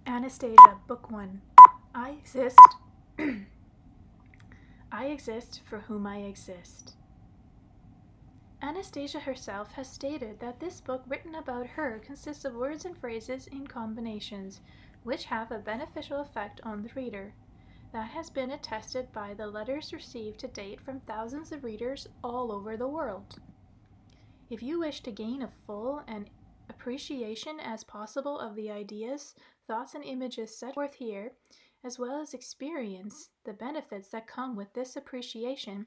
Anastasia, Book 1. I exist. I exist for whom I exist. Anastasia herself has stated that this book written about her consists of words and phrases in combinations, which have a beneficial effect on the reader. That has been attested by the letters received to date from thousands of readers all over the world. If you wish to gain a full and appreciation as possible of the ideas, thoughts, and images set forth here, as well as experience the benefits that come with this appreciation,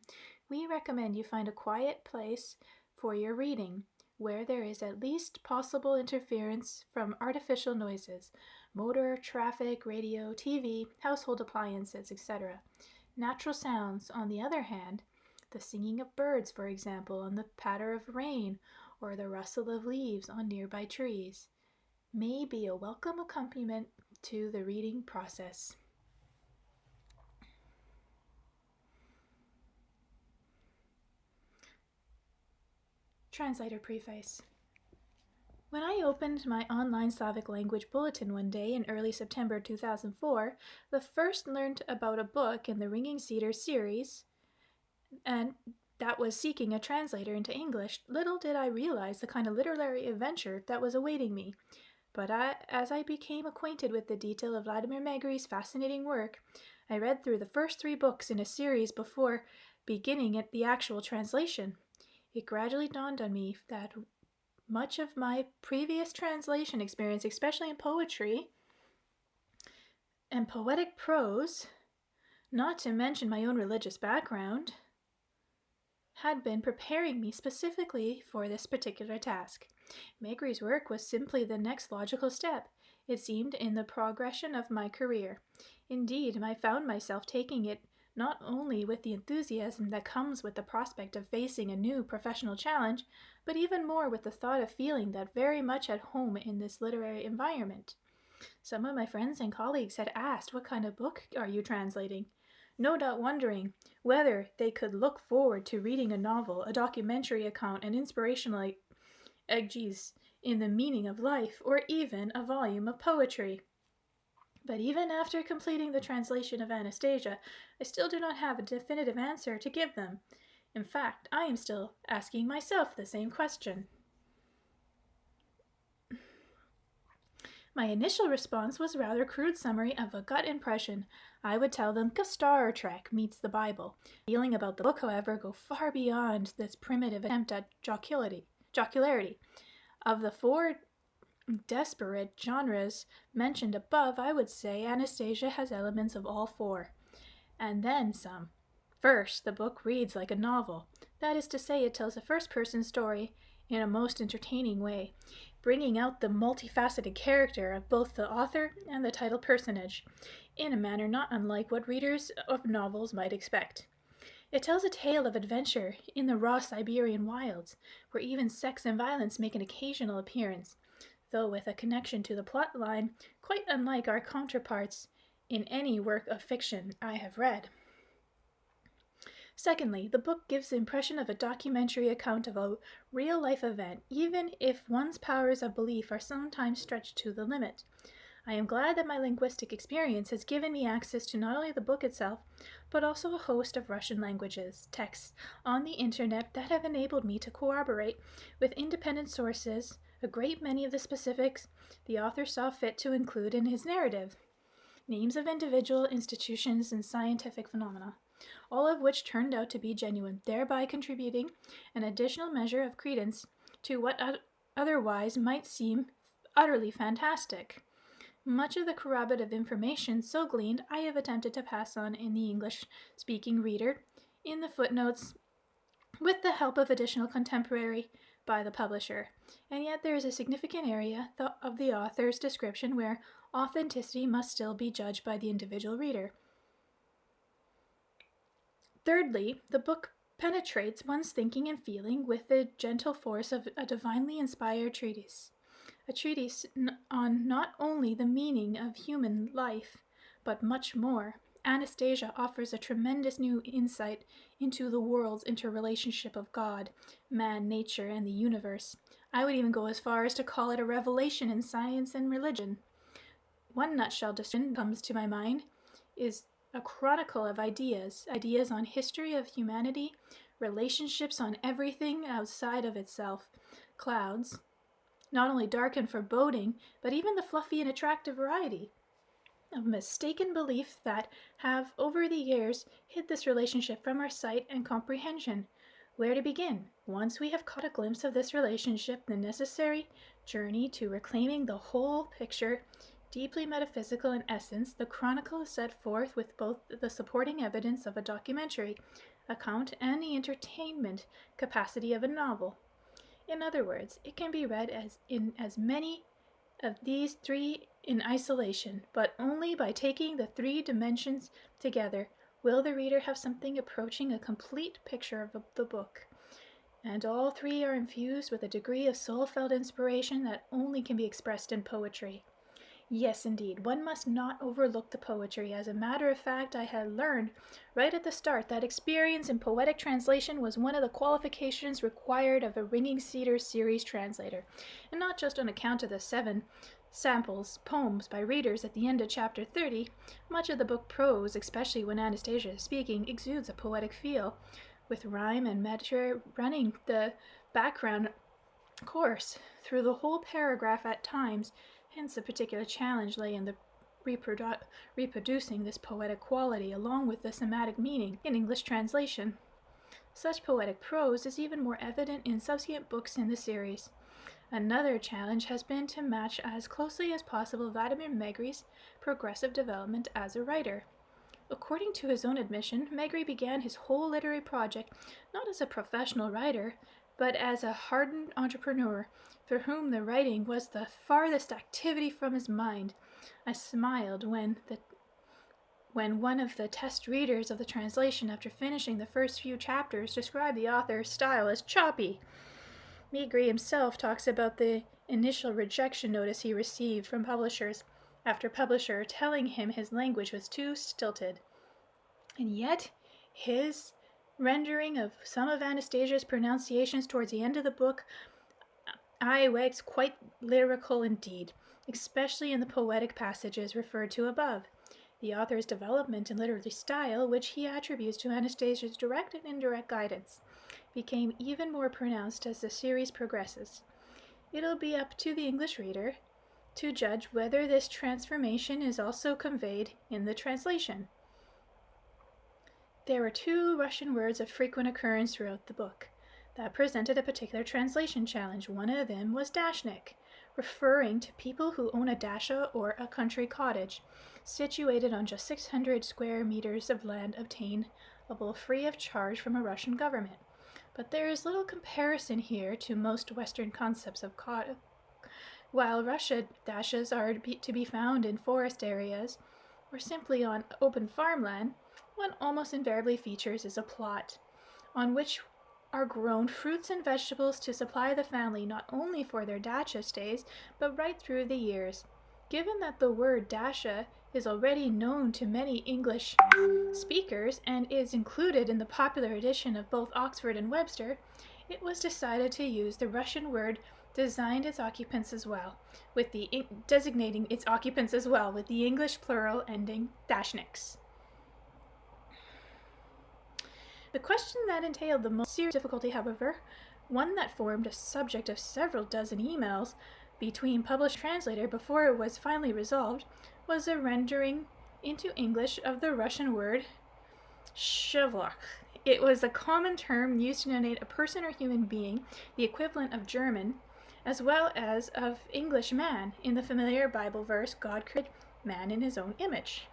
we recommend you find a quiet place for your reading, where there is at least possible interference from artificial noises, motor, traffic, radio, TV, household appliances, etc. Natural sounds, on the other hand, the singing of birds, for example, and the patter of rain, or the rustle of leaves on nearby trees, may be a welcome accompaniment to the reading process. Translator Preface. When I opened my online Slavic language bulletin one day in early September 2004, the first learned about a book in the Ringing Cedars series, and that was seeking a translator into English. Little did I realize the kind of literary adventure that was awaiting me. But as I became acquainted with the detail of Vladimir Megri's fascinating work, I read through the first 3 books in a series before beginning at the actual translation. It gradually dawned on me that much of my previous translation experience, especially in poetry and poetic prose, not to mention my own religious background, had been preparing me specifically for this particular task. Megri's work was simply the next logical step, it seemed, in the progression of my career. Indeed, I found myself taking it not only with the enthusiasm that comes with the prospect of facing a new professional challenge, but even more with the thought of feeling that very much at home in this literary environment. Some of my friends and colleagues had asked, "What kind of book are you translating?" No doubt wondering whether they could look forward to reading a novel, a documentary account, an inspirational exegesis in the meaning of life, or even a volume of poetry. But even after completing the translation of Anastasia, I still do not have a definitive answer to give them. In fact, I am still asking myself the same question. My initial response was a rather crude summary of a gut impression. I would tell them Star Trek meets the Bible. The feeling about the book, however, go far beyond this primitive attempt at jocularity. Of the 4 desperate genres mentioned above, I would say Anastasia has elements of all 4, and then some. First, the book reads like a novel. That is to say, it tells a first-person story in a most entertaining way, bringing out the multifaceted character of both the author and the title personage, in a manner not unlike what readers of novels might expect. It tells a tale of adventure in the raw Siberian wilds, where even sex and violence make an occasional appearance, though with a connection to the plot line quite unlike our counterparts in any work of fiction I have read. Secondly, the book gives the impression of a documentary account of a real-life event, even if one's powers of belief are sometimes stretched to the limit. I am glad that my linguistic experience has given me access to not only the book itself, but also a host of Russian languages, texts on the internet that have enabled me to corroborate with independent sources a great many of the specifics the author saw fit to include in his narrative. Names of individual institutions and scientific phenomena, all of which turned out to be genuine, thereby contributing an additional measure of credence to what otherwise might seem utterly fantastic. Much of the corroborative information so gleaned I have attempted to pass on in the English-speaking reader in the footnotes with the help of additional contemporary by the publisher, and yet there is a significant area of the author's description where authenticity must still be judged by the individual reader. Thirdly, the book penetrates one's thinking and feeling with the gentle force of a divinely inspired treatise. A treatise on not only the meaning of human life, but much more. Anastasia offers a tremendous new insight into the world's interrelationship of God, man, nature, and the universe. I would even go as far as to call it a revelation in science and religion. One nutshell description comes to my mind is a chronicle of ideas on history of humanity, relationships on everything outside of itself, clouds, not only dark and foreboding, but even the fluffy and attractive variety of mistaken belief that have, over the years, hid this relationship from our sight and comprehension. Where to begin? Once we have caught a glimpse of this relationship, the necessary journey to reclaiming the whole picture, deeply metaphysical in essence, the chronicle is set forth with both the supporting evidence of a documentary account and the entertainment capacity of a novel. In other words, it can be read as many of these three in isolation, but only by taking the three dimensions together will the reader have something approaching a complete picture of the book. And all three are infused with a degree of soul-felt inspiration that only can be expressed in poetry. Yes, indeed, one must not overlook the poetry. As a matter of fact, I had learned right at the start that experience in poetic translation was one of the qualifications required of a Ringing Cedars series translator, and not just on account of the 7 samples poems by readers at the end of chapter 30. Much of the book prose, especially when Anastasia is speaking, exudes a poetic feel, with rhyme and meter running the background course through the whole paragraph at times. Hence, a particular challenge lay in the reproducing this poetic quality along with the somatic meaning in English translation. Such poetic prose is even more evident in subsequent books in the series. Another challenge has been to match as closely as possible Vladimir Megry's progressive development as a writer. According to his own admission, Megry began his whole literary project not as a professional writer, but as a hardened entrepreneur for whom the writing was the farthest activity from his mind. I smiled when one of the test readers of the translation, after finishing the first few chapters, described the author's style as choppy. Megry himself talks about the initial rejection notice he received from publishers after publisher telling him his language was too stilted. And yet, his rendering of some of Anastasia's pronunciations towards the end of the book was quite lyrical indeed, especially in the poetic passages referred to above. The author's development in literary style, which he attributes to Anastasia's direct and indirect guidance, became even more pronounced as the series progresses. It'll be up to the English reader to judge whether this transformation is also conveyed in the translation. There were 2 Russian words of frequent occurrence throughout the book that presented a particular translation challenge. One of them was dashnick, referring to people who own a dasha or a country cottage, situated on just 600 square meters of land obtainable free of charge from a Russian government. But there is little comparison here to most Western concepts of cottage. While Russia dashas are to be found in forest areas or simply on open farmland, one almost invariably features is a plot on which are grown fruits and vegetables to supply the family not only for their dacha stays, but right through the years. Given that the word dasha is already known to many English speakers and is included in the popular edition of both Oxford and Webster, it was decided to use the Russian word designating its occupants as well, with the English plural ending dashnicks. The question that entailed the most serious difficulty, however, one that formed a subject of several dozen emails between publisher and translator before it was finally resolved, was a rendering into English of the Russian word shevlach. It was a common term used to denote a person or human being, the equivalent of German, as well as of English man, in the familiar Bible verse, God created man in his own image.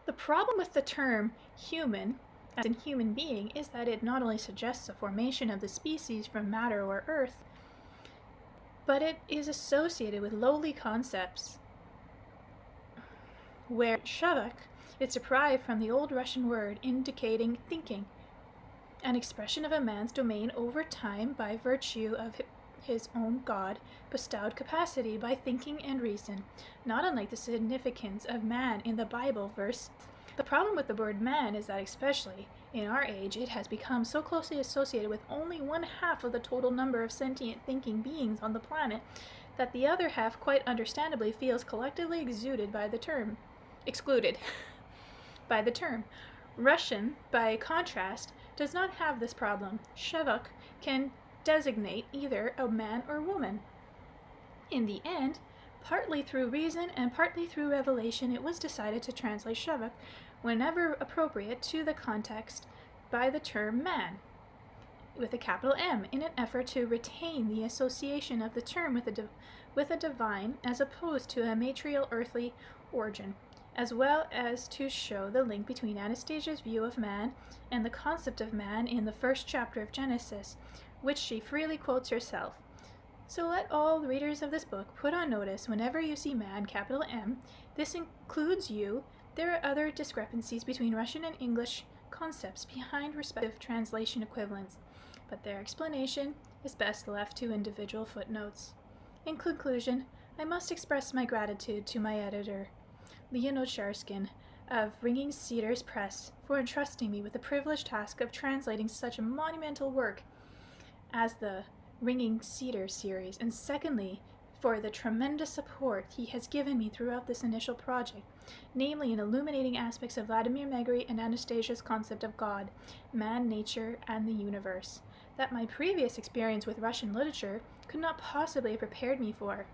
The problem with the term human, as in human being, is that it not only suggests a formation of the species from matter or earth, but it is associated with lowly concepts, where shavak is derived from the old Russian word indicating thinking, an expression of a man's domain over time by virtue of his own God bestowed capacity by thinking and reason, not unlike the significance of man in the Bible verse. The problem with the word man is that especially In our age, it has become so closely associated with only one half of the total number of sentient thinking beings on the planet that the other half quite understandably feels collectively excluded by the term. Russian, by contrast, does not have this problem. Shevuk can designate either a man or woman. In the end, partly through reason and partly through revelation, it was decided to translate Shevuk, whenever appropriate to the context, by the term man, with a capital M, in an effort to retain the association of the term with a divine as opposed to a material earthly origin, as well as to show the link between Anastasia's view of man and the concept of man in the first chapter of Genesis, which she freely quotes herself. So let all readers of this book put on notice whenever you see man, capital M, this includes you. There are other discrepancies between Russian and English concepts behind respective translation equivalents, but their explanation is best left to individual footnotes. In conclusion, I must express my gratitude to my editor, Leonid Sharskin of Ringing Cedars Press, for entrusting me with the privileged task of translating such a monumental work as the Ringing Cedar series, and secondly, for the tremendous support he has given me throughout this initial project, namely in illuminating aspects of Vladimir Megri and Anastasia's concept of God, man, nature, and the universe, that my previous experience with Russian literature could not possibly have prepared me for.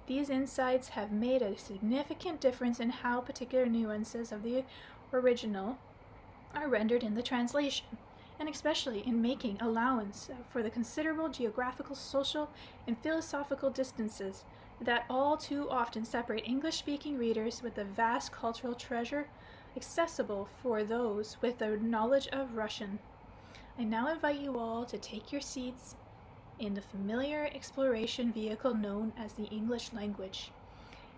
These insights have made a significant difference in how particular nuances of the original are rendered in the translation, and especially in making allowance for the considerable geographical, social, and philosophical distances that all too often separate English-speaking readers with the vast cultural treasure accessible for those with a knowledge of Russian. I now invite you all to take your seats in the familiar exploration vehicle known as the English language,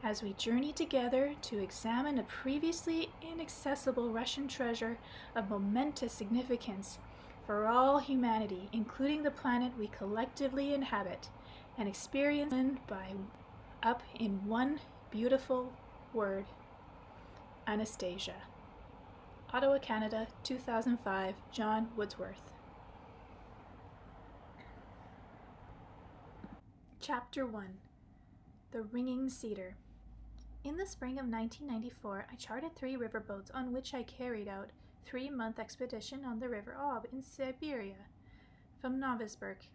as we journey together to examine a previously inaccessible Russian treasure of momentous significance for all humanity, including the planet we collectively inhabit, and experience up in one beautiful word: Anastasia. Ottawa, Canada, 2005, John Wordsworth. Chapter 1. The Ringing Cedar. In the spring of 1994, I chartered 3 riverboats on which I carried out a 3-month expedition on the River Ob in Siberia, from Novosibirsk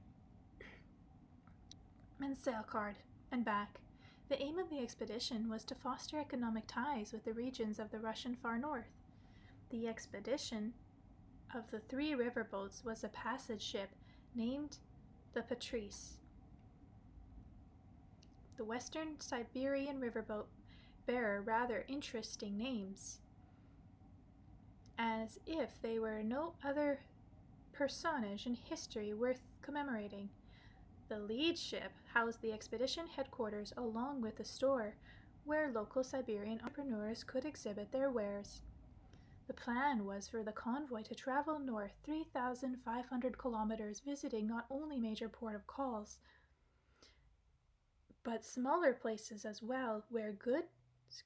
and Sailkard and back. The aim of the expedition was to foster economic ties with the regions of the Russian far north. The expedition of the 3 riverboats was a passage ship named the Patrice. The Western Siberian riverboat bear rather interesting names, as if they were no other personage in history worth commemorating. The lead ship housed the expedition headquarters along with a store where local Siberian entrepreneurs could exhibit their wares. The plan was for the convoy to travel north 3,500 kilometers, visiting not only major port of calls, but smaller places as well, where goods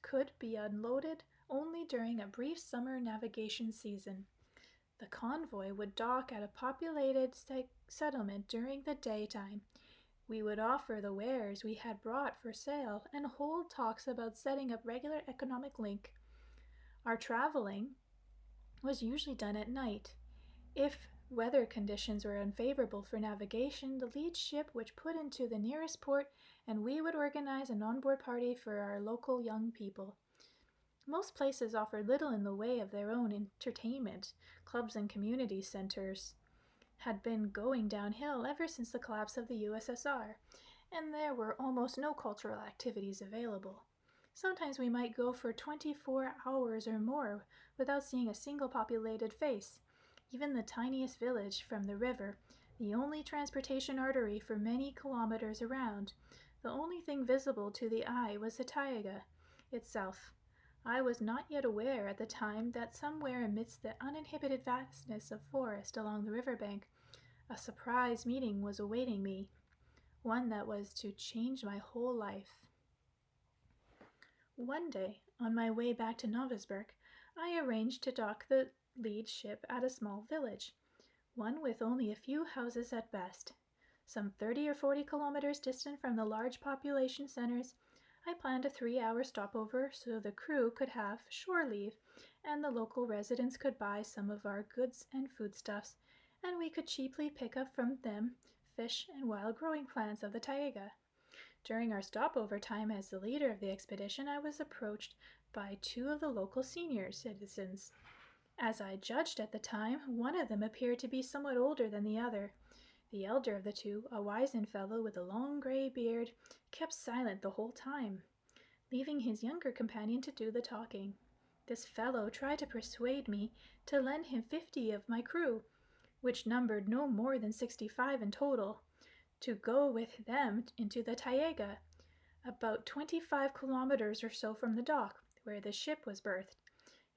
could be unloaded only during a brief summer navigation season. The convoy would dock at a populated settlement during the daytime. We would offer the wares we had brought for sale and hold talks about setting up regular economic link. Our traveling was usually done at night. If weather conditions were unfavorable for navigation, the lead ship would put into the nearest port, and we would organize an onboard party for our local young people. Most places offered little in the way of their own entertainment. Clubs and community centers had been going downhill ever since the collapse of the USSR, and there were almost no cultural activities available. Sometimes we might go for 24 hours or more without seeing a single populated face. Even the tiniest village from the river, the only transportation artery for many kilometers around, the only thing visible to the eye was the Taiga itself. I was not yet aware at the time that somewhere amidst the uninhibited vastness of forest along the riverbank, a surprise meeting was awaiting me, one that was to change my whole life. One day, on my way back to Novosibirsk, I arranged to dock the lead ship at a small village, one with only a few houses at best. Some 30 or 40 kilometers distant from the large population centers, I planned a 3-hour stopover so the crew could have shore leave and the local residents could buy some of our goods and foodstuffs, and we could cheaply pick up from them fish and wild growing plants of the Taiga. During our stopover time as the leader of the expedition, I was approached by 2 of the local senior citizens. As I judged at the time, one of them appeared to be somewhat older than the other. The elder of the 2, a wizened fellow with a long gray beard, kept silent the whole time, leaving his younger companion to do the talking. This fellow tried to persuade me to lend him 50 of my crew, which numbered no more than 65 in total, to go with them into the Taiga, about 25 kilometers or so from the dock, where the ship was berthed.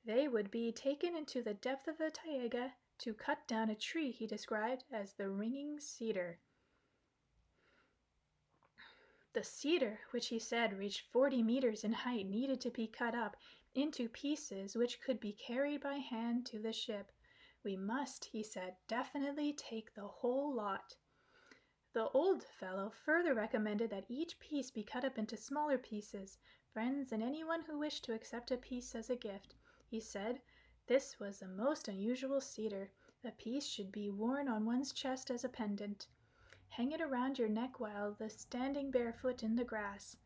They would be taken into the depth of the Taiga to cut down a tree he described as the ringing cedar. The cedar, which he said reached 40 meters in height, needed to be cut up into pieces which could be carried by hand to the ship. We must, he said, definitely take the whole lot. The old fellow further recommended that each piece be cut up into smaller pieces. Friends and anyone who wished to accept a piece as a gift. He said this was a most unusual cedar. A piece should be worn on one's chest as a pendant. Hang it around your neck while standing barefoot in the grass,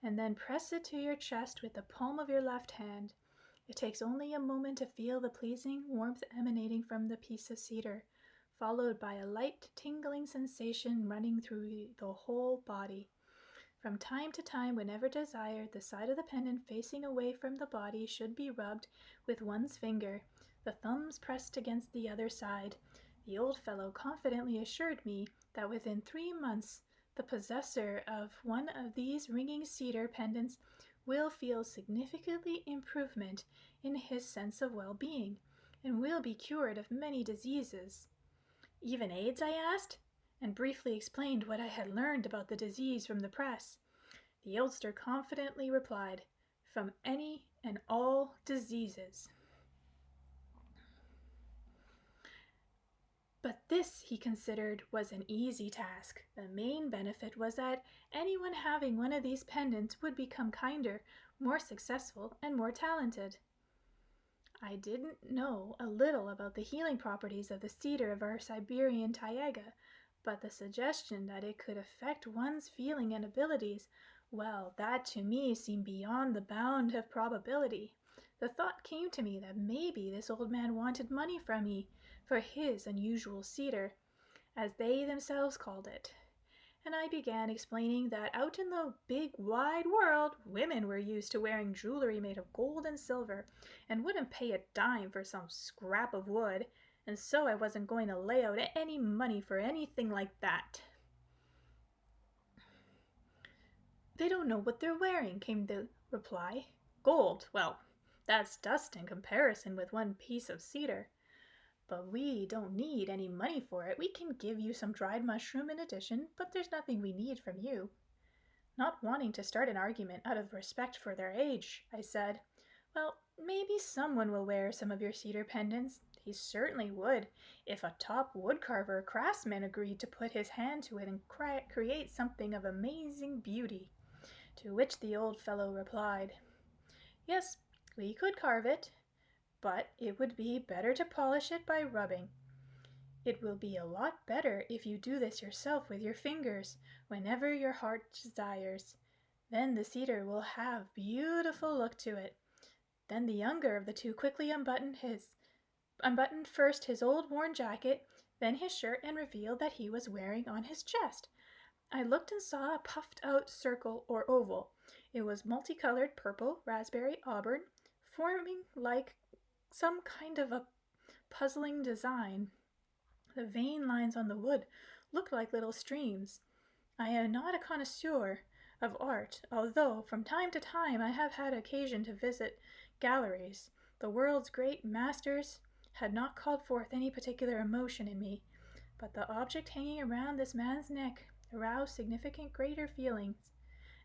and then press it to your chest with the palm of your left hand. It takes only a moment to feel the pleasing warmth emanating from the piece of cedar, followed by a light tingling sensation running through the whole body. From time to time, whenever desired, the side of the pendant facing away from the body should be rubbed with one's finger, the thumbs pressed against the other side. The old fellow confidently assured me that within 3 months the possessor of one of these ringing cedar pendants will feel significantly improvement in his sense of well-being and will be cured of many diseases. Even AIDS, I asked, and briefly explained what I had learned about the disease from the press. The oldster confidently replied, from any and all diseases. But this, he considered, was an easy task. The main benefit was that anyone having one of these pendants would become kinder, more successful, and more talented. I didn't know a little about the healing properties of the cedar of our Siberian Taiga, but the suggestion that it could affect one's feeling and abilities, well, that to me seemed beyond the bound of probability. The thought came to me that maybe this old man wanted money from me for his unusual cedar, as they themselves called it. And I began explaining that out in the big wide world, women were used to wearing jewelry made of gold and silver, and wouldn't pay a dime for some scrap of wood, and so I wasn't going to lay out any money for anything like that. They don't know what they're wearing, came the reply. Gold, well, that's dust in comparison with one piece of cedar. But we don't need any money for it. We can give you some dried mushroom in addition, but there's nothing we need from you. Not wanting to start an argument out of respect for their age, I said, well, maybe someone will wear some of your cedar pendants. He certainly would, if a top woodcarver craftsman agreed to put his hand to it and create something of amazing beauty. To which the old fellow replied, yes, we could carve it, but it would be better to polish it by rubbing. It will be a lot better if you do this yourself with your fingers whenever your heart desires. Then the cedar will have beautiful look to it. Then the younger of the 2 quickly unbuttoned first his old worn jacket, then his shirt, and revealed that he was wearing on his chest. I looked and saw a puffed out circle or oval. It was multicolored purple, raspberry, auburn, forming like some kind of a puzzling design. The vein lines on the wood looked like little streams. I am not a connoisseur of art, although from time to time I have had occasion to visit galleries. The world's great masters had not called forth any particular emotion in me, but the object hanging around this man's neck aroused significant greater feelings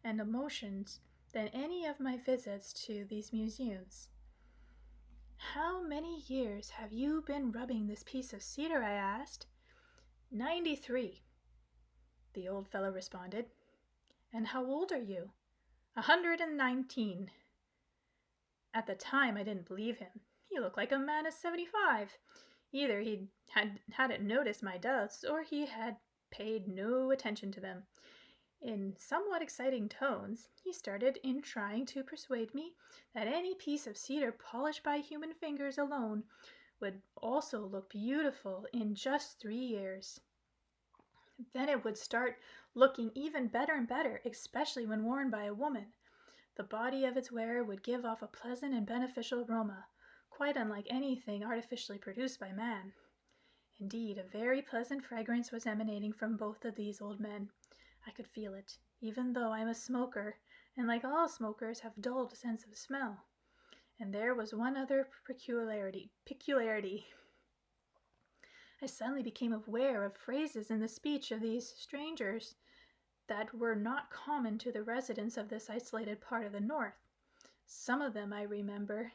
and emotions than any of my visits to these museums. "How many years have you been rubbing this piece of cedar?" I asked. 93, the old fellow responded. "And how old are you?" 119. At the time, I didn't believe him. He looked like a man of 75. Either he hadn't noticed my doubts, or he had paid no attention to them. In somewhat exciting tones, he started in trying to persuade me that any piece of cedar polished by human fingers alone would also look beautiful in just 3 years. Then it would start looking even better and better, especially when worn by a woman. The body of its wearer would give off a pleasant and beneficial aroma, quite unlike anything artificially produced by man. Indeed, a very pleasant fragrance was emanating from both of these old men. I could feel it, even though I'm a smoker, and like all smokers have dulled sense of smell. And there was one other peculiarity. I suddenly became aware of phrases in the speech of these strangers that were not common to the residents of this isolated part of the north. Some of them I remember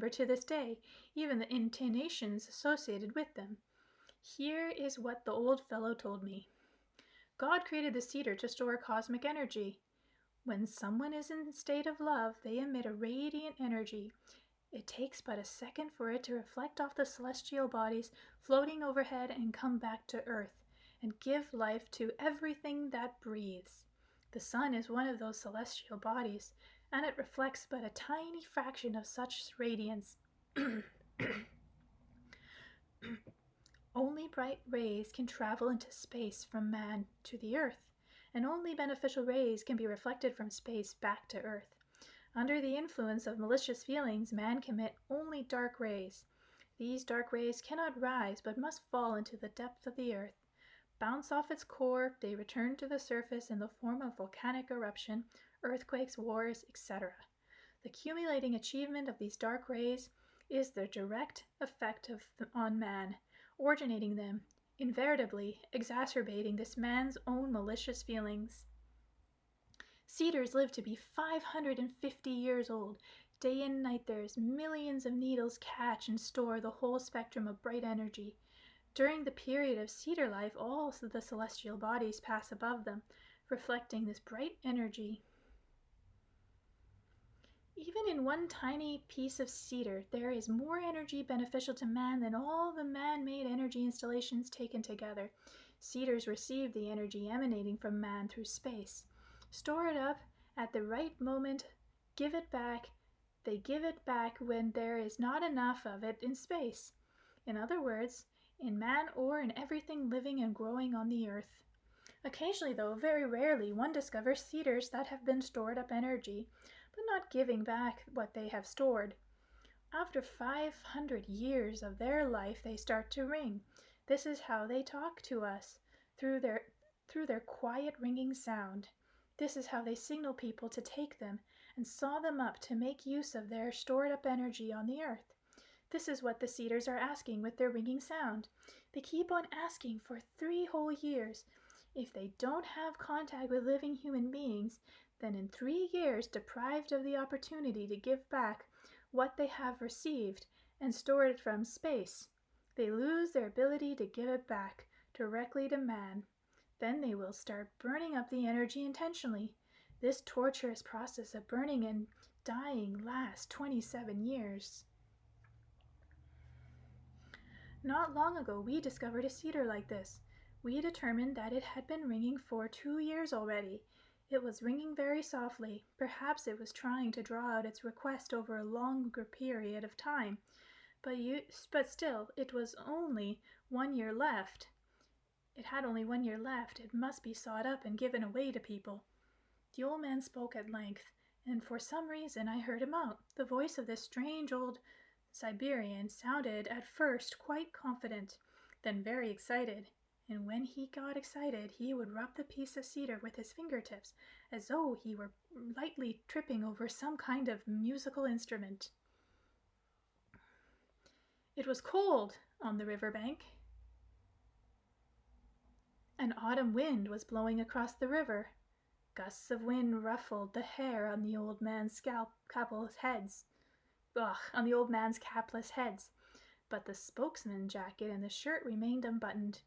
to this day, even the intonations associated with them. Here is what the old fellow told me. God created the cedar to store cosmic energy. When someone is in a state of love, they emit a radiant energy. It takes but a second for it to reflect off the celestial bodies floating overhead and come back to earth, and give life to everything that breathes. The sun is one of those celestial bodies, and it reflects but a tiny fraction of such radiance. Only bright rays can travel into space from man to the earth, and only beneficial rays can be reflected from space back to earth. Under the influence of malicious feelings, man can emit only dark rays. These dark rays cannot rise, but must fall into the depth of the earth. Bounce off its core, they return to the surface in the form of volcanic eruption, earthquakes, wars, etc. The accumulating achievement of these dark rays is the direct effect on man, originating them, invariably exacerbating this man's own malicious feelings. Cedars live to be 550 years old. Day and night there's millions of needles catch and store the whole spectrum of bright energy. During the period of cedar life, all the celestial bodies pass above them, reflecting this bright energy. Even in one tiny piece of cedar, there is more energy beneficial to man than all the man-made energy installations taken together. Cedars receive the energy emanating from man through space, store it up at the right moment, give it back. They give it back when there is not enough of it in space. In other words, in man or in everything living and growing on the earth. Occasionally, though, very rarely, one discovers cedars that have been stored up energy, but not giving back what they have stored. After 500 years of their life, they start to ring. This is how they talk to us, through their quiet ringing sound. This is how they signal people to take them and saw them up to make use of their stored up energy on the earth. This is what the cedars are asking with their ringing sound. They keep on asking for 3 whole years. If they don't have contact with living human beings, then in 3 years, deprived of the opportunity to give back what they have received and stored it from space, they lose their ability to give it back directly to man. Then they will start burning up the energy intentionally. This torturous process of burning and dying lasts 27 years. Not long ago, we discovered a cedar like this. We determined that it had been ringing for 2 years already. It was ringing very softly. Perhaps it was trying to draw out its request over a longer period of time. But still, it was only 1 year left. It had only 1 year left. It must be sawed up and given away to people. The old man spoke at length, and for some reason I heard him out. The voice of this strange old Siberian sounded at first quite confident, then very excited, and when he got excited he would rub the piece of cedar with his fingertips as though he were lightly tripping over some kind of musical instrument. It was cold on the river bank. An autumn wind was blowing across the river. Gusts of wind ruffled the hair on the old man's capless heads. On the old man's capless heads. But the spokesman jacket and the shirt remained unbuttoned.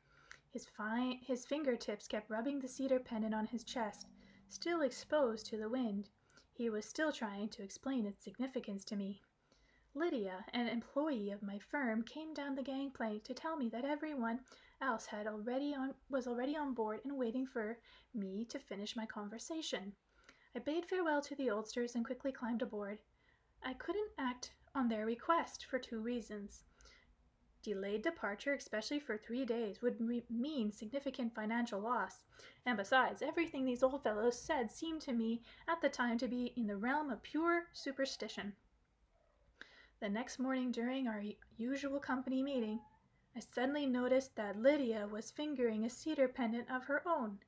His fingertips kept rubbing the cedar pendant on his chest, still exposed to the wind. He was still trying to explain its significance to me. Lydia, an employee of my firm, came down the gangplank to tell me that everyone else was already on board and waiting for me to finish my conversation. I bade farewell to the oldsters and quickly climbed aboard. I couldn't act on their request for 2 reasons. Delayed departure, especially for 3 days, would mean significant financial loss, and besides, everything these old fellows said seemed to me at the time to be in the realm of pure superstition. The next morning, during our usual company meeting, I suddenly noticed that Lydia was fingering a cedar pendant of her own.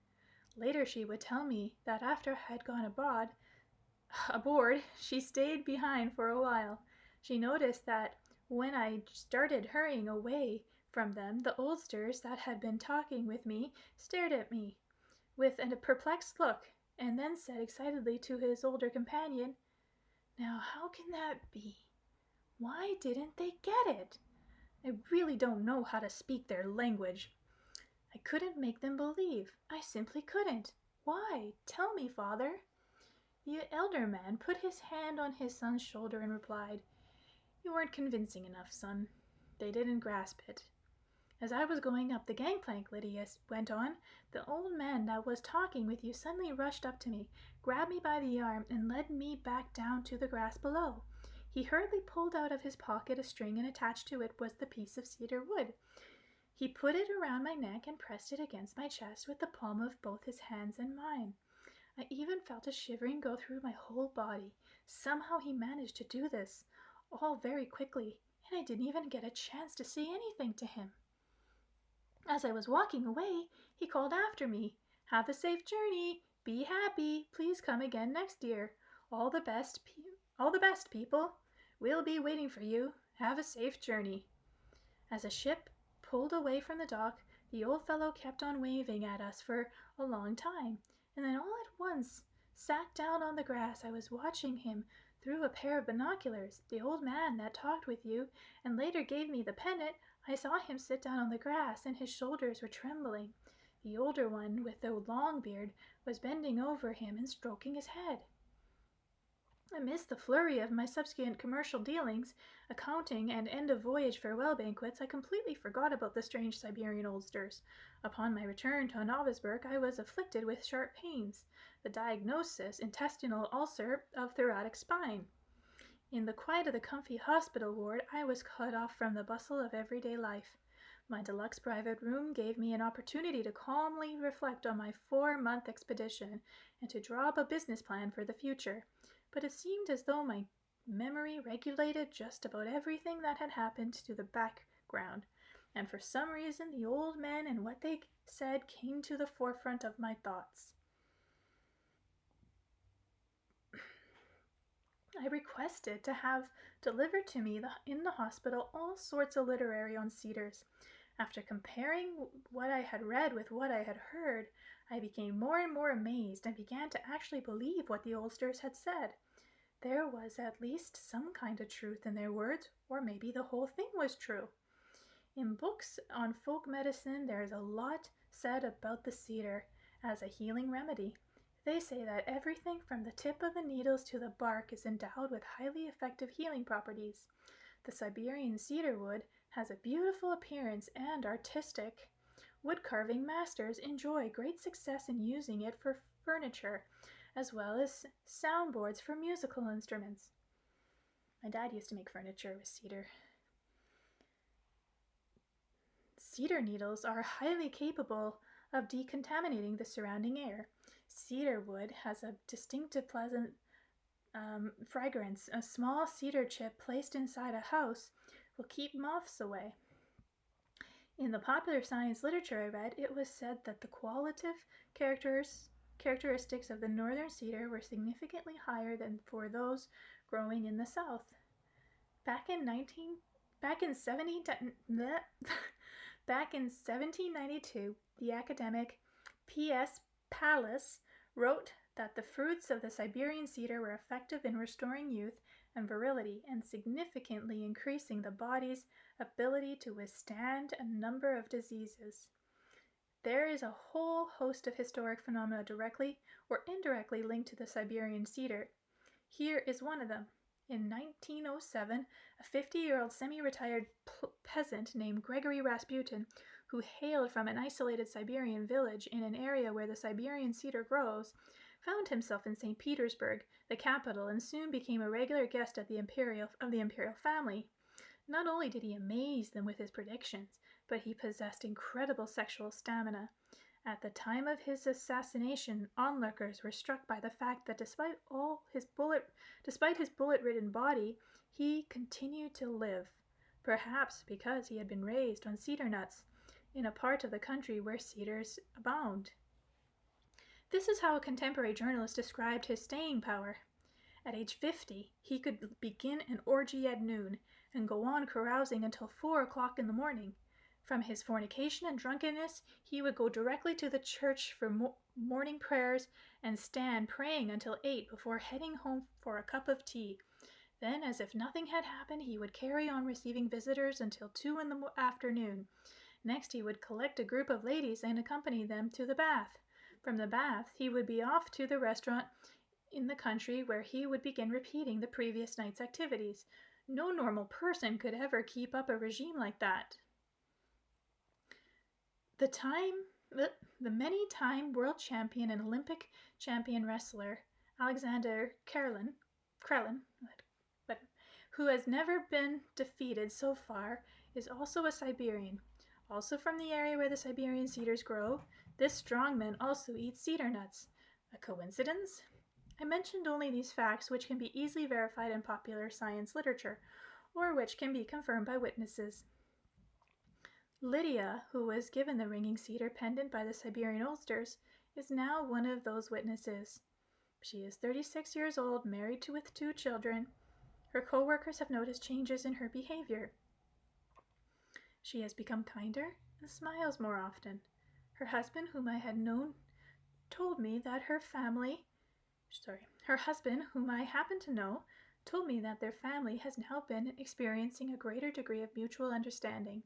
Later she would tell me that after I had gone aboard, she stayed behind for a while. She noticed that when I started hurrying away from them, the oldsters that had been talking with me stared at me with a perplexed look, and then said excitedly to his older companion, "Now how can that be? Why didn't they get it? I really don't know how to speak their language." I couldn't make them believe. I simply couldn't. Why? Tell me, father. The elder man put his hand on his son's shoulder and replied, "You weren't convincing enough, son. They didn't grasp it." As I was going up the gangplank, Lydia went on, "the old man that was talking with you suddenly rushed up to me, grabbed me by the arm, and led me back down to the grass below. He hurriedly pulled out of his pocket a string, and attached to it was the piece of cedar wood. He put it around my neck and pressed it against my chest with the palm of both his hands and mine. I even felt a shivering go through my whole body. Somehow he managed to do this, all very quickly, and I didn't even get a chance to say anything to him. As I was walking away, he called after me, 'Have a safe journey. Be happy. Please come again next year. All the best, people. We'll be waiting for you. Have a safe journey.' As the ship pulled away from the dock, the old fellow kept on waving at us for a long time, and then all at once sat down on the grass. I was watching him through a pair of binoculars. The old man that talked with you and later gave me the pendant, I saw him sit down on the grass, and his shoulders were trembling. The older one, with the long beard, was bending over him and stroking his head. Amidst the flurry of my subsequent commercial dealings, accounting, and end-of-voyage farewell banquets, I completely forgot about the strange Siberian oldsters. Upon my return to Novisburg, I was afflicted with sharp pains. The diagnosis, intestinal ulcer of thoracic spine. In the quiet of the comfy hospital ward, I was cut off from the bustle of everyday life. My deluxe private room gave me an opportunity to calmly reflect on my 4-month expedition and to draw up a business plan for the future. But it seemed as though my memory regulated just about everything that had happened to the background, and for some reason the old men and what they said came to the forefront of my thoughts. I requested to have delivered to me in the hospital all sorts of literary on Cedars. After comparing what I had read with what I had heard, I became more and more amazed and began to actually believe what the oldsters had said. There was at least some kind of truth in their words, or maybe the whole thing was true. In books on folk medicine, there is a lot said about the cedar as a healing remedy. They say that everything from the tip of the needles to the bark is endowed with highly effective healing properties. The Siberian cedar wood has a beautiful appearance, and artistic wood-carving masters enjoy great success in using it for furniture, as well as soundboards for musical instruments. My dad used to make furniture with cedar. Cedar needles are highly capable of decontaminating the surrounding air. Cedar wood has a distinctive pleasant fragrance. A small cedar chip placed inside a house will keep moths away. In the popular science literature I read, it was said that the qualitative characteristics of the northern cedar were significantly higher than for those growing in the south. Back in 1792, the academic P.S. Pallas wrote that the fruits of the Siberian cedar were effective in restoring youth and virility and significantly increasing the body's ability to withstand a number of diseases. There is a whole host of historic phenomena directly or indirectly linked to the Siberian cedar. Here is one of them. In 1907, a 50-year-old semi-retired peasant named Gregory Rasputin, who hailed from an isolated Siberian village in an area where the Siberian cedar grows, found himself in St. Petersburg, the capital, and soon became a regular guest of the imperial family. Not only did he amaze them with his predictions, but he possessed incredible sexual stamina. At the time of his assassination, onlookers were struck by the fact that despite his bullet-ridden body, he continued to live, perhaps because he had been raised on cedar nuts in a part of the country where cedars abound. This is how a contemporary journalist described his staying power. At age 50, he could begin an orgy at noon and go on carousing until 4 o'clock in the morning. From his fornication and drunkenness, he would go directly to the church for morning prayers and stand praying until 8 before heading home for a cup of tea. Then, as if nothing had happened, he would carry on receiving visitors until 2 in the afternoon. Next, he would collect a group of ladies and accompany them to the bath. From the bath, he would be off to the restaurant in the country where he would begin repeating the previous night's activities. No normal person could ever keep up a regime like that. The many-time world champion and Olympic champion wrestler Alexander Krelin, who has never been defeated so far, is also a Siberian. Also from the area where the Siberian cedars grow, this strongman also eats cedar nuts. A coincidence? I mentioned only these facts which can be easily verified in popular science literature, or which can be confirmed by witnesses. Lydia, who was given the ringing cedar pendant by the Siberian oldsters, is now one of those witnesses. She is 36 years old, married with 2 children. Her co-workers have noticed changes in her behavior. She has become kinder and smiles more often. Her husband, whom I had known, told me that her husband, whom I happen to know, told me that their family has now been experiencing a greater degree of mutual understanding.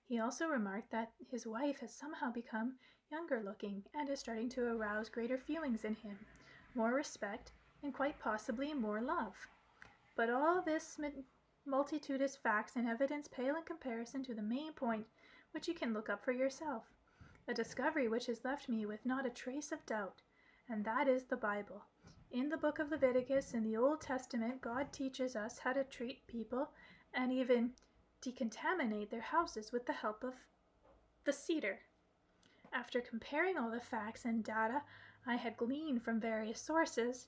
He also remarked that his wife has somehow become younger looking and is starting to arouse greater feelings in him, more respect, and quite possibly more love. But all this multitudinous facts and evidence pale in comparison to the main point, which you can look up for yourself, a discovery which has left me with not a trace of doubt, and that is the Bible. In the book of Leviticus in the Old Testament, God teaches us how to treat people and even decontaminate their houses with the help of the cedar. After comparing all the facts and data I had gleaned from various sources,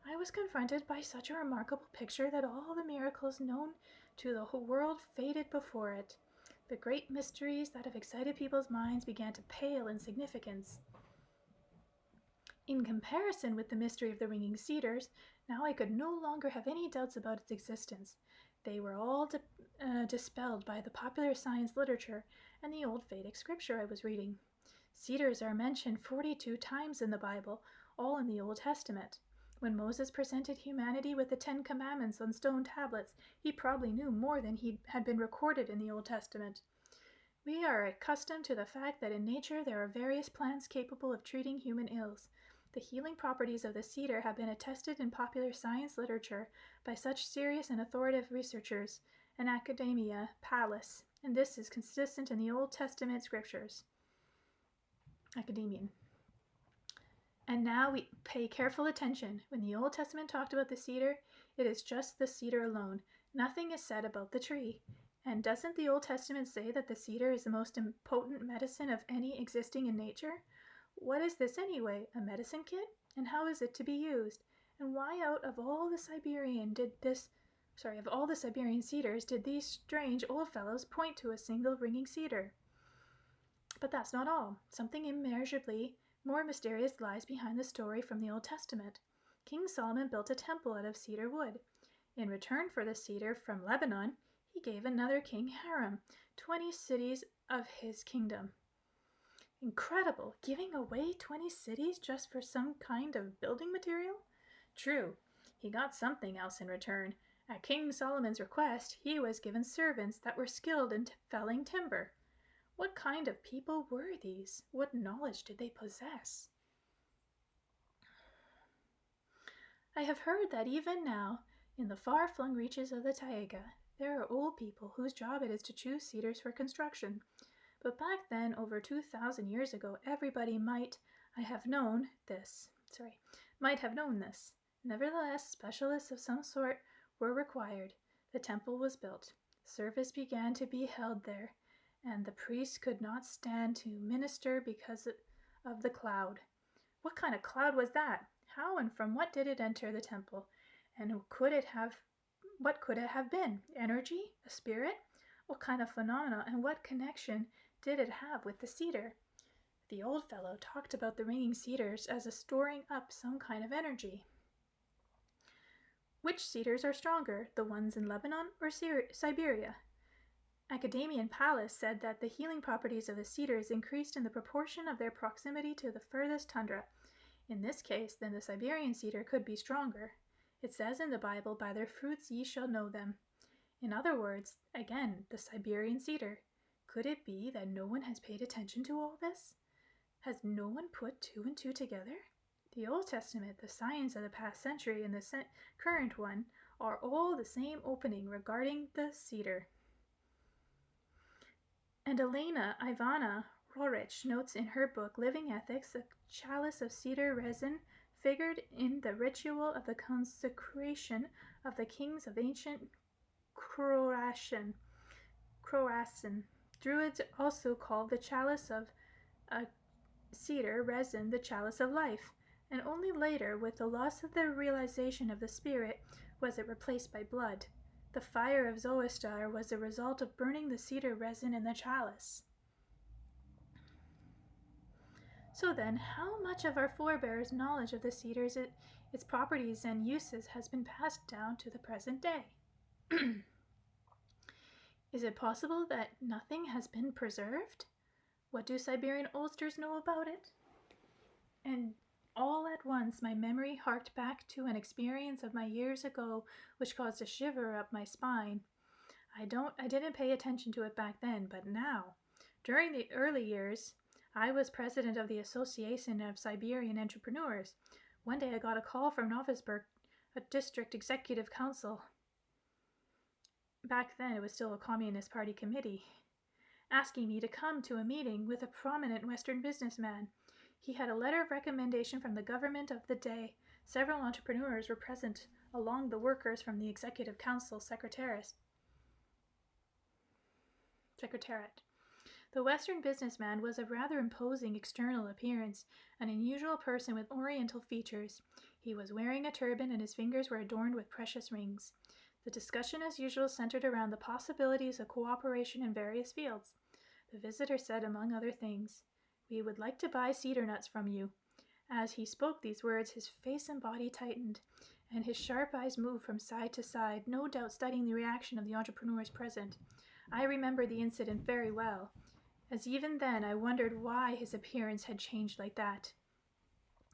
I was confronted by such a remarkable picture that all the miracles known to the whole world faded before it. The great mysteries that have excited people's minds began to pale in significance. In comparison with the mystery of the ringing cedars, now I could no longer have any doubts about its existence. They were all dispelled by the popular science literature and the old Vedic scripture I was reading. Cedars are mentioned 42 times in the Bible, all in the Old Testament. When Moses presented humanity with the 10 Commandments on stone tablets, he probably knew more than had been recorded in the Old Testament. We are accustomed to the fact that in nature there are various plants capable of treating human ills. The healing properties of the cedar have been attested in popular science literature by such serious and authoritative researchers in academia, Pallas, and this is consistent in the Old Testament scriptures. Academian. And now we pay careful attention. When the Old Testament talked about the cedar, it is just the cedar alone. Nothing is said about the tree. And doesn't the Old Testament say that the cedar is the most potent medicine of any existing in nature? What is this anyway? A medicine kit? And how is it to be used? And why out of all the Siberian cedars did these strange old fellows point to a single ringing cedar? But that's not all. Something immeasurably more mysterious lies behind the story from the Old Testament. King Solomon built a temple out of cedar wood. In return for the cedar from Lebanon, he gave another king Hiram 20 cities of his kingdom. Incredible, giving away 20 cities just for some kind of building material? True, he got something else in return. At King Solomon's request, he was given servants that were skilled in felling timber. What kind of people were these? What knowledge did they possess? I have heard that even now, in the far-flung reaches of the Taiga, there are old people whose job it is to choose cedars for construction. But back then, over 2,000 years ago, everybody might have known this. Nevertheless, specialists of some sort were required. The temple was built. Service began to be held there, and the priests could not stand to minister because of the cloud. What kind of cloud was that? How and from what did it enter the temple? And what could it have been? Energy? A spirit? What kind of phenomena and what connection did it have with the cedar? The old fellow talked about the ringing cedars as a storing up some kind of energy. Which cedars are stronger, the ones in Lebanon or Siberia? Academian Pallas said that the healing properties of the cedars increased in the proportion of their proximity to the furthest tundra. In this case, then the Siberian cedar could be stronger. It says in the Bible, "By their fruits ye shall know them." In other words, again, the Siberian cedar. Could it be that no one has paid attention to all this? Has no one put two and two together? The Old Testament, the science of the past century, and the current one are all the same opening regarding the cedar. And Elena Ivana Rorich notes in her book Living Ethics, a chalice of cedar resin figured in the ritual of the consecration of the kings of ancient Croatian. Druids also called the chalice of cedar resin the chalice of life, and only later, with the loss of the realization of the spirit, was it replaced by blood. The fire of Zoroaster was the result of burning the cedar resin in the chalice. So then, how much of our forebears' knowledge of the cedars, its properties and uses, has been passed down to the present day? Is it possible that nothing has been preserved? What do Siberian oldsters know about it? And all at once my memory harked back to an experience of my years ago which caused a shiver up my spine. I didn't pay attention to it back then, but now, during the early years, I was president of the Association of Siberian Entrepreneurs. One day I got a call from Novosibirsk, a district executive council. Back then it was still a Communist Party committee, asking me to come to a meeting with a prominent Western businessman. He had a letter of recommendation from the government of the day. Several entrepreneurs were present, along the workers from the Executive Council Secretariat. The Western businessman was of rather imposing external appearance, an unusual person with Oriental features. He was wearing a turban and his fingers were adorned with precious rings. The discussion, as usual, centered around the possibilities of cooperation in various fields. The visitor said, among other things, "We would like to buy cedar nuts from you." As he spoke these words, his face and body tightened, and his sharp eyes moved from side to side, no doubt studying the reaction of the entrepreneurs present. I remember the incident very well, as even then I wondered why his appearance had changed like that.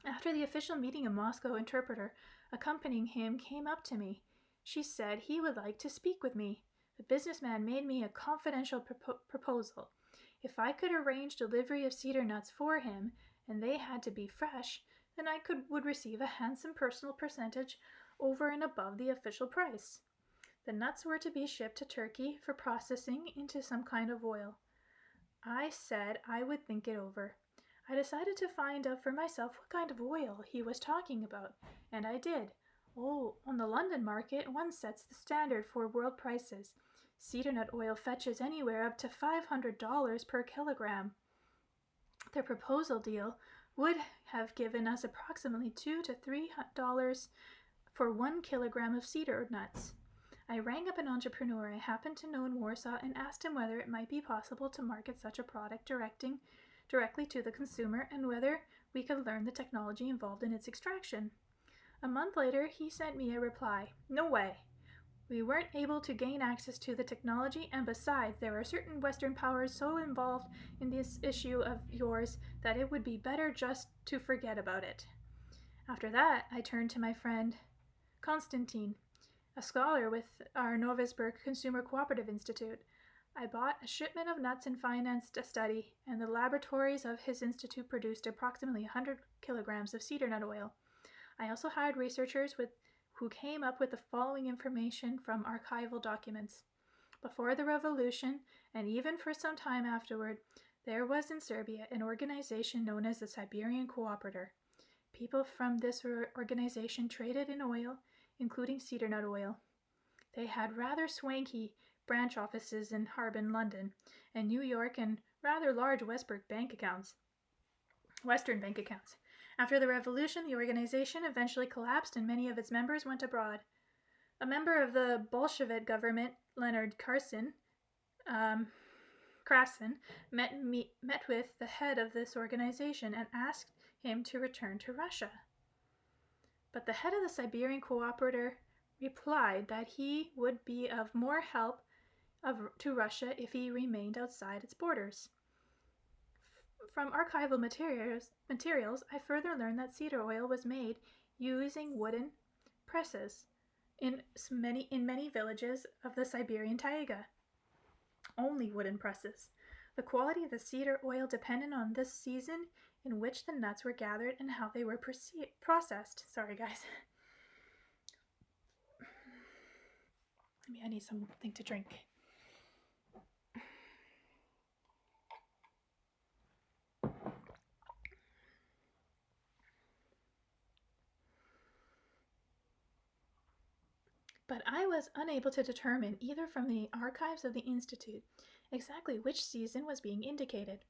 After the official meeting, a Moscow interpreter accompanying him came up to me. She said he would like to speak with me. The businessman made me a confidential proposal. If I could arrange delivery of cedar nuts for him, and they had to be fresh, then I would receive a handsome personal percentage over and above the official price. The nuts were to be shipped to Turkey for processing into some kind of oil. I said I would think it over. I decided to find out for myself what kind of oil he was talking about, and I did. Oh, on the London market, one sets the standard for world prices. Cedar nut oil fetches anywhere up to $500 per kilogram. Their proposal deal would have given us approximately $2 to $3 for 1 kilogram of cedar nuts. I rang up an entrepreneur I happened to know in Warsaw and asked him whether it might be possible to market such a product directly to the consumer and whether we could learn the technology involved in its extraction. A month later, he sent me a reply. "No way. We weren't able to gain access to the technology, and besides, there are certain Western powers so involved in this issue of yours that it would be better just to forget about it. After that, I turned to my friend Konstantin, a scholar with our Novosibirsk Consumer Cooperative Institute. I bought a shipment of nuts and financed a study, and the laboratories of his institute produced approximately 100 kilograms of cedar nut oil. I also hired researchers who came up with the following information from archival documents. Before the revolution, and even for some time afterward, there was in Serbia an organization known as the Siberian Cooperator. People from this organization traded in oil, including cedar nut oil. They had rather swanky branch offices in Harbin, London, and New York, and rather large Western bank accounts. After the revolution, the organization eventually collapsed and many of its members went abroad. A member of the Bolshevik government, Leonard Krassin, met with the head of this organization and asked him to return to Russia. But the head of the Siberian Cooperator replied that he would be of more help to Russia if he remained outside its borders. From archival materials, I further learned that cedar oil was made using wooden presses in many villages of the Siberian Taiga. Only wooden presses. The quality of the cedar oil depended on the season in which the nuts were gathered and how they were processed. Sorry, guys. I need something to drink. But I was unable to determine, either from the archives of the Institute, exactly which season was being indicated.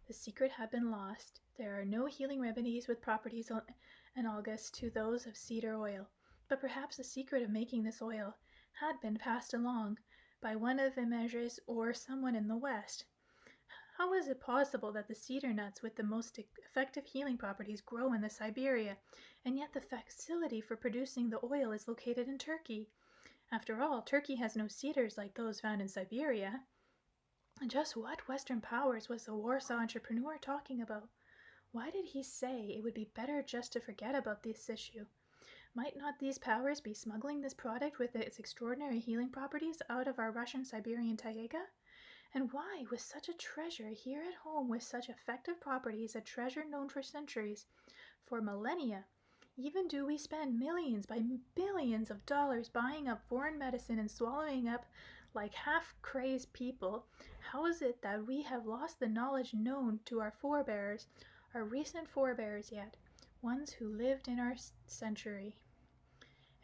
The secret had been lost. There are no healing remedies with properties analogous to those of cedar oil, but perhaps the secret of making this oil had been passed along by one of the Measures or someone in the West. How was it possible that the cedar nuts with the most effective healing properties grow in the Siberia, and yet the facility for producing the oil is located in Turkey? After all, Turkey has no cedars like those found in Siberia. And just what Western powers was the Warsaw entrepreneur talking about? Why did he say it would be better just to forget about this issue? Might not these powers be smuggling this product with its extraordinary healing properties out of our Russian Siberian taiga? And why was such a treasure here at home with such effective properties a treasure known for centuries, for millennia? Even do we spend millions by billions of dollars buying up foreign medicine and swallowing up like half-crazed people, how is it that we have lost the knowledge known to our forebears, our recent forebears yet, ones who lived in our century?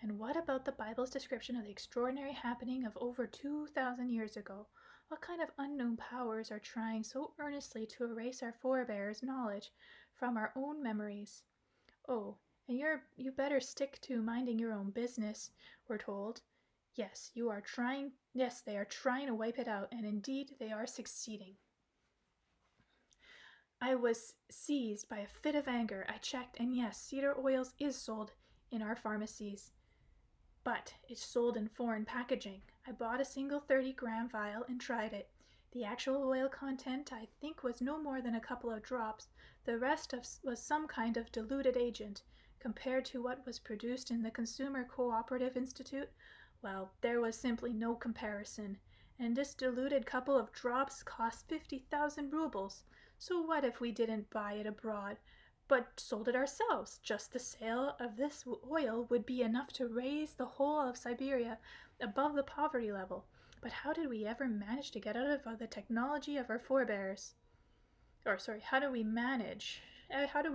And what about the Bible's description of the extraordinary happening of over 2,000 years ago? What kind of unknown powers are trying so earnestly to erase our forebears' knowledge from our own memories? Oh, and you better stick to minding your own business, we're told. Yes, they are trying to wipe it out, and indeed they are succeeding. I was seized by a fit of anger. I checked, and yes, cedar oils is sold in our pharmacies, but it's sold in foreign packaging. I bought a single 30-gram vial and tried it. The actual oil content, I think, was no more than a couple of drops. The rest was some kind of diluted agent. Compared to what was produced in the Consumer Cooperative Institute, well, there was simply no comparison. And this diluted couple of drops cost 50,000 rubles. So what if we didn't buy it abroad, but sold it ourselves? Just the sale of this oil would be enough to raise the whole of Siberia above the poverty level. But how did we ever manage to get out of the technology of our forebears? How do we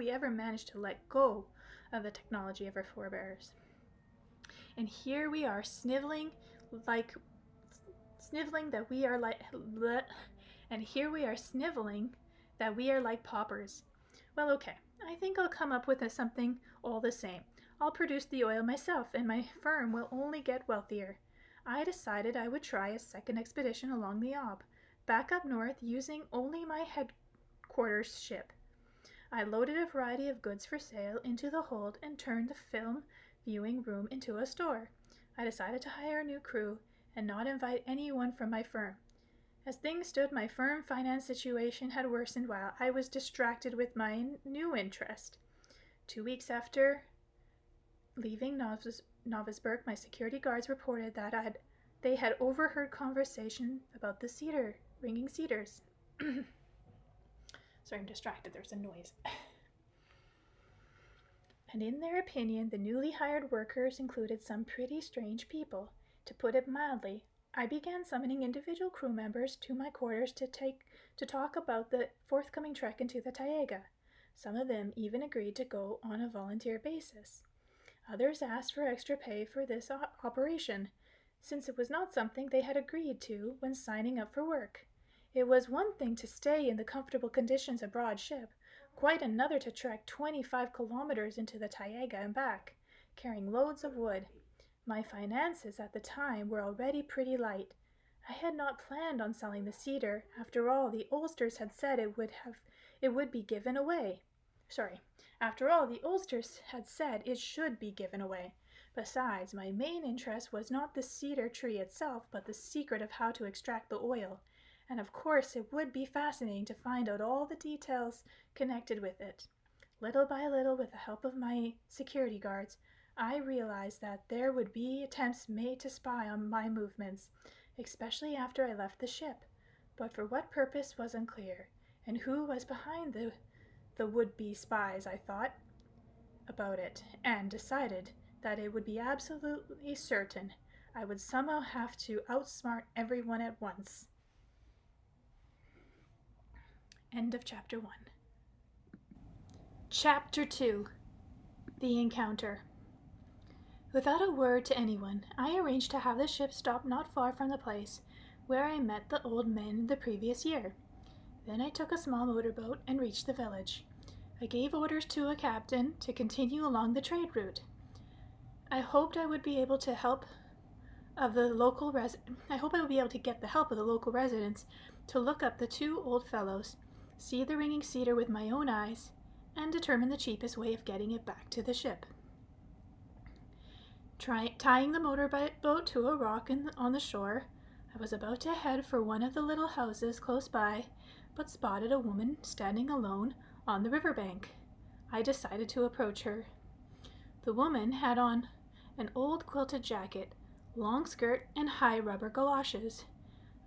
ever manage to let go of the technology of our forebears? And here we are sniveling that we are like paupers. Well, okay, I think I'll come up with something all the same. I'll produce the oil myself, and my firm will only get wealthier. I decided I would try a second expedition along the Ob, back up north using only my headquarters ship. I loaded a variety of goods for sale into the hold and turned the film viewing room into a store. I decided to hire a new crew and not invite anyone from my firm. As things stood, my firm finance situation had worsened while I was distracted with my new interest. 2 weeks after leaving Novosburg, my security guards reported that they had overheard conversation about the ringing cedars. Sorry, I'm distracted. There's a noise. And in their opinion, the newly hired workers included some pretty strange people. To put it mildly, I began summoning individual crew members to my quarters to talk about the forthcoming trek into the Taiga. Some of them even agreed to go on a volunteer basis. Others asked for extra pay for this operation, since it was not something they had agreed to when signing up for work. It was one thing to stay in the comfortable conditions aboard ship, quite another to trek 25 kilometers into the Taiga and back, carrying loads of wood. My finances at the time were already pretty light. I had not planned on selling the cedar. After all, the Ulsters had said it would be given away. After all, the Ulsters had said it should be given away. Besides, my main interest was not the cedar tree itself, but the secret of how to extract the oil. And of course, it would be fascinating to find out all the details connected with it. Little by little, with the help of my security guards, I realized that there would be attempts made to spy on my movements, especially after I left the ship. But for what purpose was unclear, and who was behind the would-be spies. I thought about it and decided that it would be absolutely certain I would somehow have to outsmart everyone at once. End of Chapter 1. Chapter 2. The Encounter. Without a word to anyone, I arranged to have the ship stop not far from the place where I met the old men the previous year. Then I took a small motorboat and reached the village. I gave orders to a captain to continue along the trade route. I hoped I would be able to get the local residents to look up the two old fellows, see the ringing cedar with my own eyes, and determine the cheapest way of getting it back to the ship. Tying the motorboat to a rock on the shore, I was about to head for one of the little houses close by, but spotted a woman standing alone on the riverbank. I decided to approach her. The woman had on an old quilted jacket, long skirt, and high rubber galoshes,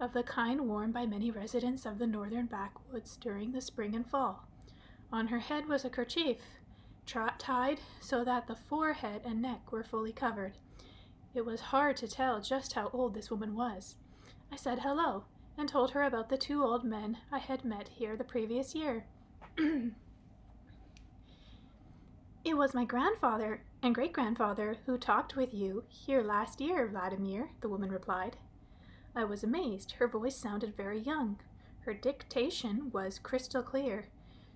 of the kind worn by many residents of the northern backwoods during the spring and fall. On her head was a kerchief, tied so that the forehead and neck were fully covered. It was hard to tell just how old this woman was. I said hello, and told her about the two old men I had met here the previous year. It was my grandfather and great-grandfather who talked with you here last year, Vladimir, the woman replied. I was amazed. Her voice sounded very young. Her dictation was crystal clear.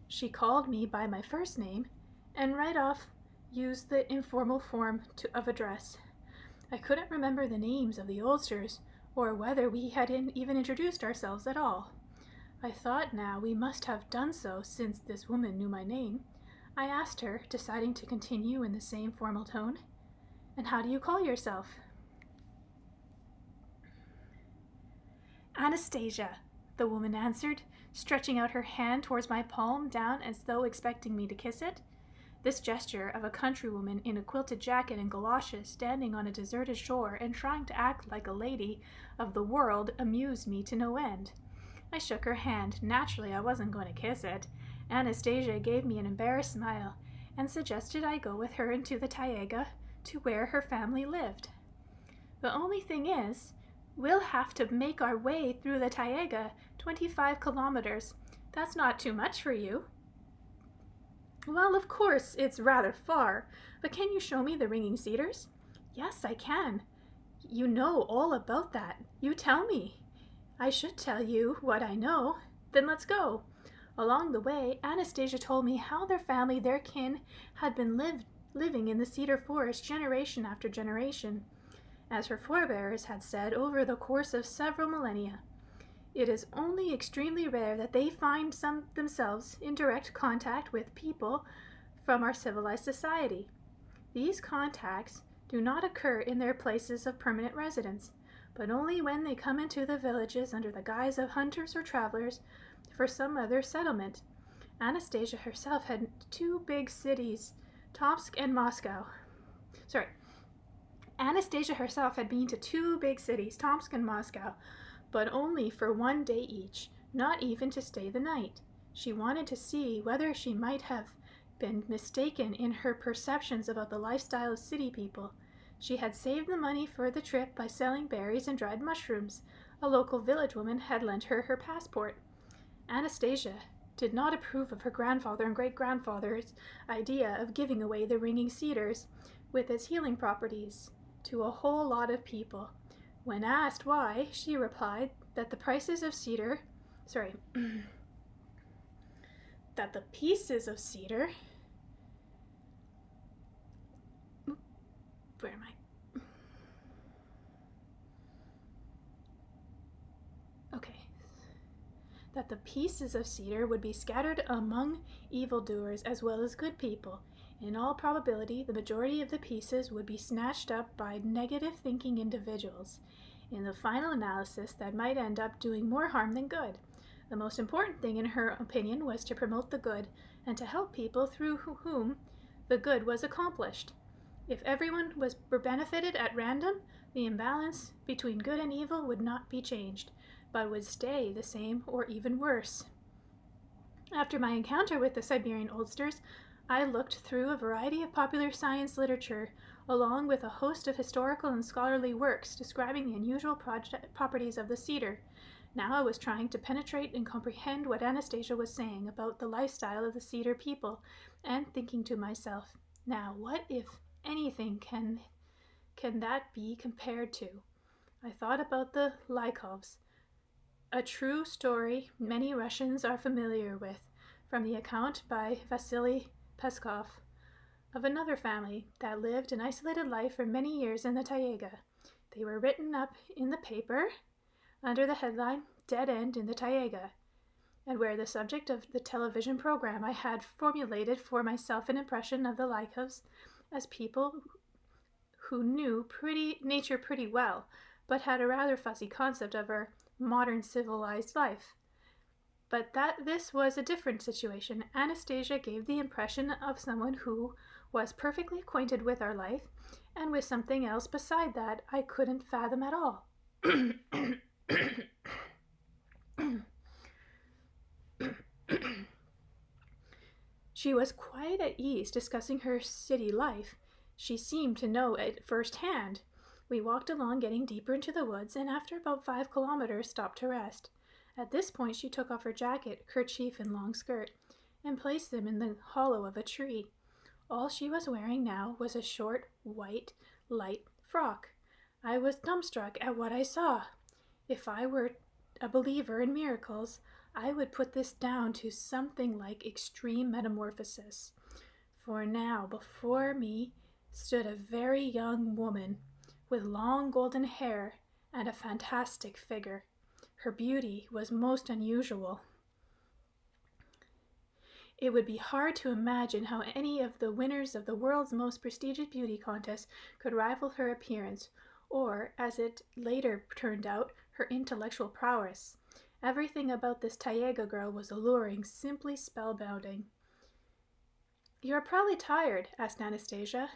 She called me by my first name, and right off used the informal form of address. I couldn't remember the names of the Ulsters, or whether we had even introduced ourselves at all. I thought now we must have done so, since this woman knew my name. I asked her, deciding to continue in the same formal tone, "And how do you call yourself?" "Anastasia," the woman answered, stretching out her hand towards my palm down as though expecting me to kiss it. This gesture of a countrywoman in a quilted jacket and galoshes standing on a deserted shore and trying to act like a lady of the world amused me to no end. I shook her hand. Naturally, I wasn't going to kiss it. Anastasia gave me an embarrassed smile and suggested I go with her into the Taiga to where her family lived. The only thing is, we'll have to make our way through the Taiga, 25 kilometers. That's not too much for you. Well, of course, it's rather far, but can you show me the ringing cedars? Yes, I can. You know all about that. You tell me. I should tell you what I know. Then let's go. Along the way, Anastasia told me how their family, their kin, had been living in the cedar forest generation after generation, as her forebears had said, over the course of several millennia. It is only extremely rare that they find themselves in direct contact with people from our civilized society. These contacts do not occur in their places of permanent residence, but only when they come into the villages under the guise of hunters or travelers for some other settlement. Anastasia herself had two big cities, Tomsk and Moscow. Anastasia herself had been to two big cities, Tomsk and Moscow, but only for one day each, not even to stay the night. She wanted to see whether she might have been mistaken in her perceptions about the lifestyle of city people. She had saved the money for the trip by selling berries and dried mushrooms. A local village woman had lent her her passport. Anastasia did not approve of her grandfather and great-grandfather's idea of giving away the ringing cedars with its healing properties to a whole lot of people. When asked why, she replied that the pieces of cedar that the pieces of cedar would be scattered among evildoers as well as good people. In all probability, the majority of the pieces would be snatched up by negative-thinking individuals. In the final analysis, that might end up doing more harm than good. The most important thing, in her opinion, was to promote the good and to help people through whom the good was accomplished. If everyone were benefited at random, the imbalance between good and evil would not be changed, but would stay the same or even worse. After my encounter with the Siberian oldsters, I looked through a variety of popular science literature, along with a host of historical and scholarly works describing the unusual properties of the cedar. Now I was trying to penetrate and comprehend what Anastasia was saying about the lifestyle of the cedar people, and thinking to myself, now what, if anything, can that be compared to? I thought about the Lykovs, a true story many Russians are familiar with, from the account by Vasily Peskov of another family that lived an isolated life for many years in the Taiga. They were written up in the paper under the headline Dead End in the Taiga, and were the subject of the television program. I had formulated for myself an impression of the Lykovs as people who knew nature pretty well, but had a rather fuzzy concept of our modern civilized life. But this was a different situation. Anastasia gave the impression of someone who was perfectly acquainted with our life, and with something else beside that I couldn't fathom at all. She was quite at ease discussing her city life. She seemed to know it firsthand. We walked along, getting deeper into the woods, and after about 5 kilometers stopped to rest. At this point she took off her jacket, kerchief, and long skirt, and placed them in the hollow of a tree. All she was wearing now was a short, white, light frock. I was dumbstruck at what I saw. If I were a believer in miracles, I would put this down to something like extreme metamorphosis. For now, before me stood a very young woman with long golden hair and a fantastic figure. Her beauty was most unusual. It would be hard to imagine how any of the winners of the world's most prestigious beauty contest could rival her appearance, or, as it later turned out, her intellectual prowess. Everything about this Taiga girl was alluring, simply spellbounding. "You are probably tired," asked Anastasia.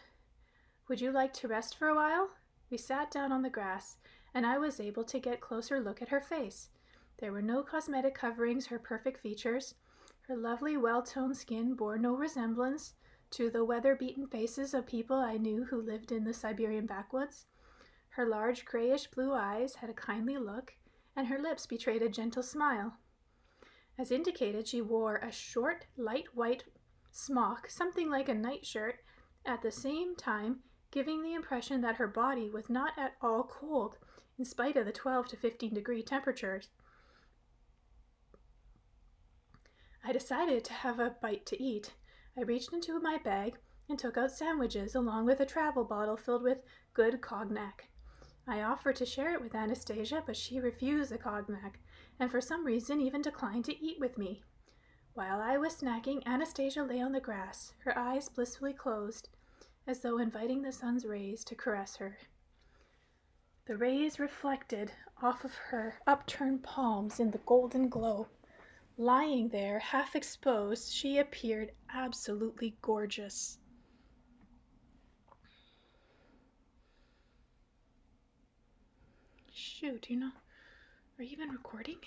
"Would you like to rest for a while?" We sat down on the grass, and I was able to get a closer look at her face. There were no cosmetic coverings her perfect features. Her lovely, well-toned skin bore no resemblance to the weather-beaten faces of people I knew who lived in the Siberian backwoods. Her large, grayish-blue eyes had a kindly look, and her lips betrayed a gentle smile. As indicated, she wore a short, light white smock, something like a nightshirt, at the same time giving the impression that her body was not at all cold, in spite of the 12 to 15 degree temperatures. I decided to have a bite to eat. I reached into my bag and took out sandwiches along with a travel bottle filled with good cognac. I offered to share it with Anastasia, but she refused the cognac, and for some reason even declined to eat with me. While I was snacking, Anastasia lay on the grass, her eyes blissfully closed. as though inviting the sun's rays to caress her. The rays reflected off of her upturned palms in the golden glow. Lying there, half exposed, she appeared absolutely gorgeous. Shoot, are you even recording?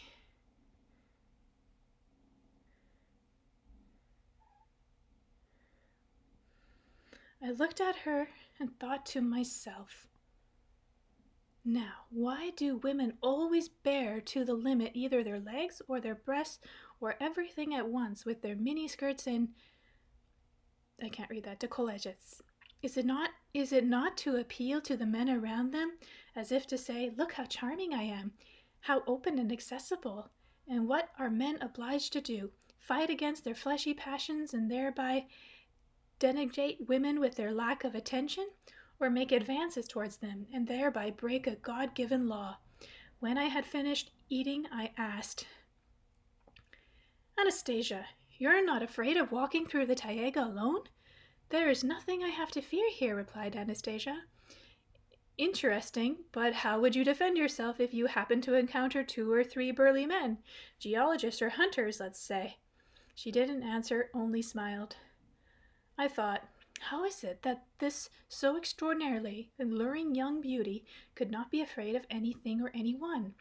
I looked at her and thought to myself, now, why do women always bear to the limit either their legs or their breasts or everything at once with their miniskirts and, I can't read that, décolletés? Is it not to appeal to the men around them, as if to say, look how charming I am, how open and accessible, and what are men obliged to do? Fight against their fleshy passions and thereby denigrate women with their lack of attention? Or make advances towards them, and thereby break a God-given law? When I had finished eating, I asked, Anastasia, you're not afraid of walking through the Taiga alone? There is nothing I have to fear here, replied Anastasia. Interesting, but how would you defend yourself if you happened to encounter 2 or 3 burly men, geologists or hunters, let's say? She didn't answer, only smiled. I thought, how is it that this so extraordinarily alluring young beauty could not be afraid of anything or anyone?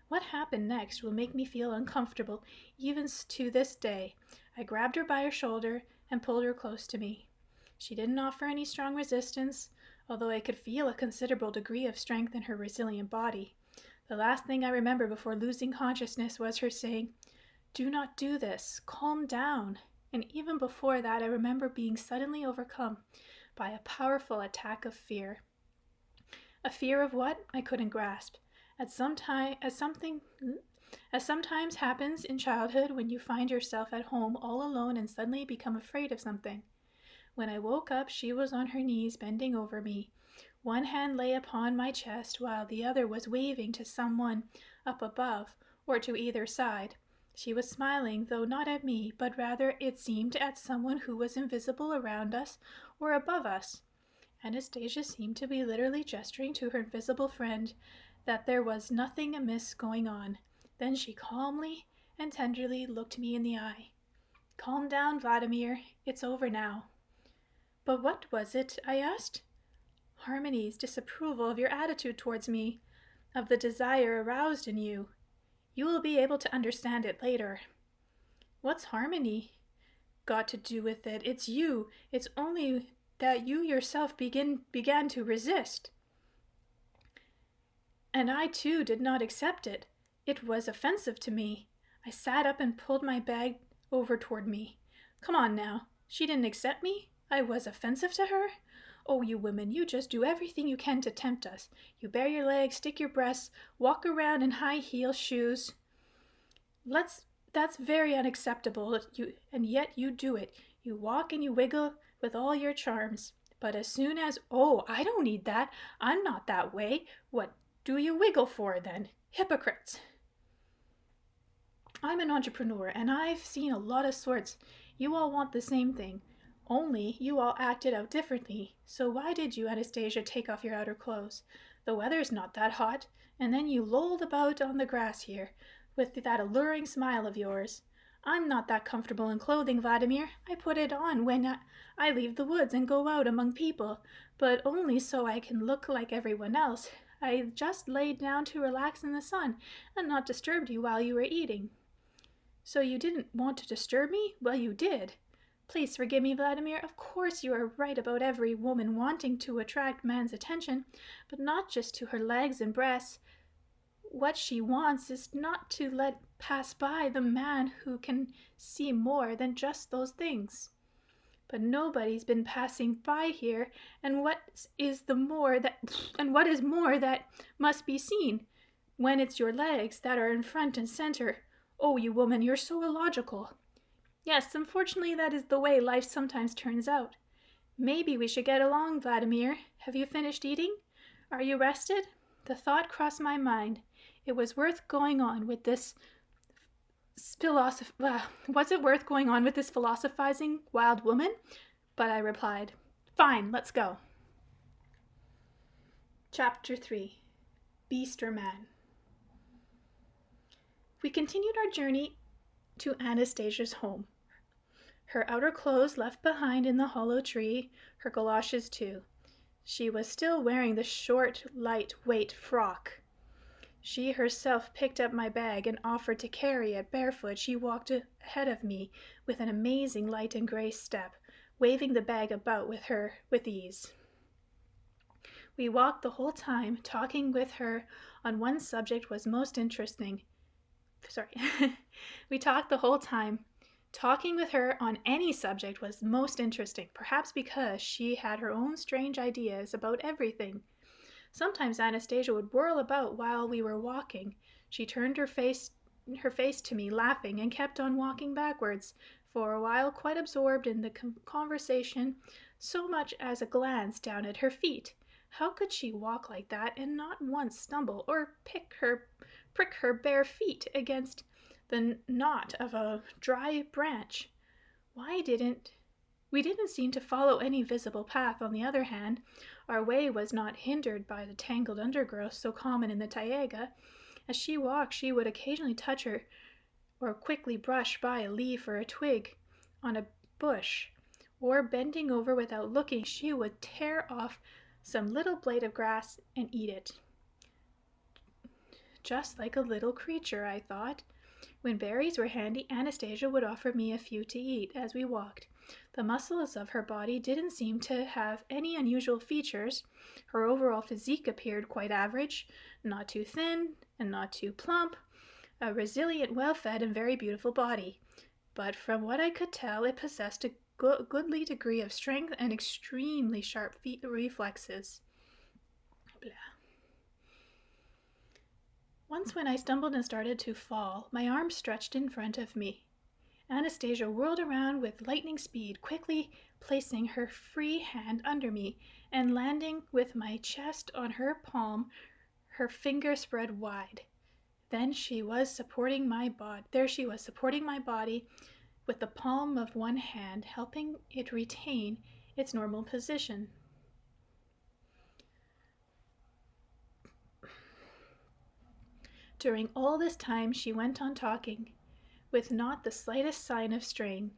What happened next will make me feel uncomfortable, even to this day. I grabbed her by her shoulder and pulled her close to me. She didn't offer any strong resistance, although I could feel a considerable degree of strength in her resilient body. The last thing I remember before losing consciousness was her saying, "Do not do this. Calm down." And even before that, I remember being suddenly overcome by a powerful attack of fear. A fear of what? I couldn't grasp. As sometimes happens in childhood when you find yourself at home all alone and suddenly become afraid of something. When I woke up, she was on her knees bending over me. One hand lay upon my chest while the other was waving to someone up above or to either side. She was smiling, though not at me, but rather, it seemed, at someone who was invisible around us or above us. Anastasia seemed to be literally gesturing to her invisible friend that there was nothing amiss going on. Then she calmly and tenderly looked me in the eye. "Calm down, Vladimir. It's over now." "But what was it?" I asked. "Harmony's disapproval of your attitude towards me, of the desire aroused in you. You will be able to understand it later." "What's Harmony got to do with it? It's you. It's only that you yourself began to resist." "And I too did not accept it. It was offensive to me." I sat up and pulled my bag over toward me. "Come on now. She didn't accept me? I was offensive to her? Oh, you women, you just do everything you can to tempt us. You bare your legs, stick your breasts, walk around in high heel shoes. That's very unacceptable, and yet you do it. You walk and you wiggle with all your charms. But as soon as, oh, I don't need that. I'm not that way. What do you wiggle for then? Hypocrites." "I'm an entrepreneur, and I've seen a lot of sorts. You all want the same thing. Only you all acted out differently. So why did you, Anastasia, take off your outer clothes? The weather's not that hot. And then you lolled about on the grass here, with that alluring smile of yours. I'm not that comfortable in clothing, Vladimir. I put it on when I leave the woods and go out among people, but only so I can look like everyone else. I just laid down to relax in the sun and not disturbed you while you were eating." "So you didn't want to disturb me? Well, you did. Please forgive me, Vladimir. Of course you are right about every woman wanting to attract man's attention, but not just to her legs and breasts. What she wants is not to let pass by the man who can see more than just those things. But nobody's been passing by here, and what is more that must be seen, when it's your legs that are in front and center. Oh, you woman, you're so illogical." "Yes, unfortunately that is the way life sometimes turns out. Maybe we should get along, Vladimir. Have you finished eating? Are you rested?" The thought crossed my mind. It was worth going on with this philosophizing wild woman? But I replied, Fine, let's go. Chapter 3. Beast or Man. We continued our journey to Anastasia's home. Her outer clothes left behind in the hollow tree, her galoshes too. She was still wearing the short, lightweight frock. She herself picked up my bag and offered to carry it barefoot. She walked ahead of me with an amazing light and grace step, waving the bag about with her with ease. We walked the whole time, talking with her on one subject was most interesting. We talked the whole time. Talking with her on any subject was most interesting, perhaps because she had her own strange ideas about everything. Sometimes Anastasia would whirl about while we were walking. She turned her face to me, laughing, and kept on walking backwards, for a while quite absorbed in the conversation, so much as a glance down at her feet. How could she walk like that and not once stumble or prick her bare feet against the knot of a dry branch? We didn't seem to follow any visible path. On the other hand, our way was not hindered by the tangled undergrowth so common in the Taiga. As she walked, she would occasionally touch her or quickly brush by a leaf or a twig on a bush, or bending over without looking, she would tear off some little blade of grass and eat it. Just like a little creature, I thought. When berries were handy, Anastasia would offer me a few to eat as we walked. The muscles of her body didn't seem to have any unusual features. Her overall physique appeared quite average, not too thin and not too plump, a resilient, well-fed, and very beautiful body. But from what I could tell, it possessed a goodly degree of strength and extremely sharp reflexes. Blah. Once when I stumbled and started to fall, my arm stretched in front of me. Anastasia whirled around with lightning speed, quickly placing her free hand under me and landing with my chest on her palm, her finger spread wide. There she was supporting my body with the palm of one hand, helping it retain its normal position. During all this time she went on talking, with not the slightest sign of strain.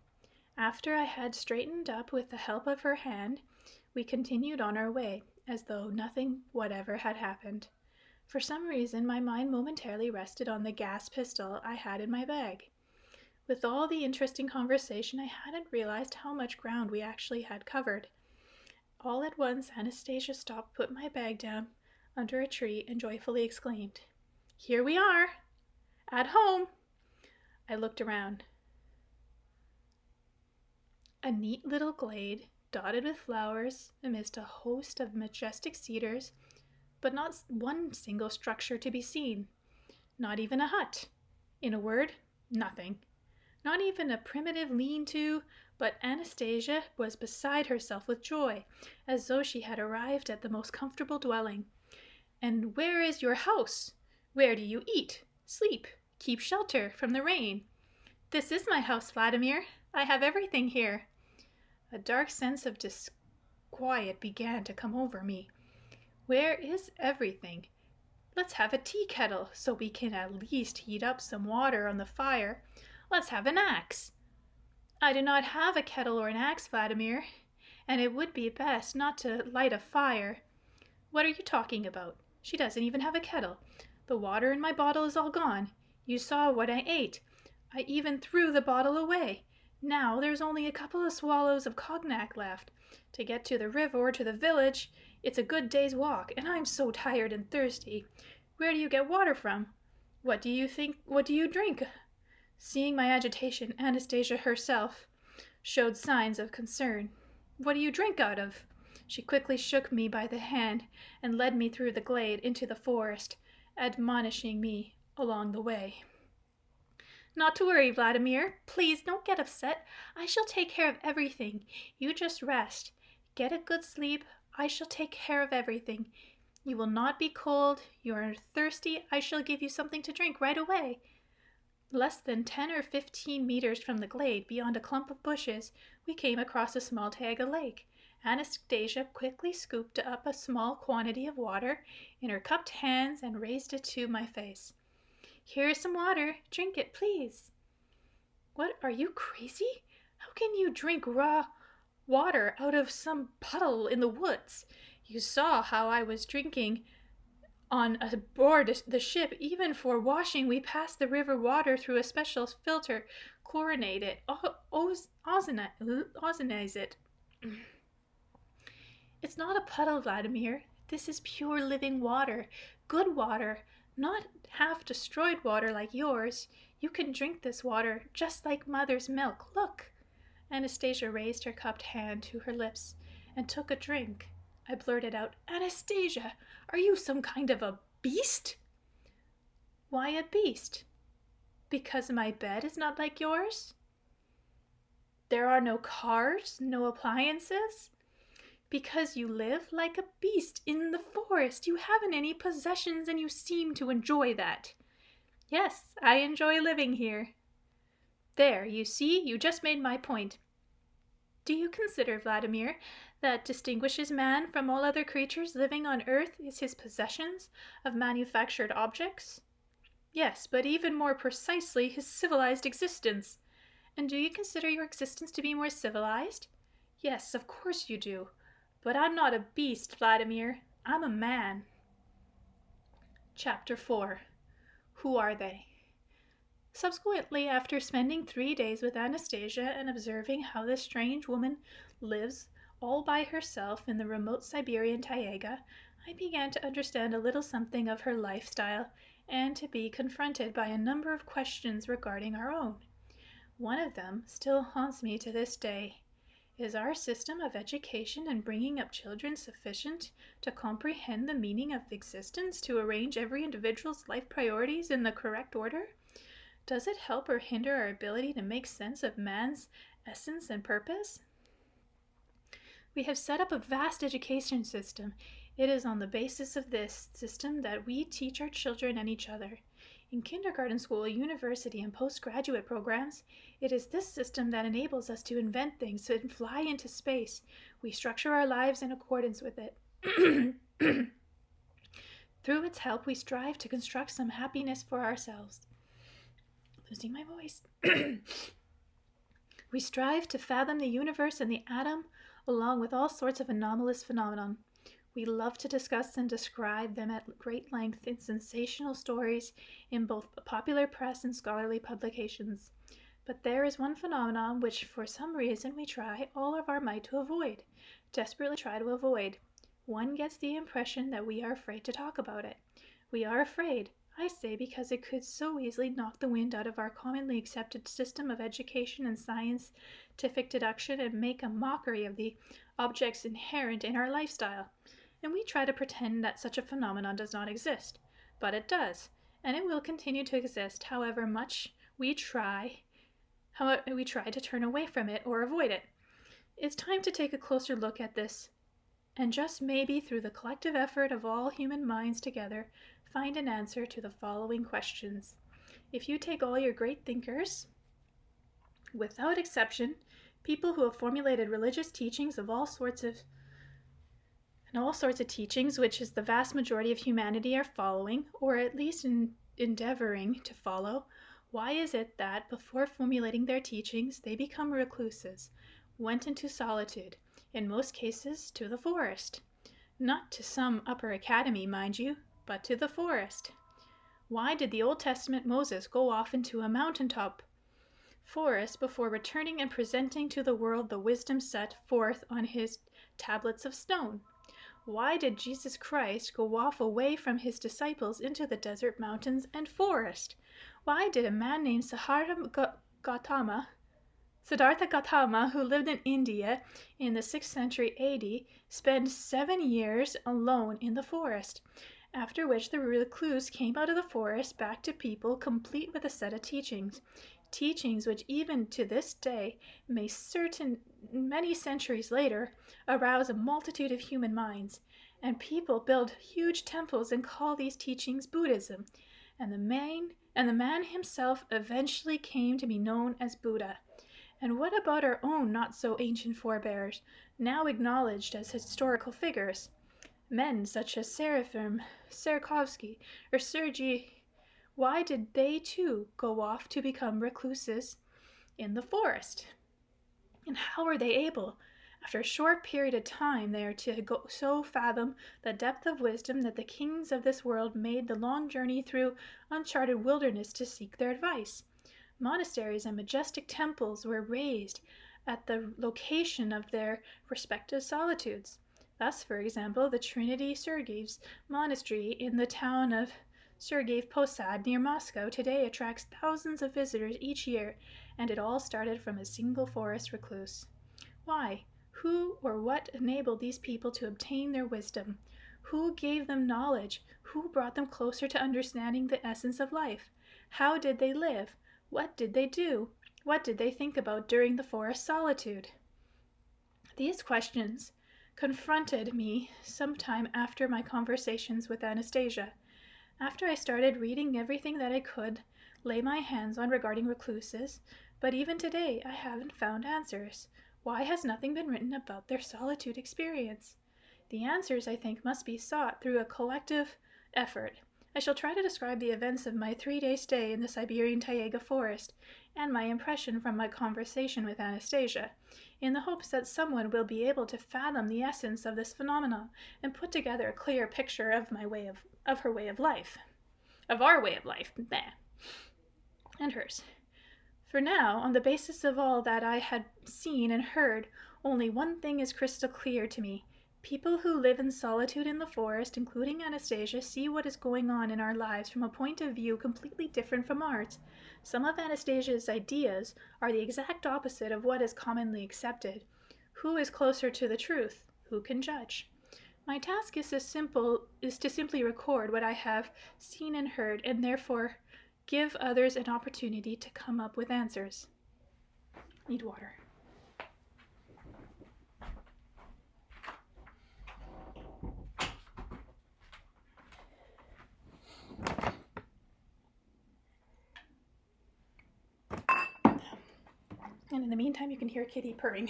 After I had straightened up with the help of her hand, we continued on our way, as though nothing whatever had happened. For some reason, my mind momentarily rested on the gas pistol I had in my bag. With all the interesting conversation, I hadn't realized how much ground we actually had covered. All at once, Anastasia stopped, put my bag down under a tree, and joyfully exclaimed, "Here we are! At home!" I looked around. A neat little glade, dotted with flowers, amidst a host of majestic cedars, but not one single structure to be seen. Not even a hut. In a word, nothing. Not even a primitive lean-to, but Anastasia was beside herself with joy, as though she had arrived at the most comfortable dwelling. "And where is your house? Where do you eat, sleep, keep shelter from the rain?" "This is my house, Vladimir. I have everything here." A dark sense of disquiet began to come over me. Where is everything? Let's have a tea kettle, so we can at least heat up some water on the fire. Let's have an axe. "I do not have a kettle or an axe, Vladimir, and it would be best not to light a fire." "What are you talking about? She doesn't even have a kettle. The water in my bottle is all gone. You saw what I ate. I even threw the bottle away. Now there's only a couple of swallows of cognac left. To get to the river or to the village, it's a good day's walk, and I'm so tired and thirsty. Where do you get water from? What do you drink?" Seeing my agitation, Anastasia herself showed signs of concern. "What do you drink out of?" She quickly shook me by the hand and led me through the glade into the forest, admonishing me along the way. "Not to worry, Vladimir. Please don't get upset. I shall take care of everything. You just rest. Get a good sleep. I shall take care of everything. You will not be cold. You are thirsty. I shall give you something to drink right away." Less than 10 or 15 meters from the glade, beyond a clump of bushes, we came across a small Taiga lake. Anastasia quickly scooped up a small quantity of water in her cupped hands and raised it to my face. "Here is some water. Drink it, please." "What, are you crazy? How can you drink raw water out of some puddle in the woods? You saw how I was drinking on board the ship. Even for washing, we pass the river water through a special filter, chlorinate it, ozonize it." "It's not a puddle, Vladimir. This is pure living water. Good water, not half destroyed water like yours. You can drink this water just like mother's milk. Look." Anastasia raised her cupped hand to her lips and took a drink. I blurted out, "Anastasia, are you some kind of a beast?" "Why a beast? Because my bed is not like yours? There are no cars, no appliances? Because you live like a beast in the forest. You haven't any possessions and you seem to enjoy that." "Yes, I enjoy living here." "There, you see, you just made my point. Do you consider, Vladimir, that distinguishes man from all other creatures living on earth is his possessions of manufactured objects?" "Yes, but even more precisely his civilized existence." "And do you consider your existence to be more civilized?" "Yes, of course you do. But I'm not a beast, Vladimir. I'm a man." Chapter 4. Who are they? Subsequently, after spending 3 days with Anastasia and observing how this strange woman lives all by herself in the remote Siberian Taiga, I began to understand a little something of her lifestyle and to be confronted by a number of questions regarding our own. One of them still haunts me to this day. Is our system of education and bringing up children sufficient to comprehend the meaning of existence, to arrange every individual's life priorities in the correct order? Does it help or hinder our ability to make sense of man's essence and purpose? We have set up a vast education system. It is on the basis of this system that we teach our children and each other. In kindergarten school, university, and postgraduate programs, it is this system that enables us to invent things and fly into space. We structure our lives in accordance with it. Through its help, we strive to construct some happiness for ourselves. Losing my voice. We strive to fathom the universe and the atom, along with all sorts of anomalous phenomenon. We love to discuss and describe them at great length in sensational stories in both popular press and scholarly publications. But there is one phenomenon which for some reason we try all of our might to avoid, desperately try to avoid. One gets the impression that we are afraid to talk about it. We are afraid, I say, because it could so easily knock the wind out of our commonly accepted system of education and scientific deduction and make a mockery of the objects inherent in our lifestyle. And we try to pretend that such a phenomenon does not exist. But it does, and it will continue to exist however much we try to turn away from it or avoid it. It's time to take a closer look at this, and just maybe through the collective effort of all human minds together, find an answer to the following questions. If you take all your great thinkers, without exception, people who have formulated religious teachings of all sorts of teachings, which is the vast majority of humanity are following, or at least endeavoring to follow, why is it that before formulating their teachings, they become recluses, went into solitude, in most cases to the forest? Not to some upper academy, mind you, but to the forest. Why did the Old Testament Moses go off into a mountaintop forest before returning and presenting to the world the wisdom set forth on his tablets of stone? Why did Jesus Christ go off away from his disciples into the desert, mountains, and forest? Why did a man named Siddhartha Gautama, who lived in India in the 6th century AD, spend 7 years alone in the forest, after which the recluse came out of the forest back to people complete with a set of teachings which even to this day may many centuries later arouse a multitude of human minds, and people build huge temples and call these teachings Buddhism, and the man himself eventually came to be known as Buddha. And what about our own not so ancient forebears? now acknowledged as historical figures. Men such as Seraphim, Sarakovsky, or Sergei, why did they too go off to become recluses in the forest? And how were they able? After a short period of time, they are to so fathom the depth of wisdom that the kings of this world made the long journey through uncharted wilderness to seek their advice. Monasteries and majestic temples were raised at the location of their respective solitudes. Thus, for example, the Trinity Sergeyev's monastery in the town of Sergeyev Posad near Moscow today attracts thousands of visitors each year, and it all started from a single forest recluse. Why? Who or what enabled these people to obtain their wisdom? Who gave them knowledge? Who brought them closer to understanding the essence of life? How did they live? What did they do? What did they think about during the forest solitude? These questions confronted me sometime after my conversations with Anastasia. After I started reading everything that I could lay my hands on regarding recluses, but even today I haven't found answers. Why has nothing been written about their solitude experience? The answers, I think, must be sought through a collective effort. I shall try to describe the events of my 3-day stay in the Siberian Taiga forest and my impression from my conversation with Anastasia, in the hopes that someone will be able to fathom the essence of this phenomenon and put together a clear picture of her way of life. Of our way of life. And hers. For now, on the basis of all that I had seen and heard, only one thing is crystal clear to me. People who live in solitude in the forest, including Anastasia, see what is going on in our lives from a point of view completely different from ours. Some of Anastasia's ideas are the exact opposite of what is commonly accepted. Who is closer to the truth? Who can judge? My task is to simply record what I have seen and heard, and therefore give others an opportunity to come up with answers. Need water. And in the meantime, you can hear Kitty purring.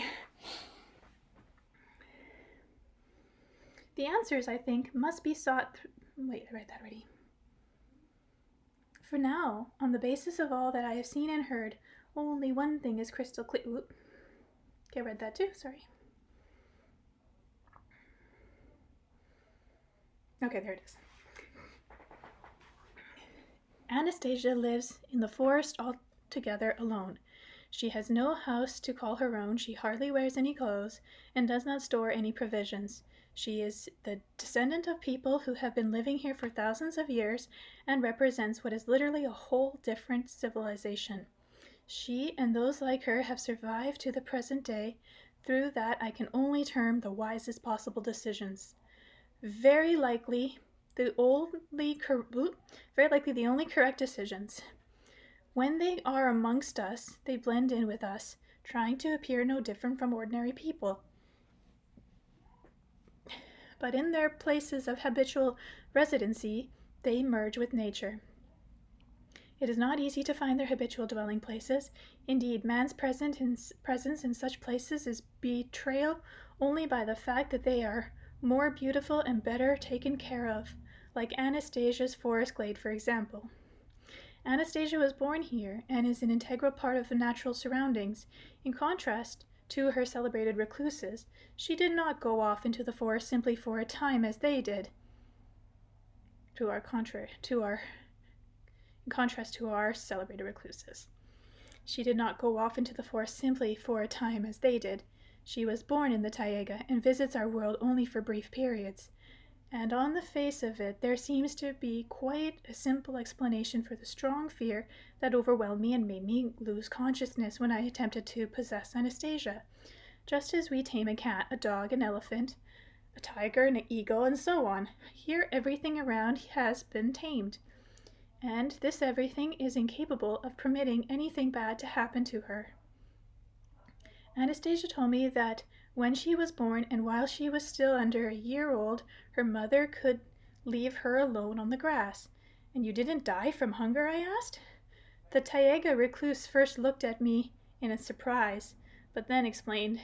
The answers, I think, must be sought Wait, I read that already. For now, on the basis of all that I have seen and heard, only one thing is crystal clear. Okay, I read that too, sorry. Okay, there it is. Anastasia lives in the forest altogether alone. She has no house to call her own, she hardly wears any clothes, and does not store any provisions. She is the descendant of people who have been living here for thousands of years and represents what is literally a whole different civilization. She and those like her have survived to the present day through that I can only term the wisest possible decisions. Very likely the only correct decisions. When they are amongst us, they blend in with us, trying to appear no different from ordinary people. But in their places of habitual residency, they merge with nature. It is not easy to find their habitual dwelling places. Indeed, man's presence in such places is betrayal only by the fact that they are more beautiful and better taken care of, like Anastasia's forest glade, for example. Anastasia was born here and is an integral part of the natural surroundings. In contrast to her celebrated recluses, she did not go off into the forest simply for a time as they did. In contrast to our celebrated recluses. She did not go off into the forest simply for a time as they did. She was born in the Taiga and visits our world only for brief periods. And on the face of it, there seems to be quite a simple explanation for the strong fear that overwhelmed me and made me lose consciousness when I attempted to possess Anastasia. Just as we tame a cat, a dog, an elephant, a tiger, an eagle, and so on, here everything around has been tamed. And this everything is incapable of permitting anything bad to happen to her. Anastasia told me that when she was born and while she was still under a year old, her mother could leave her alone on the grass. And you didn't die from hunger, I asked? The Taiga recluse first looked at me in a surprise, but then explained,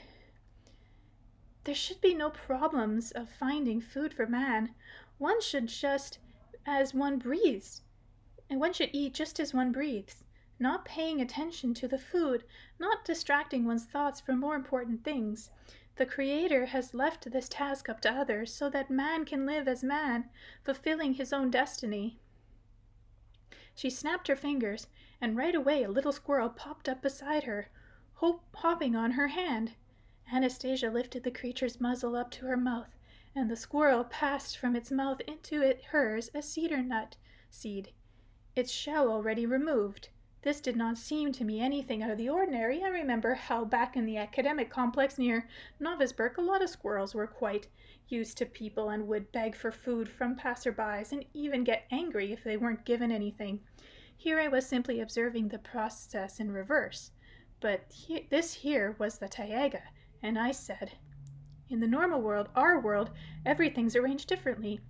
There should be no problems of finding food for man. One should just as one breathes, and one should eat just as one breathes, not paying attention to the food, not distracting one's thoughts from more important things. The Creator has left this task up to others so that man can live as man, fulfilling his own destiny. She snapped her fingers, and right away a little squirrel popped up beside her, hopping on her hand. Anastasia lifted the creature's muzzle up to her mouth, and the squirrel passed from its mouth into hers a cedar nut seed, its shell already removed. This did not seem to me anything out of the ordinary. I remember how back in the academic complex near Novisburg, a lot of squirrels were quite used to people and would beg for food from passerbys and even get angry if they weren't given anything. Here I was simply observing the process in reverse. But this here was the Taiga, and I said, in the normal world, our world, everything's arranged differently.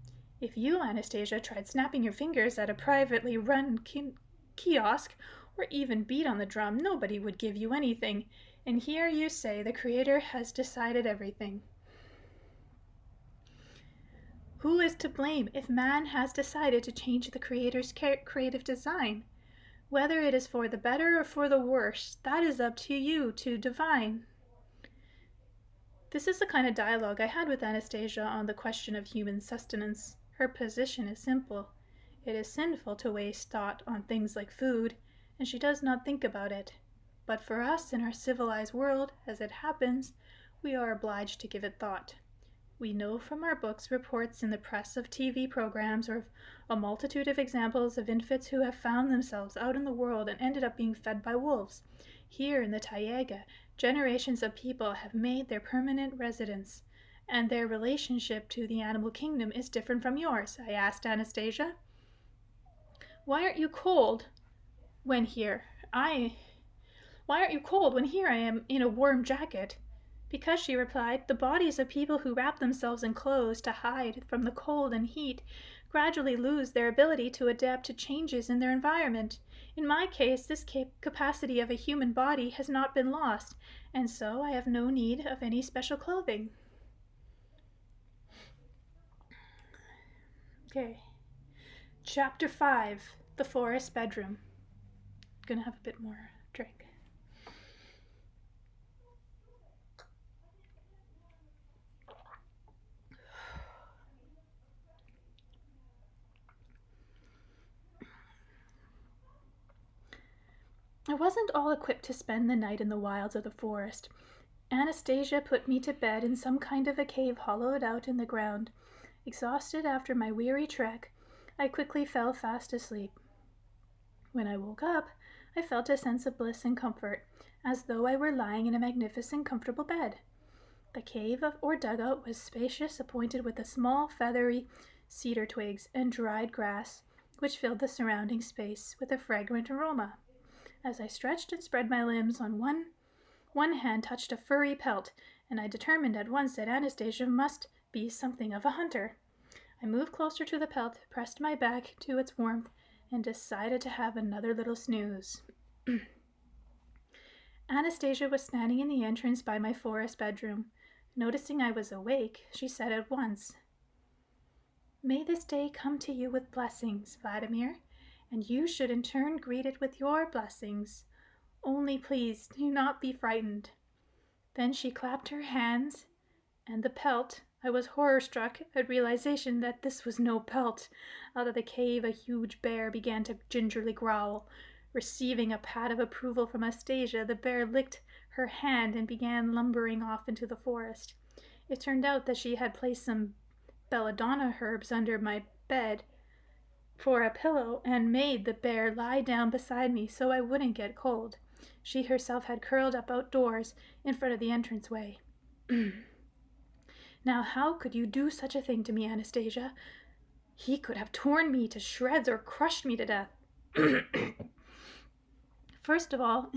If you, Anastasia, tried snapping your fingers at a privately run kiosk, or even beat on the drum, nobody would give you anything. And here you say the Creator has decided everything. Who is to blame if man has decided to change the Creator's creative design? Whether it is for the better or for the worse, that is up to you to divine. This is the kind of dialogue I had with Anastasia on the question of human sustenance. Her position is simple. It is sinful to waste thought on things like food, and she does not think about it. But for us in our civilized world, as it happens, we are obliged to give it thought. We know from our books, reports in the press of TV programs, or of a multitude of examples of infants who have found themselves out in the world and ended up being fed by wolves. Here in the Taiga, generations of people have made their permanent residence, and their relationship to the animal kingdom is different from yours. I asked Anastasia, Why aren't you cold when here? Why aren't you cold when here I am in a warm jacket? Because, she replied, the bodies of people who wrap themselves in clothes to hide from the cold and heat gradually lose their ability to adapt to changes in their environment. In my case, this capacity of a human body has not been lost, and so I have no need of any special clothing. Okay. Chapter 5, The Forest Bedroom. Gonna have a bit more drink. I wasn't all equipped to spend the night in the wilds of the forest. Anastasia put me to bed in some kind of a cave hollowed out in the ground. Exhausted after my weary trek, I quickly fell fast asleep. When I woke up, I felt a sense of bliss and comfort, as though I were lying in a magnificent, comfortable bed. The cave or dugout was spacious, appointed with a small, feathery cedar twigs and dried grass, which filled the surrounding space with a fragrant aroma. As I stretched and spread my limbs, on one hand touched a furry pelt, and I determined at once that Anastasia must be something of a hunter. I moved closer to the pelt, pressed my back to its warmth, and decided to have another little snooze. Anastasia was standing in the entrance by my forest bedroom. Noticing I was awake, she said at once, "May this day come to you with blessings, Vladimir, and you should in turn greet it with your blessings. Only please do not be frightened." Then she clapped her hands, and the pelt, I was horror-struck at realization that this was no pelt. Out of the cave a huge bear began to gingerly growl. Receiving a pat of approval from Anastasia, the bear licked her hand and began lumbering off into the forest. It turned out that she had placed some belladonna herbs under my bed for a pillow and made the bear lie down beside me so I wouldn't get cold. She herself had curled up outdoors in front of the entranceway. "Now how could you do such a thing to me, Anastasia? He could have torn me to shreds or crushed me to death." "First of all,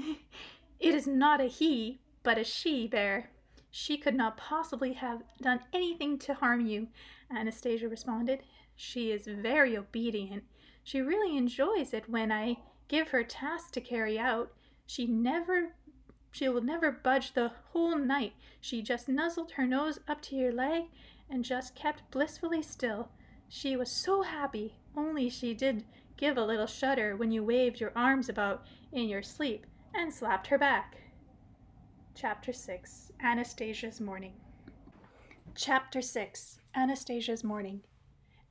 it is not a he, but a she bear. She could not possibly have done anything to harm you," Anastasia responded. "She is very obedient. She really enjoys it when I give her tasks to carry out. She never She will never budge the whole night. She just nuzzled her nose up to your leg and just kept blissfully still. She was so happy, only she did give a little shudder when you waved your arms about in your sleep and slapped her back. Chapter 6. Anastasia's Morning. Chapter 6. Anastasia's Morning.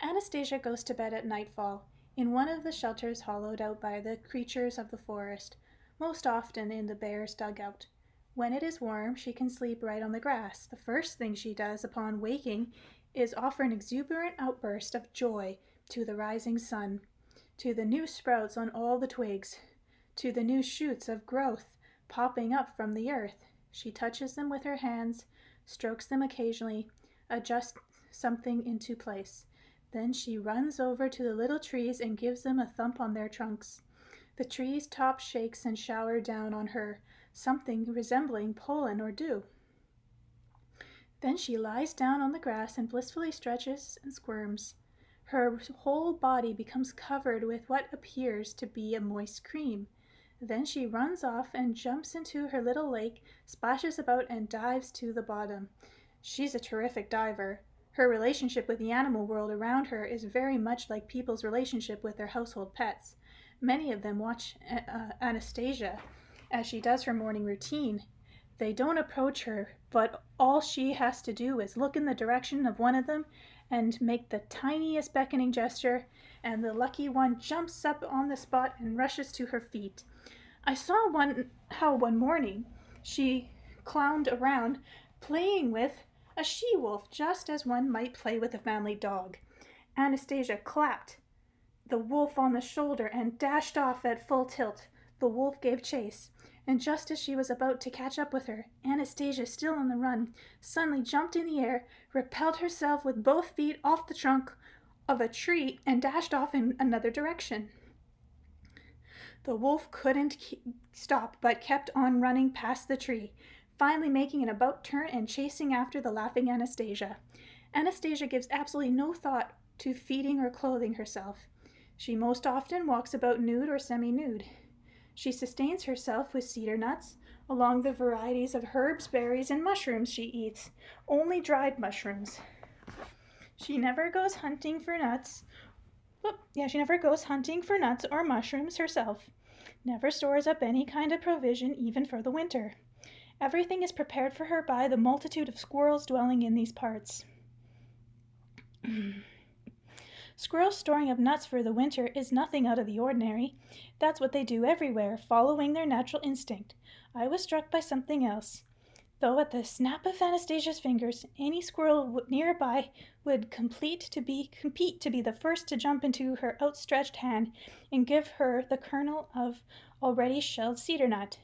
Anastasia goes to bed at nightfall, in one of the shelters hollowed out by the creatures of the forest, most often in the bear's dugout. When it is warm, she can sleep right on the grass. The first thing she does upon waking is offer an exuberant outburst of joy to the rising sun, to the new sprouts on all the twigs, to the new shoots of growth popping up from the earth. She touches them with her hands, strokes them occasionally, adjusts something into place. Then she runs over to the little trees and gives them a thump on their trunks. The tree's top shakes and shower down on her, something resembling pollen or dew. Then she lies down on the grass and blissfully stretches and squirms. Her whole body becomes covered with what appears to be a moist cream. Then she runs off and jumps into her little lake, splashes about, and dives to the bottom. She's a terrific diver. Her relationship with the animal world around her is very much like people's relationship with their household pets. Many of them watch Anastasia as she does her morning routine. They don't approach her, but all she has to do is look in the direction of one of them and make the tiniest beckoning gesture, and the lucky one jumps up on the spot and rushes to her feet. I saw how one morning she clowned around playing with a she-wolf just as one might play with a family dog. Anastasia clapped the wolf on the shoulder and dashed off at full tilt. The wolf gave chase, and just as she was about to catch up with her, Anastasia, still on the run, suddenly jumped in the air, repelled herself with both feet off the trunk of a tree, and dashed off in another direction. The wolf couldn't stop, but kept on running past the tree, finally making an about turn and chasing after the laughing Anastasia. Anastasia gives absolutely no thought to feeding or clothing herself. She most often walks about nude or semi-nude. She sustains herself with cedar nuts, along the varieties of herbs, berries, and mushrooms she eats, only dried mushrooms. She never goes hunting for nuts. She never goes hunting for nuts or mushrooms herself. Never stores up any kind of provision, even for the winter. Everything is prepared for her by the multitude of squirrels dwelling in these parts. Squirrels storing up nuts for the winter is nothing out of the ordinary. That's what they do everywhere, following their natural instinct. I was struck by something else. Though at the snap of Anastasia's fingers, any squirrel nearby would compete to be the first to jump into her outstretched hand and give her the kernel of already shelled cedar nut.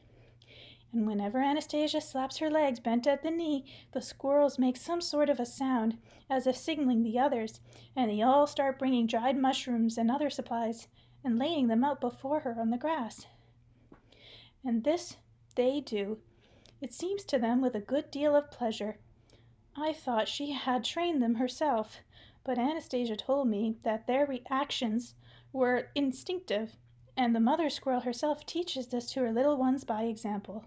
And whenever Anastasia slaps her legs bent at the knee, the squirrels make some sort of a sound, as if signaling the others, and they all start bringing dried mushrooms and other supplies, and laying them out before her on the grass. And this they do, it seems to them, with a good deal of pleasure. I thought she had trained them herself, but Anastasia told me that their reactions were instinctive, and the mother squirrel herself teaches this to her little ones by example.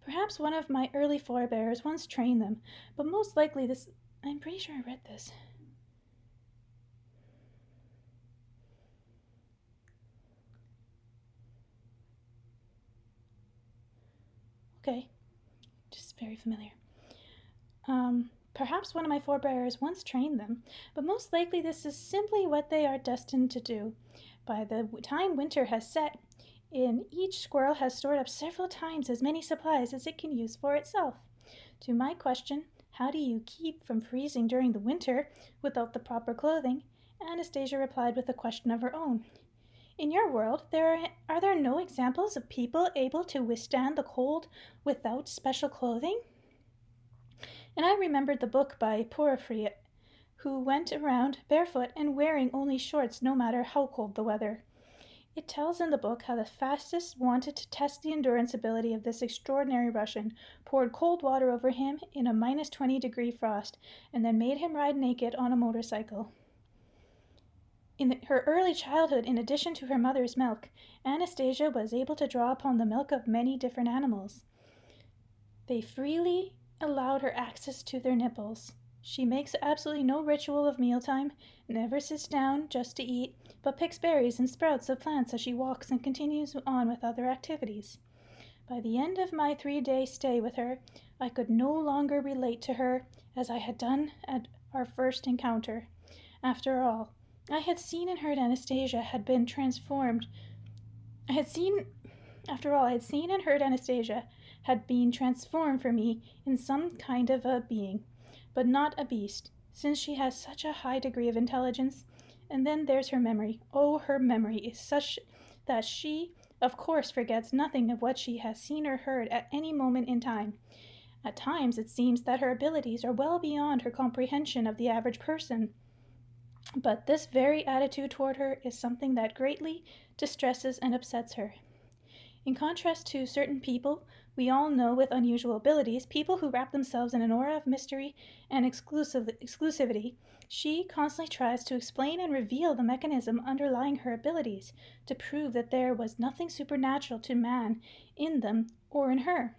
Perhaps one of my early forebears once trained them, but most likely this... I'm pretty sure I read this. Okay, just very familiar. Perhaps one of my forebears once trained them, but most likely this is simply what they are destined to do. By the time winter has set in, each squirrel has stored up several times as many supplies as it can use for itself. To my question, how do you keep from freezing during the winter without the proper clothing, Anastasia replied with a question of her own. In your world, are there no examples of people able to withstand the cold without special clothing? And I remembered the book by Purifying, who went around barefoot and wearing only shorts no matter how cold the weather. It tells in the book how the fastest wanted to test the endurance ability of this extraordinary Russian, poured cold water over him in a minus 20-degree frost, and then made him ride naked on a motorcycle. In her early childhood, in addition to her mother's milk, Anastasia was able to draw upon the milk of many different animals. They freely allowed her access to their nipples. She makes absolutely no ritual of mealtime, never sits down just to eat, but picks berries and sprouts of plants as she walks and continues on with other activities. By the end of my 3-day stay with her, I could no longer relate to her as I had done at our first encounter. After all, I had seen and heard Anastasia had been transformed. Anastasia had been transformed for me in some kind of a being, but not a beast, since she has such a high degree of intelligence. And then there's her memory. Oh, her memory is such that she, of course, forgets nothing of what she has seen or heard at any moment in time. At times it seems that her abilities are well beyond her comprehension of the average person. But this very attitude toward her is something that greatly distresses and upsets her. In contrast to certain people we all know with unusual abilities, people who wrap themselves in an aura of mystery and exclusivity, she constantly tries to explain and reveal the mechanism underlying her abilities, to prove that there was nothing supernatural to man in them or in her.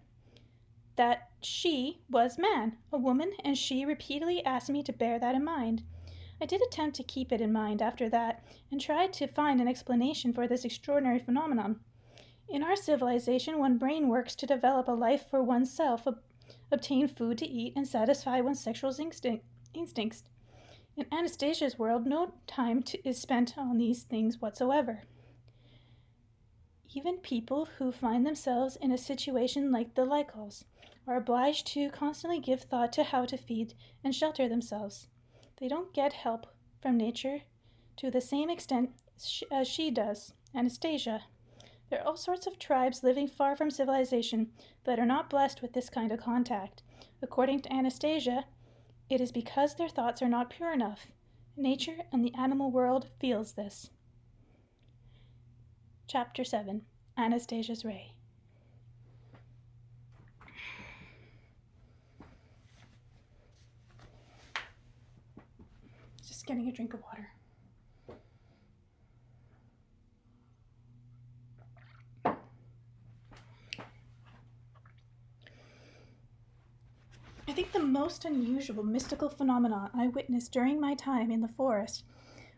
That she was man, a woman, and she repeatedly asked me to bear that in mind. I did attempt to keep it in mind after that, and tried to find an explanation for this extraordinary phenomenon. In our civilization, one brain works to develop a life for oneself, obtain food to eat, and satisfy one's sexual instincts. In Anastasia's world, no time is spent on these things whatsoever. Even people who find themselves in a situation like the Lycals are obliged to constantly give thought to how to feed and shelter themselves. They don't get help from nature to the same extent as she does, Anastasia. There are all sorts of tribes living far from civilization that are not blessed with this kind of contact. According to Anastasia, it is because their thoughts are not pure enough. Nature and the animal world feels this. Chapter 7. Anastasia's Ray. Just getting a drink of water. I think the most unusual mystical phenomenon I witnessed during my time in the forest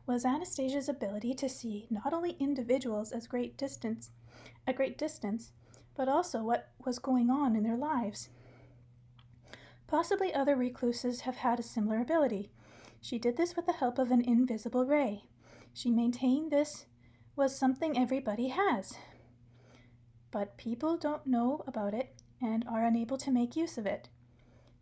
was Anastasia's ability to see not only individuals at great distance, but also what was going on in their lives. Possibly other recluses have had a similar ability. She did this with the help of an invisible ray. She maintained this was something everybody has, but people don't know about it and are unable to make use of it.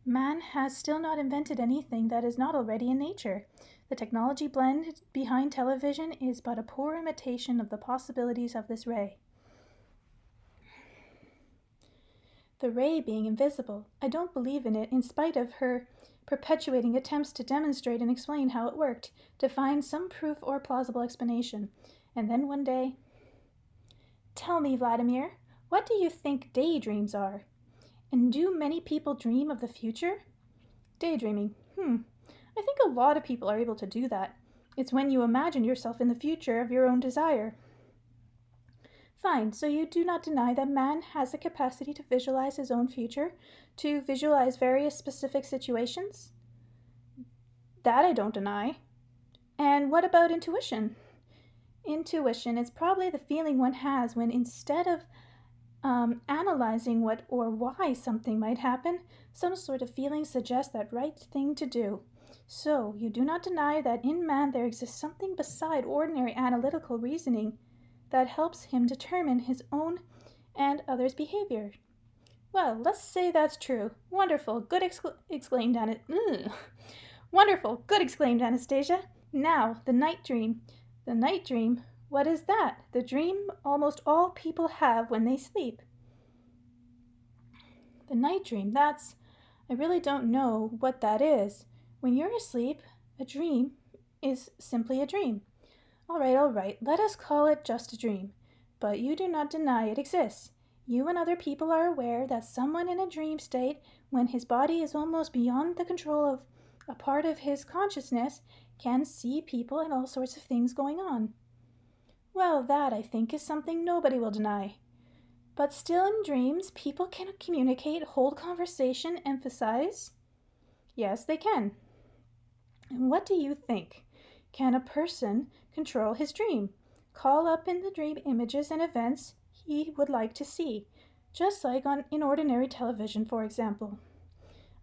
Man has still not invented anything that is not already in nature. The technology blend behind television is but a poor imitation of the possibilities of this ray. The ray being invisible, I don't believe in it in spite of her perpetuating attempts to demonstrate and explain how it worked, to find some proof or plausible explanation. And then one day, "Tell me, Vladimir, what do you think daydreams are? And do many people dream of the future?" Daydreaming. I think a lot of people are able to do that. It's when you imagine yourself in the future of your own desire. Fine, so you do not deny that man has the capacity to visualize his own future, to visualize various specific situations? That I don't deny. And what about intuition? Intuition is probably the feeling one has when, instead of analyzing what or why something might happen, some sort of feeling suggests that right thing to do. So you do not deny that in man there exists something beside ordinary analytical reasoning that helps him determine his own and others' behavior. Well, let's say that's true. Wonderful, good exclaimed Anastasia. Now, the night dream. The night dream, what is that? The dream almost all people have when they sleep. The night dream, I really don't know what that is. When you're asleep, a dream is simply a dream. All right, let us call it just a dream. But you do not deny it exists. You and other people are aware that someone in a dream state, when his body is almost beyond the control of A part of his consciousness can see people and all sorts of things going on. Well, that, I think, is something nobody will deny. But still, in dreams, people can communicate, hold conversation, emphasize. Yes, they can. And what do you think? Can a person control his dream? Call up in the dream images and events he would like to see, just like in ordinary television, for example.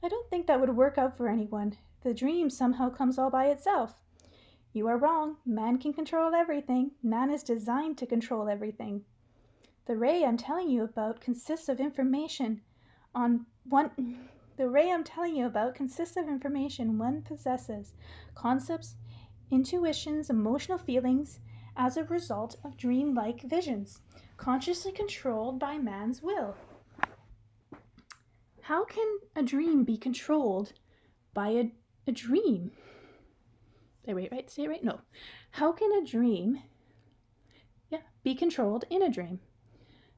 I don't think that would work out for anyone. The dream somehow comes all by itself. You are wrong. Man can control everything. Man is designed to control everything. The ray I'm telling you about consists of information one possesses, concepts, intuitions, emotional feelings as a result of dream-like visions, consciously controlled by man's will. How can a dream be controlled by a dream? Say it right? No. How can a dream be controlled in a dream?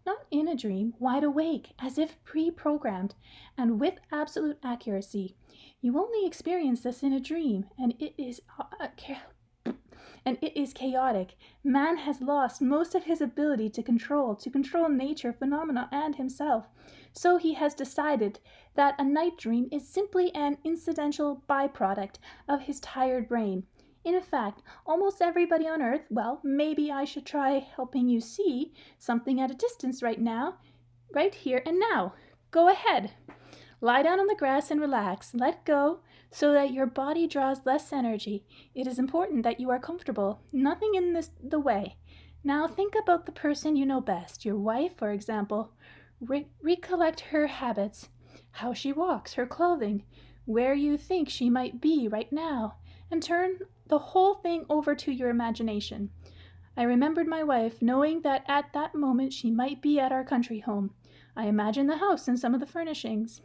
Not in a dream, wide awake, as if pre-programmed, and with absolute accuracy. You only experience this in a dream, and it is chaotic. Man has lost most of his ability to control nature, phenomena, and himself. So he has decided that a night dream is simply an incidental byproduct of his tired brain. In fact, almost everybody on Earth, well, maybe I should try helping you see something at a distance right here and now. Go ahead. Lie down on the grass and relax. Let go so that your body draws less energy. It is important that you are comfortable. Nothing in the way. Now think about the person you know best, your wife, for example. Recollect her habits, how she walks, her clothing, where you think she might be right now, and turn the whole thing over to your imagination. I remembered my wife, knowing that at that moment she might be at our country home. I imagined the house and some of the furnishings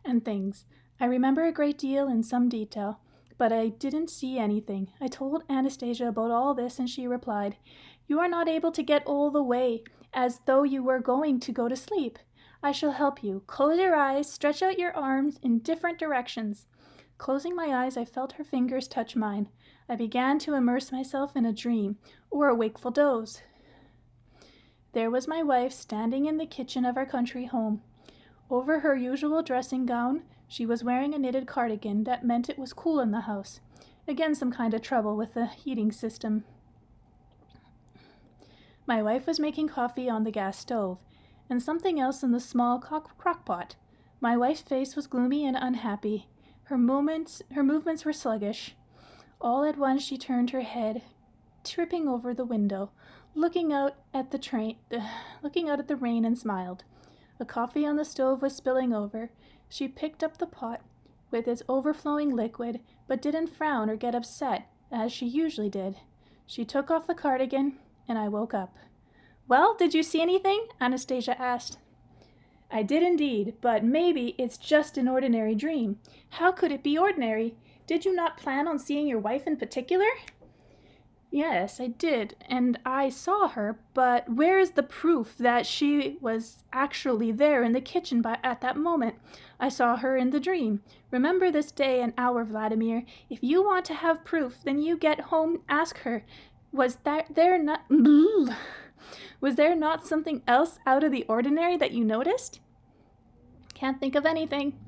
and things. I remember a great deal in some detail, but I didn't see anything. I told Anastasia about all this, and she replied, "You are not able to get all the way as though you were going to go to sleep. I shall help you. Close your eyes, stretch out your arms in different directions." Closing my eyes, I felt her fingers touch mine. I began to immerse myself in a dream, or a wakeful doze. There was my wife standing in the kitchen of our country home. Over her usual dressing gown, she was wearing a knitted cardigan that meant it was cool in the house. Again, some kind of trouble with the heating system. My wife was making coffee on the gas stove, and something else in the small crock pot. My wife's face was gloomy and unhappy. Her movements were sluggish. All at once she turned her head, tripping over the window, looking out at the rain, and smiled. The coffee on the stove was spilling over. She picked up the pot with its overflowing liquid, but didn't frown or get upset, as she usually did. She took off the cardigan, and I woke up. "Well, did you see anything?" Anastasia asked. "I did indeed, but maybe it's just an ordinary dream." "How could it be ordinary? Did you not plan on seeing your wife in particular?" "Yes, I did, and I saw her, but where is the proof that she was actually there in the kitchen at that moment? I saw her in the dream. Remember this day and hour, Vladimir. If you want to have proof, then you get home, ask her, was there not something else out of the ordinary that you noticed?" "Can't think of anything."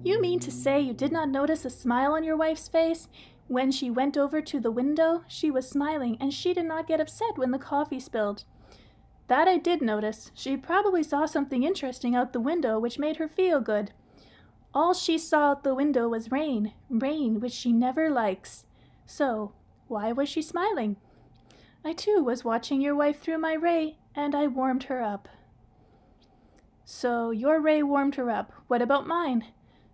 "You mean to say you did not notice a smile on your wife's face? When she went over to the window, she was smiling, and she did not get upset when the coffee spilled." "That I did notice. She probably saw something interesting out the window which made her feel good." "All she saw out the window was rain, which she never likes. So, why was she smiling?" "I too was watching your wife through my ray, and I warmed her up." "So your ray warmed her up. What about mine?"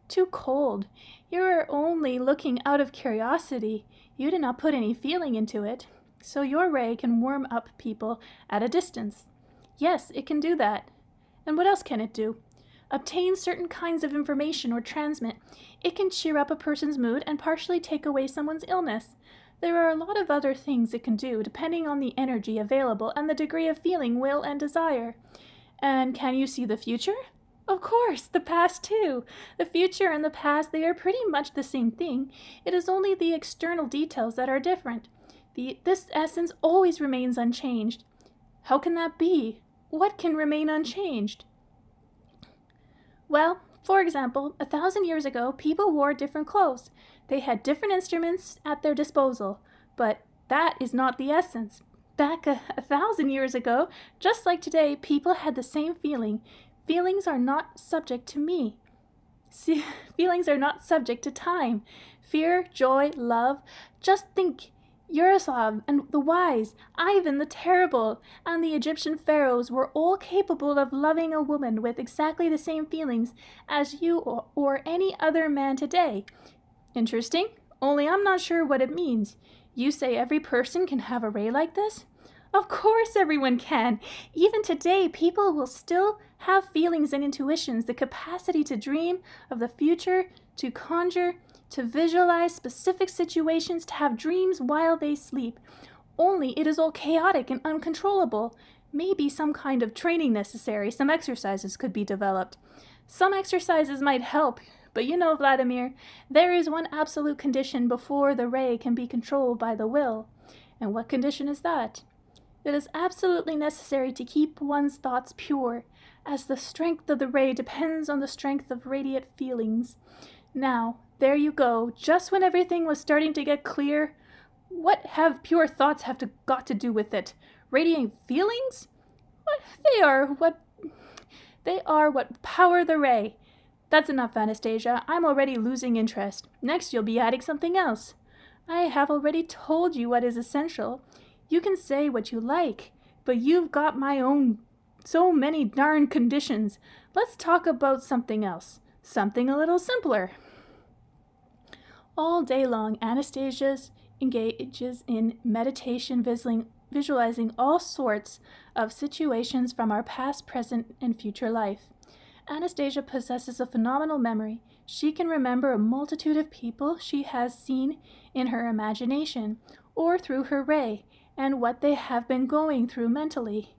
"Too cold. You were only looking out of curiosity. You did not put any feeling into it. So your ray can warm up people at a distance." "Yes, it can do that." "And what else can it do?" "Obtain certain kinds of information or transmit. It can cheer up a person's mood and partially take away someone's illness. There are a lot of other things it can do, depending on the energy available and the degree of feeling, will, and desire." "And can you see the future?" Of course, the past too. The future and the past, they are pretty much the same thing. It is only the external details that are different. This essence always remains unchanged. How can that be? What can remain unchanged? Well, for example, 1,000 years ago, people wore different clothes. They had different instruments at their disposal, but that is not the essence. Back 1,000 years ago, just like today, people had the same feeling. Feelings are not subject to me. Feelings are not subject to time. Fear, joy, love. Just think, Yaroslav and the wise, Ivan the terrible, and the Egyptian pharaohs were all capable of loving a woman with exactly the same feelings as you or any other man today. Interesting, only I'm not sure what it means. You say every person can have a ray like this? Of course everyone can. Even today, people will still have feelings and intuitions, the capacity to dream of the future, to conjure, to visualize specific situations, to have dreams while they sleep. Only it is all chaotic and uncontrollable. Maybe some kind of training necessary, some exercises could be developed. Some exercises might help, but you know, Vladimir, there is one absolute condition before the ray can be controlled by the will. And what condition is that? It is absolutely necessary to keep one's thoughts pure, as the strength of the ray depends on the strength of radiant feelings. Now, there you go, just when everything was starting to get clear. What have pure thoughts got to do with it? Radiant feelings? They are what power the ray. That's enough, Anastasia. I'm already losing interest. Next you'll be adding something else. I have already told you what is essential. You can say what you like, but you've got my own so many darn conditions. Let's talk about something else. Something a little simpler. All day long, Anastasia engages in meditation, visualizing all sorts of situations from our past, present, and future life. Anastasia possesses a phenomenal memory. She can remember a multitude of people she has seen in her imagination or through her ray, and what they have been going through mentally.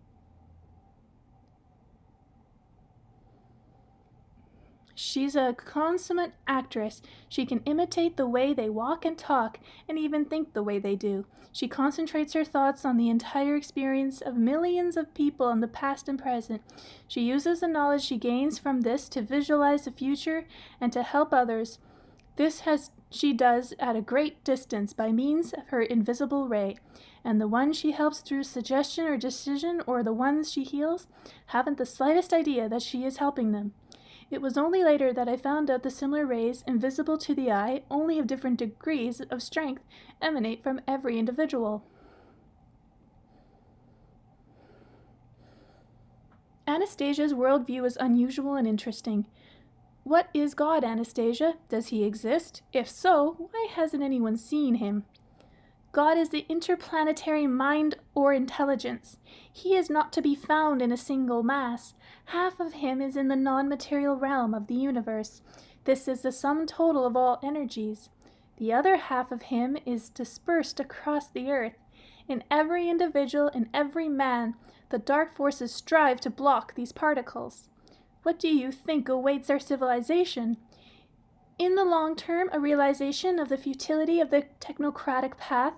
She's a consummate actress. She can imitate the way they walk and talk, and even think the way they do. She concentrates her thoughts on the entire experience of millions of people in the past and present. She uses the knowledge she gains from this to visualize the future and to help others. She does at a great distance by means of her invisible ray, and the ones she helps through suggestion or decision, or the ones she heals, haven't the slightest idea that she is helping them. It was only later that I found out the similar rays, invisible to the eye, only of different degrees of strength, emanate from every individual. Anastasia's worldview is unusual and interesting. What is God, Anastasia? Does he exist? If so, why hasn't anyone seen him? God is the interplanetary mind or intelligence. He is not to be found in a single mass. Half of him is in the non-material realm of the universe. This is the sum total of all energies. The other half of him is dispersed across the earth. In every individual, in every man, the dark forces strive to block these particles. What do you think awaits our civilization? In the long term, a realization of the futility of the technocratic path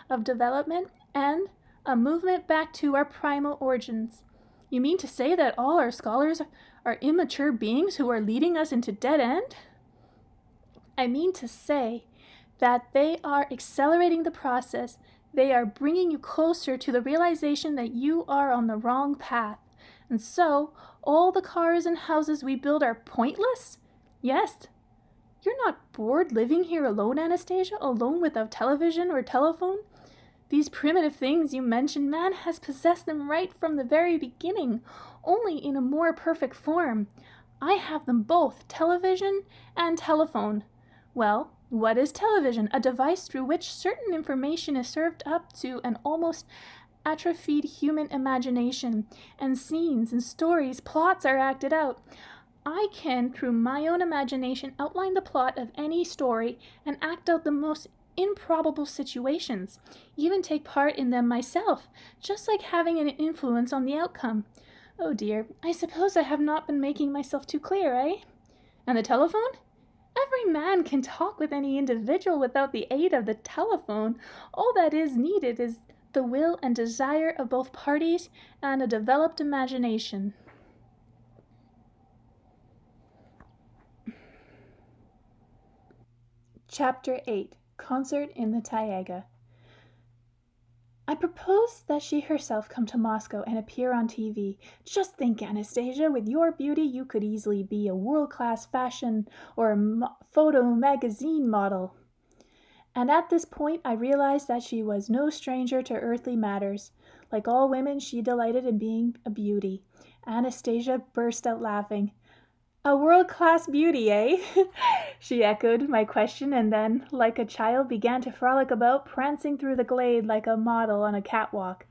of development and a movement back to our primal origins. You mean to say that all our scholars are immature beings who are leading us into dead end? I mean to say that they are accelerating the process. They are bringing you closer to the realization that you are on the wrong path. And so, all the cars and houses we build are pointless? Yes. You're not bored living here alone, Anastasia, alone without television or telephone? These primitive things you mentioned, man has possessed them right from the very beginning, only in a more perfect form. I have them both, television and telephone. Well, what is television? A device through which certain information is served up to an almost atrophied human imagination, and scenes and stories, plots are acted out. I can, through my own imagination, outline the plot of any story and act out the most improbable situations, even take part in them myself, just like having an influence on the outcome. Oh dear, I suppose I have not been making myself too clear, eh? And the telephone? Every man can talk with any individual without the aid of the telephone. All that is needed is the will and desire of both parties and a developed imagination. Chapter 8. Concert in the Taiga. I proposed that she herself come to Moscow and appear on TV. Just think, Anastasia, with your beauty you could easily be a world-class fashion or photo magazine model. And at this point I realized that she was no stranger to earthly matters. Like all women, she delighted in being a beauty. Anastasia burst out laughing. A world-class beauty, eh? She echoed my question and then, like a child, began to frolic about, prancing through the glade like a model on a catwalk.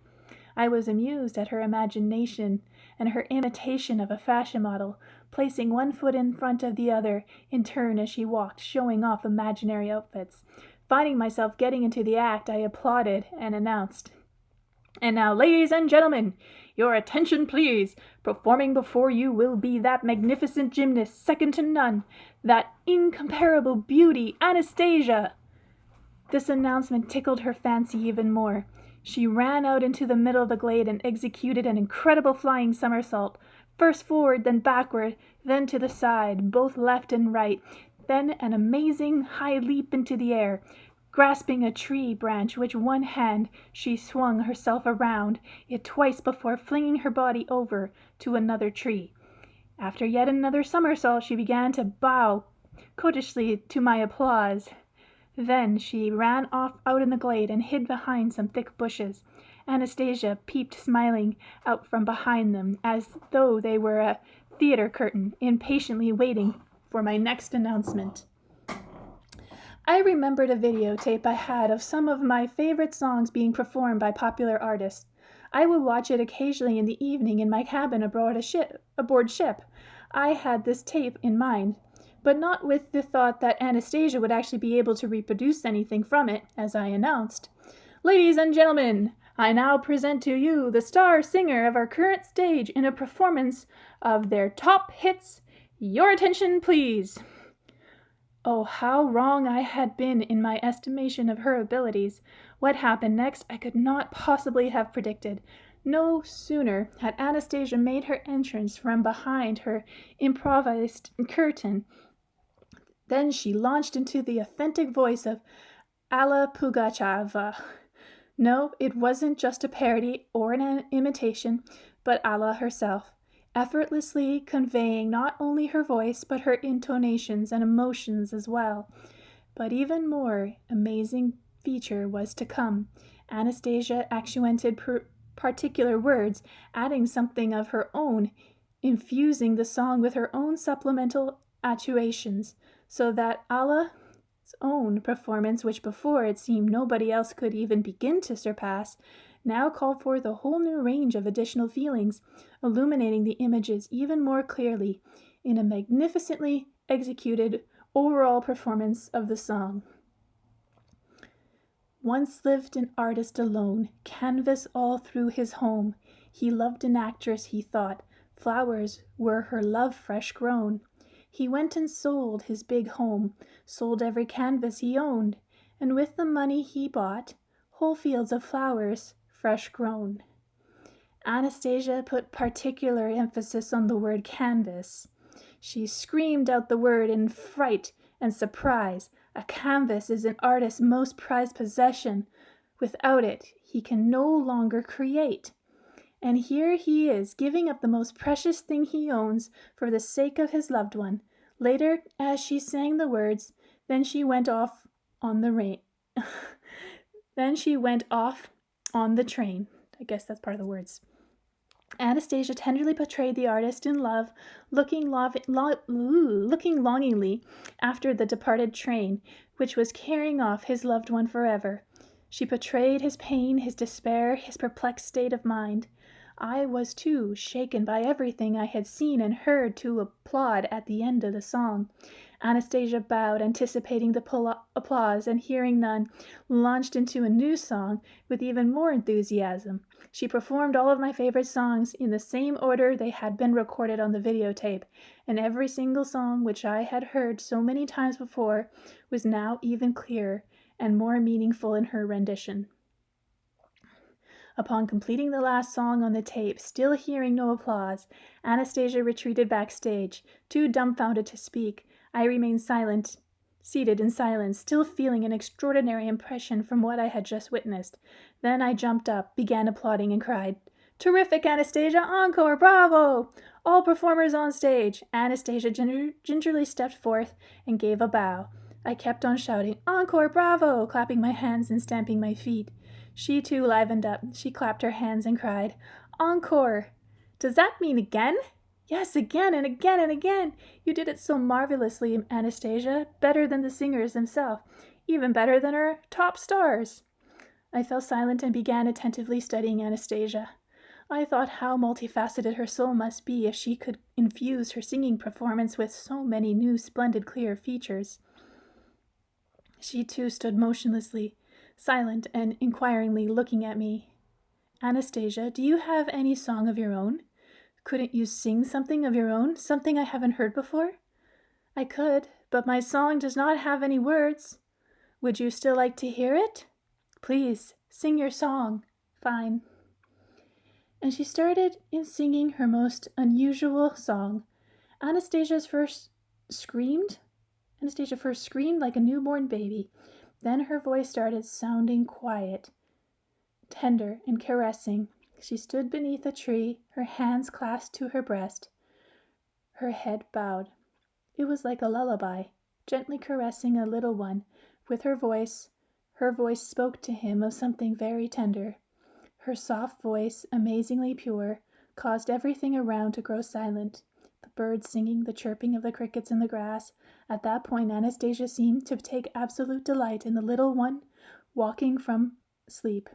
I was amused at her imagination and her imitation of a fashion model, placing one foot in front of the other in turn as she walked, showing off imaginary outfits. Finding myself getting into the act, I applauded and announced, "And now, ladies and gentlemen, your attention please. Performing before you will be that magnificent gymnast, second to none, that incomparable beauty, Anastasia." This announcement tickled her fancy even more. She ran out into the middle of the glade and executed an incredible flying somersault, first forward, then backward, then to the side, both left and right, then an amazing high leap into the air. Grasping a tree branch with one hand, she swung herself around it twice before flinging her body over to another tree. After yet another somersault, she began to bow coquettishly to my applause. Then she ran off out in the glade and hid behind some thick bushes. Anastasia peeped smiling out from behind them, as though they were a theater curtain, impatiently waiting for my next announcement. I remembered a videotape I had of some of my favorite songs being performed by popular artists. I would watch it occasionally in the evening in my cabin aboard ship. I had this tape in mind, but not with the thought that Anastasia would actually be able to reproduce anything from it, as I announced, "Ladies and gentlemen, I now present to you the star singer of our current stage in a performance of their top hits. Your attention, please." Oh, how wrong I had been in my estimation of her abilities. What happened next I could not possibly have predicted. No sooner had Anastasia made her entrance from behind her improvised curtain than she launched into the authentic voice of Alla Pugacheva. No, it wasn't just a parody or an imitation, but Alla herself, effortlessly conveying not only her voice, but her intonations and emotions as well. But even more amazing feature was to come. Anastasia accentuated particular words, adding something of her own, infusing the song with her own supplemental attuations, so that Alla's own performance, which before it seemed nobody else could even begin to surpass, now called forth a whole new range of additional feelings, illuminating the images even more clearly in a magnificently executed overall performance of the song. Once lived an artist alone, canvas all through his home. He loved an actress, he thought, flowers were her love fresh grown. He went and sold his big home, sold every canvas he owned, and with the money he bought whole fields of flowers fresh grown. Anastasia put particular emphasis on the word canvas. She screamed out the word in fright and surprise. A canvas is an artist's most prized possession. Without it, he can no longer create. And here he is, giving up the most precious thing he owns for the sake of his loved one. Later, as she sang the words, then she went off on the train. I guess that's part of the words. Anastasia tenderly portrayed the artist in love, looking longingly after the departed train, which was carrying off his loved one forever. She portrayed his pain, his despair, his perplexed state of mind. I was, too, shaken by everything I had seen and heard to applaud at the end of the song. Anastasia bowed, anticipating the applause, and hearing none, launched into a new song with even more enthusiasm. She performed all of my favorite songs in the same order they had been recorded on the videotape, and every single song which I had heard so many times before was now even clearer and more meaningful in her rendition. Upon completing the last song on the tape, still hearing no applause, Anastasia retreated backstage, too dumbfounded to speak. I remained silent, seated in silence, still feeling an extraordinary impression from what I had just witnessed. Then I jumped up, began applauding, and cried, "Terrific, Anastasia! Encore! Bravo! All performers on stage!" Anastasia gingerly stepped forth and gave a bow. I kept on shouting, "Encore! Bravo!" clapping my hands and stamping my feet. She too livened up. She clapped her hands and cried, "Encore! Does that mean again?" "Yes, again and again and again. You did it so marvelously, Anastasia, better than the singers themselves, even better than our top stars." I fell silent and began attentively studying Anastasia. I thought how multifaceted her soul must be if she could infuse her singing performance with so many new, splendid, clear features. She too stood motionlessly, silent and inquiringly looking at me. "Anastasia, do you have any song of your own? Couldn't you sing something of your own, something I haven't heard before?" "I could, but my song does not have any words." "Would you still like to hear it?" "Please, sing your song." "Fine." And she started in singing her most unusual song. Anastasia first screamed like a newborn baby. Then her voice started sounding quiet, tender, and caressing. She stood beneath a tree, her hands clasped to her breast, her head bowed. It was like a lullaby, gently caressing a little one. With her voice spoke to him of something very tender. Her soft voice, amazingly pure, caused everything around to grow silent. The birds singing, the chirping of the crickets in the grass. At that point, Anastasia seemed to take absolute delight in the little one waking from sleep.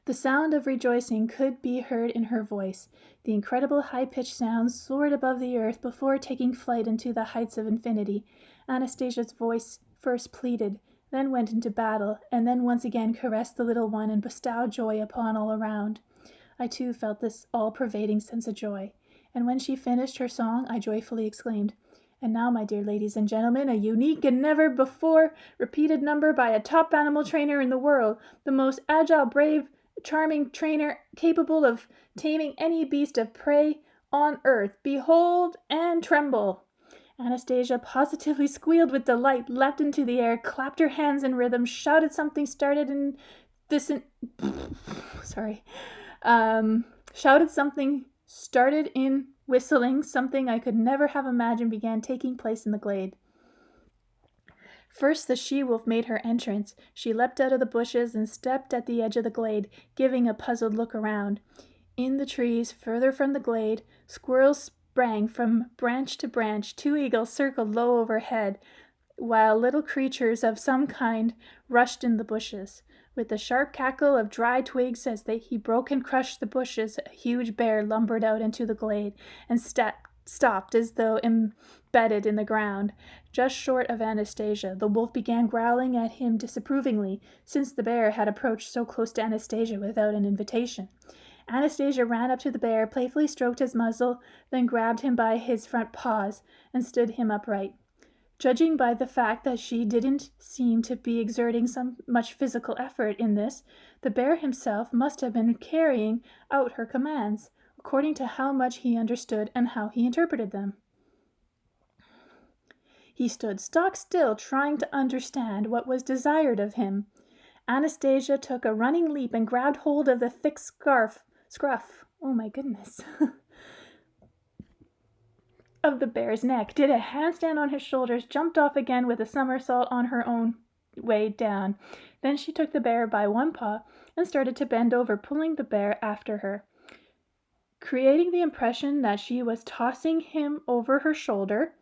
The sound of rejoicing could be heard in her voice. The incredible high-pitched sounds soared above the earth before taking flight into the heights of infinity. Anastasia's voice first pleaded, then went into battle, and then once again caressed the little one and bestowed joy upon all around. I too felt this all-pervading sense of joy, and when she finished her song, I joyfully exclaimed, "And now, my dear ladies and gentlemen, a unique and never before repeated number by a top animal trainer in the world, the most agile, brave, charming trainer capable of taming any beast of prey on earth. Behold and tremble!" Anastasia positively squealed with delight, leapt into the air, clapped her hands in rhythm, shouted something started in whistling, something I could never have imagined began taking place in the glade. First the she-wolf made her entrance. She leapt out of the bushes and stepped at the edge of the glade, giving a puzzled look around. In the trees, further from the glade, squirrels sprang from branch to branch. 2 eagles circled low overhead, while little creatures of some kind rushed in the bushes. With the sharp cackle of dry twigs as he broke and crushed the bushes, a huge bear lumbered out into the glade and stopped as though embedded in the ground, just short of Anastasia. The wolf began growling at him disapprovingly, since the bear had approached so close to Anastasia without an invitation. Anastasia ran up to the bear, playfully stroked his muzzle, then grabbed him by his front paws and stood him upright. Judging by the fact that she didn't seem to be exerting much physical effort in this, the bear himself must have been carrying out her commands, according to how much he understood and how he interpreted them. He stood stock still, trying to understand what was desired of him. Anastasia took a running leap and grabbed hold of the thick scruff, of the bear's neck, did a handstand on his shoulders, jumped off again with a somersault on her own way down. Then she took the bear by one paw and started to bend over, pulling the bear after her, creating the impression that she was tossing him over her shoulder.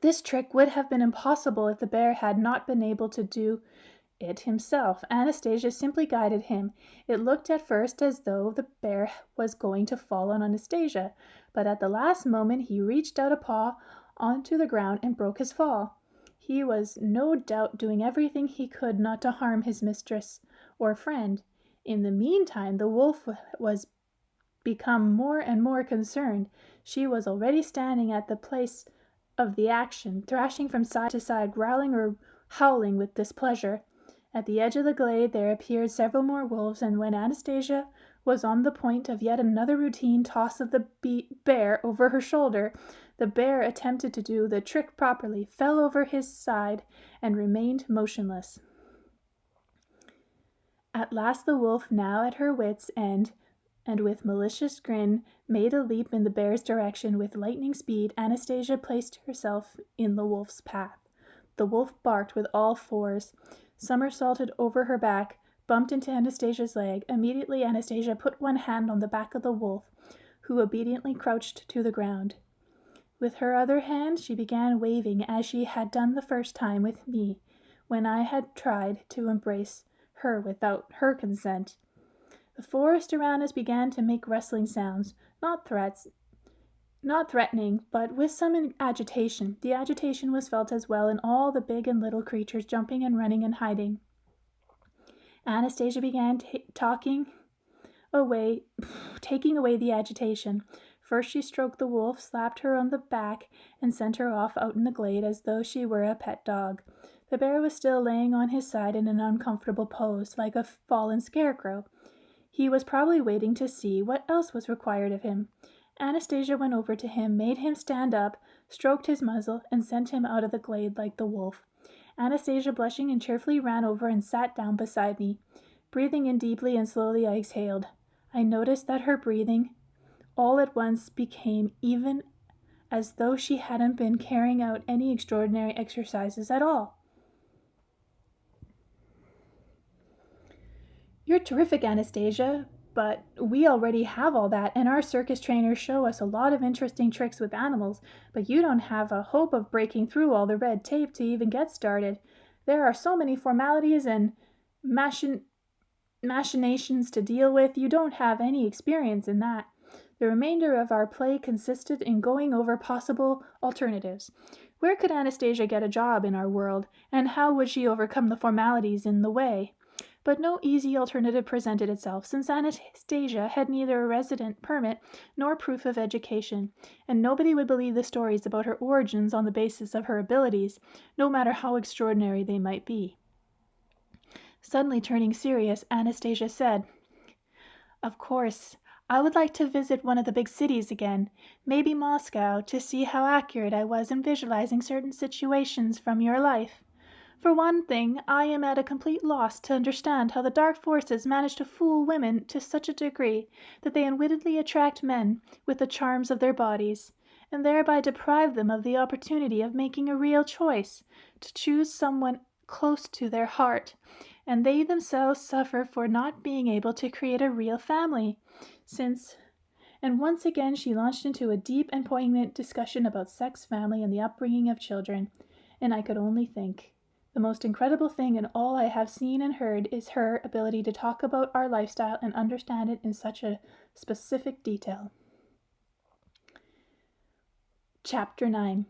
This trick would have been impossible if the bear had not been able to do it himself. Anastasia simply guided him. It looked at first as though the bear was going to fall on Anastasia, but at the last moment he reached out a paw onto the ground and broke his fall. He was no doubt doing everything he could not to harm his mistress or friend. In the meantime, the wolf was become more and more concerned. She was already standing at the place of the action, thrashing from side to side, growling or howling with displeasure. At the edge of the glade there appeared several more wolves, and when Anastasia was on the point of yet another routine toss of the bear over her shoulder, the bear attempted to do the trick properly, fell over his side, and remained motionless. At last the wolf, now at her wits' end, and with malicious grin, made a leap in the bear's direction. With lightning speed, Anastasia placed herself in the wolf's path. The wolf barked with all fours, somersaulted over her back, bumped into Anastasia's leg. Immediately Anastasia put one hand on the back of the wolf, who obediently crouched to the ground. With her other hand she began waving, as she had done the first time with me, when I had tried to embrace her without her consent. The forest around us began to make rustling sounds, not threatening, but with some agitation. The agitation was felt as well in all the big and little creatures jumping and running and hiding. Anastasia began taking away the agitation. First she stroked the wolf, slapped her on the back, and sent her off out in the glade as though she were a pet dog. The bear was still laying on his side in an uncomfortable pose, like a fallen scarecrow. He was probably waiting to see what else was required of him. Anastasia went over to him, made him stand up, stroked his muzzle, and sent him out of the glade like the wolf. Anastasia, blushing and cheerfully, ran over and sat down beside me. Breathing in deeply and slowly, I exhaled. I noticed that her breathing all at once became even as though she hadn't been carrying out any extraordinary exercises at all. "You're terrific, Anastasia, but we already have all that, and our circus trainers show us a lot of interesting tricks with animals, but you don't have a hope of breaking through all the red tape to even get started. There are so many formalities and machinations to deal with. You don't have any experience in that." The remainder of our play consisted in going over possible alternatives. Where could Anastasia get a job in our world, and how would she overcome the formalities in the way? But no easy alternative presented itself, since Anastasia had neither a resident permit nor proof of education, and nobody would believe the stories about her origins on the basis of her abilities, no matter how extraordinary they might be. Suddenly turning serious, Anastasia said, "Of course, I would like to visit one of the big cities again, maybe Moscow, to see how accurate I was in visualizing certain situations from your life. For one thing, I am at a complete loss to understand how the dark forces manage to fool women to such a degree that they unwittingly attract men with the charms of their bodies, and thereby deprive them of the opportunity of making a real choice, to choose someone close to their heart, and they themselves suffer for not being able to create a real family, and once again she launched into a deep and poignant discussion about sex, family, and the upbringing of children, and I could only think, the most incredible thing in all I have seen and heard is her ability to talk about our lifestyle and understand it in such a specific detail. Chapter 9.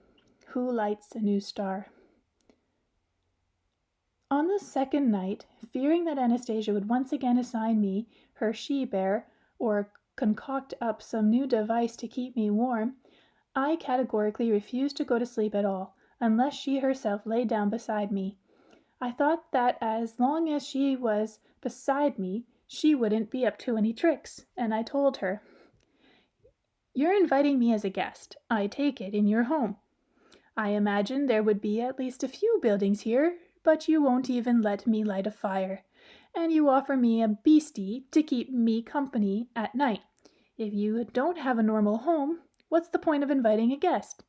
Who Lights a New Star? On the second night, fearing that Anastasia would once again assign me her she-bear or concoct up some new device to keep me warm, I categorically refused to go to sleep at all, unless she herself lay down beside me. I thought that as long as she was beside me, she wouldn't be up to any tricks, and I told her, "You're inviting me as a guest, I take it, in your home. I imagine there would be at least a few buildings here, but you won't even let me light a fire, and you offer me a beastie to keep me company at night. If you don't have a normal home, what's the point of inviting a guest?"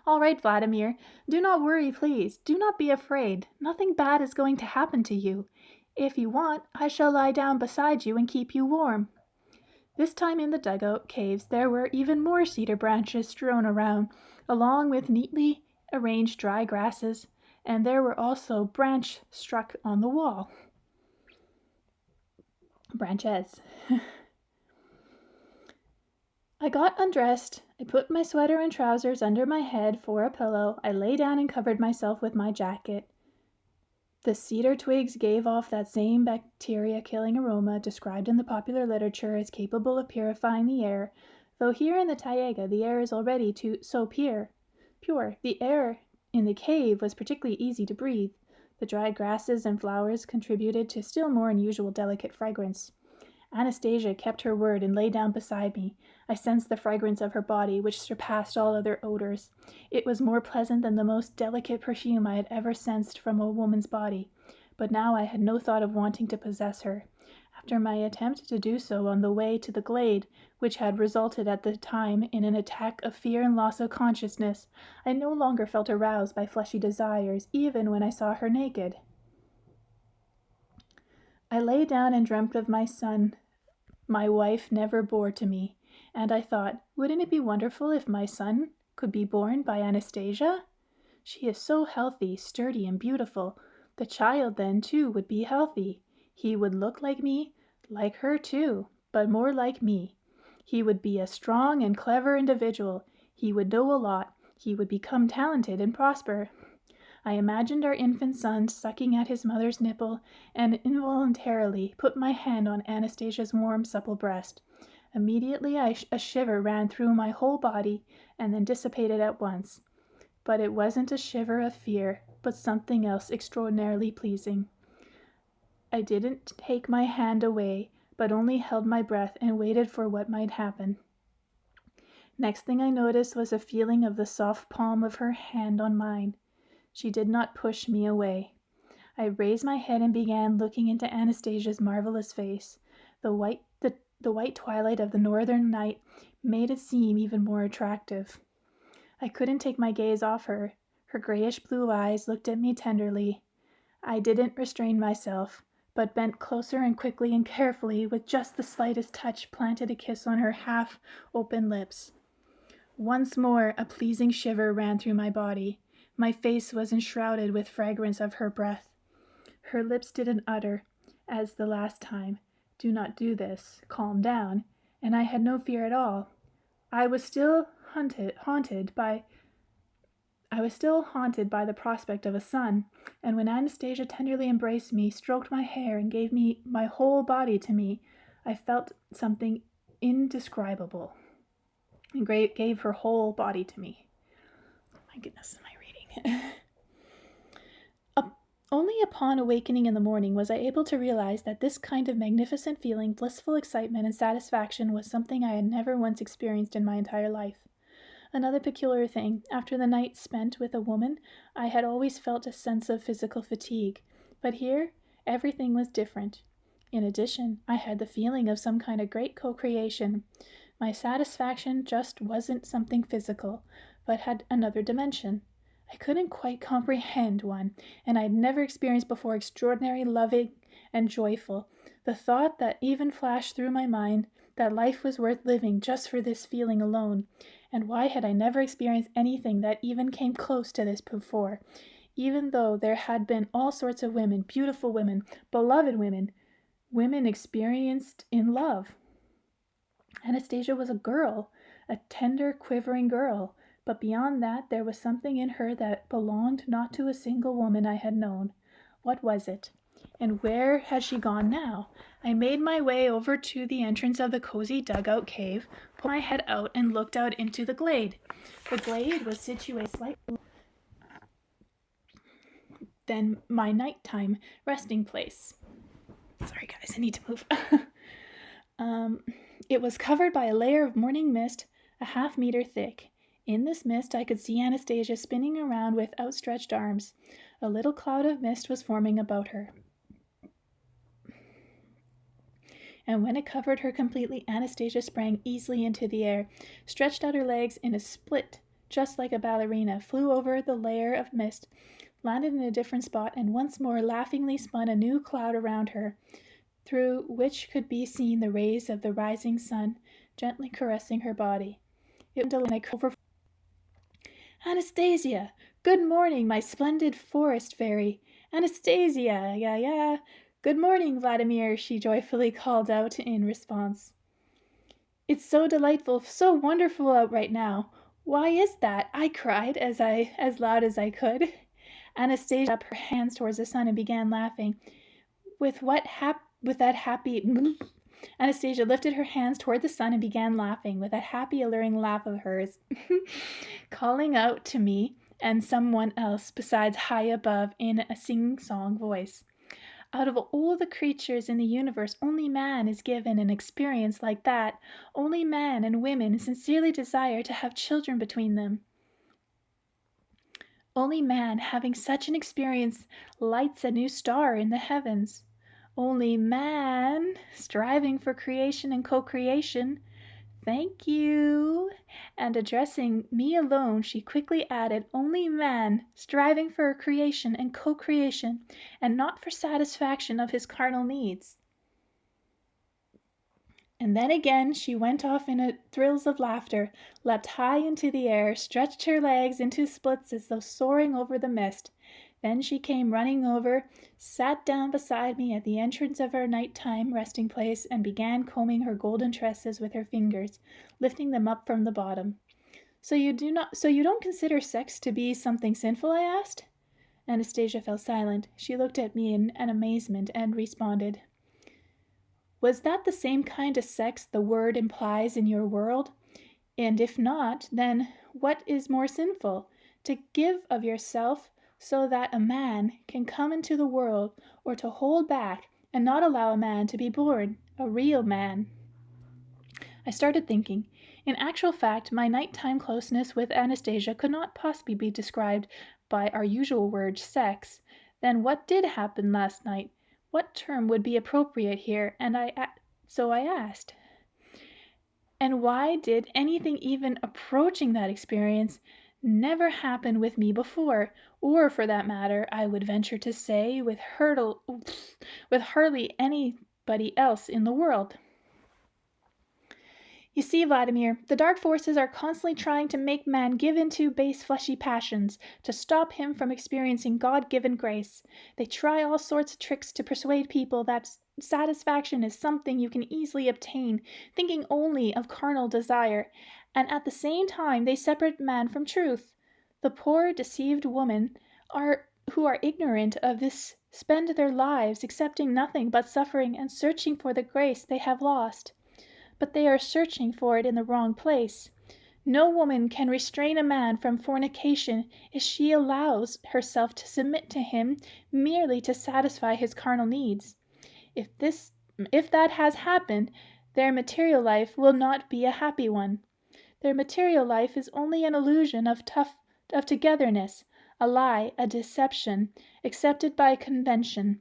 "All right, Vladimir. Do not worry, please. Do not be afraid. Nothing bad is going to happen to you. If you want, I shall lie down beside you and keep you warm." This time in the dugout caves there were even more cedar branches strewn around, along with neatly arranged dry grasses. and there were also branches struck on the wall. Branches. I got undressed. I put my sweater and trousers under my head for a pillow. I lay down and covered myself with my jacket. The cedar twigs gave off that same bacteria-killing aroma described in the popular literature as capable of purifying the air, though here in the Taiga the air is already so pure. The air in the cave was particularly easy to breathe. The dried grasses and flowers contributed to still more unusual delicate fragrance. Anastasia kept her word and lay down beside me. I sensed the fragrance of her body, which surpassed all other odors. It was more pleasant than the most delicate perfume I had ever sensed from a woman's body. But now I had no thought of wanting to possess her. After my attempt to do so on the way to the glade, which had resulted at the time in an attack of fear and loss of consciousness, I no longer felt aroused by fleshy desires, even when I saw her naked. I lay down and dreamt of my son my wife never bore to me, and I thought, wouldn't it be wonderful if my son could be born by Anastasia? She is so healthy, sturdy, and beautiful. The child then, too, would be healthy. He would look like me, like her, too, but more like me. He would be a strong and clever individual. He would know a lot. He would become talented and prosper. I imagined our infant son sucking at his mother's nipple, and involuntarily put my hand on Anastasia's warm, supple breast. Immediately a shiver ran through my whole body, and then dissipated at once. But it wasn't a shiver of fear, but something else extraordinarily pleasing. I didn't take my hand away, but only held my breath and waited for what might happen. Next thing I noticed was a feeling of the soft palm of her hand on mine. She did not push me away. I raised my head and began looking into Anastasia's marvelous face. The white twilight of the northern night made it seem even more attractive. I couldn't take my gaze off her. Her grayish blue eyes looked at me tenderly. I didn't restrain myself, but bent closer and quickly and carefully, with just the slightest touch, planted a kiss on her half-open lips. Once more a pleasing shiver ran through my body. My face was enshrouded with fragrance of her breath. Her lips didn't utter, as the last time, "Do not do this, calm down," and I had no fear at all. I was still haunted by the prospect of a son, and when Anastasia tenderly embraced me, stroked my hair, and gave me my whole body to me, I felt something indescribable, and gave her whole body to me. My goodness, am I reading? Only upon awakening in the morning was I able to realize that this kind of magnificent feeling, blissful excitement, and satisfaction was something I had never once experienced in my entire life. Another peculiar thing, after the night spent with a woman, I had always felt a sense of physical fatigue, but here everything was different. In addition, I had the feeling of some kind of great co-creation. My satisfaction just wasn't something physical, but had another dimension. I couldn't quite comprehend one, and I had never experienced before extraordinary, loving, and joyful. The thought that even flashed through my mind that life was worth living just for this feeling alone, and why had I never experienced anything that even came close to this before, even though there had been all sorts of women, beautiful women, beloved women, women experienced in love. Anastasia was a girl, a tender, quivering girl, but beyond that there was something in her that belonged not to a single woman I had known. What was it? And where had she gone now? I made my way over to the entrance of the cozy dugout cave, put my head out, and looked out into the glade. The glade was situated slightly than my nighttime resting place. Sorry guys, I need to move. It was covered by a layer of morning mist, a half-meter thick. In this mist I could see Anastasia spinning around with outstretched arms. A little cloud of mist was forming about her. And when it covered her completely, Anastasia sprang easily into the air, stretched out her legs in a split, just like a ballerina, flew over the layer of mist, landed in a different spot, and once more laughingly spun a new cloud around her, through which could be seen the rays of the rising sun, gently caressing her body. It was over. "Anastasia!" Good morning, my splendid forest fairy. Anastasia, yeah. Good morning, Vladimir, she joyfully called out in response. It's so delightful, so wonderful out right now. Why is that? I cried as loud as I could. Anastasia up her hands towards the sun and began laughing. With that happy Anastasia lifted her hands toward the sun and began laughing with that happy, alluring laugh of hers, calling out to me and someone else besides high above in a sing-song voice. Out of all the creatures in the universe, only man is given an experience like that. Only man and women sincerely desire to have children between them. Only man having such an experience lights a new star in the heavens. Only man striving for creation and co-creation. Thank you. And addressing me alone, she quickly added, only man striving for creation and co-creation, and not for satisfaction of his carnal needs. And then again she went off in thrills of laughter, leapt high into the air, stretched her legs into splits as though soaring over the mist. Then she came running over, sat down beside me at the entrance of our night-time resting place, and began combing her golden tresses with her fingers, lifting them up from the bottom. So you don't consider sex to be something sinful? I asked. Anastasia fell silent. She looked at me in an amazement and responded. Was that the same kind of sex the word implies in your world? And if not, then what is more sinful? To give of yourself so that a man can come into the world, or to hold back and not allow a man to be born, a real man? I started thinking. In actual fact, my nighttime closeness with Anastasia could not possibly be described by our usual word, sex. Then what did happen last night? What term would be appropriate here? So I asked. And why did anything even approaching that experience never happened with me before, or for that matter, I would venture to say, with hardly anybody else in the world? You see, Vladimir, the dark forces are constantly trying to make man give in to base fleshy passions, to stop him from experiencing God-given grace. They try all sorts of tricks to persuade people that satisfaction is something you can easily obtain, thinking only of carnal desire, and at the same time they separate man from truth. The poor, deceived women who are ignorant of this spend their lives accepting nothing but suffering and searching for the grace they have lost. But they are searching for it in the wrong place. No woman can restrain a man from fornication if she allows herself to submit to him merely to satisfy his carnal needs. If that has happened, their material life will not be a happy one. Their material life is only an illusion of togetherness, a lie, a deception, accepted by convention.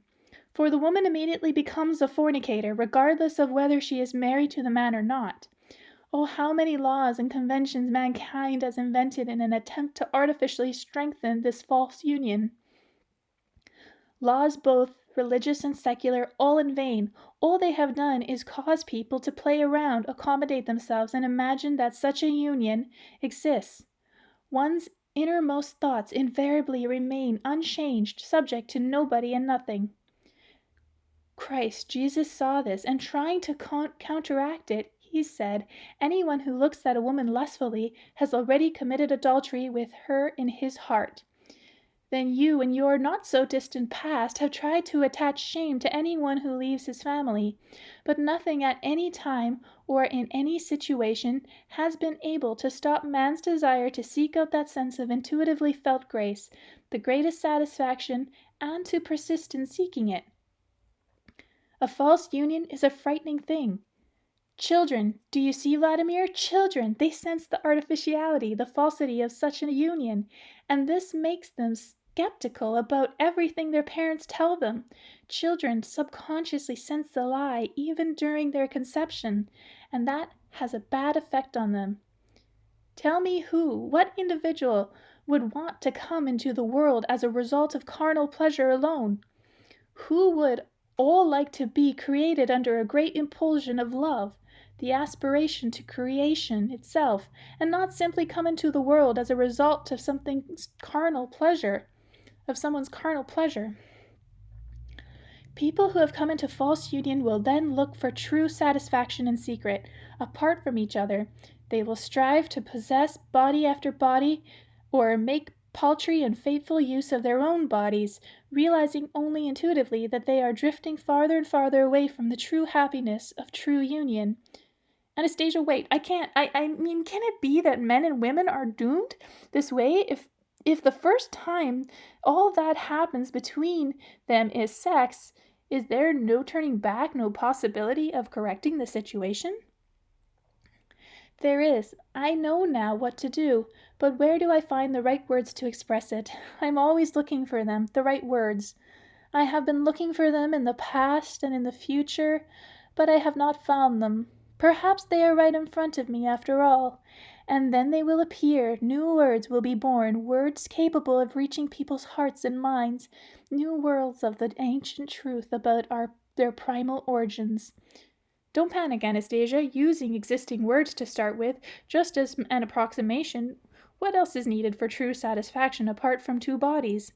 For the woman immediately becomes a fornicator, regardless of whether she is married to the man or not. Oh, how many laws and conventions mankind has invented in an attempt to artificially strengthen this false union. Laws both religious and secular, all in vain. All they have done is cause people to play around, accommodate themselves, and imagine that such a union exists. One's innermost thoughts invariably remain unchanged, subject to nobody and nothing. Christ Jesus saw this, and trying to counteract it, he said, anyone who looks at a woman lustfully has already committed adultery with her in his heart. Then you, in your not-so-distant past, have tried to attach shame to anyone who leaves his family, but nothing at any time or in any situation has been able to stop man's desire to seek out that sense of intuitively felt grace, the greatest satisfaction, and to persist in seeking it. A false union is a frightening thing. Children, do you see, Vladimir? Children, they sense the artificiality, the falsity of such a union, and this makes them skeptical about everything their parents tell them. Children subconsciously sense the lie even during their conception, and that has a bad effect on them. Tell me what individual would want to come into the world as a result of carnal pleasure alone? Who would all like to be created under a great impulsion of love? the aspiration to creation itself, and not simply come into the world as a result of someone's carnal pleasure. People who have come into false union will then look for true satisfaction in secret, apart from each other. They will strive to possess body after body, or make paltry and fateful use of their own bodies, realizing only intuitively that they are drifting farther and farther away from the true happiness of true union. Anastasia, wait, I mean, can it be that men and women are doomed this way if the first time all that happens between them is sex? Is there no turning back, no possibility of correcting the situation? There is. I know now what to do, but where do I find the right words to express it? I'm always looking for them, the right words. I have been looking for them in the past and in the future, but I have not found them. Perhaps they are right in front of me after all, and then they will appear. New words will be born, words capable of reaching people's hearts and minds, new worlds of the ancient truth about their primal origins. Don't panic, Anastasia. Using existing words to start with, just as an approximation, what else is needed for true satisfaction apart from two bodies?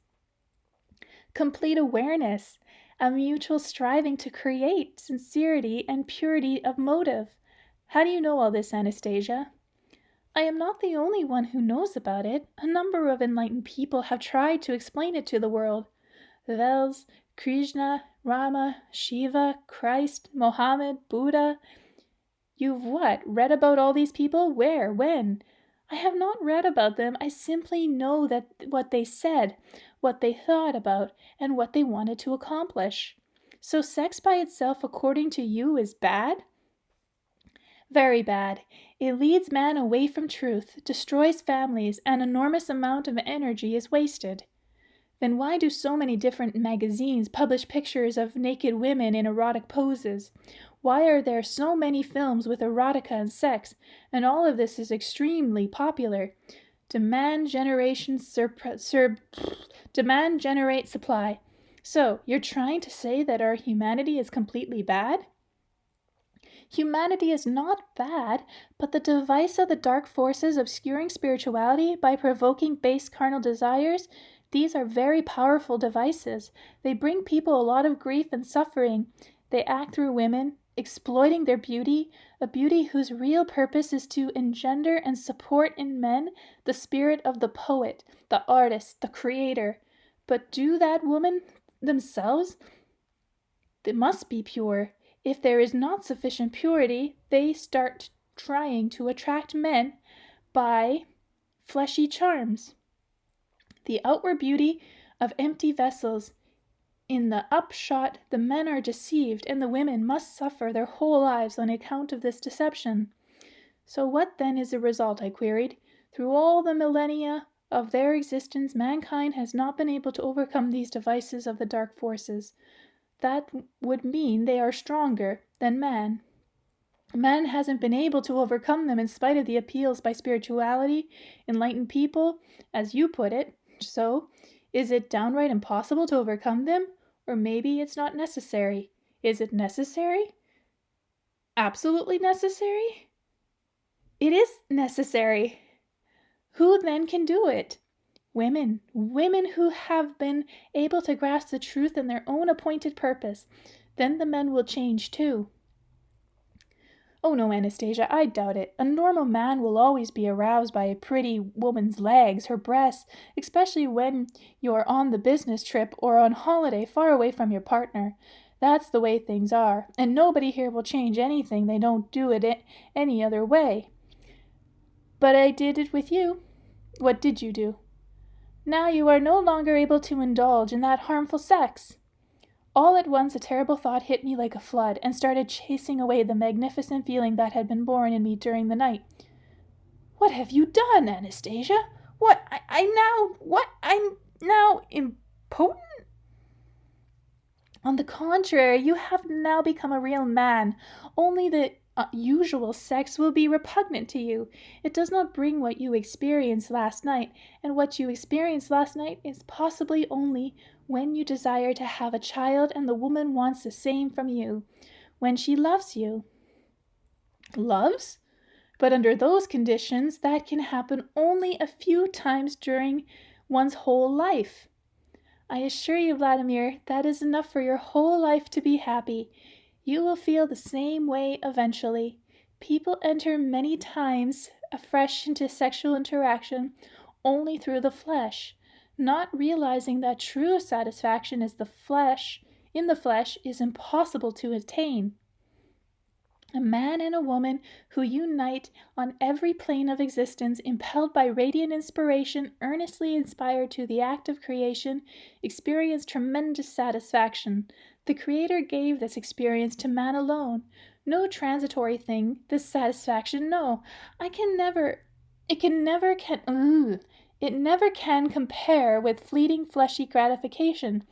Complete awareness, a mutual striving to create, sincerity and purity of motive. How do you know all this, Anastasia? I am not the only one who knows about it. A number of enlightened people have tried to explain it to the world. Vels, Krishna, Rama, Shiva, Christ, Mohammed, Buddha. You've what? Read about all these people? Where? When? I have not read about them. I simply know that what they said, what they thought about, and what they wanted to accomplish. So sex by itself, according to you, is bad? Very bad. It leads man away from truth, destroys families, and an enormous amount of energy is wasted. Then why do so many different magazines publish pictures of naked women in erotic poses? Why are there so many films with erotica and sex? And all of this is extremely popular. Demand generates supply. So, you're trying to say that our humanity is completely bad? Humanity is not bad, but the device of the dark forces obscuring spirituality by provoking base carnal desires. These are very powerful devices. They bring people a lot of grief and suffering. They act through women, exploiting their beauty, a beauty whose real purpose is to engender and support in men the spirit of the poet, the artist, the creator. But do that woman themselves? They must be pure. If there is not sufficient purity, they start trying to attract men by fleshy charms. The outward beauty of empty vessels. In the upshot, the men are deceived, and the women must suffer their whole lives on account of this deception. So what then is the result, I queried? Through all the millennia of their existence, mankind has not been able to overcome these devices of the dark forces. That would mean they are stronger than man. Man hasn't been able to overcome them in spite of the appeals by spirituality, enlightened people, as you put it. So, is it downright impossible to overcome them? Or maybe it's not necessary. Is it necessary? Absolutely necessary? It is necessary. Who then can do it? Women who have been able to grasp the truth in their own appointed purpose. Then the men will change too. Oh no, Anastasia, I doubt it. A normal man will always be aroused by a pretty woman's legs, her breasts, especially when you're on the business trip or on holiday far away from your partner. That's the way things are, and nobody here will change anything they don't do it any other way. But I did it with you. What did you do? Now you are no longer able to indulge in that harmful sex. All at once a terrible thought hit me like a flood and started chasing away the magnificent feeling that had been born in me during the night. What have you done, Anastasia? I'm now impotent? On the contrary, you have now become a real man. Only the usual sex will be repugnant to you. It does not bring what you experienced last night, and what you experienced last night is possibly only when you desire to have a child and the woman wants the same from you, when she loves you. loves? But under those conditions, that can happen only a few times during one's whole life. I assure you, Vladimir, that is enough for your whole life to be happy. You will feel the same way eventually. People enter many times afresh into sexual interaction only through the flesh, not realizing that true satisfaction in the flesh is impossible to attain. A man and a woman who unite on every plane of existence, impelled by radiant inspiration, earnestly inspired to the act of creation, experience tremendous satisfaction. The Creator gave this experience to man alone. No transitory thing, this satisfaction, no. It never can compare with fleeting fleshy gratification.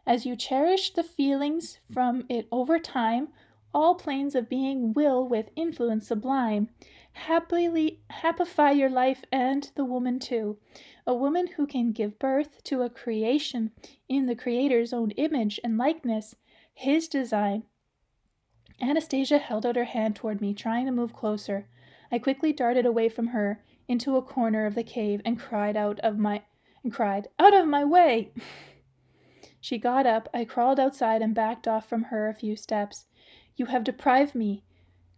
As you cherish the feelings from it over time, all planes of being will with influence sublime happify your life and the woman too. A woman who can give birth to a creation in the Creator's own image and likeness, his design. Anastasia held out her hand toward me, trying to move closer. I quickly darted away from her into a corner of the cave and cried, "Out of my way!" She got up. I crawled outside and backed off from her a few steps. "You have deprived me,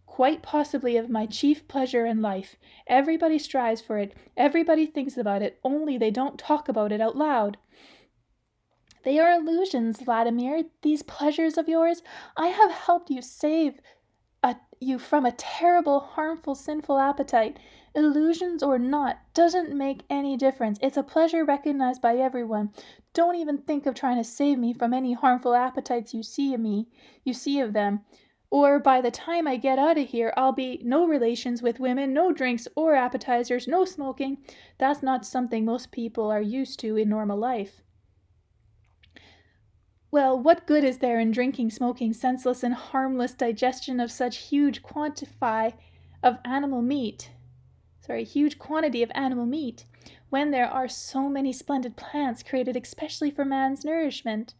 quite possibly, of my chief pleasure in life. Everybody strives for it. Everybody thinks about it, only they don't talk about it out loud." "They are illusions, Vladimir, these pleasures of yours. I have helped you save you from a terrible, harmful, sinful appetite. Illusions or not, doesn't make any difference. It's a pleasure recognized by everyone. Don't even think of trying to save me from any harmful appetites you see of them. Or by the time I get out of here, I'll be no relations with women, no drinks or appetizers, no smoking. That's not something most people are used to in normal life." "Well, what good is there in drinking, smoking, senseless and harmless digestion of such huge quantity of animal meat, when there are so many splendid plants created especially for man's nourishment?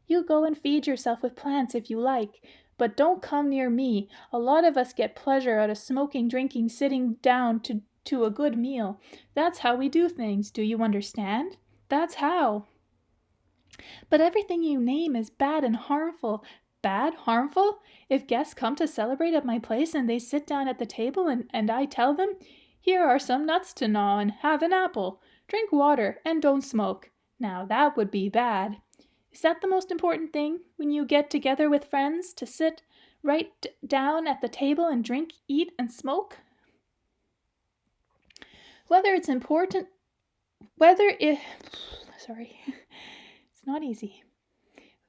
You go and feed yourself with plants if you like, but don't come near me. A lot of us get pleasure out of smoking, drinking, sitting down to a good meal. That's how we do things. Do you understand? That's how." "But everything you name is bad and harmful." "Bad? Harmful? If guests come to celebrate at my place and they sit down at the table and I tell them, 'Here are some nuts to gnaw and have an apple, drink water and don't smoke,' now that would be bad. Is that the most important thing when you get together with friends, to sit right down at the table and drink, eat, and smoke? It's not easy.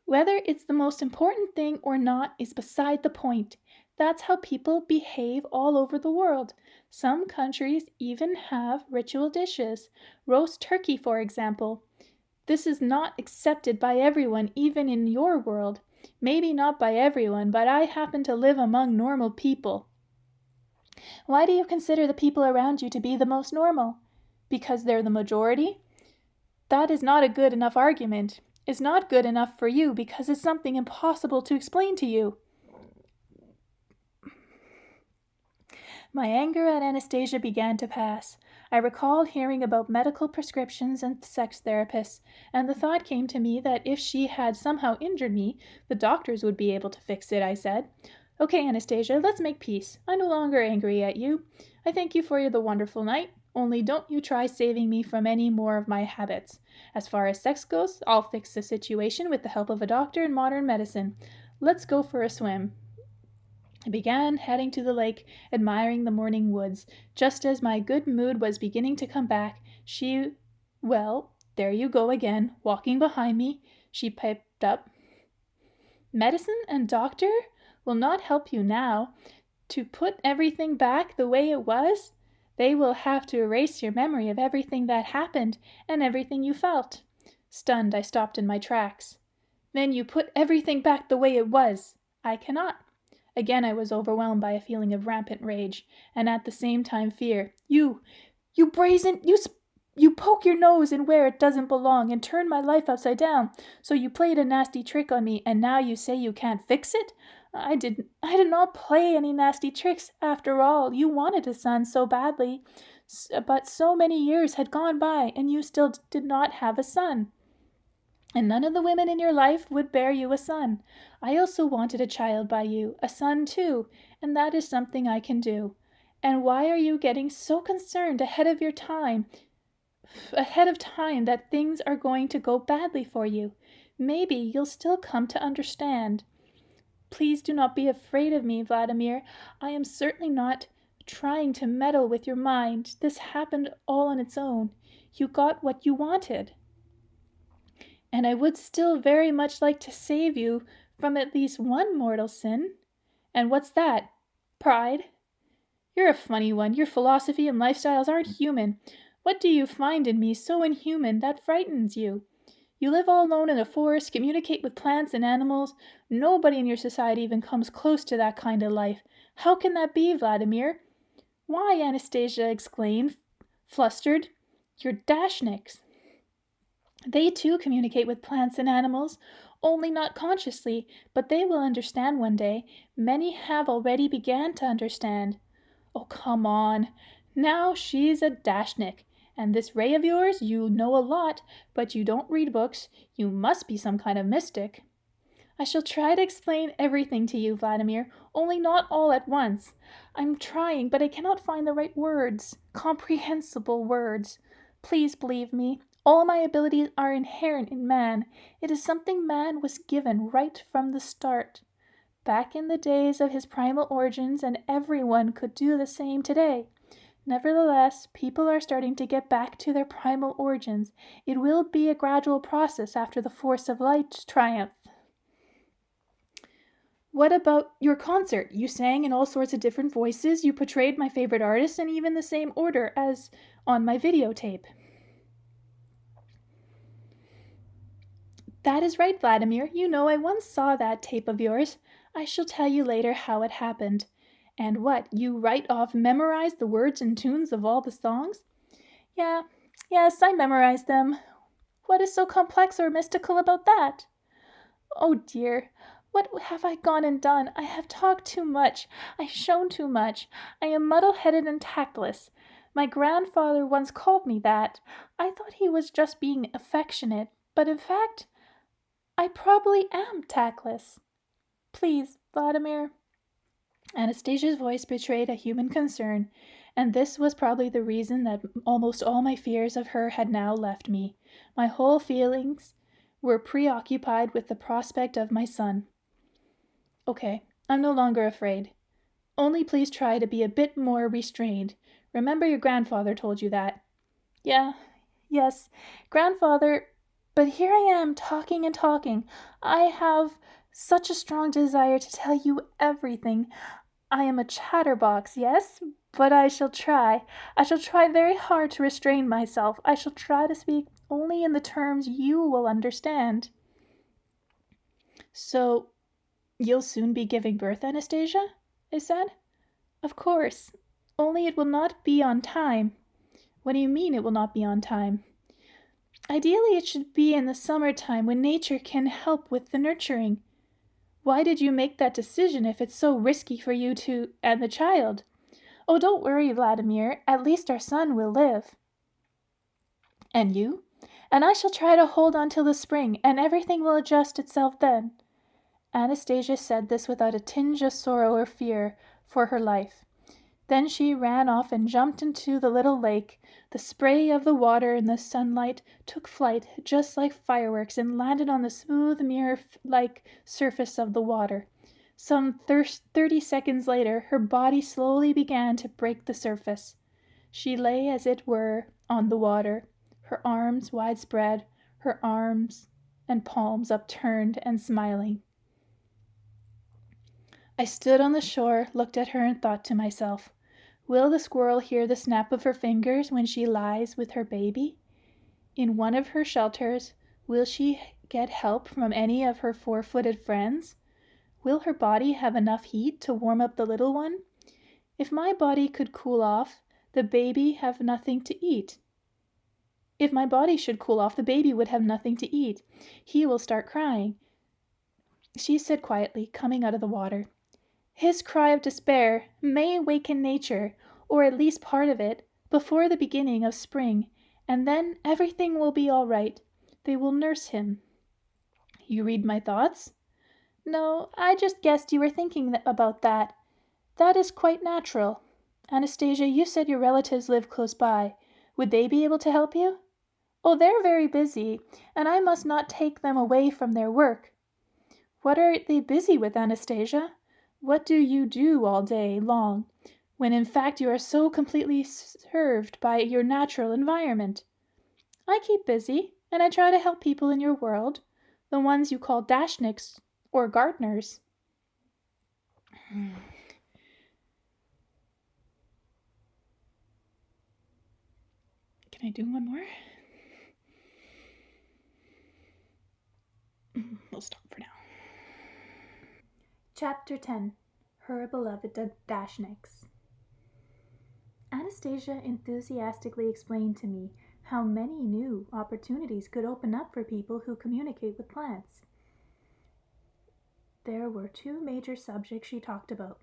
Whether it's the most important thing or not is beside the point. That's how people behave all over the world. Some countries even have ritual dishes. Roast turkey, for example. This is not accepted by everyone, even in your world. Maybe not by everyone, but I happen to live among normal people." "Why do you consider the people around you to be the most normal? Because they're the majority? That is not a good enough argument. It's not good enough for you because it's something impossible to explain to you." My anger at Anastasia began to pass. I recalled hearing about medical prescriptions and sex therapists, and the thought came to me that if she had somehow injured me, the doctors would be able to fix it. I said, "Okay, Anastasia, let's make peace. I'm no longer angry at you. I thank you for the wonderful night. Only don't you try saving me from any more of my habits. As far as sex goes, I'll fix the situation with the help of a doctor and modern medicine. Let's go for a swim." I began heading to the lake, admiring the morning woods. Just as my good mood was beginning to come back, "Well, there you go again, walking behind me," she piped up. "Medicine and doctor will not help you now. To put everything back the way it was, they will have to erase your memory of everything that happened and everything you felt." Stunned, I stopped in my tracks. "Then you put everything back the way it was." "I cannot." Again I was overwhelmed by a feeling of rampant rage, and at the same time fear. You poke your nose in where it doesn't belong and turn my life upside down. So you played a nasty trick on me, and now you say you can't fix it? I did not play any nasty tricks after all. You wanted a son so badly, but so many years had gone by and you still did not have a son. And none of the women in your life would bear you a son. I also wanted a child by you, a son too, and that is something I can do. And why are you getting so concerned ahead of time that things are going to go badly for you? Maybe you'll still come to understand. Please do not be afraid of me, Vladimir. I am certainly not trying to meddle with your mind. This happened all on its own. You got what you wanted. And I would still very much like to save you from at least one mortal sin. And what's that? Pride? You're a funny one. Your philosophy and lifestyles aren't human. What do you find in me so inhuman that frightens you? You live all alone in a forest, communicate with plants and animals. Nobody in your society even comes close to that kind of life. How can that be, Vladimir? Why, Anastasia exclaimed, flustered. You're dashnicks. They too communicate with plants and animals, only not consciously, but they will understand one day. Many have already began to understand. Oh, come on. Now she's a dashnick. And this Ray of yours, you know a lot, but you don't read books. You must be some kind of mystic. I shall try to explain everything to you, Vladimir, only not all at once. I'm trying, but I cannot find the right words, comprehensible words. Please believe me. All my abilities are inherent in man. It is something man was given right from the start. Back in the days of his primal origins, and everyone could do the same today. Nevertheless, people are starting to get back to their primal origins. It will be a gradual process after the force of light's triumph. What about your concert? You sang in all sorts of different voices. You portrayed my favorite artists in even the same order as on my videotape. That is right, Vladimir. You know I once saw that tape of yours. I shall tell you later how it happened. And what, you right off memorized the words and tunes of all the songs? Yes, I memorized them. What is so complex or mystical about that? Oh dear, what have I gone and done? I have talked too much. I've shown too much. I am muddle-headed and tactless. My grandfather once called me that. I thought he was just being affectionate, but in fact, I probably am tactless. Please, Vladimir. Anastasia's voice betrayed a human concern, and this was probably the reason that almost all my fears of her had now left me. My whole feelings were preoccupied with the prospect of my son. Okay, I'm no longer afraid. Only please try to be a bit more restrained. Remember your grandfather told you that. Yes, grandfather, but here I am talking and talking. I have such a strong desire to tell you everything. I am a chatterbox, yes, but I shall try. I shall try very hard to restrain myself. I shall try to speak only in the terms you will understand. So, you'll soon be giving birth, Anastasia? I said. Of course, only it will not be on time. What do you mean it will not be on time? Ideally, it should be in the summertime when nature can help with the nurturing. Why did you make that decision if it's so risky for you and the child? Oh, don't worry, Vladimir. At least our son will live. And you? And I shall try to hold on till the spring, and everything will adjust itself then. Anastasia said this without a tinge of sorrow or fear for her life. Then she ran off and jumped into the little lake. The spray of the water in the sunlight took flight just like fireworks and landed on the smooth mirror-like surface of the water. Some 30 seconds later, her body slowly began to break the surface. She lay as it were on the water, her arms widespread, her arms and palms upturned and smiling. I stood on the shore, looked at her, and thought to myself, will the squirrel hear the snap of her fingers when she lies with her baby? In one of her shelters, will she get help from any of her four-footed friends? Will her body have enough heat to warm up the little one? If my body could cool off, the baby have nothing to eat. If my body should cool off, the baby would have nothing to eat. He will start crying. She said quietly, coming out of the water. His cry of despair may awaken nature, or at least part of it, before the beginning of spring, and then everything will be all right. They will nurse him. You read my thoughts? No, I just guessed you were thinking about that. That is quite natural. Anastasia, you said your relatives live close by. Would they be able to help you? Oh, they're very busy, and I must not take them away from their work. What are they busy with, Anastasia? What do you do all day long, when in fact you are so completely served by your natural environment? I keep busy, and I try to help people in your world, the ones you call dashnicks or gardeners. Can I do one more? We'll stop for now. Chapter 10. Her Beloved Dashnicks. Anastasia enthusiastically explained to me how many new opportunities could open up for people who communicate with plants. There were two major subjects she talked about,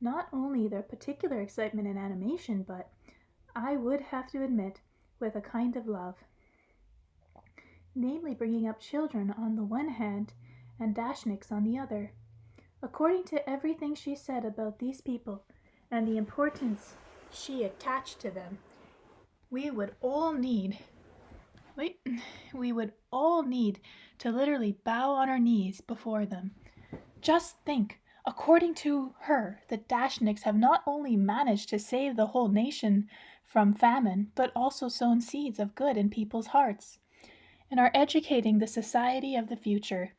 not only their particular excitement in animation, but, I would have to admit, with a kind of love. Namely bringing up children on the one hand and dashnicks on the other. According to everything she said about these people and the importance she attached to them, we would all need to literally bow on our knees before them. Just think, according to her, the dashnicks have not only managed to save the whole nation from famine, but also sown seeds of good in people's hearts, and are educating the society of the future.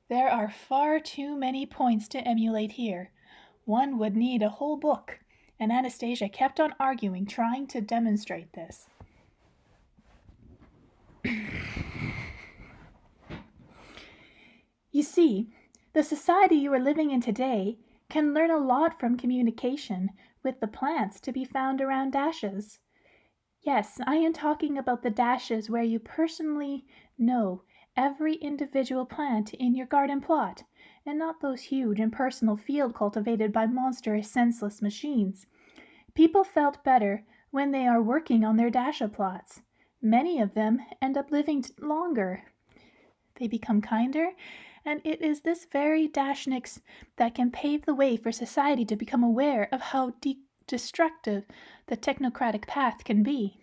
There are far too many points to emulate here. One would need a whole book, and Anastasia kept on arguing, trying to demonstrate this. You see, the society you are living in today can learn a lot from communication with the plants to be found around dashes. Yes, I am talking about the dashes where you personally know every individual plant in your garden plot, and not those huge impersonal field cultivated by monstrous senseless machines. People felt better when they are working on their dasha plots. Many of them end up living longer. They become kinder, and it is this very dashnicks that can pave the way for society to become aware of how destructive the technocratic path can be.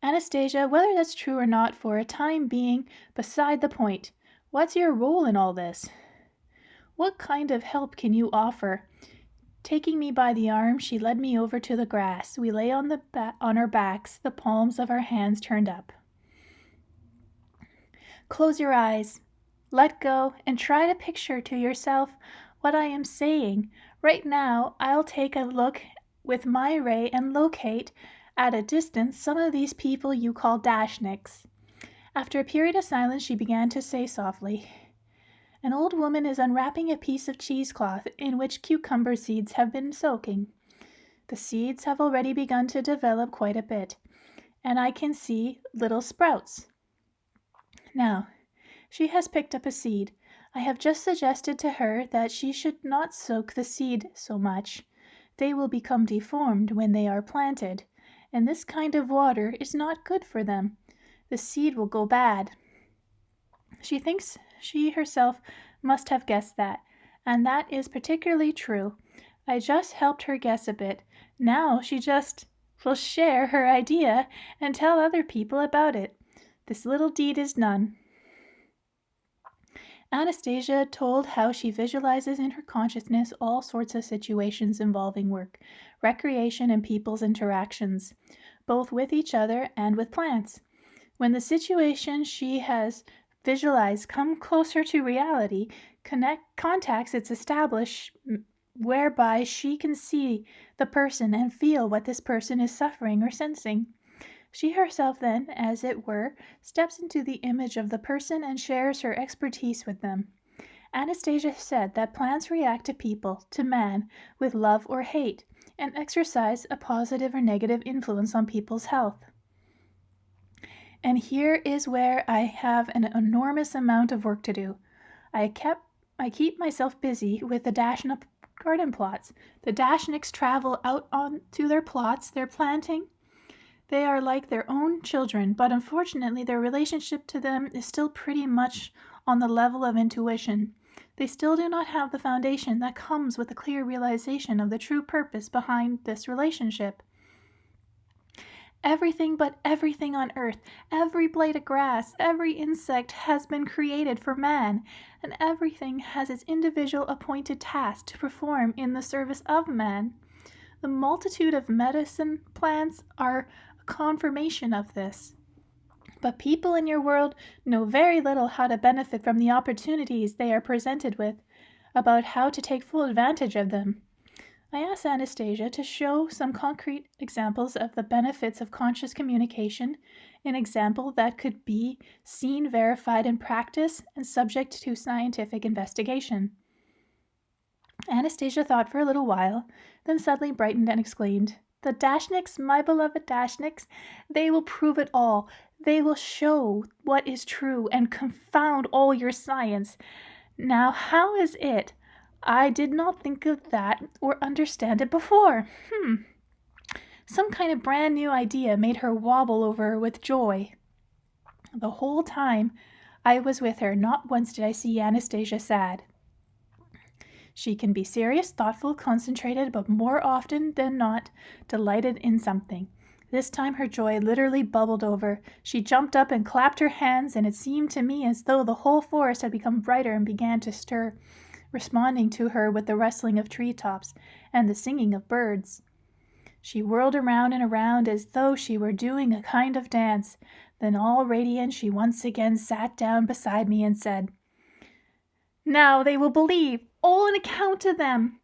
Anastasia, whether that's true or not for a time being, beside the point. What's your role in all this? What kind of help can you offer? Taking me by the arm, she led me over to the grass. We lay on our backs, the palms of our hands turned up. Close your eyes, let go, and try to picture to yourself what I am saying. Right now, I'll take a look with my ray and locate, at a distance, some of these people you call dashnicks. After a period of silence, she began to say softly, An old woman is unwrapping a piece of cheesecloth in which cucumber seeds have been soaking. The seeds have already begun to develop quite a bit, and I can see little sprouts. Now, she has picked up a seed. I have just suggested to her that she should not soak the seed so much. They will become deformed when they are planted, and this kind of water is not good for them. The seed will go bad. She thinks she herself must have guessed that, and that is particularly true. I just helped her guess a bit. Now she just will share her idea and tell other people about it. This little deed is done. Anastasia told how she visualizes in her consciousness all sorts of situations involving work, recreation, and people's interactions, both with each other and with plants. When the situation she has visualized come closer to reality, contacts its established whereby she can see the person and feel what this person is suffering or sensing. She herself then, as it were, steps into the image of the person and shares her expertise with them. Anastasia said that plants react to people, to man, with love or hate, and exercise a positive or negative influence on people's health. And here is where I have an enormous amount of work to do. I kept keep myself busy with the dashnuck garden plots. The dashnicks travel out onto their plots they're planting. They are like their own children, but unfortunately their relationship to them is still pretty much on the level of intuition. They still do not have the foundation that comes with a clear realization of the true purpose behind this relationship. Everything but everything on earth, every blade of grass, every insect has been created for man, and everything has its individual appointed task to perform in the service of man. The multitude of medicine plants are a confirmation of this. But people in your world know very little how to benefit from the opportunities they are presented with, about how to take full advantage of them. I asked Anastasia to show some concrete examples of the benefits of conscious communication, an example that could be seen verified in practice and subject to scientific investigation. Anastasia thought for a little while, then suddenly brightened and exclaimed, "The dashnicks, my beloved dashnicks, they will prove it all. They will show what is true and confound all your science. Now, how is it I did not think of that or understand it before? Some kind of brand new idea made her wobble over with joy. The whole time I was with her, not once did I see Anastasia sad. She can be serious, thoughtful, concentrated, but more often than not, delighted in something. This time her joy literally bubbled over. She jumped up and clapped her hands, and it seemed to me as though the whole forest had become brighter and began to stir, responding to her with the rustling of treetops and the singing of birds. She whirled around and around as though she were doing a kind of dance. Then, all radiant, she once again sat down beside me and said, "Now they will believe, all on account of them.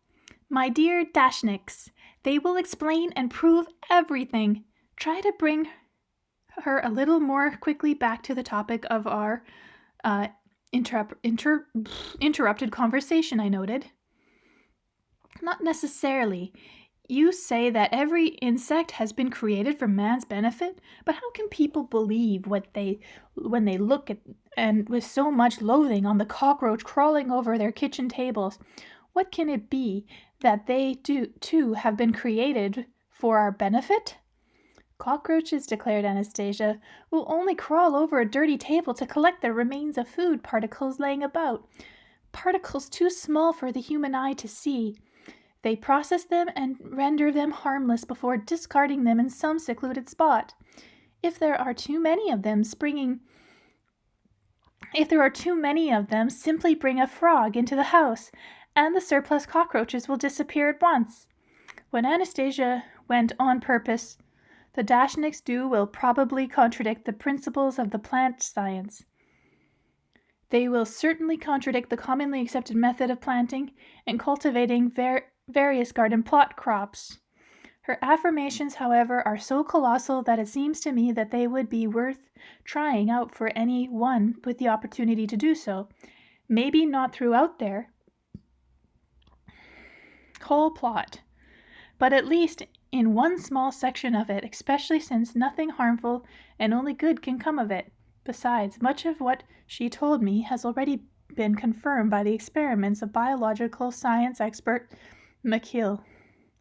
My dear dashnicks, they will explain and prove everything." Try to bring her a little more quickly back to the topic of our interrupted conversation, I noted. "Not necessarily. You say that every insect has been created for man's benefit, but how can people believe when they look at and with so much loathing on the cockroach crawling over their kitchen tables? What can it be that they too have been created for our benefit?" "Cockroaches," declared Anastasia, "will only crawl over a dirty table to collect the remains of food particles laying about, particles too small for the human eye to see. They process them and render them harmless before discarding them in some secluded spot. If there are too many of them, simply bring a frog into the house, and the surplus cockroaches will disappear at once." When Anastasia went on purpose, "The dashnicks will probably contradict the principles of the plant science. They will certainly contradict the commonly accepted method of planting and cultivating various garden plot crops." Her affirmations, however, are so colossal that it seems to me that they would be worth trying out for any one with the opportunity to do so. Maybe not throughout their whole plot, but at least in one small section of it, especially since nothing harmful and only good can come of it. Besides, much of what she told me has already been confirmed by the experiments of biological science expert McKill.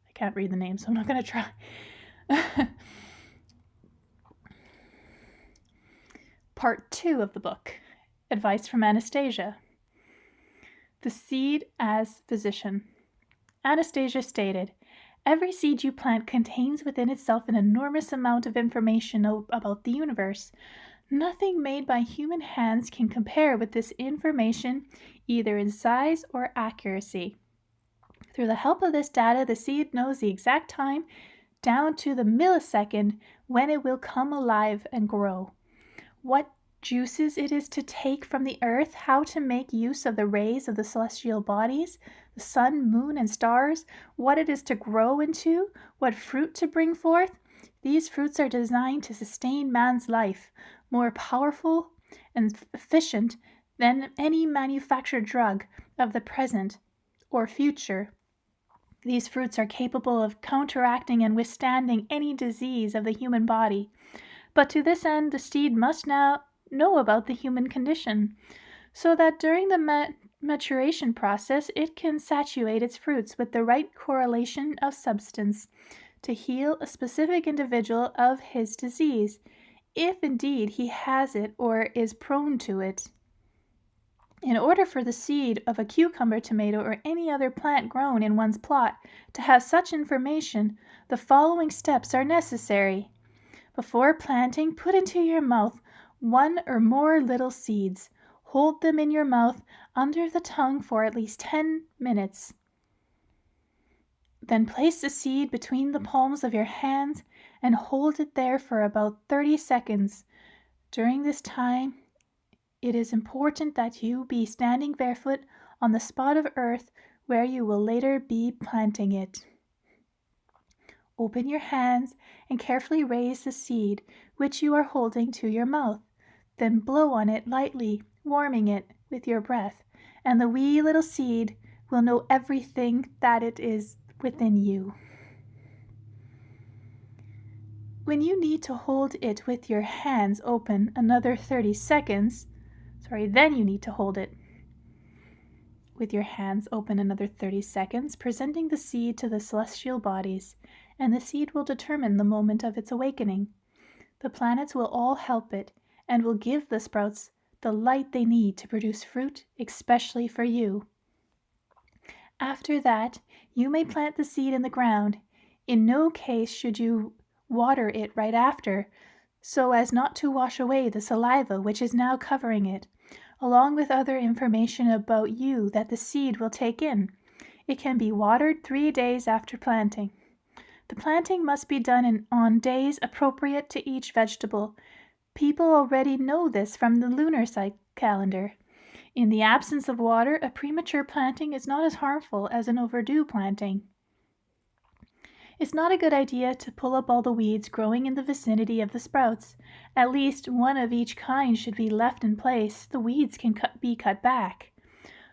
I can't read the name, so I'm not going to try. Part 2 of the book, Advice from Anastasia. The Seed as Physician. Anastasia stated, "Every seed you plant contains within itself an enormous amount of information about the universe. Nothing made by human hands can compare with this information, either in size or accuracy. Through the help of this data, the seed knows the exact time, down to the millisecond, when it will come alive and grow. What juices it is to take from the earth, how to make use of the rays of the celestial bodies, the sun, moon, and stars, what it is to grow into, what fruit to bring forth. These fruits are designed to sustain man's life, more powerful and efficient than any manufactured drug of the present or future. These fruits are capable of counteracting and withstanding any disease of the human body. But to this end, the seed must now know about the human condition, so that during the maturation process, it can saturate its fruits with the right correlation of substance to heal a specific individual of his disease, if indeed he has it or is prone to it. In order for the seed of a cucumber, tomato, or any other plant grown in one's plot to have such information, the following steps are necessary. Before planting, put into your mouth one or more little seeds. Hold them in your mouth under the tongue for at least 10 minutes. Then place the seed between the palms of your hands and hold it there for about 30 seconds. During this time, it is important that you be standing barefoot on the spot of earth where you will later be planting it. Open your hands and carefully raise the seed which you are holding to your mouth. Then blow on it lightly, warming it with your breath, and the wee little seed will know everything that it is within you. When you need to hold it with your hands open another 30 seconds, then you need to hold it with your hands open another 30 seconds, presenting the seed to the celestial bodies, and the seed will determine the moment of its awakening. The planets will all help it and will give the sprouts the light they need to produce fruit, especially for you. After that, you may plant the seed in the ground. In no case should you water it right after, so as not to wash away the saliva which is now covering it, along with other information about you that the seed will take in. It can be watered 3 days after planting. The planting must be done on days appropriate to each vegetable. People already know this from the lunar calendar. In the absence of water, a premature planting is not as harmful as an overdue planting. It's not a good idea to pull up all the weeds growing in the vicinity of the sprouts. At least one of each kind should be left in place. The weeds can be cut back.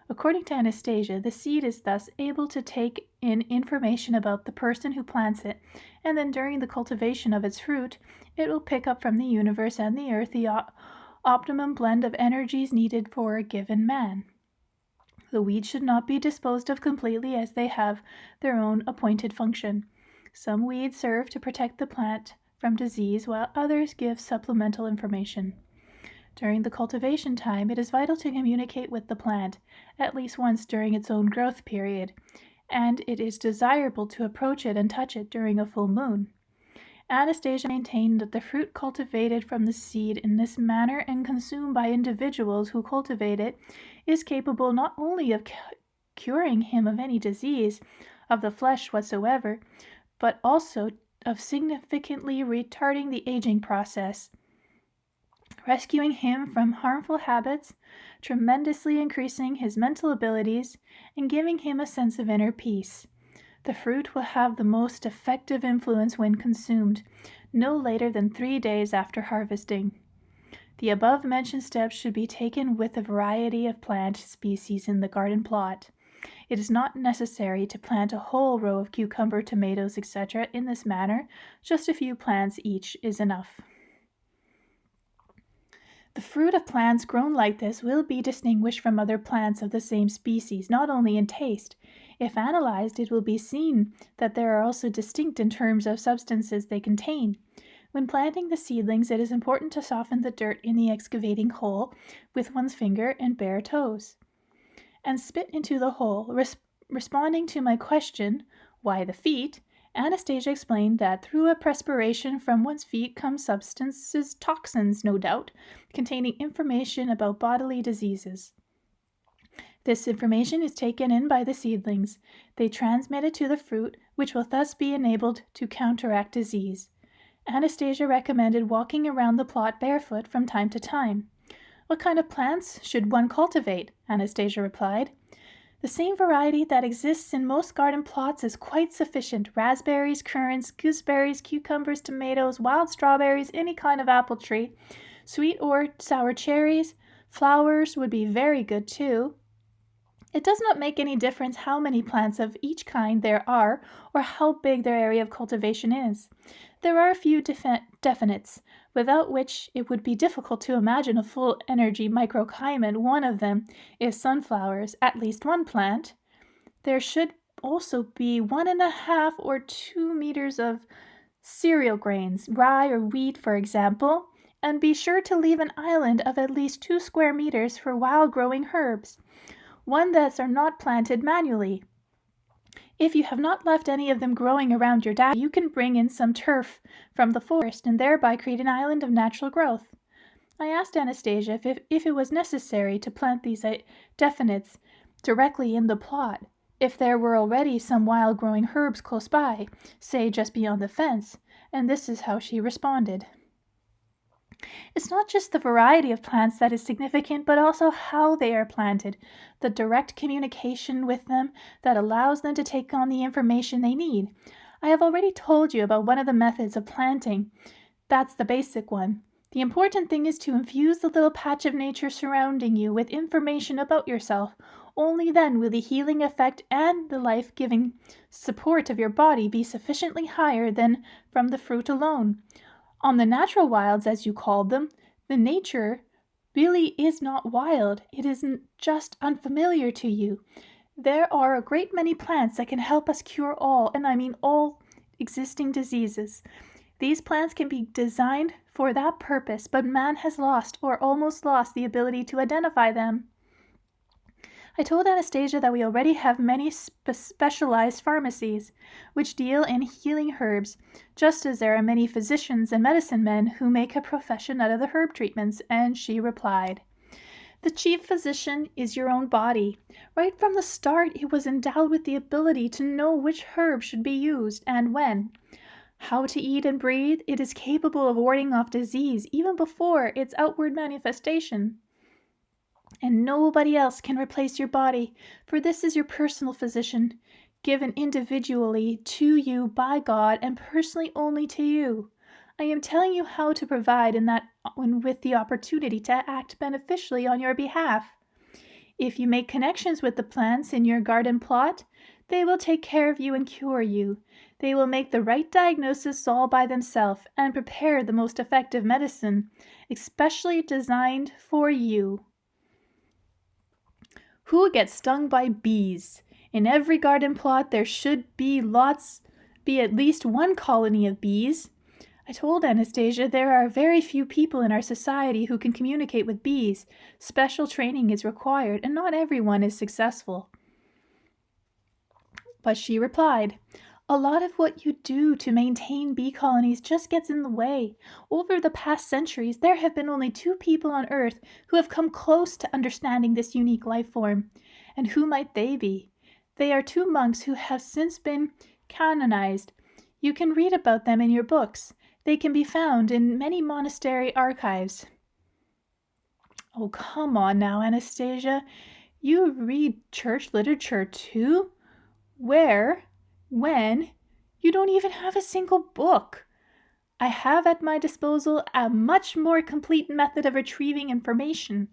According to Anastasia, the seed is thus able to take in information about the person who plants it, and then during the cultivation of its fruit, it will pick up from the universe and the earth the optimum blend of energies needed for a given man. The weeds should not be disposed of completely, as they have their own appointed function. Some weeds serve to protect the plant from disease, while others give supplemental information. During the cultivation time, it is vital to communicate with the plant at least once during its own growth period, and it is desirable to approach it and touch it during a full moon. Anastasia maintained that the fruit cultivated from the seed in this manner and consumed by individuals who cultivate it is capable not only of curing him of any disease of the flesh whatsoever, but also of significantly retarding the aging process, rescuing him from harmful habits, tremendously increasing his mental abilities, and giving him a sense of inner peace. The fruit will have the most effective influence when consumed, no later than 3 days after harvesting. The above-mentioned steps should be taken with a variety of plant species in the garden plot. It is not necessary to plant a whole row of cucumber, tomatoes, etc. in this manner. Just a few plants each is enough. The fruit of plants grown like this will be distinguished from other plants of the same species, not only in taste. If analyzed, it will be seen that they are also distinct in terms of substances they contain. When planting the seedlings, it is important to soften the dirt in the excavating hole with one's finger and bare toes, and spit into the hole. Responding to my question, why the feet, Anastasia explained that through a perspiration from one's feet come substances, toxins no doubt, containing information about bodily diseases. This information is taken in by the seedlings. They transmit it to the fruit, which will thus be enabled to counteract disease. Anastasia recommended walking around the plot barefoot from time to time. What kind of plants should one cultivate? Anastasia replied. The same variety that exists in most garden plots is quite sufficient. Raspberries, currants, gooseberries, cucumbers, tomatoes, wild strawberries, any kind of apple tree, sweet or sour cherries, flowers would be very good too. It does not make any difference how many plants of each kind there are or how big their area of cultivation is. There are a few definites. without which it would be difficult to imagine a full energy microclimate. One of them is sunflowers, at least one plant. There should also be 1.5 or 2 meters of cereal grains, rye or wheat, for example, and be sure to leave an island of at least 2 square meters for wild-growing herbs, one that are not planted manually. If you have not left any of them growing around your dash, you can bring in some turf from the forest and thereby create an island of natural growth. I asked Anastasia if it was necessary to plant these definites directly in the plot, if there were already some wild-growing herbs close by, say just beyond the fence, and this is how she responded. It's not just the variety of plants that is significant, but also how they are planted, the direct communication with them that allows them to take on the information they need. I have already told you about one of the methods of planting. That's the basic one. The important thing is to infuse the little patch of nature surrounding you with information about yourself. Only then will the healing effect and the life-giving support of your body be sufficiently higher than from the fruit alone. On the natural wilds, as you called them, the nature really is not wild. It isn't just unfamiliar to you. There are a great many plants that can help us cure all, and I mean all, existing diseases. These plants can be designed for that purpose, but man has lost or almost lost the ability to identify them. I told Anastasia that we already have many specialized pharmacies which deal in healing herbs, just as there are many physicians and medicine men who make a profession out of the herb treatments, and she replied, "The chief physician is your own body. Right from the start it was endowed with the ability to know which herb should be used and when. How to eat and breathe, it is capable of warding off disease even before its outward manifestation. And nobody else can replace your body, for this is your personal physician, given individually to you by God and personally only to you. I am telling you how to provide with the opportunity to act beneficially on your behalf. If you make connections with the plants in your garden plot, they will take care of you and cure you. They will make the right diagnosis all by themselves and prepare the most effective medicine, especially designed for you." Who gets stung by bees? In every garden plot there should be at least one colony of bees. I told Anastasia there are very few people in our society who can communicate with bees. Special training is required, and not everyone is successful. But she replied, "A lot of what you do to maintain bee colonies just gets in the way. Over the past centuries, there have been only 2 people on Earth who have come close to understanding this unique life form. And who might they be? They are 2 monks who have since been canonized. You can read about them in your books. They can be found in many monastery archives." "Oh, come on now, Anastasia. You read church literature too? Where? When? You don't even have a single book." "I have at my disposal a much more complete method of retrieving information."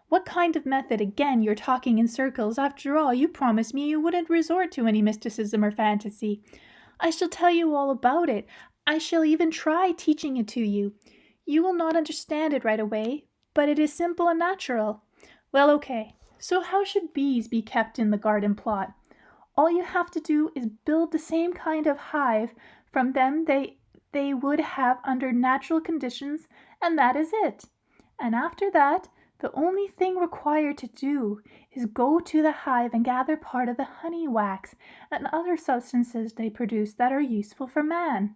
"What kind of method? Again, you're talking in circles. After all, you promised me you wouldn't resort to any mysticism or fantasy." "I shall tell you all about it. I shall even try teaching it to you. You will not understand it right away, but it is simple and natural." "Well, okay. So how should bees be kept in the garden plot?" "All you have to do is build the same kind of hive from them they would have under natural conditions, and that is it. And after that, the only thing required to do is go to the hive and gather part of the honey wax and other substances they produce that are useful for man."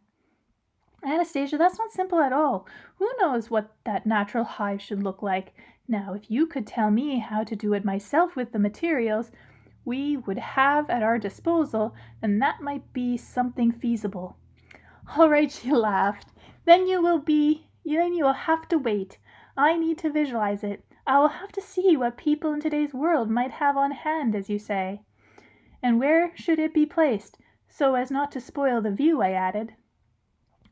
"Anastasia, that's not simple at all. Who knows what that natural hive should look like? Now, if you could tell me how to do it myself with the materials we would have at our disposal, then that might be something feasible." "All right," she laughed. Then you will have to wait. I need to visualize it. I will have to see what people in today's world might have on hand, as you say." "And where should it be placed, so as not to spoil the view?" I added.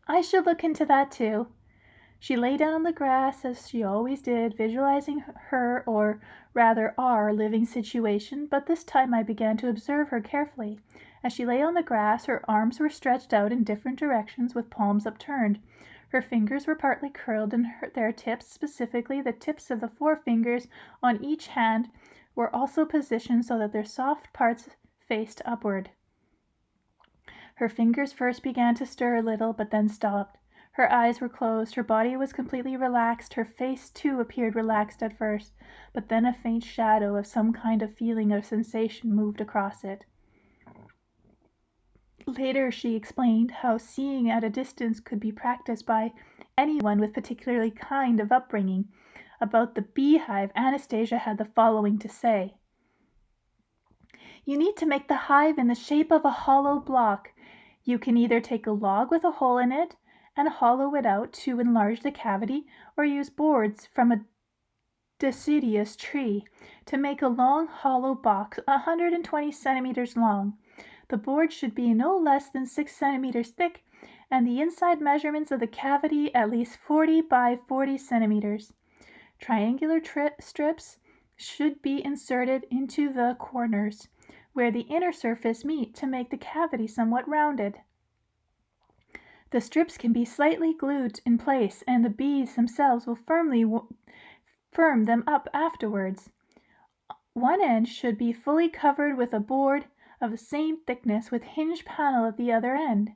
"I shall look into that too." She lay down on the grass as she always did, visualizing her, or rather our, living situation, but this time I began to observe her carefully. As she lay on the grass, her arms were stretched out in different directions with palms upturned. Her fingers were partly curled, and their tips, specifically the tips of the 4 fingers on each hand, were also positioned so that their soft parts faced upward. Her fingers first began to stir a little, but then stopped. Her eyes were closed, her body was completely relaxed, her face too appeared relaxed at first, but then a faint shadow of some kind of feeling or sensation moved across it. Later she explained how seeing at a distance could be practiced by anyone with particularly kind of upbringing. About the beehive, Anastasia had the following to say. You need to make the hive in the shape of a hollow block. You can either take a log with a hole in it and hollow it out to enlarge the cavity, or use boards from a deciduous tree to make a long hollow box 120 centimeters long. The board should be no less than 6 centimeters thick, and the inside measurements of the cavity at least 40 by 40 centimeters. Triangular strips should be inserted into the corners, where the inner surface meet, to make the cavity somewhat rounded. The strips can be slightly glued in place, and the bees themselves will firm them up afterwards. One end should be fully covered with a board of the same thickness, with hinged panel at the other end.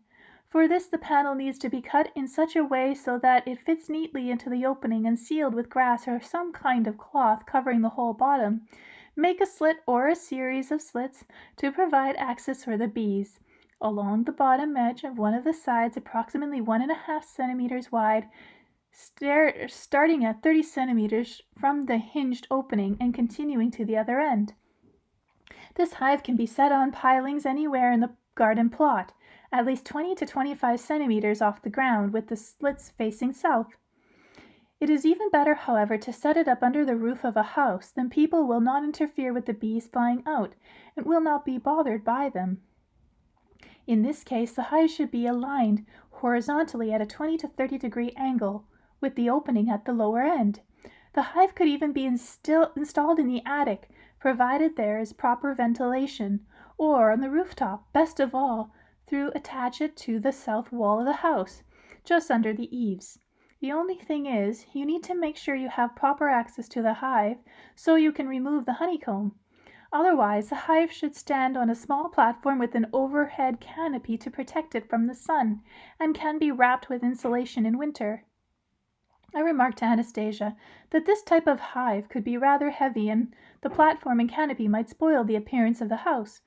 For this the panel needs to be cut in such a way so that it fits neatly into the opening, and sealed with grass or some kind of cloth covering the whole bottom. Make a slit or a series of slits to provide access for the bees. Along the bottom edge of one of the sides, approximately 1.5 centimeters wide, starting at 30 centimeters from the hinged opening and continuing to the other end. This hive can be set on pilings anywhere in the garden plot, at least 20 to 25 centimeters off the ground, with the slits facing south. It is even better, however, to set it up under the roof of a house. Then people will not interfere with the bees flying out, and will not be bothered by them. In this case, the hive should be aligned horizontally at a 20 to 30 degree angle, with the opening at the lower end. The hive could even be installed in the attic, provided there is proper ventilation, or on the rooftop. Best of all, attach it to the south wall of the house, just under the eaves. The only thing is, you need to make sure you have proper access to the hive so you can remove the honeycomb. Otherwise, the hive should stand on a small platform with an overhead canopy to protect it from the sun, and can be wrapped with insulation in winter. I remarked to Anastasia that this type of hive could be rather heavy, and the platform and canopy might spoil the appearance of the house.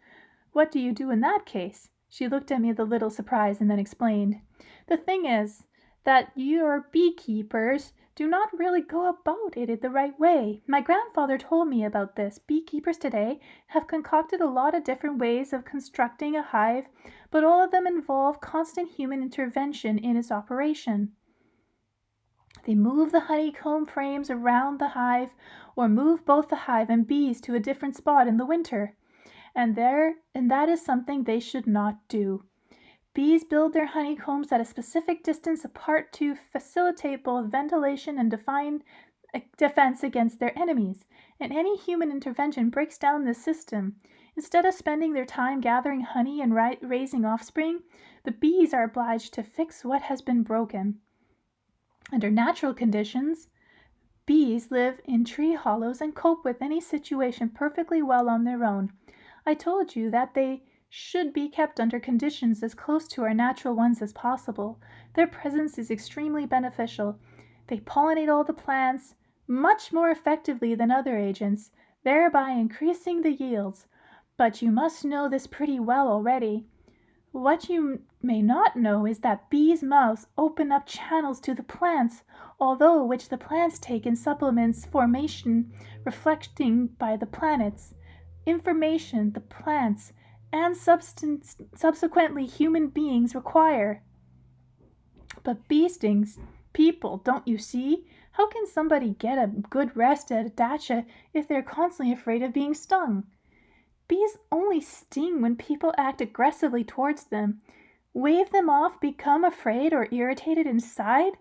What do you do in that case? She looked at me with a little surprise, and then explained. The thing is that your beekeepers do not really go about it the right way. My grandfather told me about this. Beekeepers today have concocted a lot of different ways of constructing a hive, but all of them involve constant human intervention in its operation. They move the honeycomb frames around the hive, or move both the hive and bees to a different spot in the winter. And that is something they should not do. Bees build their honeycombs at a specific distance apart to facilitate both ventilation and defense against their enemies, and any human intervention breaks down this system. Instead of spending their time gathering honey and raising offspring, the bees are obliged to fix what has been broken. Under natural conditions, bees live in tree hollows and cope with any situation perfectly well on their own. I told you that they should be kept under conditions as close to our natural ones as possible. Their presence is extremely beneficial. They pollinate all the plants much more effectively than other agents, thereby increasing the yields. But you must know this pretty well already. What you may not know is that bees' mouths open up channels to the plants, although which the plants take in supplements formation reflecting by the planets. Information the plants and subsequently human beings require. But bee stings people, don't you see? How can somebody get a good rest at a dacha if they're constantly afraid of being stung? Bees only sting when people act aggressively towards them. Wave them off, become afraid or irritated inside,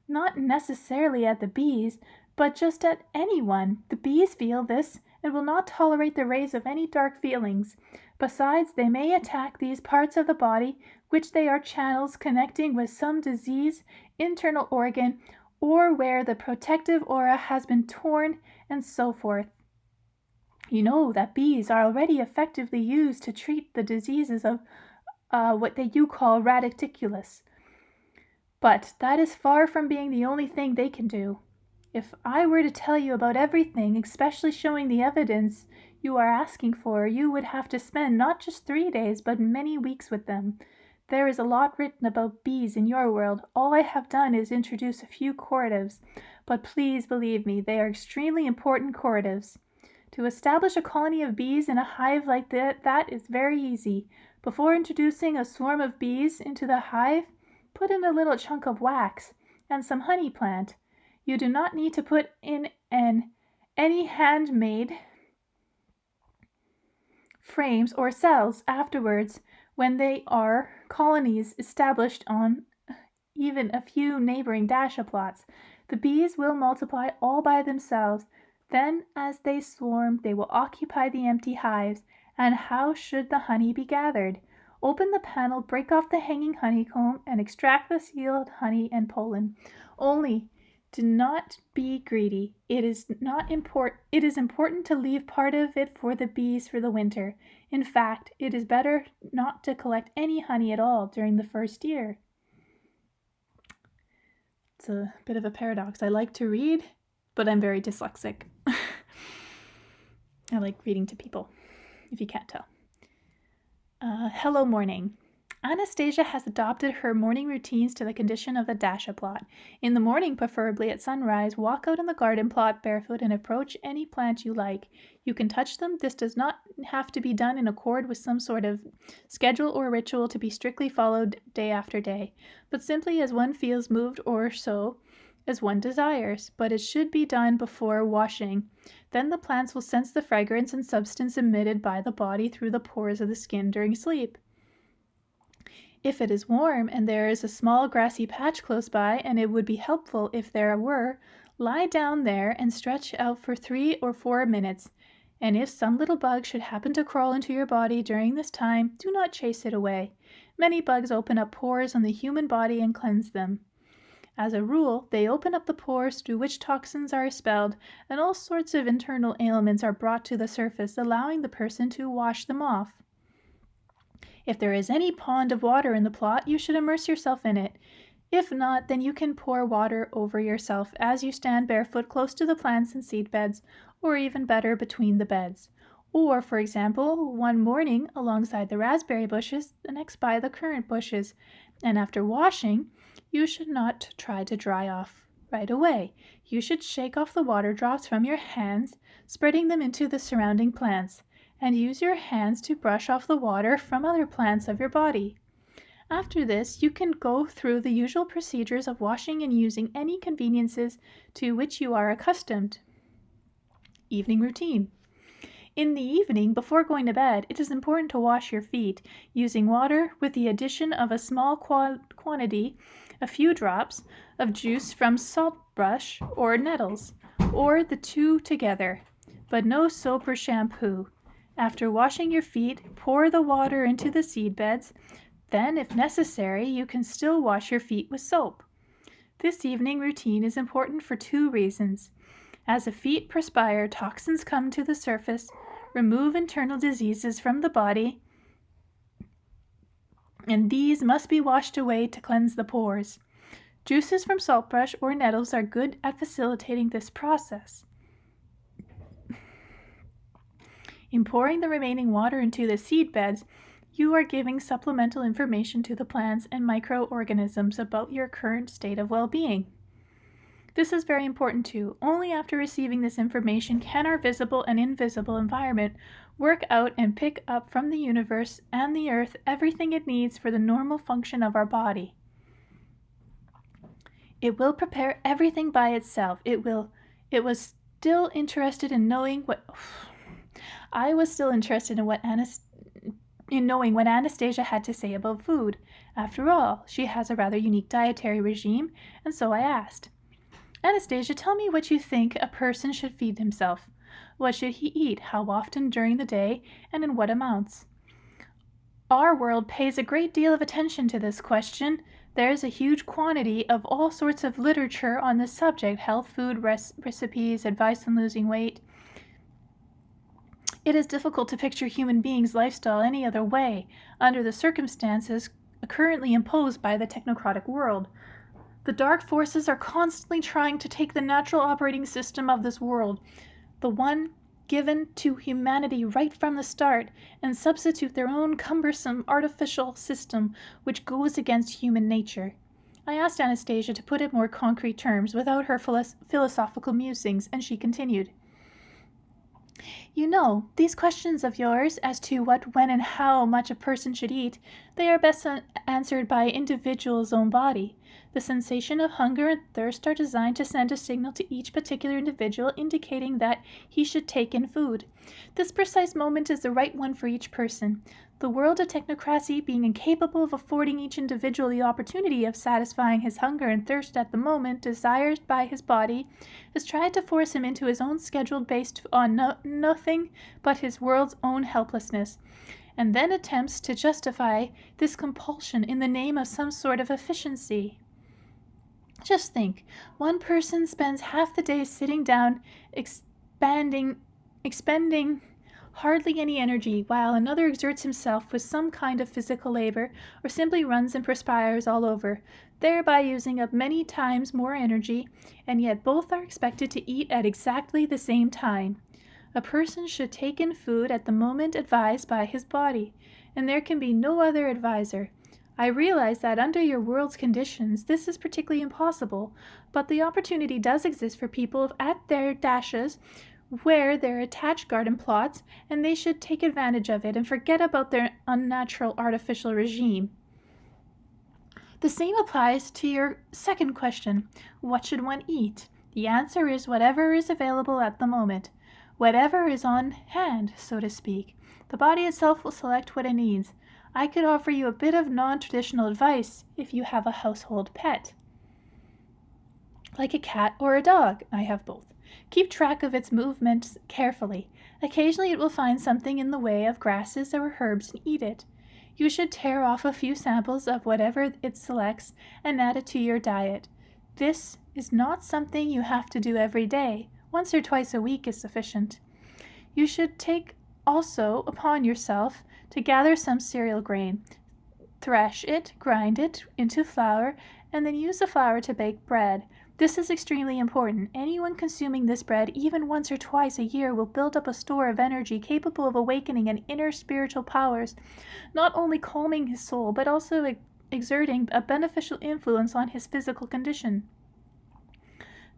Not necessarily at the bees, but just at anyone. The bees feel this and will not tolerate the rays of any dark feelings. Besides, they may attack these parts of the body which they are channels connecting with some disease, internal organ, or where the protective aura has been torn, and so forth. You know that bees are already effectively used to treat the diseases of what you call radiculus. But that is far from being the only thing they can do. If I were to tell you about everything, especially showing the evidence you are asking for, you would have to spend not just 3 days, but many weeks with them. There is a lot written about bees in your world. All I have done is introduce a few correlatives, but please believe me, they are extremely important correlatives. To establish a colony of bees in a hive like that is very easy. Before introducing a swarm of bees into the hive, put in a little chunk of wax and some honey plant. You do not need to put in any handmade frames or cells afterwards when they are colonies established on even a few neighboring dash plots. The bees will multiply all by themselves. Then, as they swarm, they will occupy the empty hives. And how should the honey be gathered? Open the panel, break off the hanging honeycomb, and extract the sealed honey and pollen. Only do not be greedy. It is important to leave part of it for the bees for the winter. In fact, it is better not to collect any honey at all during the first year. It's a bit of a paradox. I like to read, but I'm very dyslexic. I like reading to people, if you can't tell. Hello morning. Anastasia has adopted her morning routines to the condition of the dasha plot. In the morning, preferably at sunrise, walk out in the garden plot barefoot and approach any plant you like. You can touch them. This does not have to be done in accord with some sort of schedule or ritual to be strictly followed day after day, but simply as one feels moved or so as one desires, but it should be done before washing. Then the plants will sense the fragrance and substance emitted by the body through the pores of the skin during sleep. If it is warm and there is a small grassy patch close by, and it would be helpful if there were, lie down there and stretch out for 3 or 4 minutes. And if some little bug should happen to crawl into your body during this time, do not chase it away. Many bugs open up pores on the human body and cleanse them. As a rule, they open up the pores through which toxins are expelled, and all sorts of internal ailments are brought to the surface, allowing the person to wash them off. If there is any pond of water in the plot, you should immerse yourself in it. If not, then you can pour water over yourself as you stand barefoot close to the plants and seed beds, or even better, between the beds. Or, for example, one morning alongside the raspberry bushes, the next by the currant bushes. And after washing, you should not try to dry off right away. You should shake off the water drops from your hands, spreading them into the surrounding plants, and use your hands to brush off the water from other plants of your body. After this, you can go through the usual procedures of washing and using any conveniences to which you are accustomed. Evening routine. In the evening, before going to bed, it is important to wash your feet using water with the addition of a small quantity, a few drops, of juice from saltbush or nettles, or the two together, but no soap or shampoo. After washing your feet, pour the water into the seed beds. Then, if necessary, you can still wash your feet with soap. This evening routine is important for 2 reasons. As the feet perspire, toxins come to the surface, remove internal diseases from the body, and these must be washed away to cleanse the pores. Juices from saltbush or nettles are good at facilitating this process. In pouring the remaining water into the seed beds, you are giving supplemental information to the plants and microorganisms about your current state of well-being. This is very important too. Only after receiving this information can our visible and invisible environment work out and pick up from the universe and the earth everything it needs for the normal function of our body. It will prepare everything by itself. I was still interested in what in knowing what Anastasia had to say about food. After all, she has a rather unique dietary regime, and so I asked, Anastasia, tell me what you think a person should feed himself. What should he eat? How often during the day? And in what amounts? Our world pays a great deal of attention to this question. There is a huge quantity of all sorts of literature on this subject, health food recipes, advice on losing weight. It is difficult to picture human beings' lifestyle any other way, under the circumstances currently imposed by the technocratic world. The dark forces are constantly trying to take the natural operating system of this world, the one given to humanity right from the start, and substitute their own cumbersome artificial system which goes against human nature. I asked Anastasia to put it in more concrete terms without her philosophical musings, and she continued. You know, these questions of yours as to what, when, and how much a person should eat, they are best answered by an individual's own body. The sensation of hunger and thirst are designed to send a signal to each particular individual indicating that he should take in food. This precise moment is the right one for each person. The world of technocracy, being incapable of affording each individual the opportunity of satisfying his hunger and thirst at the moment desired by his body, has tried to force him into his own schedule based on nothing but his world's own helplessness, and then attempts to justify this compulsion in the name of some sort of efficiency. Just think, one person spends half the day sitting down, expending hardly any energy, while another exerts himself with some kind of physical labor, or simply runs and perspires all over, thereby using up many times more energy, and yet both are expected to eat at exactly the same time. A person should take in food at the moment advised by his body, and there can be no other adviser. I realize that under your world's conditions this is particularly impossible, but the opportunity does exist for people at their dashes where there are attached garden plots, and they should take advantage of it and forget about their unnatural artificial regime. The same applies to your second question, what should one eat? The answer is whatever is available at the moment, whatever is on hand, so to speak. The body itself will select what it needs. I could offer you a bit of non-traditional advice if you have a household pet, like a cat or a dog. I have both. Keep track of its movements carefully. Occasionally it will find something in the way of grasses or herbs and eat it. You should tear off a few samples of whatever it selects and add it to your diet. This is not something you have to do every day. Once or twice a week is sufficient. You should take also upon yourself to gather some cereal grain, thresh it, grind it into flour, and then use the flour to bake bread. This is extremely important. Anyone consuming this bread even once or twice a year will build up a store of energy capable of awakening an inner spiritual powers, not only calming his soul, but also exerting a beneficial influence on his physical condition.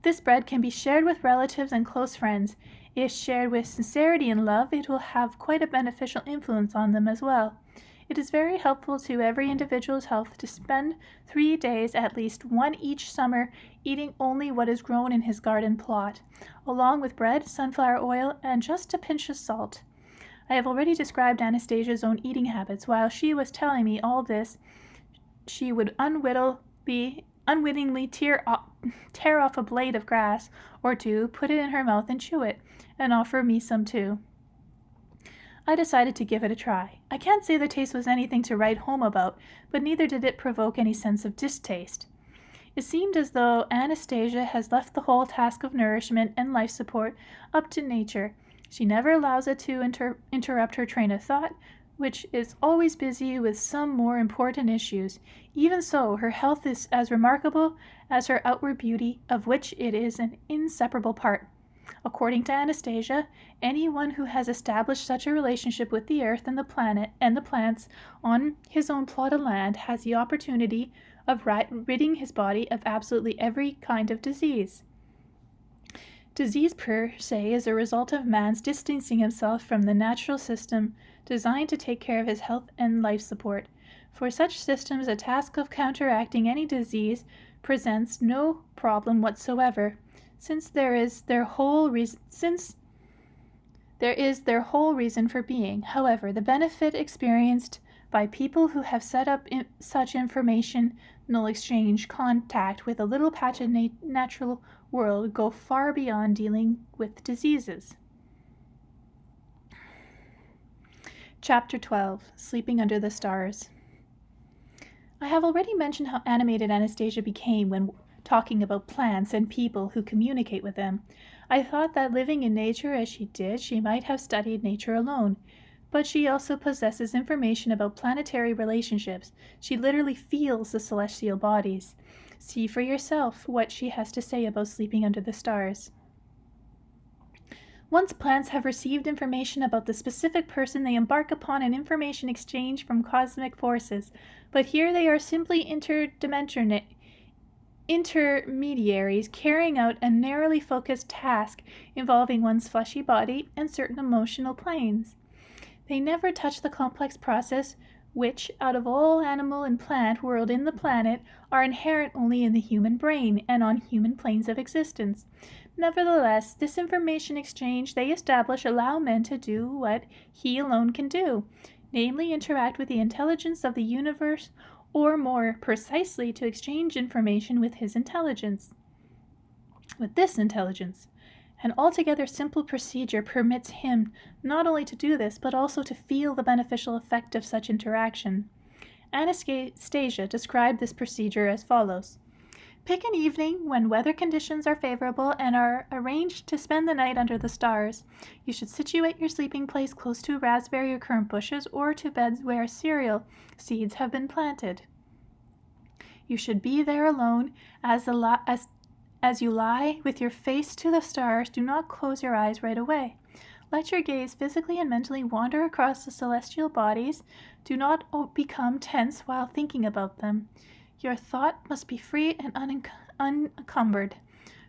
This bread can be shared with relatives and close friends. If shared with sincerity and love, it will have quite a beneficial influence on them as well. It is very helpful to every individual's health to spend 3 days, at least one each summer, eating only what is grown in his garden plot, along with bread, sunflower oil, and just a pinch of salt. I have already described Anastasia's own eating habits. While she was telling me all this, she would unwittingly tear off a blade of grass or two, put it in her mouth and chew it, and offer me some too. I decided to give it a try. I can't say the taste was anything to write home about, but neither did it provoke any sense of distaste. It seemed as though Anastasia has left the whole task of nourishment and life support up to nature. She never allows it to interrupt her train of thought, which is always busy with some more important issues. Even so, her health is as remarkable as her outward beauty, of which it is an inseparable part. According to Anastasia, anyone who has established such a relationship with the earth and the planet and the plants on his own plot of land has the opportunity of ridding his body of absolutely every kind of disease. Disease per se is a result of man's distancing himself from the natural system designed to take care of his health and life support. For such systems, the task of counteracting any disease presents no problem whatsoever, since there is their whole There is their whole reason for being. However, the benefit experienced by people who have set up such informational exchange contact with a little patch of natural world go far beyond dealing with diseases. Chapter 12, Sleeping Under the Stars. I have already mentioned how animated Anastasia became when talking about plants and people who communicate with them. I thought that living in nature as she did, she might have studied nature alone. But she also possesses information about planetary relationships. She literally feels the celestial bodies. See for yourself what she has to say about sleeping under the stars. Once plants have received information about the specific person, they embark upon an information exchange from cosmic forces. But here they are simply intermediaries carrying out a narrowly focused task involving one's fleshy body and certain emotional planes. They never touch the complex process which, out of all animal and plant world in the planet, are inherent only in the human brain and on human planes of existence. Nevertheless, this information exchange they establish allow men to do what he alone can do, namely interact with the intelligence of the universe, or more precisely, to exchange information with his intelligence. With this intelligence, an altogether simple procedure permits him not only to do this, but also to feel the beneficial effect of such interaction. Anastasia described this procedure as follows. Pick an evening when weather conditions are favorable and are arranged to spend the night under the stars. You should situate your sleeping place close to raspberry or currant bushes or to beds where cereal seeds have been planted. You should be there alone as you lie with your face to the stars. Do not close your eyes right away. Let your gaze physically and mentally wander across the celestial bodies. Do not become tense while thinking about them. Your thought must be free and unencumbered.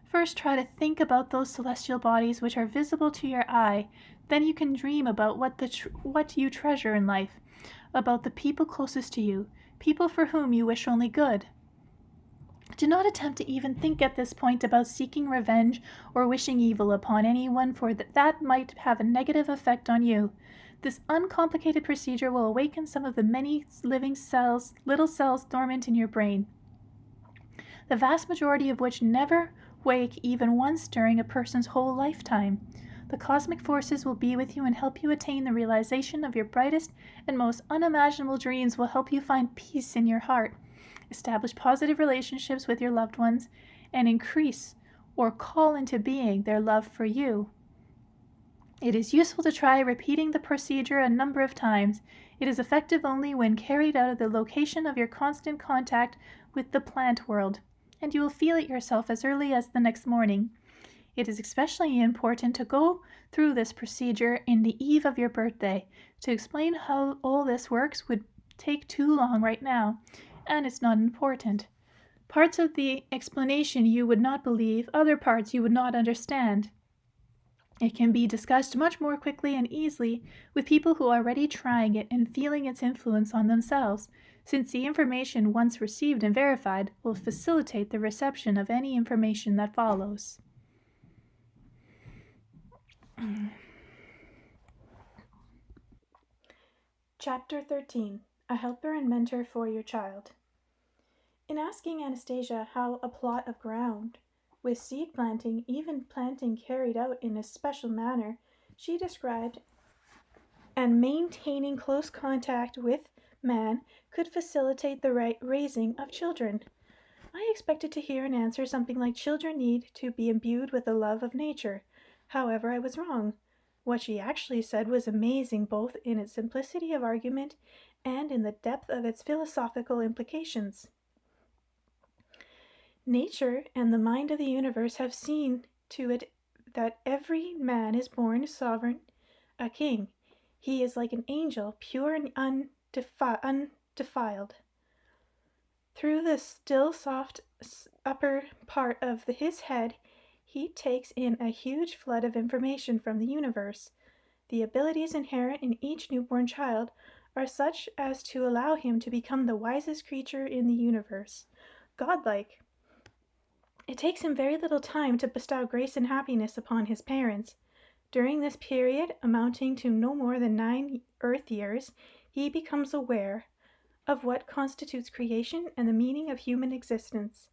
First, try to think about those celestial bodies which are visible to your eye. Then you can dream about what you treasure in life, about the people closest to you, people for whom you wish only good. Do not attempt to even think at this point about seeking revenge or wishing evil upon anyone, for that might have a negative effect on you. This uncomplicated procedure will awaken some of the many little cells dormant in your brain, the vast majority of which never wake even once during a person's whole lifetime. The cosmic forces will be with you and help you attain the realization of your brightest and most unimaginable dreams, will help you find peace in your heart, establish positive relationships with your loved ones, and increase or call into being their love for you. It is useful to try repeating the procedure a number of times. It is effective only when carried out of the location of your constant contact with the plant world, and you will feel it yourself as early as the next morning. It is especially important to go through this procedure in the eve of your birthday. To explain how all this works would take too long right now, and it's not important. Parts of the explanation you would not believe, other parts you would not understand. It can be discussed much more quickly and easily with people who are already trying it and feeling its influence on themselves, since the information once received and verified will facilitate the reception of any information that follows. Chapter 13. A helper and mentor for your child. In asking Anastasia how a plot of ground, with seed planting, even planting carried out in a special manner, she described, and maintaining close contact with man could facilitate the right raising of children, I expected to hear an answer something like children need to be imbued with a love of nature. However, I was wrong. What she actually said was amazing, both in its simplicity of argument and in the depth of its philosophical implications. Nature and the mind of the universe have seen to it that every man is born sovereign, a king. He is like an angel, pure and undefiled. Through the still soft upper part of his head, he takes in a huge flood of information from the universe. The abilities inherent in each newborn child are such as to allow him to become the wisest creature in the universe, godlike. It takes him very little time to bestow grace and happiness upon his parents. During this period, amounting to no more than 9 Earth years, he becomes aware of what constitutes creation and the meaning of human existence,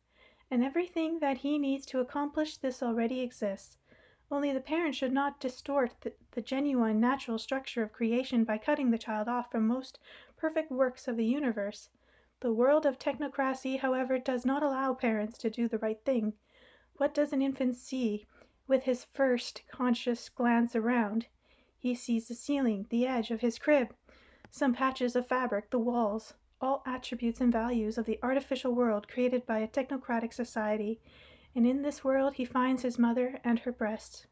and everything that he needs to accomplish this already exists. Only the parent should not distort the genuine natural structure of creation by cutting the child off from most perfect works of the universe. The world of technocracy, however, does not allow parents to do the right thing. What does an infant see with his first conscious glance around? He sees the ceiling, the edge of his crib, some patches of fabric, the walls, all attributes and values of the artificial world created by a technocratic society, and in this world he finds his mother and her breasts.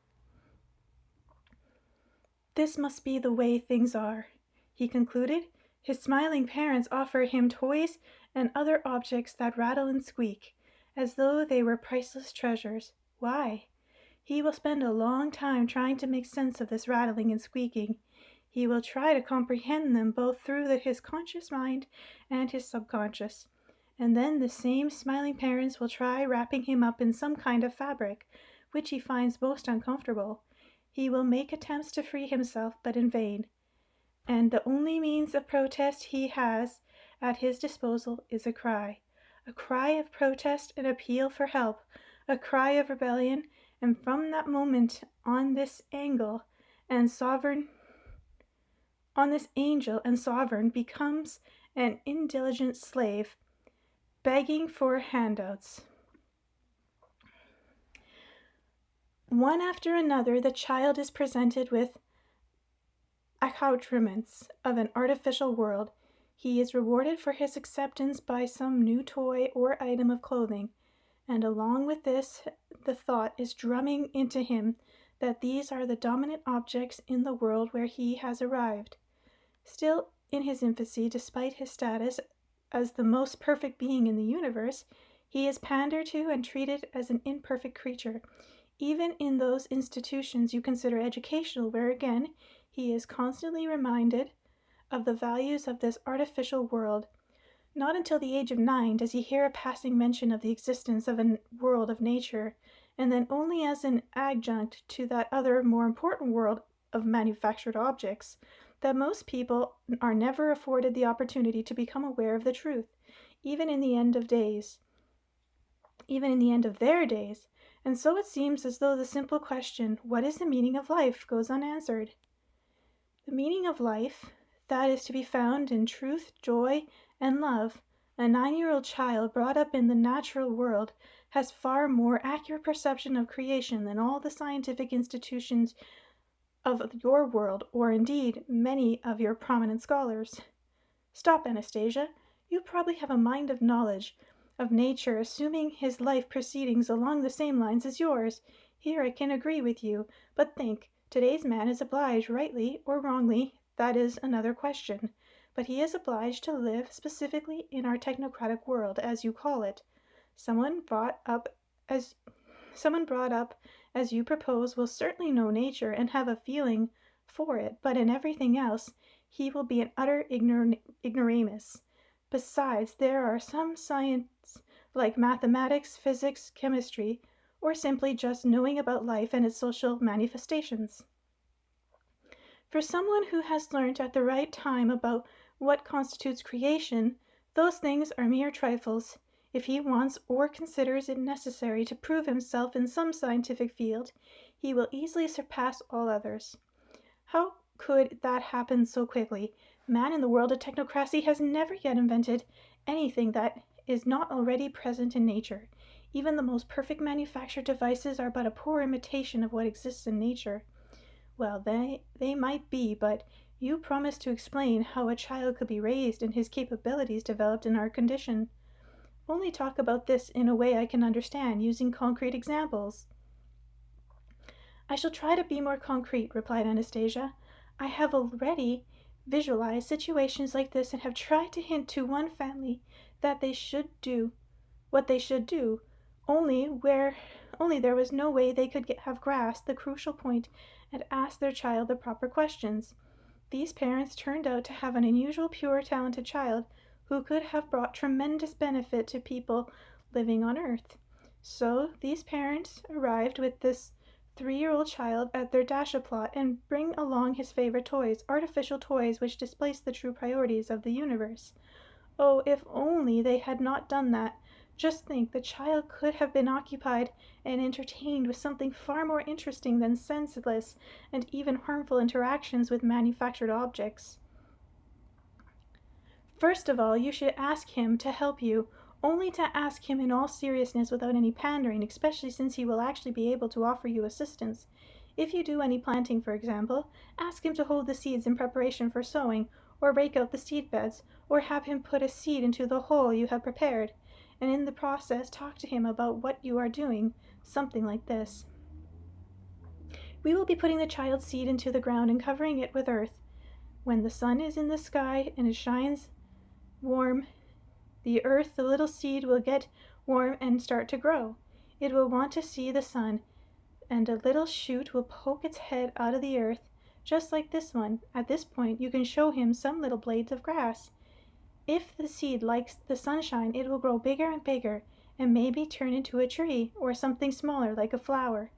This must be the way things are, he concluded. His smiling parents offer him toys and other objects that rattle and squeak, as though they were priceless treasures. Why? He will spend a long time trying to make sense of this rattling and squeaking. He will try to comprehend them both through his conscious mind and his subconscious. And then the same smiling parents will try wrapping him up in some kind of fabric, which he finds most uncomfortable. He will make attempts to free himself, but in vain. And the only means of protest he has at his disposal is a cry of protest and appeal for help, a cry of rebellion, and from that moment on this angel and sovereign becomes an indulgent slave, begging for handouts. One after another, the child is presented with accoutrements of an artificial world. He is rewarded for his acceptance by some new toy or item of clothing, and along with this, the thought is drumming into him that these are the dominant objects in the world where he has arrived. Still in his infancy, despite his status as the most perfect being in the universe, he is pandered to and treated as an imperfect creature, even in those institutions you consider educational, where again he is constantly reminded of the values of this artificial world. Not until the age of 9 does he hear a passing mention of the existence of a world of nature, and then only as an adjunct to that other, more important world of manufactured objects, that most people are never afforded the opportunity to become aware of the truth, even in the end of their days. And so it seems as though the simple question, what is the meaning of life, goes unanswered. The meaning of life, that is to be found in truth, joy, and love. A 9-year-old child brought up in the natural world has far more accurate perception of creation than all the scientific institutions of your world, or indeed many of your prominent scholars. Stop, Anastasia. You probably have a mind of knowledge of nature, assuming his life proceedings along the same lines as yours. Here I can agree with you, but think, today's man is obliged, rightly or wrongly, that is another question, but he is obliged to live specifically in our technocratic world, as you call it. Someone brought up as you propose will certainly know nature and have a feeling for it, but in everything else he will be an utter ignoramus. Besides, there are some science like mathematics, physics, chemistry, or simply just knowing about life and its social manifestations. For someone who has learnt at the right time about what constitutes creation, those things are mere trifles. If he wants or considers it necessary to prove himself in some scientific field, he will easily surpass all others. How could that happen so quickly? Man in the world of technocracy has never yet invented anything that is not already present in nature. Even the most perfect manufactured devices are but a poor imitation of what exists in nature. Well, they might be, but you promised to explain how a child could be raised and his capabilities developed in our condition. Only talk about this in a way I can understand, using concrete examples. I shall try to be more concrete, replied Anastasia. I have already visualized situations like this and have tried to hint to one family that they should do what they should do, only there was no way they could have grasped the crucial point and asked their child the proper questions. These parents turned out to have an unusual pure talented child who could have brought tremendous benefit to people living on Earth. So these parents arrived with this 3-year-old child at their dash-a-plot and bring along his favorite toys, artificial toys which displace the true priorities of the universe. Oh, if only they had not done that! Just think, the child could have been occupied and entertained with something far more interesting than senseless and even harmful interactions with manufactured objects. First of all, you should ask him to help you, only to ask him in all seriousness without any pandering, especially since he will actually be able to offer you assistance. If you do any planting, for example, ask him to hold the seeds in preparation for sowing, or rake out the seed beds, or have him put a seed into the hole you have prepared, and in the process talk to him about what you are doing, something like this. We will be putting the child's seed into the ground and covering it with earth. When the sun is in the sky and it shines warm, the little seed will get warm and start to grow. It will want to see the sun, and a little shoot will poke its head out of the earth, just like this one. At this point, you can show him some little blades of grass. If the seed likes the sunshine, it will grow bigger and bigger, and maybe turn into a tree, or something smaller like a flower.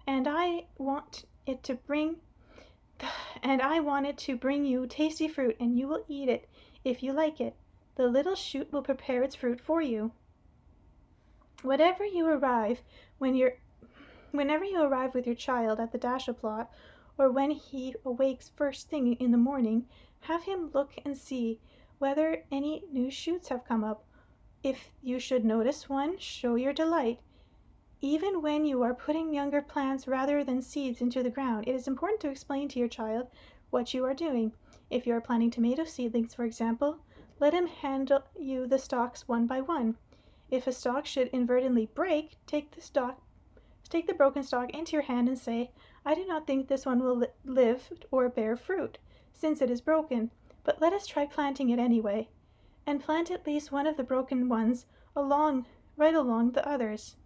And I want it to bring you tasty fruit, and you will eat it if you like it. The little shoot will prepare its fruit for you. Whenever you arrive with your child at the dash-a-plot, or when he awakes first thing in the morning, have him look and see whether any new shoots have come up. If you should notice one, show your delight. Even when you are putting younger plants rather than seeds into the ground, it is important to explain to your child what you are doing. If you are planting tomato seedlings, for example, let him hand you the stalks one by one. If a stalk should inadvertently break, take the broken stalk into your hand and say, "I do not think this one will live or bear fruit, since it is broken, but let us try planting it anyway," and plant at least one of the broken ones right along the others.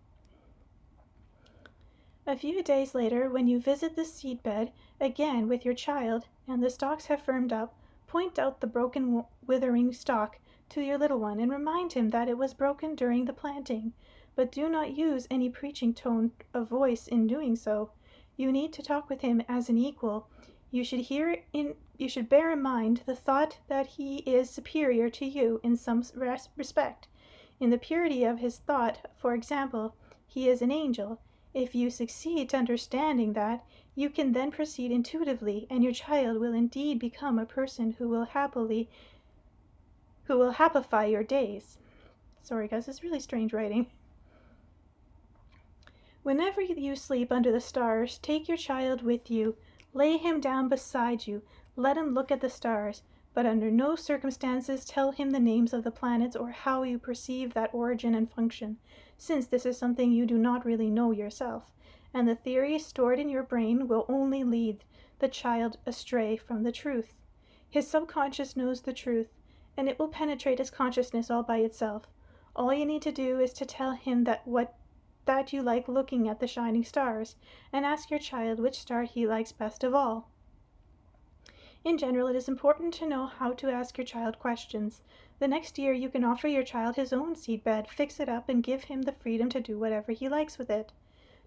A few days later, when you visit the seed bed again with your child, and the stalks have firmed up, point out the broken withering stalk to your little one and remind him that it was broken during the planting, but do not use any preaching tone of voice in doing so. You need to talk with him as an equal. You should bear in mind the thought that he is superior to you in some respect. In the purity of his thought, for example, he is an angel. If you succeed to understanding that, you can then proceed intuitively, and your child will indeed become a person who will happify your days. Sorry guys, it's really strange writing. Whenever you sleep under the stars, take your child with you. Lay him down beside you. Let him look at the stars, but under no circumstances tell him the names of the planets or how you perceive that origin and function, since this is something you do not really know yourself, and the theories stored in your brain will only lead the child astray from the truth. His subconscious knows the truth, and it will penetrate his consciousness all by itself. All you need to do is to tell him that you like looking at the shining stars, and ask your child which star he likes best of all. In general, it is important to know how to ask your child questions. The next year you can offer your child his own seed bed, fix it up, and give him the freedom to do whatever he likes with it.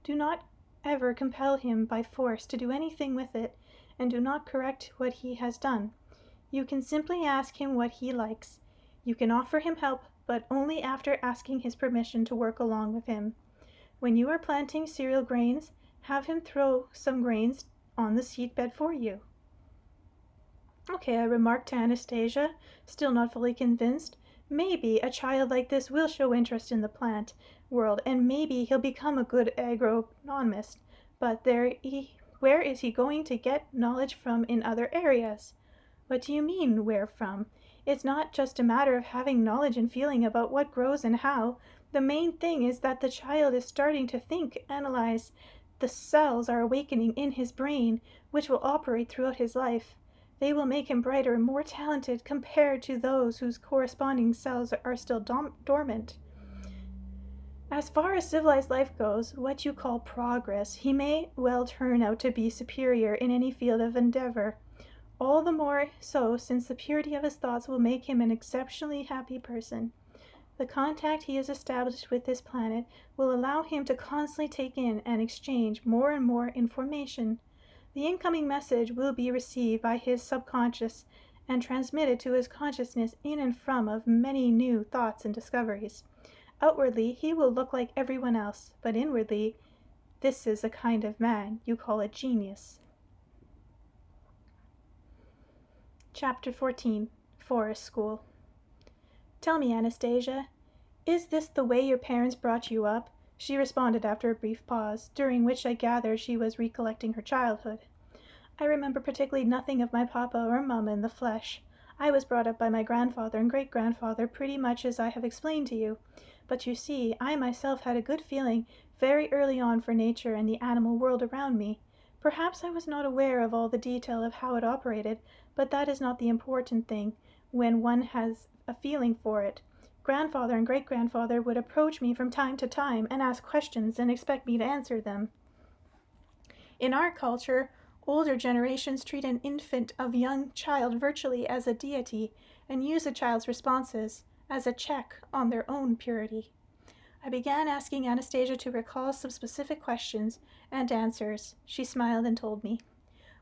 Do not ever compel him by force to do anything with it, and do not correct what he has done. You can simply ask him what he likes. You can offer him help, but only after asking his permission to work along with him. When you are planting cereal grains, have him throw some grains on the seed bed for you. Okay, I remarked to Anastasia, still not fully convinced. Maybe a child like this will show interest in the plant world, and maybe he'll become a good agronomist. But where is he going to get knowledge from in other areas? What do you mean, where from? It's not just a matter of having knowledge and feeling about what grows and how. The main thing is that the child is starting to think, analyze. The cells are awakening in his brain, which will operate throughout his life. They will make him brighter and more talented compared to those whose corresponding cells are still dormant. As far as civilized life goes, what you call progress, he may well turn out to be superior in any field of endeavor. All the more so since the purity of his thoughts will make him an exceptionally happy person. The contact he has established with this planet will allow him to constantly take in and exchange more and more information. The incoming message will be received by his subconscious and transmitted to his consciousness in and from of many new thoughts and discoveries. Outwardly, he will look like everyone else, but inwardly, this is the kind of man you call a genius. Chapter 14. Forest School. Tell me, Anastasia, is this the way your parents brought you up? She responded after a brief pause, during which I gathered she was recollecting her childhood. I remember particularly nothing of my papa or mamma in the flesh. I was brought up by my grandfather and great-grandfather pretty much as I have explained to you. But you see, I myself had a good feeling very early on for nature and the animal world around me. Perhaps I was not aware of all the detail of how it operated, but that is not the important thing when one has a feeling for it. Grandfather and great-grandfather would approach me from time to time and ask questions and expect me to answer them. In our culture, older generations treat an infant of young child virtually as a deity and use a child's responses as a check on their own purity. I began asking Anastasia to recall some specific questions and answers. She smiled and told me.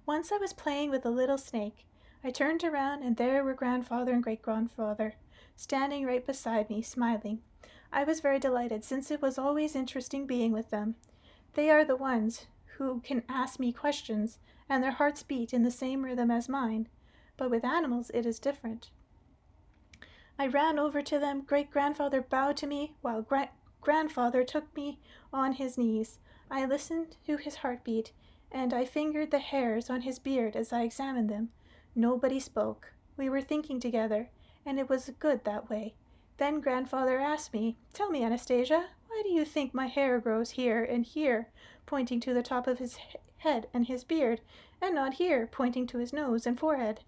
Once I was playing with a little snake. I turned around and there were grandfather and great-grandfather, standing right beside me, smiling. I was very delighted, since it was always interesting being with them. They are the ones who can ask me questions, and their hearts beat in the same rhythm as mine. But with animals it is different. I ran over to them. Great-grandfather bowed to me, while grandfather took me on his knees. I listened to his heartbeat, and I fingered the hairs on his beard as I examined them. Nobody spoke. We were thinking together, and it was good that way. Then grandfather asked me, "Tell me, Anastasia, why do you think my hair grows here and here," pointing to the top of his head and his beard, "and not here," pointing to his nose and forehead?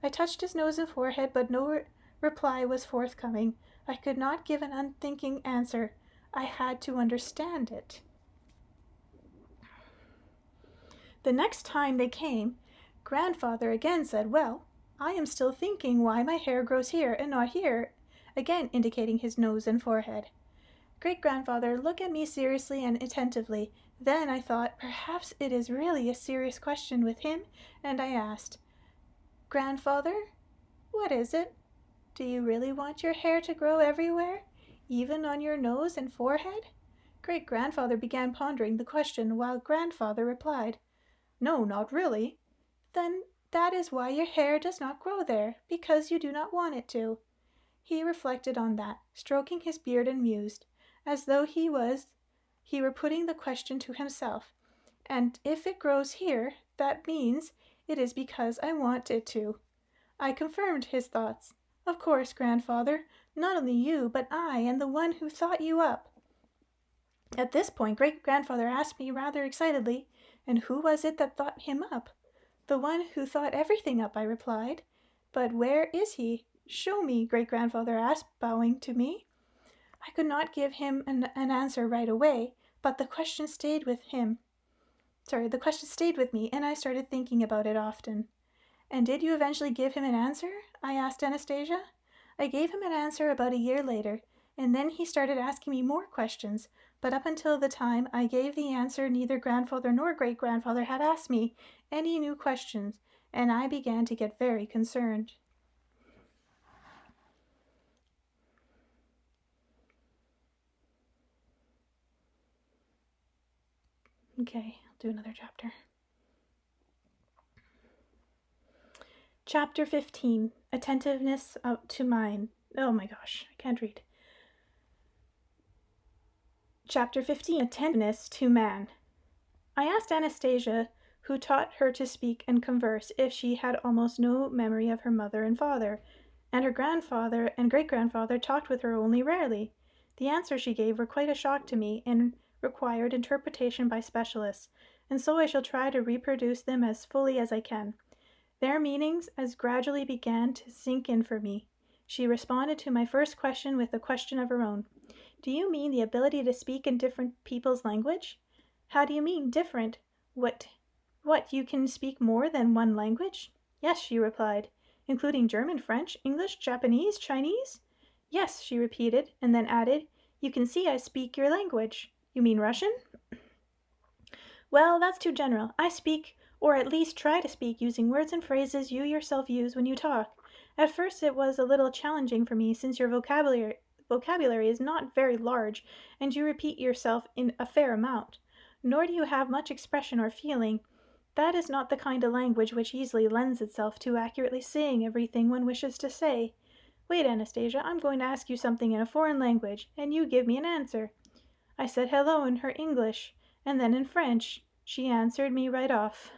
I touched his nose and forehead, but no reply was forthcoming. I could not give an unthinking answer. I had to understand it. The next time they came, grandfather again said, "Well, I am still thinking why my hair grows here and not here," again indicating his nose and forehead. Great-grandfather looked at me seriously and attentively. Then I thought, perhaps it is really a serious question with him, and I asked, "Grandfather, what is it? Do you really want your hair to grow everywhere, even on your nose and forehead?" Great-grandfather began pondering the question, while grandfather replied, "No, not really." "Then that is why your hair does not grow there, because you do not want it to." He reflected on that, stroking his beard, and mused, as though he were putting the question to himself. "And if it grows here, that means it is because I want it to." I confirmed his thoughts. "Of course, grandfather, not only you, but I and the one who thought you up." At this point, great-grandfather asked me rather excitedly, "And who was it that thought him up?" "The one who thought everything up," I replied. "But where is he? Show me," great-grandfather asked, bowing to me. I could not give him an answer right away, but the question stayed with me, and I started thinking about it often. "And did you eventually give him an answer?" I asked Anastasia. "I gave him an answer about a year later, and then he started asking me more questions, but up until the time I gave the answer neither grandfather nor great-grandfather had asked me any new questions, and I began to get very concerned. Okay, I'll do another chapter. Chapter 15, Attentiveness to Mind. Oh my gosh, I can't read. Chapter 15, Attentiveness to Man. I asked Anastasia, who taught her to speak and converse, if she had almost no memory of her mother and father, and her grandfather and great-grandfather talked with her only rarely. The answers she gave were quite a shock to me and required interpretation by specialists, and so I shall try to reproduce them as fully as I can. Their meanings gradually began to sink in for me. She responded to my first question with a question of her own. "Do you mean the ability to speak in different people's language?" "How do you mean, different? What, you can speak more than one language?" "Yes," she replied. "Including German, French, English, Japanese, Chinese?" Yes, she repeated, and then added, "You can see I speak your language." "You mean Russian?" "Well, that's too general. I speak, or at least try to speak, using words and phrases you yourself use when you talk. At first it was a little challenging for me, since your vocabulary is not very large, and you repeat yourself in a fair amount. Nor do you have much expression or feeling. That is not the kind of language which easily lends itself to accurately saying everything one wishes to say. Wait, Anastasia, I'm going to ask you something in a foreign language, and you give me an answer." I said hello in her English, and then in French. She answered me right off.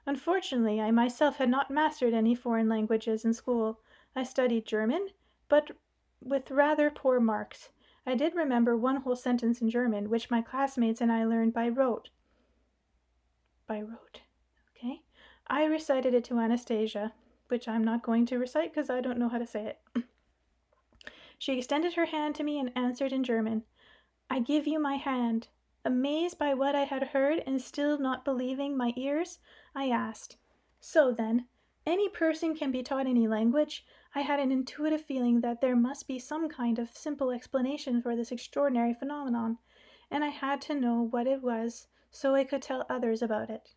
Unfortunately, I myself had not mastered any foreign languages in school. I studied German, but with rather poor marks. I did remember one whole sentence in German, which my classmates and I learned by rote. Okay. I recited it to Anastasia, which I'm not going to recite because I don't know how to say it. She extended her hand to me and answered in German. "I give you my hand." Amazed by what I had heard and still not believing my ears, I asked, "So then, any person can be taught any language?" I had an intuitive feeling that there must be some kind of simple explanation for this extraordinary phenomenon, and I had to know what it was so I could tell others about it.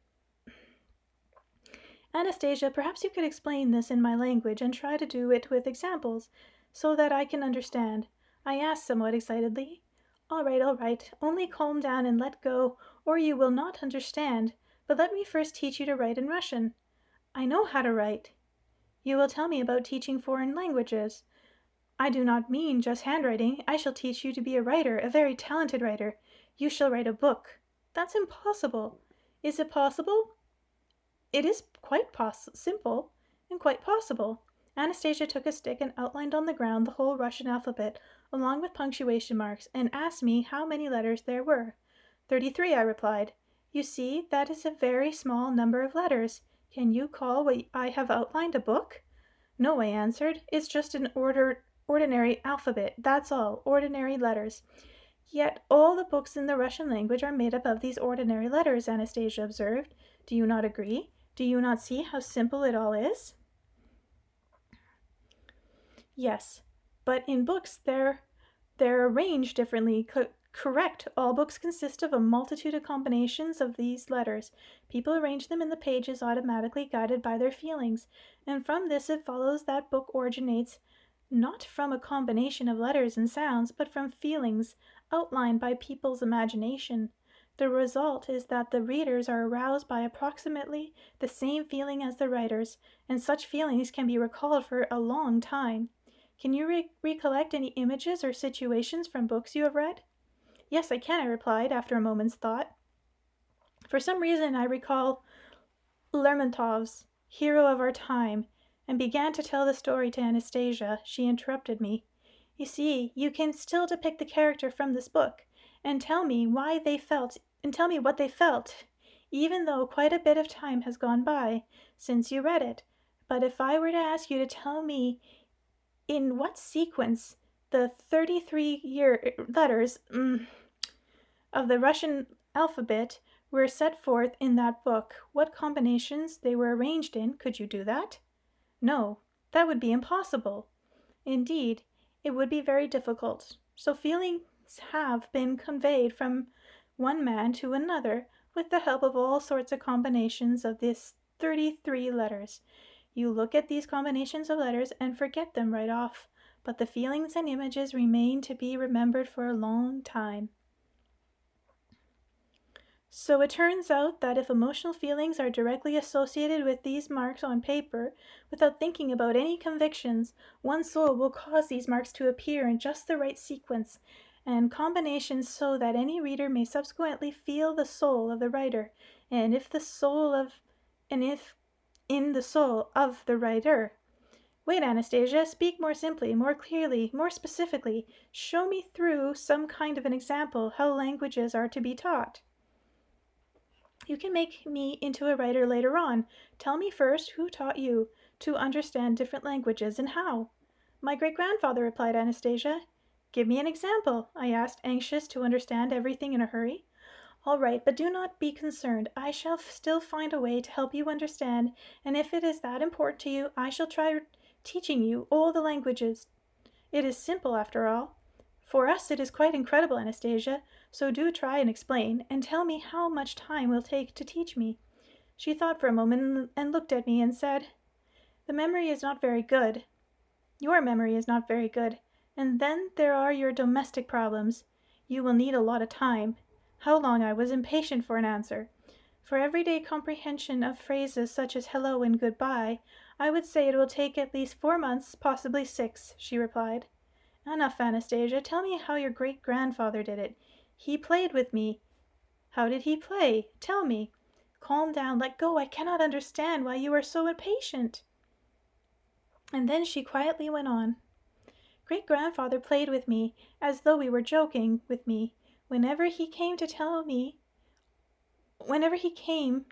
"Anastasia, perhaps you could explain this in my language and try to do it with examples, so that I can understand," I asked somewhat excitedly. All right. Only calm down and let go, or you will not understand. But let me first teach you to write in Russian." "I know how to write." "You will tell me about teaching foreign languages." "I do not mean just handwriting. I shall teach you to be a writer, a very talented writer. You shall write a book." "That's impossible." "Is it possible?" "It is quite simple, and quite possible." Anastasia took a stick and outlined on the ground the whole Russian alphabet, along with punctuation marks, and asked me how many letters there were. 33, I replied. "You see, that is a very small number of letters. Can you call what I have outlined a book?" "No," I answered. "It's just an ordinary alphabet. That's all. Ordinary letters." "Yet all the books in the Russian language are made up of these ordinary letters," Anastasia observed. "Do you not agree? Do you not see how simple it all is?" "Yes, but in books they're arranged differently. Correct. All books consist of a multitude of combinations of these letters. People arrange them in the pages automatically, guided by their feelings, and from this it follows that book originates not from a combination of letters and sounds, but from feelings outlined by people's imagination. The result is that the readers are aroused by approximately the same feeling as the writers, and such feelings can be recalled for a long time. Can you recollect any images or situations from books you have read?" "Yes, I can," I replied, after a moment's thought. "For some reason I recall Lermontov's Hero of Our Time," and began to tell the story to Anastasia. She interrupted me. "You see, you can still depict the character from this book, and tell me what they felt, even though quite a bit of time has gone by since you read it. But if I were to ask you to tell me in what sequence the 33 letters of the Russian alphabet were set forth in that book, what combinations they were arranged in, could you do that?" "No, that would be impossible." "Indeed, it would be very difficult. So feelings have been conveyed from one man to another with the help of all sorts of combinations of these 33 letters. You look at these combinations of letters and forget them right off, but the feelings and images remain to be remembered for a long time. So it turns out that if emotional feelings are directly associated with these marks on paper, without thinking about any convictions, one's soul will cause these marks to appear in just the right sequence and combinations so that any reader may subsequently feel the soul of the writer, and in the soul of the writer. Wait, Anastasia, speak more simply, more clearly, more specifically. Show me through some kind of an example how languages are to be taught." "You can make me into a writer later on. Tell me first who taught you to understand different languages, and how." "My great-grandfather," replied Anastasia. "Give me an example," I asked, anxious to understand everything in a hurry. "All right, but do not be concerned. I shall still find a way to help you understand, and if it is that important to you, I shall try teaching you all the languages. It is simple, after all. For us it is quite incredible, Anastasia, so do try and explain, and tell me how much time will take to teach me." She thought for a moment and looked at me and said, "The memory is not very good. Your memory is not very good. And then there are your domestic problems. You will need a lot of time." How long I was impatient for an answer. For everyday comprehension of phrases such as hello and goodbye, I would say it will take at least 4 months, possibly 6, she replied. "Enough, Anastasia. Tell me how your great-grandfather did it. He played with me." "How did he play? Tell me." "Calm down, let go. I cannot understand why you are so impatient." And then she quietly went on. "Great-grandfather played with me, as though he were joking with me. Whenever he came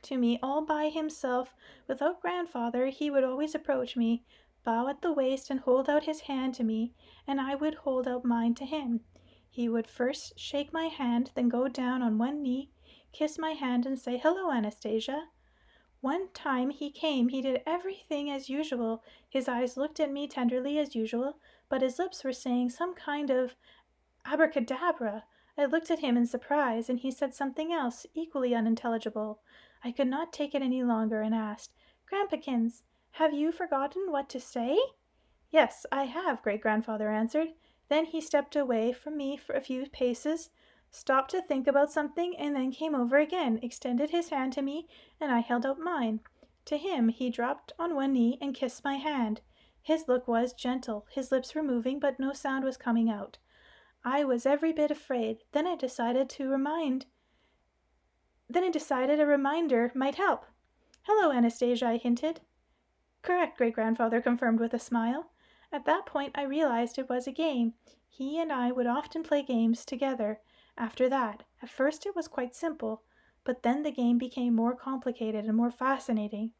to me all by himself, without grandfather, he would always approach me, bow at the waist and hold out his hand to me, and I would hold out mine to him. He would first shake my hand, then go down on one knee, kiss my hand, and say, 'Hello, Anastasia.' One time he came, he did everything as usual. His eyes looked at me tenderly as usual, but his lips were saying some kind of abracadabra. I looked at him in surprise, and he said something else, equally unintelligible. I could not take it any longer, and asked, 'Grandpakins, have you forgotten what to say?' 'Yes, I have,' great-grandfather answered. Then he stepped away from me for a few paces, stopped to think about something, and then came over again, extended his hand to me, and I held out mine. To him he dropped on one knee and kissed my hand. His look was gentle, his lips were moving, but no sound was coming out. I was every bit afraid. Then I decided a reminder might help. 'Hello, Anastasia,' I hinted. 'Correct,' great-grandfather confirmed with a smile. At that point I realized it was a game. He and I would often play games together. After that, at first it was quite simple, but then the game became more complicated and more fascinating.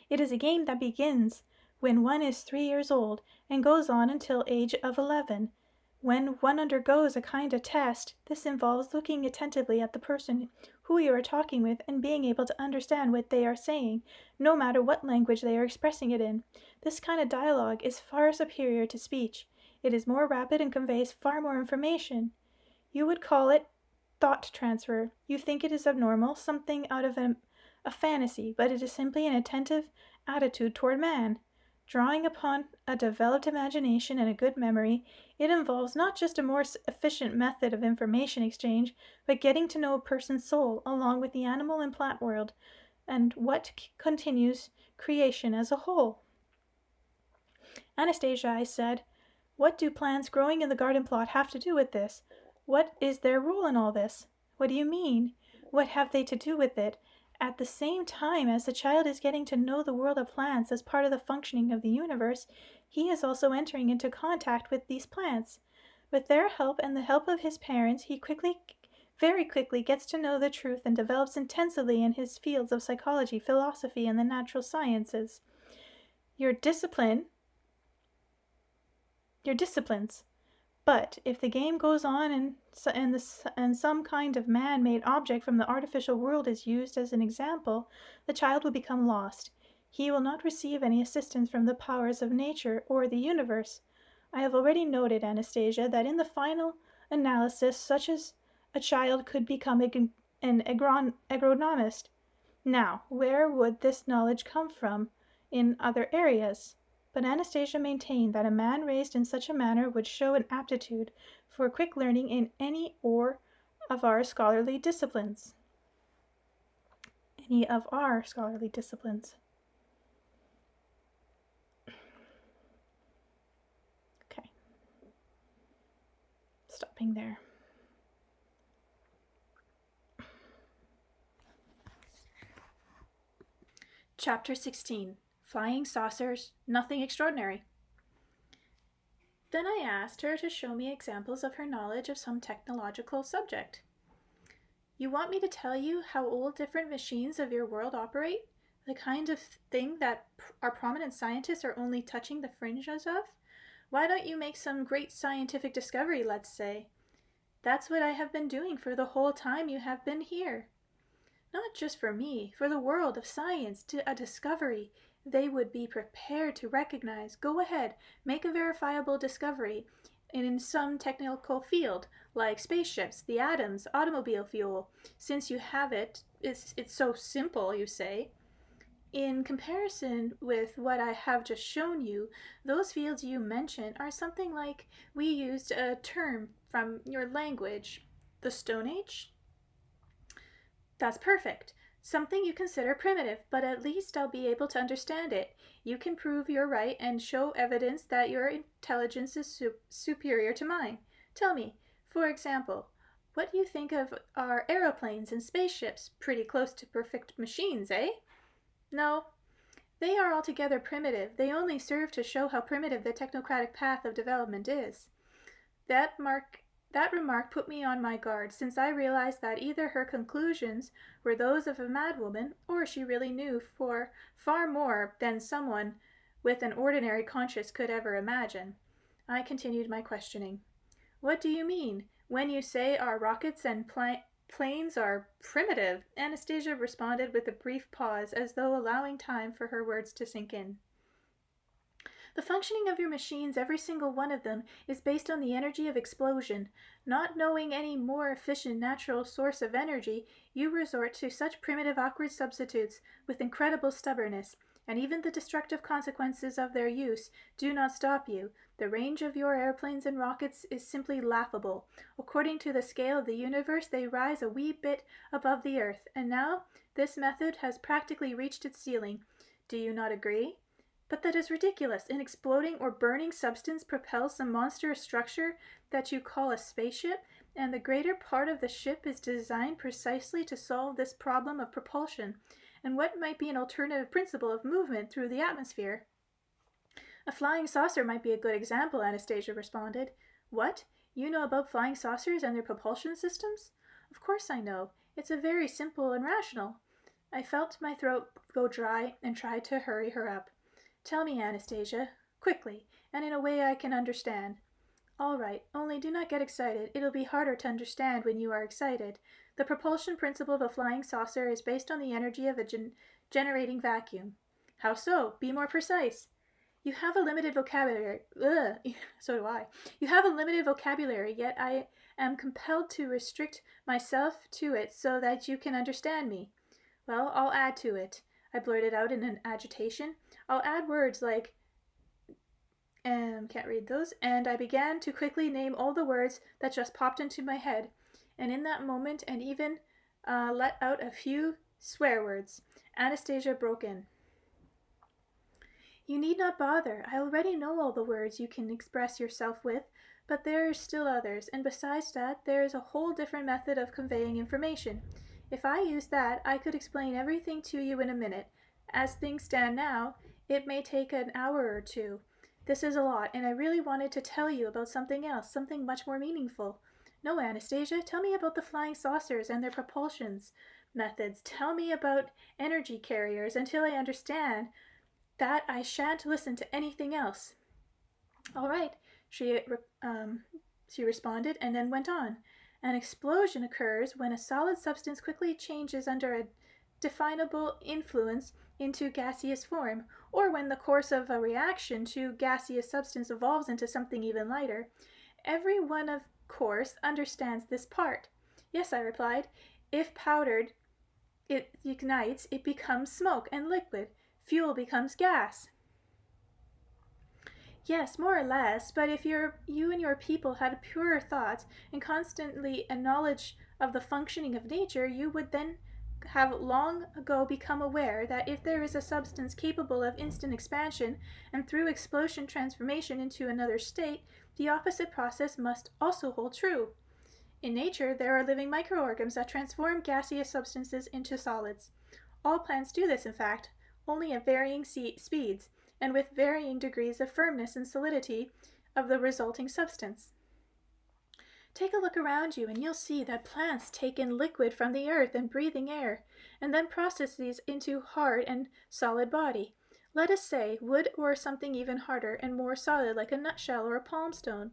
It is a game that begins when one is 3 years old and goes on until age of 11. When one undergoes a kind of test, this involves looking attentively at the person who you are talking with and being able to understand what they are saying, no matter what language they are expressing it in. This kind of dialogue is far superior to speech. It is more rapid and conveys far more information. You would call it thought transfer. You think it is abnormal, something out of a fantasy, but it is simply an attentive attitude toward man. Drawing upon a developed imagination and a good memory, it involves not just a more efficient method of information exchange, but getting to know a person's soul along with the animal and plant world, and what continues creation as a whole." "Anastasia," I said, "what do plants growing in the garden plot have to do with this? What is their role in all this?" "What do you mean? What have they to do with it? At the same time as the child is getting to know the world of plants as part of the functioning of the universe, he is also entering into contact with these plants. With their help and the help of his parents, he very quickly gets to know the truth and develops intensively in his fields of psychology, philosophy, and the natural sciences. Your disciplines. But if the game goes on and some kind of man-made object from the artificial world is used as an example, the child will become lost. He will not receive any assistance from the powers of nature or the universe. I have already noted, Anastasia, that in the final analysis such as a child could become an agronomist. Now, where would this knowledge come from in other areas?" But Anastasia maintained that a man raised in such a manner would show an aptitude for quick learning in any of our scholarly disciplines. Okay. Stopping there. Chapter 16. Flying Saucers, Nothing Extraordinary. Then I asked her to show me examples of her knowledge of some technological subject. "You want me to tell you how old different machines of your world operate? The kind of thing that our prominent scientists are only touching the fringes of? Why don't you make some great scientific discovery, let's say? That's what I have been doing for the whole time you have been here. Not just for me, for the world of science, a discovery, they would be prepared to recognize. Go ahead, make a verifiable discovery in some technical field, like spaceships, the atoms, automobile fuel. Since you have it, it's so simple, you say. In comparison with what I have just shown you, those fields you mention are something like we used a term from your language, the Stone Age. That's perfect. Something you consider primitive, but at least I'll be able to understand it. You can prove you're right and show evidence that your intelligence is superior to mine. Tell me, for example, what do you think of our aeroplanes and spaceships? Pretty close to perfect machines, eh? No, they are altogether primitive. They only serve to show how primitive the technocratic path of development is. That remark put me on my guard, since I realized that either her conclusions were those of a madwoman, or she really knew for far more than someone with an ordinary conscience could ever imagine. I continued my questioning. What do you mean when you say our rockets and planes are primitive? Anastasia responded with a brief pause, as though allowing time for her words to sink in. The functioning of your machines, every single one of them, is based on the energy of explosion. Not knowing any more efficient natural source of energy, you resort to such primitive, awkward substitutes with incredible stubbornness, and even the destructive consequences of their use do not stop you. The range of your airplanes and rockets is simply laughable. According to the scale of the universe, they rise a wee bit above the earth, and now this method has practically reached its ceiling. Do you not agree? But that is ridiculous. An exploding or burning substance propels some monstrous structure that you call a spaceship, and the greater part of the ship is designed precisely to solve this problem of propulsion. And what might be an alternative principle of movement through the atmosphere? A flying saucer might be a good example, Anastasia responded. What? You know about flying saucers and their propulsion systems? Of course I know. It's a very simple and rational. I felt my throat go dry and tried to hurry her up. Tell me, Anastasia, quickly, and in a way I can understand. All right, only do not get excited. It'll be harder to understand when you are excited. The propulsion principle of a flying saucer is based on the energy of a generating vacuum. How so? Be more precise. You have a limited vocabulary. So do I. You have a limited vocabulary, yet I am compelled to restrict myself to it so that you can understand me. Well, I'll add to it, I blurted out in an agitation. I'll add words like, can't read those, and I began to quickly name all the words that just popped into my head, and in that moment, and even let out a few swear words. Anastasia broke in. You need not bother. I already know all the words you can express yourself with, but there are still others, and besides that, there is a whole different method of conveying information. If I used that, I could explain everything to you in a minute. As things stand now, it may take an hour or two. This is a lot, and I really wanted to tell you about something else, something much more meaningful. No, Anastasia, tell me about the flying saucers and their propulsions methods. Tell me about energy carriers until I understand that I shan't listen to anything else. All right, she responded, and then went on. An explosion occurs when a solid substance quickly changes under a definable influence into gaseous form, or when the course of a reaction to gaseous substance evolves into something even lighter. Every one, of course, understands this part. Yes, I replied. If powdered, it ignites, it becomes smoke and liquid. Fuel becomes gas. Yes, more or less, but if you and your people had purer thoughts and constantly a knowledge of the functioning of nature, you would then have long ago become aware that if there is a substance capable of instant expansion and through explosion transformation into another state, the opposite process must also hold true. In nature, there are living microorganisms that transform gaseous substances into solids. All plants do this, in fact, only at varying speeds, and with varying degrees of firmness and solidity of the resulting substance. Take a look around you, and you'll see that plants take in liquid from the earth and breathing air, and then process these into hard and solid body. Let us say wood or something even harder and more solid like a nutshell or a palm stone.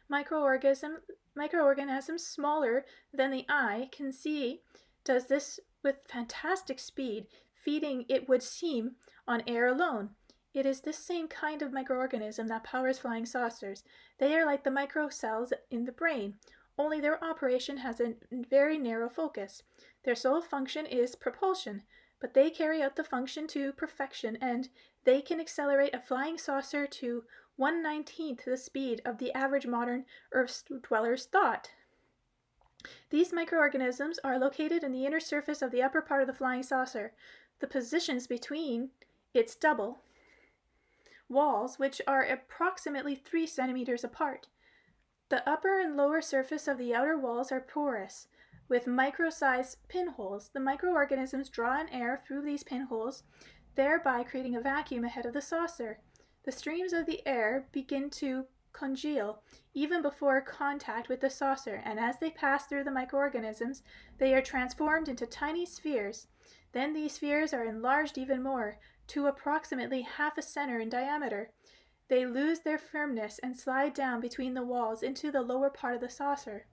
Microorganisms smaller than the eye can see does this with fantastic speed, feeding, it would seem, on air alone. It is this same kind of microorganism that powers flying saucers. They are like the microcells in the brain, only their operation has a very narrow focus. Their sole function is propulsion, but they carry out the function to perfection, and they can accelerate a flying saucer to 1/19th the speed of the average modern Earth dweller's thought. These microorganisms are located in the inner surface of the upper part of the flying saucer, the positions between its double walls, which are approximately 3 centimeters apart. The upper and lower surface of the outer walls are porous, with micro-sized pinholes. The microorganisms draw in air through these pinholes, thereby creating a vacuum ahead of the saucer. The streams of the air begin to congeal even before contact with the saucer, and as they pass through the microorganisms, they are transformed into tiny spheres. Then these spheres are enlarged even more, to approximately half a center in diameter. They lose their firmness and slide down between the walls into the lower part of the saucer,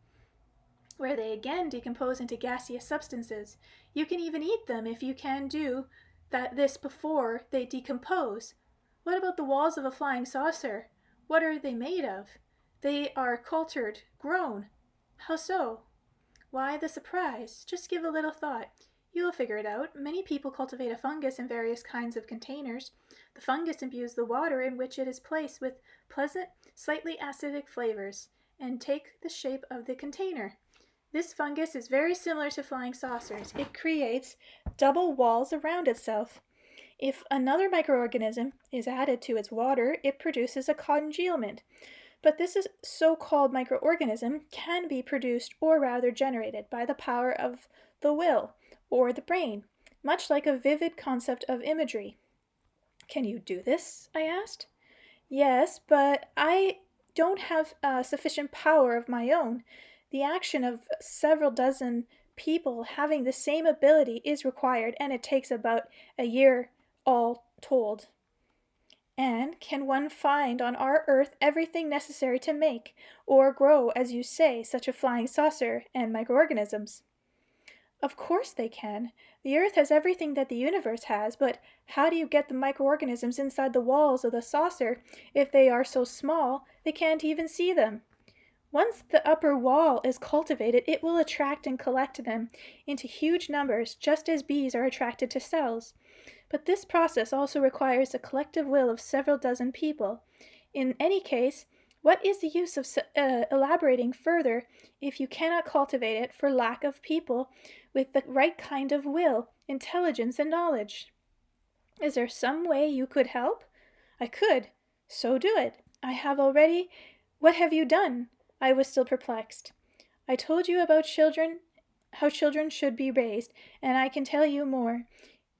where they again decompose into gaseous substances. You can even eat them if you can do this before they decompose. What about the walls of a flying saucer? What are they made of? They are cultured, grown. How so? Why the surprise? Just give a little thought. You will figure it out. Many people cultivate a fungus in various kinds of containers. The fungus imbues the water in which it is placed with pleasant, slightly acidic flavors and take the shape of the container. This fungus is very similar to flying saucers. It creates double walls around itself. If another microorganism is added to its water, it produces a congealment. But this so-called microorganism can be produced, or rather generated, by the power of the will or the brain, much like a vivid concept of imagery. Can you do this? I asked. Yes, but I don't have sufficient power of my own. The action of several dozen people having the same ability is required, and it takes about a year all told. And can one find on our Earth everything necessary to make, or grow, as you say, such a flying saucer and microorganisms? Of course they can. The Earth has everything that the universe has, but how do you get the microorganisms inside the walls of the saucer if they are so small they can't even see them? Once the upper wall is cultivated, it will attract and collect them into huge numbers, just as bees are attracted to cells. But this process also requires the collective will of several dozen people. In any case, what is the use of elaborating further if you cannot cultivate it for lack of people with the right kind of will, intelligence, and knowledge? Is there some way you could help? I could. So do it. I have already. What have you done? I was still perplexed. I told you about how children should be raised, and I can tell you more.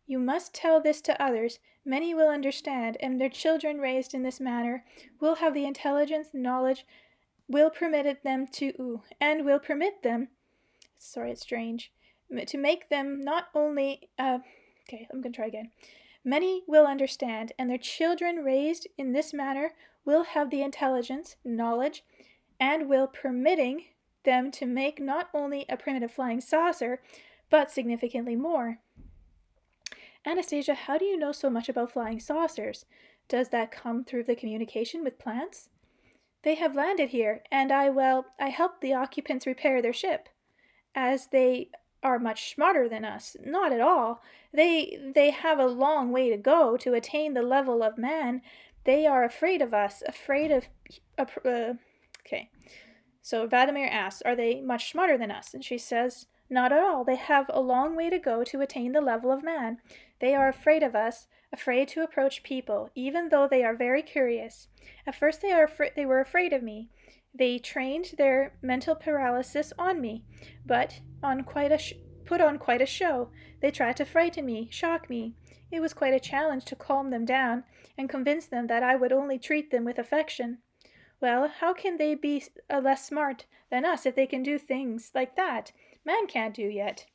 You must tell this to others. Many will understand, and their children raised in this manner will have the intelligence, knowledge, will permit them to make them not only, I'm going to try again. Many will understand, and their children raised in this manner will have the intelligence, knowledge, and will permitting them to make not only a primitive flying saucer, but significantly more. Anastasia, how do you know so much about flying saucers? Does that come through the communication with plants? They have landed here, and I helped the occupants repair their ship. As they are much smarter than us. Not at all. They have a long way to go to attain the level of man. They are afraid of us, okay. So Vladimir asks, are they much smarter than us? And she says, not at all. They have a long way to go to attain the level of man. They are afraid of us, afraid to approach people, even though they are very curious. At first they were afraid of me. They trained their mental paralysis on me, but put on quite a show. They tried to frighten me, shock me. It was quite a challenge to calm them down and convince them that I would only treat them with affection. Well, how can they be less smart than us if they can do things like that? Man can't do yet.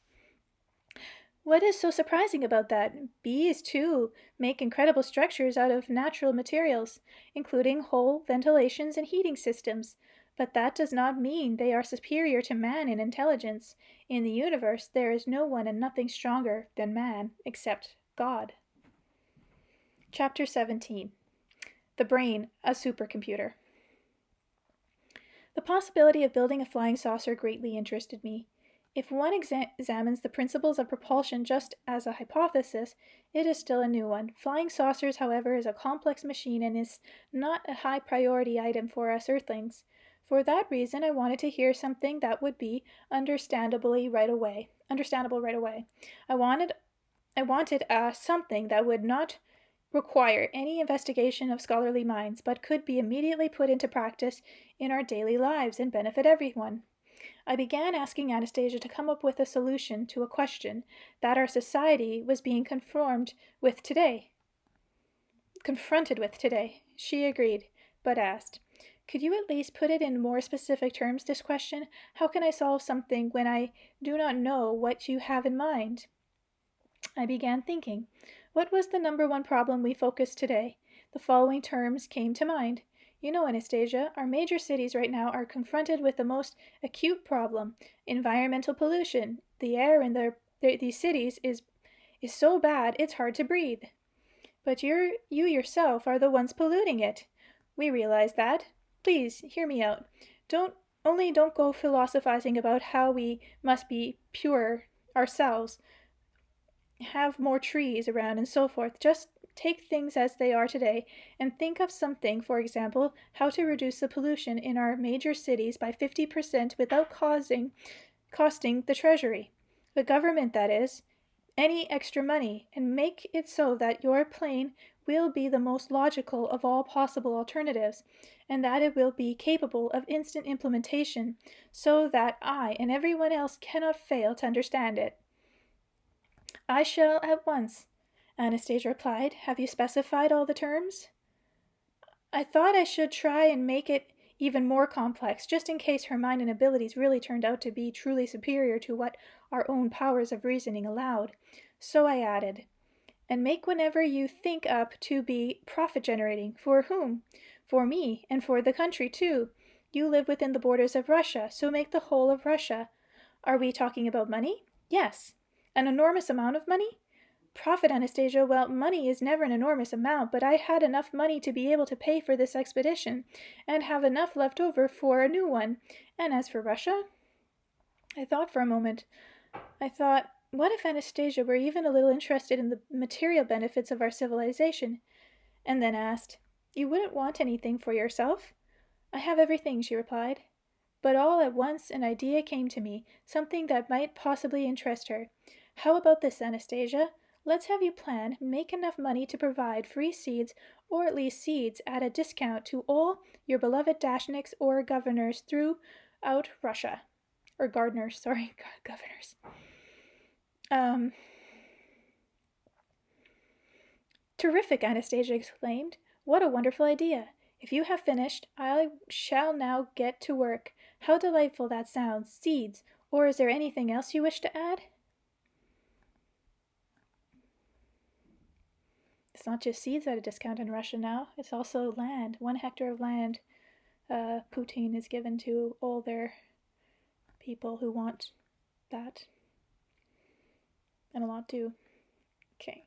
What is so surprising about that? Bees, too, make incredible structures out of natural materials, including whole ventilations and heating systems. But that does not mean they are superior to man in intelligence. In the universe, there is no one and nothing stronger than man, except God. Chapter 17. The Brain, a Supercomputer. The possibility of building a flying saucer greatly interested me. If one examines the principles of propulsion just as a hypothesis, it is still a new one. Flying saucers, however, is a complex machine and is not a high priority item for us Earthlings. For that reason, I wanted to hear something that would be understandable right away. I wanted something that would not require any investigation of scholarly minds, but could be immediately put into practice in our daily lives and benefit everyone. I began asking Anastasia to come up with a solution to a question that our society was being confronted with today. She agreed, but asked, "Could you at least put it in more specific terms, this question? How can I solve something when I do not know what you have in mind?" I began thinking. What was the number one problem we focused today? The following terms came to mind. You know, Anastasia, our major cities right now are confronted with the most acute problem, environmental pollution. The air in these cities is so bad it's hard to breathe. But you yourself are the ones polluting it. We realize that. Please, hear me out. Don't go philosophizing about how we must be pure ourselves, have more trees around and so forth. Just take things as they are today and think of something, for example, how to reduce the pollution in our major cities by 50% without costing the treasury, the government that is, any extra money, and make it so that your plane will be the most logical of all possible alternatives, and that it will be capable of instant implementation so that I and everyone else cannot fail to understand it. I shall at once, Anastasia replied. Have you specified all the terms? I thought I should try and make it even more complex, just in case her mind and abilities really turned out to be truly superior to what our own powers of reasoning allowed. So I added, and make whenever you think up to be profit-generating. For whom? For me, and for the country, too. You live within the borders of Russia, so make the whole of Russia. Are we talking about money? Yes. An enormous amount of money? Profit, Anastasia, well, money is never an enormous amount, but I had enough money to be able to pay for this expedition, and have enough left over for a new one. And as for Russia? I thought for a moment. What if Anastasia were even a little interested in the material benefits of our civilization? And then asked, You wouldn't want anything for yourself? I have everything, she replied. But all at once an idea came to me, something that might possibly interest her. How about this, Anastasia? Let's have you plan, make enough money to provide free seeds, or at least seeds at a discount to all your beloved dashnicks or governors throughout Russia. Or gardeners, sorry, governors. Terrific, Anastasia exclaimed. What a wonderful idea. If you have finished, I shall now get to work. How delightful that sounds. Seeds. Or is there anything else you wish to add? It's not just seeds at a discount in Russia now. It's also land. 1 hectare of land Putin is given to all their people who want that. And a lot too. Okay.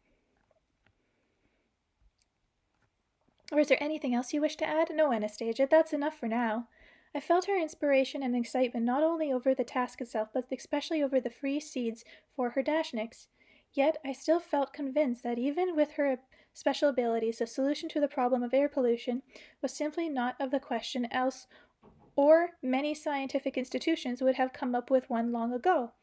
Or is there anything else you wish to add? No, Anastasia, that's enough for now. I felt her inspiration and excitement not only over the task itself, but especially over the free seeds for her dashnicks. Yet I still felt convinced that even with her special abilities, the solution to the problem of air pollution was simply not of the question, else or many scientific institutions would have come up with one long ago.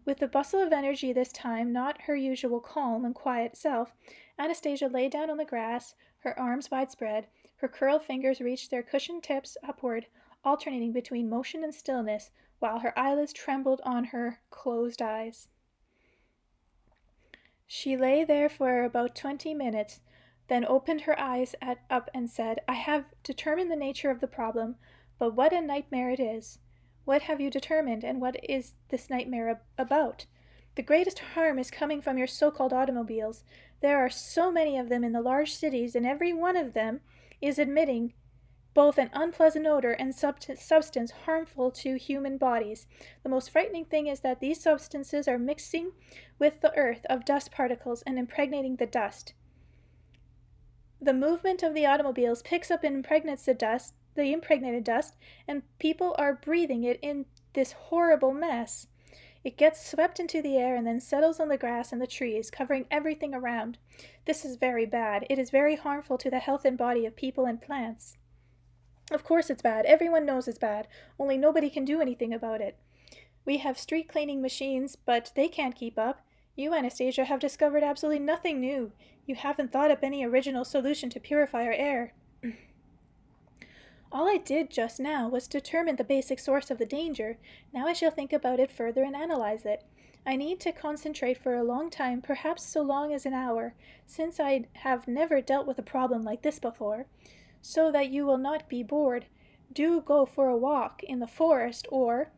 With the bustle of energy this time, not her usual calm and quiet self, Anastasia lay down on the grass, her arms widespread, her curled fingers reached their cushioned tips upward, alternating between motion and stillness, while her eyelids trembled on her closed eyes. She lay there for about 20 minutes, then opened her eyes up and said, I have determined the nature of the problem, but what a nightmare it is. What have you determined, and what is this nightmare about? The greatest harm is coming from your so-called automobiles. There are so many of them in the large cities, and every one of them is emitting both an unpleasant odor and substance harmful to human bodies. The most frightening thing is that these substances are mixing with the earth of dust particles and impregnating the dust. The movement of the automobiles picks up and impregnates the impregnated dust, and people are breathing it in this horrible mess. It gets swept into the air and then settles on the grass and the trees, covering everything around. This is very bad. It is very harmful to the health and body of people and plants. Of course it's bad. Everyone knows it's bad, only nobody can do anything about it. We have street cleaning machines, but they can't keep up. You, Anastasia, have discovered absolutely nothing new. You haven't thought up any original solution to purify our air. All I did just now was determine the basic source of the danger. Now I shall think about it further and analyze it. I need to concentrate for a long time, perhaps so long as an hour, since I have never dealt with a problem like this before. So that you will not be bored, do go for a walk in the forest, or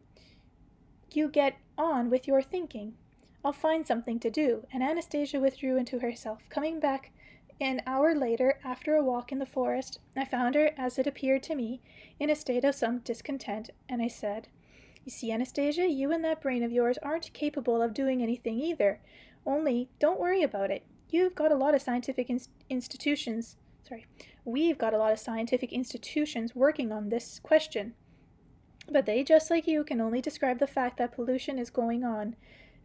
you get on with your thinking. I'll find something to do. And Anastasia withdrew into herself. Coming back an hour later, after a walk in the forest, I found her, as it appeared to me, in a state of some discontent, and I said, "You see, Anastasia, you and that brain of yours aren't capable of doing anything either. Only, don't worry about it. You've got a lot of scientific institutions. We've got a lot of scientific institutions working on this question. But they, just like you, can only describe the fact that pollution is going on.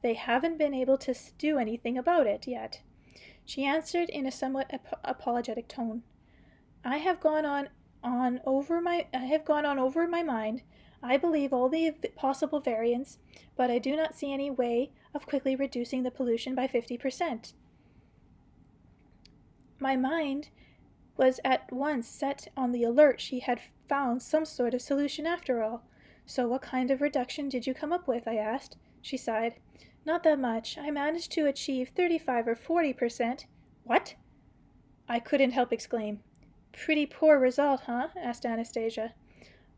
They haven't been able to do anything about it yet." She answered in a somewhat apologetic tone. I have gone on over my mind. I believe all the possible variants, but I do not see any way of quickly reducing the pollution by 50%. My mind was at once set on the alert. She had found some sort of solution after all. "So what kind of reduction did you come up with?" I asked. She sighed. "Not that much. I managed to achieve 35 or 40%. "What?" I couldn't help exclaim. "Pretty poor result, huh?" asked Anastasia.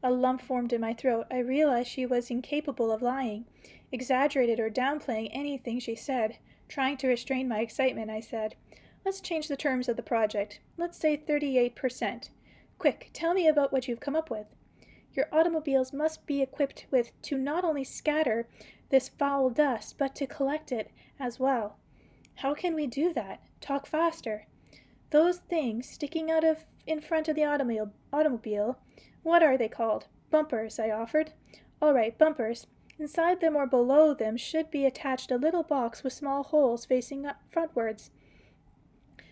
A lump formed in my throat. I realized she was incapable of lying, exaggerated or downplaying anything she said. Trying to restrain my excitement, I said, "Let's change the terms of the project. Let's say 38%. Quick, tell me about what you've come up with." "Your automobiles must be equipped with to not only scatter this foul dust, but to collect it as well." "How can we do that? Talk faster." "Those things sticking out in front of the automobile, what are they called?" "Bumpers," I offered. "All right, bumpers. Inside them or below them should be attached a little box with small holes facing up frontwards.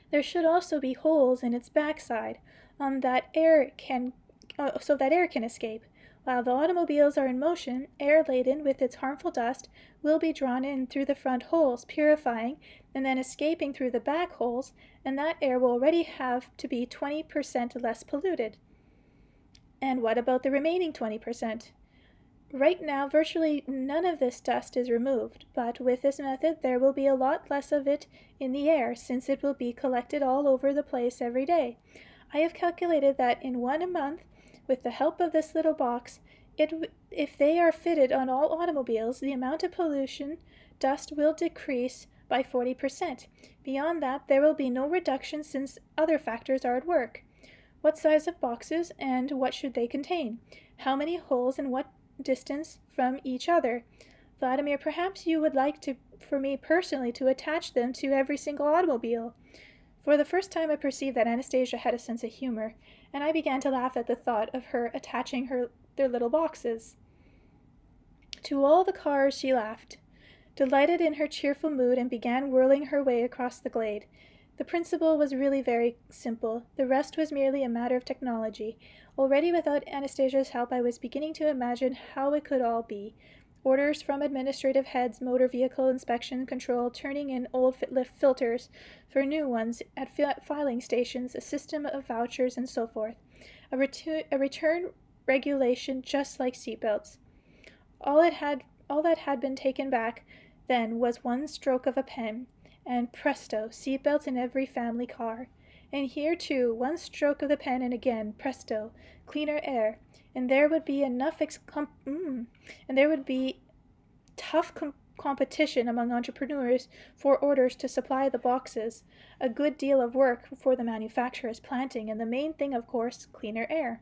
There should also be holes in its backside so that air can escape. While the automobiles are in motion, air laden with its harmful dust will be drawn in through the front holes, purifying, and then escaping through the back holes, and that air will already have to be 20% less polluted." "And what about the remaining 20%? "Right now, virtually none of this dust is removed, but with this method there will be a lot less of it in the air, since it will be collected all over the place every day. I have calculated that in 1 month, with the help of this little box, if they are fitted on all automobiles, the amount of pollution dust will decrease by 40%. Beyond that, there will be no reduction since other factors are at work. What size of boxes, and what should they contain? How many holes, and what distance from each other? Vladimir, perhaps you would like for me personally to attach them to every single automobile." For the first time I perceived that Anastasia had a sense of humor, and I began to laugh at the thought of her attaching their little boxes to all the cars. She laughed, delighted in her cheerful mood, and began whirling her way across the glade. The principle was really very simple. The rest was merely a matter of technology. Already, without Anastasia's help, I was beginning to imagine how it could all be. Orders from administrative heads, motor vehicle inspection control, turning in old filters for new ones at filing stations, a system of vouchers, and so forth. A return regulation just like seatbelts. All that had been taken back then was one stroke of a pen, and presto, seatbelts in every family car. And here, too, one stroke of the pen, and again, presto, cleaner air. And there would be tough competition among entrepreneurs for orders to supply the boxes, a good deal of work for the manufacturers, planting, and the main thing, of course, cleaner air.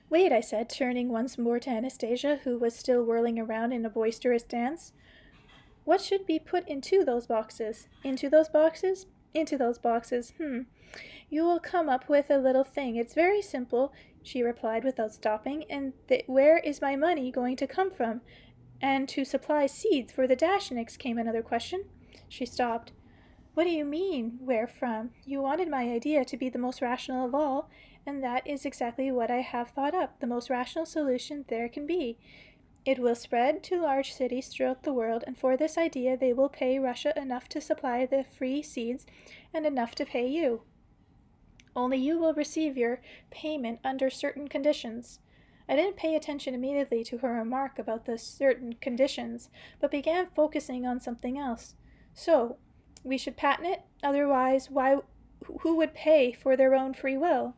Wait, I said, turning once more to Anastasia, who was still whirling around in a boisterous dance. What should be put into those boxes? Into those boxes? Into those boxes. You will come up with a little thing. It's very simple, she replied without stopping. And where is my money going to come from? And to supply seeds for the dashnicks, came another question. She stopped. What do you mean, where from? You wanted my idea to be the most rational of all, and that is exactly what I have thought up, the most rational solution there can be. It will spread to large cities throughout the world, and for this idea they will pay Russia enough to supply the free seeds and enough to pay you. Only you will receive your payment under certain conditions. I didn't pay attention immediately to her remark about the certain conditions, but began focusing on something else. So, we should patent it? Otherwise, who would pay for their own free will?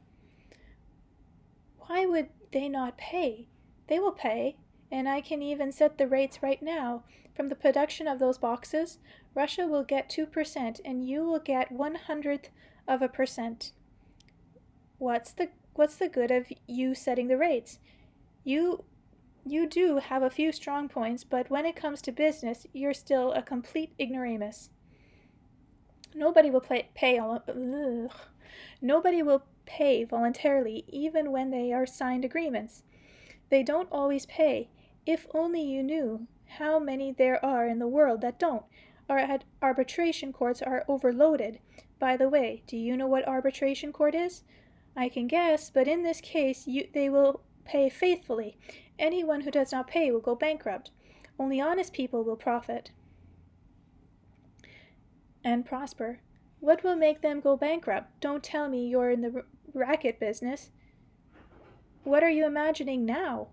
Why would they not pay? They will pay, and I can even set the rates right now. From the production of those boxes, Russia will get 2%, and you will get 1/100%. What's the good of you setting the rates? You do have a few strong points, but when it comes to business, you're still a complete ignoramus. Nobody will pay voluntarily, even when they are signed agreements. They don't always pay. If only you knew how many there are in the world that don't. Our arbitration courts are overloaded. By the way, do you know what arbitration court is? I can guess, but in this case they will pay faithfully. Anyone who does not pay will go bankrupt. Only honest people will profit and prosper. What will make them go bankrupt? Don't tell me you're in the racket business. What are you imagining now?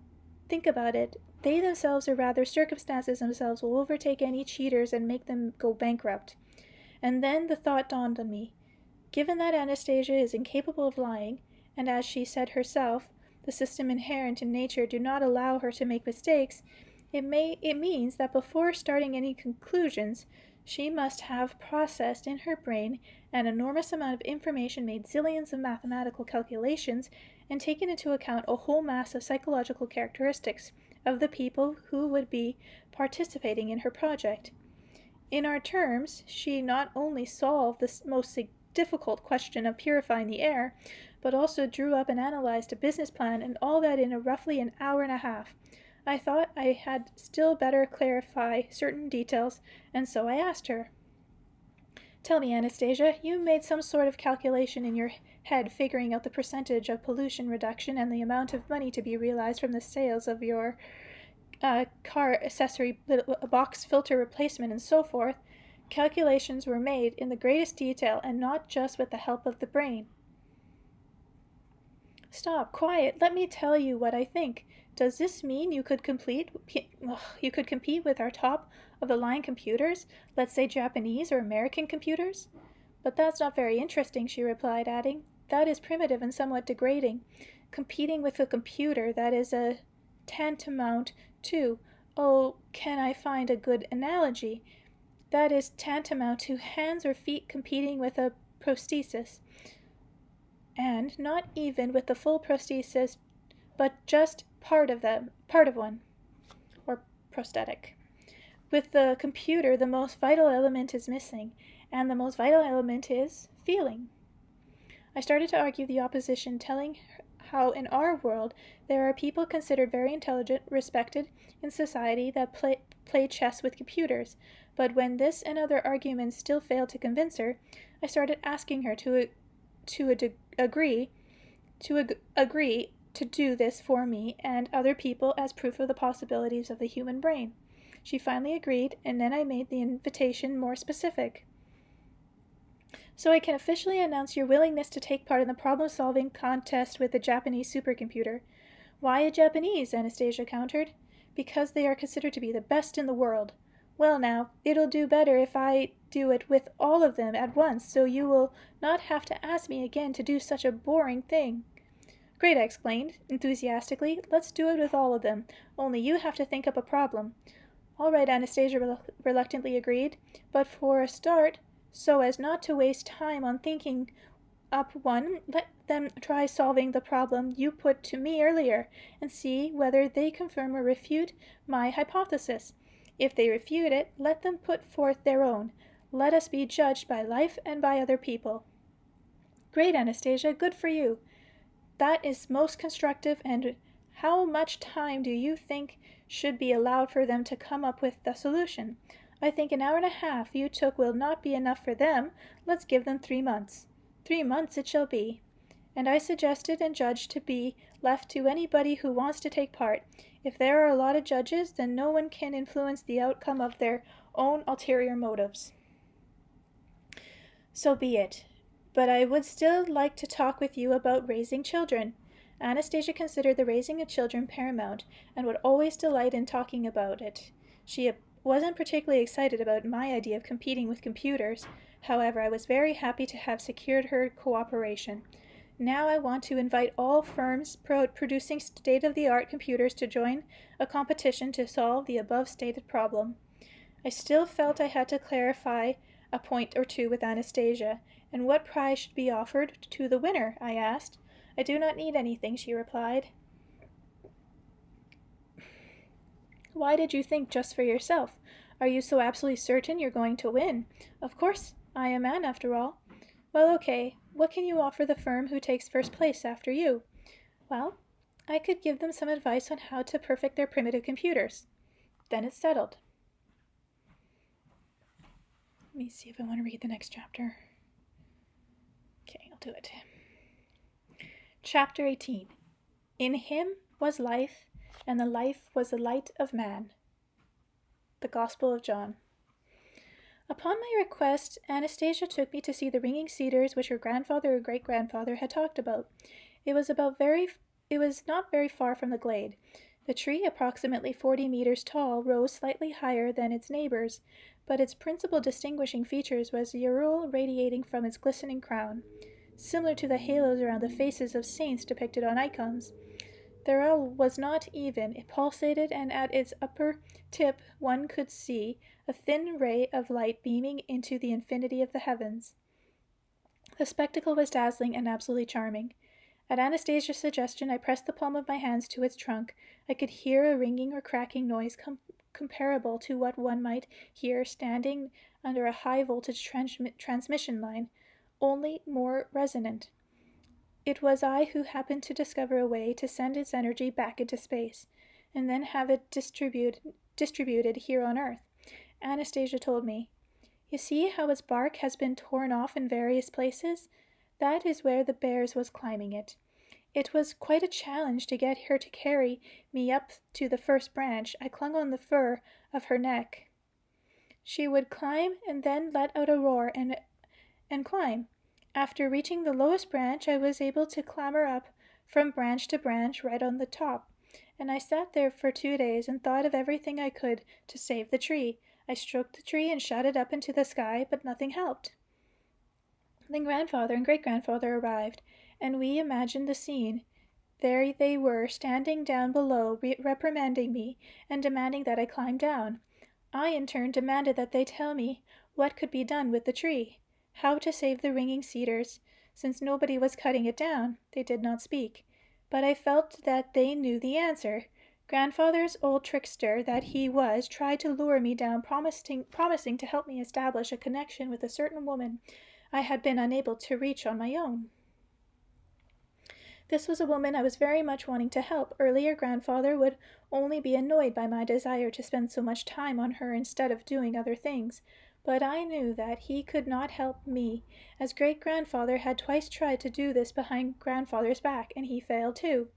Think about it. They themselves, or rather circumstances themselves, will overtake any cheaters and make them go bankrupt. And then the thought dawned on me. Given that Anastasia is incapable of lying, and as she said herself, the system inherent in nature do not allow her to make mistakes, it means that before starting any conclusions, she must have processed in her brain an enormous amount of information, made zillions of mathematical calculations, and taken into account a whole mass of psychological characteristics of the people who would be participating in her project. In our terms, she not only solved the most difficult question of purifying the air, but also drew up and analyzed a business plan, and all that in roughly an hour and a half. I thought I had still better clarify certain details, and so I asked her. Tell me, Anastasia, you made some sort of calculation in your head figuring out the percentage of pollution reduction and the amount of money to be realized from the sales of your car accessory box filter replacement and so forth. Calculations were made in the greatest detail and not just with the help of the brain. Stop, quiet, let me tell you what I think. Does this mean you could compete with our top-of-the-line computers, let's say Japanese or American computers? But that's not very interesting, she replied, adding, that is primitive and somewhat degrading. Competing with a computer, that is a tantamount to, can I find a good analogy? That is tantamount to hands or feet competing with a prosthesis. And not even with the full prosthesis, but just part of one, or prosthetic. With the computer, the most vital element is missing, and the most vital element is feeling. I started to argue the opposition, telling how in our world there are people considered very intelligent, respected in society that play chess with computers, but when this and other arguments still failed to convince her, I started asking her to agree to do this for me and other people as proof of the possibilities of the human brain. She finally agreed, and then I made the invitation more specific. So I can officially announce your willingness to take part in the problem-solving contest with the Japanese supercomputer. Why a Japanese? Anastasia countered. Because they are considered to be the best in the world. Well now, it'll do better if I do it with all of them at once, so you will not have to ask me again to do such a boring thing. Great, I exclaimed, enthusiastically. Let's do it with all of them, only you have to think up a problem. All right, Anastasia reluctantly agreed, but for a start, so as not to waste time on thinking up one, let them try solving the problem you put to me earlier, and see whether they confirm or refute my hypothesis. If they refute it, let them put forth their own. Let us be judged by life and by other people. Great, Anastasia, good for you. That is most constructive, and how much time do you think should be allowed for them to come up with the solution? I think an hour and a half you took will not be enough for them. Let's give them 3 months. 3 months it shall be. And I suggested and judged to be left to anybody who wants to take part. If there are a lot of judges, then no one can influence the outcome of their own ulterior motives. So be it. But I would still like to talk with you about raising children. Anastasia considered the raising of children paramount, and would always delight in talking about it. She wasn't particularly excited about my idea of competing with computers. However, I was very happy to have secured her cooperation. Now I want to invite all firms producing state-of-the-art computers to join a competition to solve the above-stated problem. I still felt I had to clarify a point or two with Anastasia. And what prize should be offered to the winner? I asked. I do not need anything, she replied. Why did you think just for yourself? Are you so absolutely certain you're going to win? Of course, I am man after all. Well, okay. What can you offer the firm who takes first place after you? Well, I could give them some advice on how to perfect their primitive computers. Then it's settled. Let me see if I want to read the next chapter. Okay, I'll do it. Chapter 18. In him was life, and the life was the light of man. The Gospel of John. Upon my request, Anastasia took me to see the ringing cedars which her grandfather or great-grandfather had talked about. It was not very far from the glade. The tree, approximately 40 meters tall, rose slightly higher than its neighbors, but its principal distinguishing features was the aureole radiating from its glistening crown, similar to the halos around the faces of saints depicted on icons. The aureole was not even, it pulsated, and at its upper tip one could see a thin ray of light beaming into the infinity of the heavens. The spectacle was dazzling and absolutely charming. At Anastasia's suggestion, I pressed the palm of my hands to its trunk. I could hear a ringing or cracking noise comparable to what one might hear standing under a high-voltage transmission line, only more resonant. It was I who happened to discover a way to send its energy back into space, and then have it distributed here on Earth. Anastasia told me, "You see how its bark has been torn off in various places? That is where the bears was climbing it. It was quite a challenge to get her to carry me up to the first branch. I clung on the fur of her neck. She would climb and then let out a roar and climb. After reaching the lowest branch, I was able to clamber up from branch to branch right on the top, and I sat there for 2 days and thought of everything I could to save the tree. I stroked the tree and shot it up into the sky, but nothing helped. Then grandfather and great-grandfather arrived, and we imagined the scene. There they were, standing down below, reprimanding me, and demanding that I climb down. I, in turn, demanded that they tell me what could be done with the tree, how to save the ringing cedars. Since nobody was cutting it down, they did not speak. But I felt that they knew the answer. Grandfather's old trickster that he was tried to lure me down, promising to help me establish a connection with a certain woman I had been unable to reach on my own. This was a woman I was very much wanting to help. Earlier, grandfather would only be annoyed by my desire to spend so much time on her instead of doing other things. But I knew that he could not help me, as great-grandfather had twice tried to do this behind grandfather's back, and he failed too.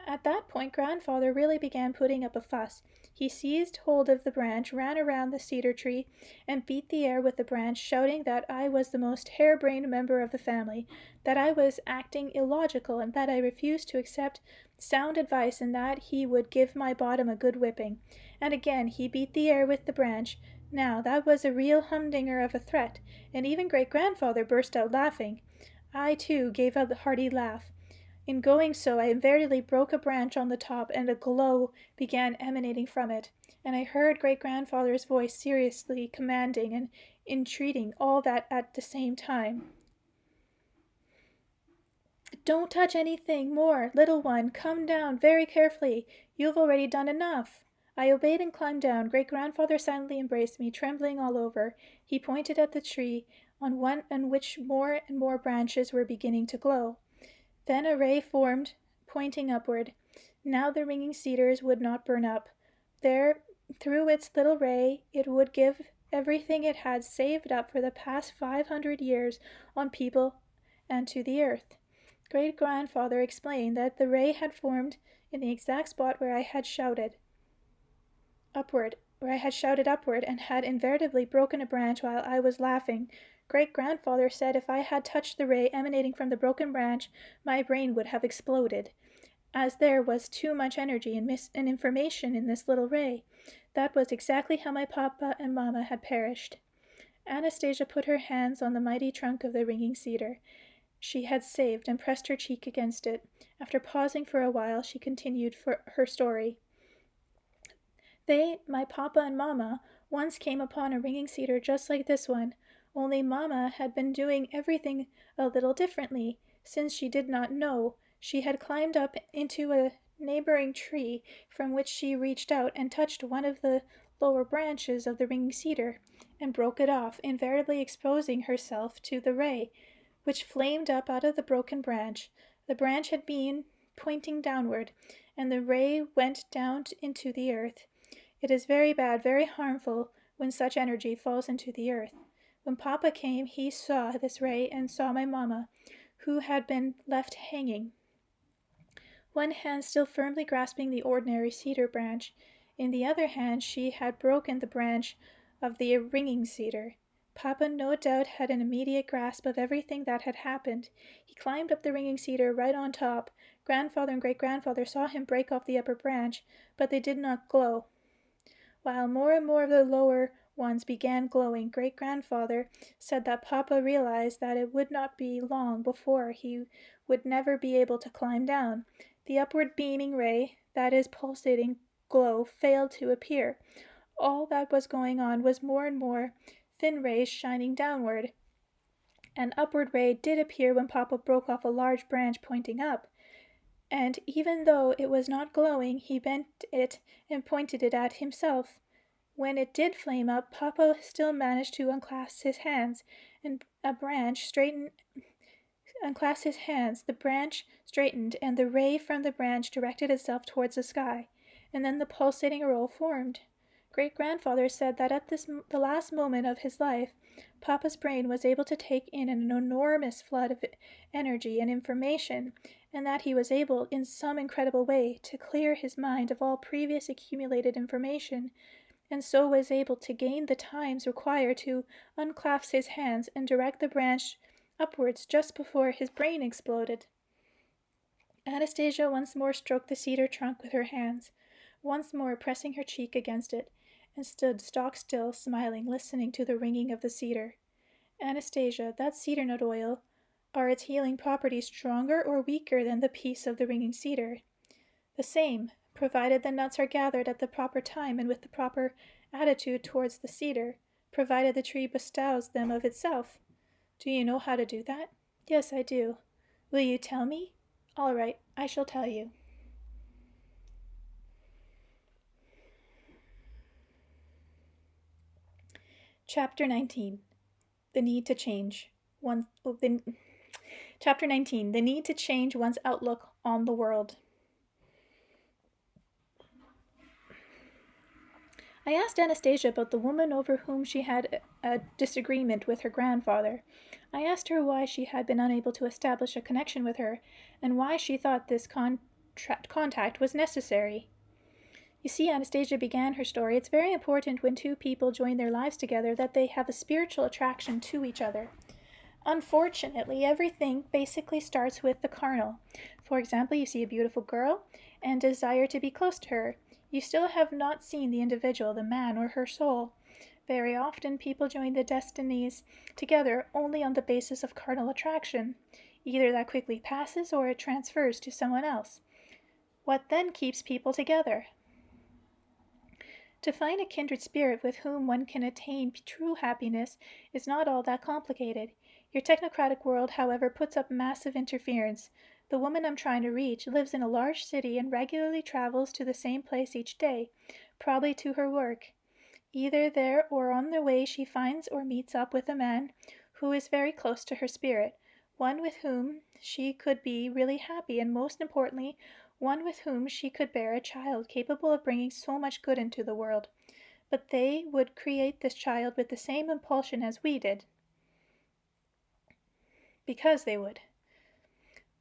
At that point, grandfather really began putting up a fuss. He seized hold of the branch, ran around the cedar tree, and beat the air with the branch, shouting that I was the most harebrained member of the family, that I was acting illogical, and that I refused to accept sound advice, and that he would give my bottom a good whipping. And again he beat the air with the branch. Now, that was a real humdinger of a threat, and even great-grandfather burst out laughing. I, too, gave a hearty laugh. In going so, I invariably broke a branch on the top, and a glow began emanating from it, and I heard great-grandfather's voice seriously commanding and entreating, all that at the same time. Don't touch anything more. Little one, come down very carefully. You have already done enough. I obeyed and climbed down. Great-grandfather silently embraced me, trembling all over. He pointed at the tree on which more and more branches were beginning to glow. Then a ray formed, pointing upward. Now the ringing cedars would not burn up. There, through its little ray, it would give everything it had saved up for the past 500 years on people and to the earth. Great-grandfather explained that the ray had formed in the exact spot where I had shouted upward, and had invariably broken a branch while I was laughing. Great-grandfather said if I had touched the ray emanating from the broken branch, my brain would have exploded, as there was too much energy and information in this little ray. That was exactly how my papa and mamma had perished. Anastasia put her hands on the mighty trunk of the ringing cedar she had saved and pressed her cheek against it. After pausing for a while, she continued her story. They, my papa and mamma, once came upon a ringing cedar just like this one, only mamma had been doing everything a little differently. Since she did not know, she had climbed up into a neighboring tree from which she reached out and touched one of the lower branches of the ringing cedar and broke it off, invariably exposing herself to the ray, which flamed up out of the broken branch. The branch had been pointing downward, and the ray went down into the earth. It is very bad, very harmful, when such energy falls into the earth. When Papa came, he saw this ray and saw my mamma, who had been left hanging, one hand still firmly grasping the ordinary cedar branch. In the other hand she had broken the branch of the ringing cedar. Papa no doubt had an immediate grasp of everything that had happened. He climbed up the ringing cedar right on top. Grandfather and great-grandfather saw him break off the upper branch, but they did not glow. While more and more of the lower ones began glowing, great-grandfather said that Papa realized that it would not be long before he would never be able to climb down. The upward beaming ray, that is pulsating glow, failed to appear. All that was going on was more and more thin rays shining downward. An upward ray did appear when Papa broke off a large branch pointing up, and even though it was not glowing, he bent it and pointed it at himself. When it did flame up, Papa still managed to unclasp his hands, and the branch straightened, and the ray from the branch directed itself towards the sky, and then the pulsating roll formed. Great-grandfather said that at the last moment of his life, Papa's brain was able to take in an enormous flood of energy and information, and that he was able, in some incredible way, to clear his mind of all previous accumulated information, and so was able to gain the times required to unclasp his hands and direct the branch upwards just before his brain exploded. Anastasia once more stroked the cedar trunk with her hands, once more pressing her cheek against it, and stood stock-still, smiling, listening to the ringing of the cedar. Anastasia, that cedar nut oil, are its healing properties stronger or weaker than the piece of the ringing cedar? The same, provided the nuts are gathered at the proper time and with the proper attitude towards the cedar, provided the tree bestows them of itself. Do you know how to do that? Yes, I do. Will you tell me? All right, I shall tell you. Chapter 19. The Need to Change. Chapter 19. The Need to Change One's Outlook on the World. I asked Anastasia about the woman over whom she had a disagreement with her grandfather. I asked her why she had been unable to establish a connection with her, and why she thought this contact was necessary. You see, Anastasia began her story, it's very important when two people join their lives together that they have a spiritual attraction to each other. Unfortunately, everything basically starts with the carnal. For example, you see a beautiful girl and desire to be close to her. You still have not seen the individual, the man or her soul. Very often, people join their destinies together only on the basis of carnal attraction. Either that quickly passes or it transfers to someone else. What then keeps people together? To find a kindred spirit with whom one can attain true happiness is not all that complicated. Your technocratic world, however, puts up massive interference. The woman I'm trying to reach lives in a large city and regularly travels to the same place each day, probably to her work. Either there or on the way she finds or meets up with a man who is very close to her spirit, one with whom she could be really happy, and most importantly, one with whom she could bear a child capable of bringing so much good into the world. But they would create this child with the same impulsion as we did. Because they would.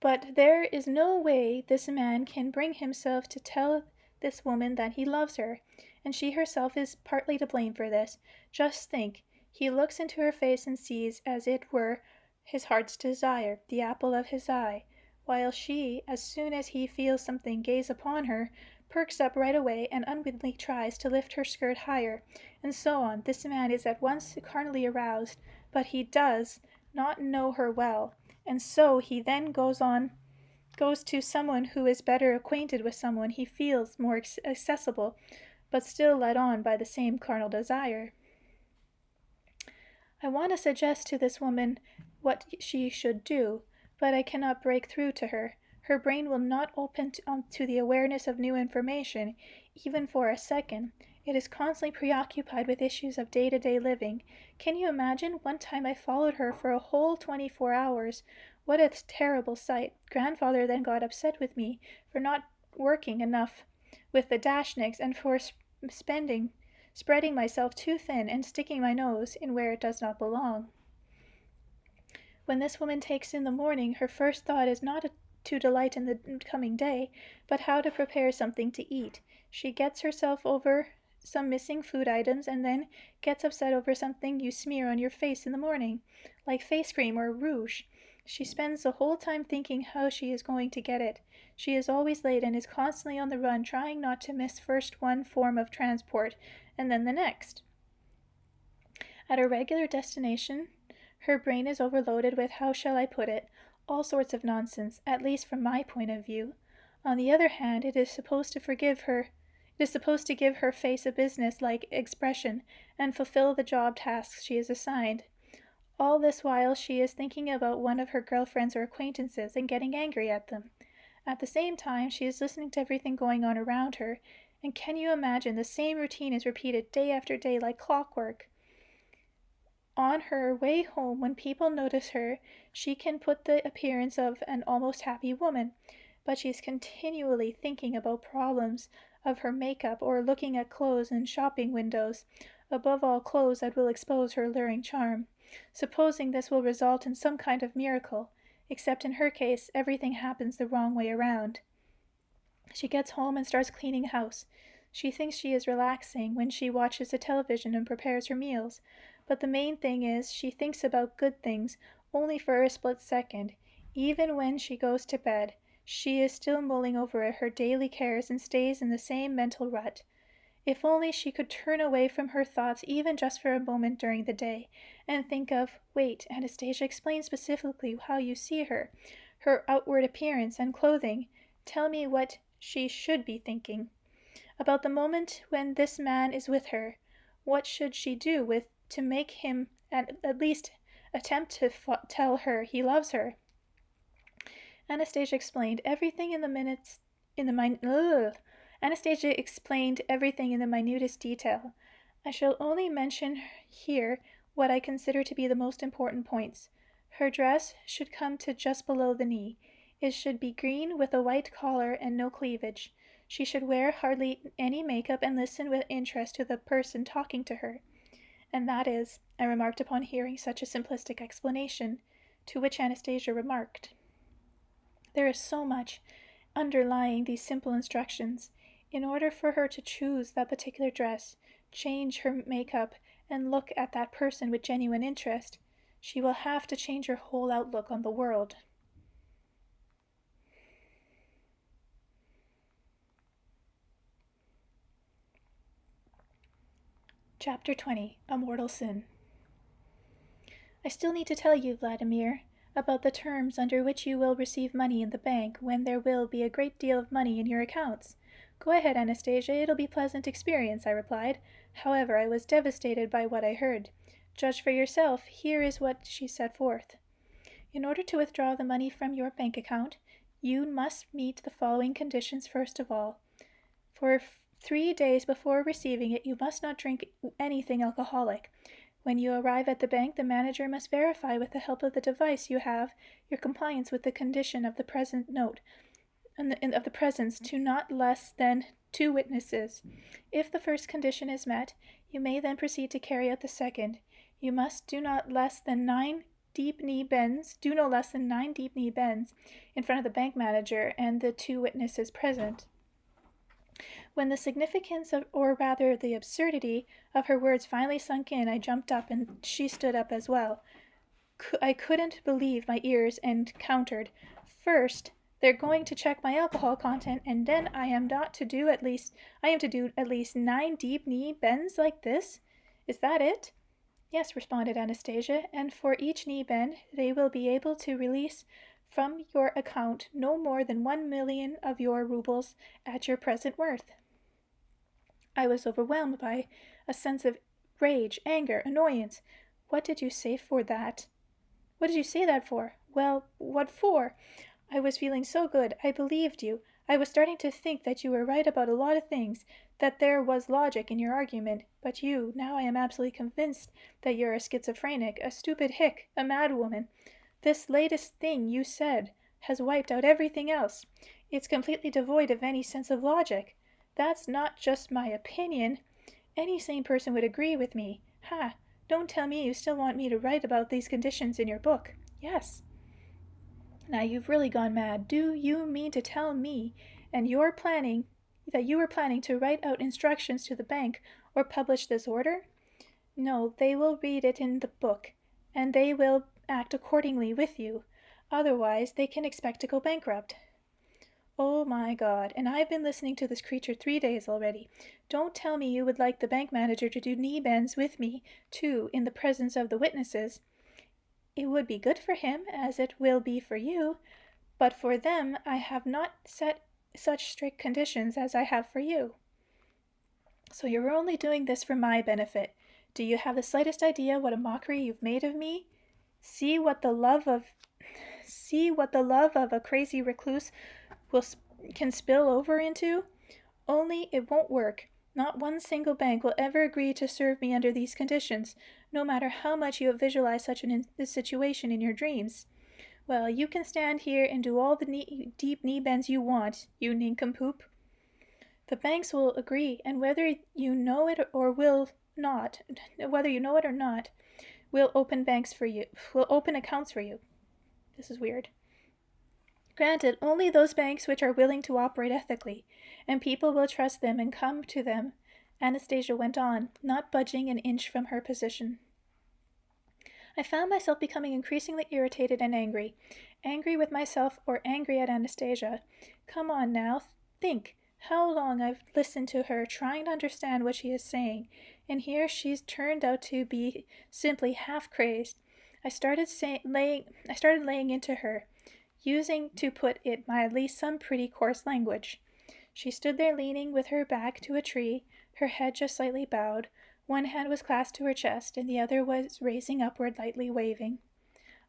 But there is no way this man can bring himself to tell this woman that he loves her, and she herself is partly to blame for this. Just think, he looks into her face and sees, as it were, his heart's desire, the apple of his eye, while she, as soon as he feels something gaze upon her, perks up right away and unwittingly tries to lift her skirt higher, and so on. This man is at once carnally aroused, but he does not know her well, and so he then goes to someone who is better acquainted with someone he feels more accessible, but still led on by the same carnal desire. I want to suggest to this woman what she should do, but I cannot break through to her. Her brain will not open to the awareness of new information, even for a second. It is constantly preoccupied with issues of day-to-day living. Can you imagine? One time I followed her for a whole 24 hours. What a terrible sight. Grandfather then got upset with me for not working enough with the dashnicks and for spreading myself too thin and sticking my nose in where it does not belong. When this woman takes in the morning, her first thought is not to delight in the coming day, but how to prepare something to eat. She gets herself over some missing food items and then gets upset over something you smear on your face in the morning, like face cream or rouge. She spends the whole time thinking how she is going to get it. She is always late and is constantly on the run, trying not to miss first one form of transport and then the next. At her regular destination, her brain is overloaded with, how shall I put it, all sorts of nonsense, at least from my point of view. On the other hand, it is supposed to give her face a business-like expression and fulfill the job tasks she is assigned. All this while she is thinking about one of her girlfriends or acquaintances and getting angry at them. At the same time, she is listening to everything going on around her, and can you imagine, the same routine is repeated day after day like clockwork. On her way home, when people notice her, she can put the appearance of an almost happy woman, but she is continually thinking about problems of her makeup or looking at clothes in shopping windows, above all clothes that will expose her alluring charm, supposing this will result in some kind of miracle, except in her case everything happens the wrong way around. She gets home and starts cleaning the house. She thinks she is relaxing when she watches the television and prepares her meals, but the main thing is she thinks about good things only for a split second. Even when she goes to bed, she is still mulling over her daily cares and stays in the same mental rut. If only she could turn away from her thoughts even just for a moment during the day, and think of, wait, Anastasia, explain specifically how you see her outward appearance and clothing. Tell me what she should be thinking. About the moment when this man is with her, what should she do to make him at least attempt to tell her he loves her? Anastasia explained everything in the minutest detail. I shall only mention here what I consider to be the most important points. Her dress should come to just below the knee. It should be green with a white collar and no cleavage. She should wear hardly any makeup and listen with interest to the person talking to her. And that is, I remarked upon hearing such a simplistic explanation, to which Anastasia remarked, there is so much underlying these simple instructions. In order for her to choose that particular dress, change her makeup, and look at that person with genuine interest, she will have to change her whole outlook on the world. Chapter 20. A Mortal Sin. I still need to tell you, Vladimir, about the terms under which you will receive money in the bank when there will be a great deal of money in your accounts. Go ahead, Anastasia, it'll be a pleasant experience, I replied. However, I was devastated by what I heard. Judge for yourself. Here is what she set forth. In order to withdraw the money from your bank account, you must meet the following conditions first of all. For 3 days before receiving it, you must not drink anything alcoholic. When you arrive at the bank, the manager must verify with the help of the device you have your compliance with the condition of the present note, of the presence to not less than 2 witnesses. If the first condition is met, you may then proceed to carry out the second. You must do no less than 9 deep knee bends in front of the bank manager and the 2 witnesses present. When the significance of, or rather the absurdity of her words finally sunk in, I jumped up and she stood up as well. I couldn't believe my ears and countered. First, they're going to check my alcohol content, and then I am to do at least 9 deep knee bends like this? Is that it? Yes, responded Anastasia, and for each knee bend, they will be able to release from your account no more than 1 million of your rubles at your present worth. I was overwhelmed by a sense of rage, anger, annoyance. What did you say for that? What did you say that for? Well, what for? I was feeling so good. I believed you. I was starting to think that you were right about a lot of things, that there was logic in your argument. But now I am absolutely convinced that you're a schizophrenic, a stupid hick, a madwoman. This latest thing you said has wiped out everything else. It's completely devoid of any sense of logic. That's not just my opinion. Any sane person would agree with me. Ha! Don't tell me you still want me to write about these conditions in your book. Yes. Now you've really gone mad. Do you mean to tell me that you were planning to write out instructions to the bank or publish this order? No, they will read it in the book, and they will act accordingly with you. Otherwise, they can expect to go bankrupt. Oh my God, and I've been listening to this creature 3 days already. Don't tell me you would like the bank manager to do knee bends with me, too, in the presence of the witnesses. It would be good for him, as it will be for you, but for them I have not set such strict conditions as I have for you. So you're only doing this for my benefit. Do you have the slightest idea what a mockery you've made of me? See what the love of a crazy recluse can spill over into? Only it won't work. Not one single bank will ever agree to serve me under these conditions, no matter how much you have visualized such a situation in your dreams. Well, you can stand here and do all the deep knee bends you want, you nincompoop. The banks will agree, and whether you know it or not, we'll open accounts for you. This is weird. Granted, only those banks which are willing to operate ethically, and people will trust them and come to them. Anastasia went on, not budging an inch from her position. I found myself becoming increasingly irritated and angry. Angry with myself or angry at Anastasia. Come on now, think. How long I've listened to her, trying to understand what she is saying, and here she's turned out to be simply half crazed. I started laying into her, using, to put it mildly, some pretty coarse language. She stood there leaning with her back to a tree, her head just slightly bowed. One hand was clasped to her chest, and the other was raising upward, lightly waving.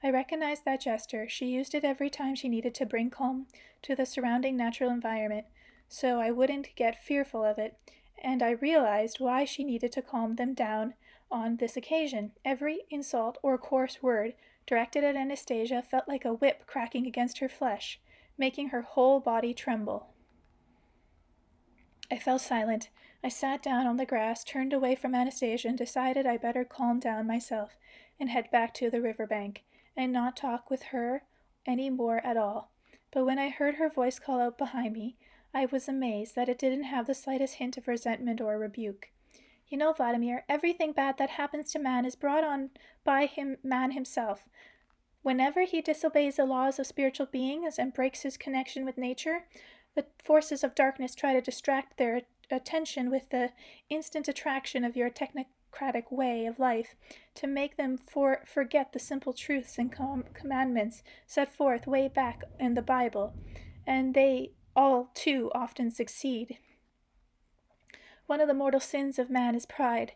I recognized that gesture. She used it every time she needed to bring calm to the surrounding natural environment, so I wouldn't get fearful of it, and I realized why she needed to calm them down on this occasion. Every insult or coarse word directed at Anastasia felt like a whip cracking against her flesh, making her whole body tremble. I fell silent. I sat down on the grass, turned away from Anastasia, and decided I better calm down myself and head back to the river bank, and not talk with her any more at all. But when I heard her voice call out behind me, I was amazed that it didn't have the slightest hint of resentment or rebuke. You know, Vladimir, everything bad that happens to man is brought on by man himself. Whenever he disobeys the laws of spiritual beings and breaks his connection with nature, the forces of darkness try to distract their attention with the instant attraction of your technocratic way of life, to make them forget the simple truths and commandments set forth way back in the Bible, and they all too often succeed. One of the mortal sins of man is pride.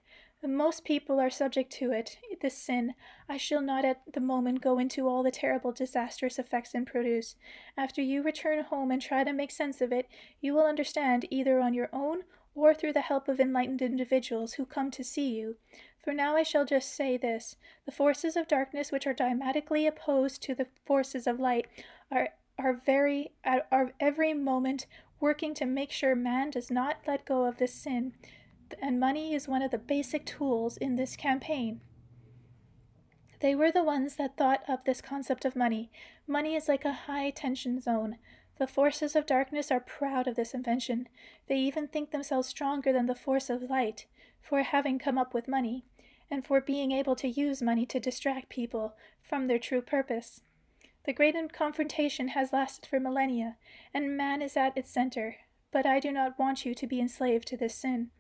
Most people are subject to it, this sin. I shall not at the moment go into all the terrible disastrous effects it produce. After you return home and try to make sense of it, you will understand either on your own or through the help of enlightened individuals who come to see you. For now I shall just say this. The forces of darkness, which are diametrically opposed to the forces of light, are every moment working to make sure man does not let go of this sin, and money is one of the basic tools in this campaign. They were the ones that thought up this concept of money. Money is like a high-tension zone. The forces of darkness are proud of this invention. They even think themselves stronger than the force of light for having come up with money, and for being able to use money to distract people from their true purpose. The great confrontation has lasted for millennia, and man is at its center. But I do not want you to be enslaved to this sin.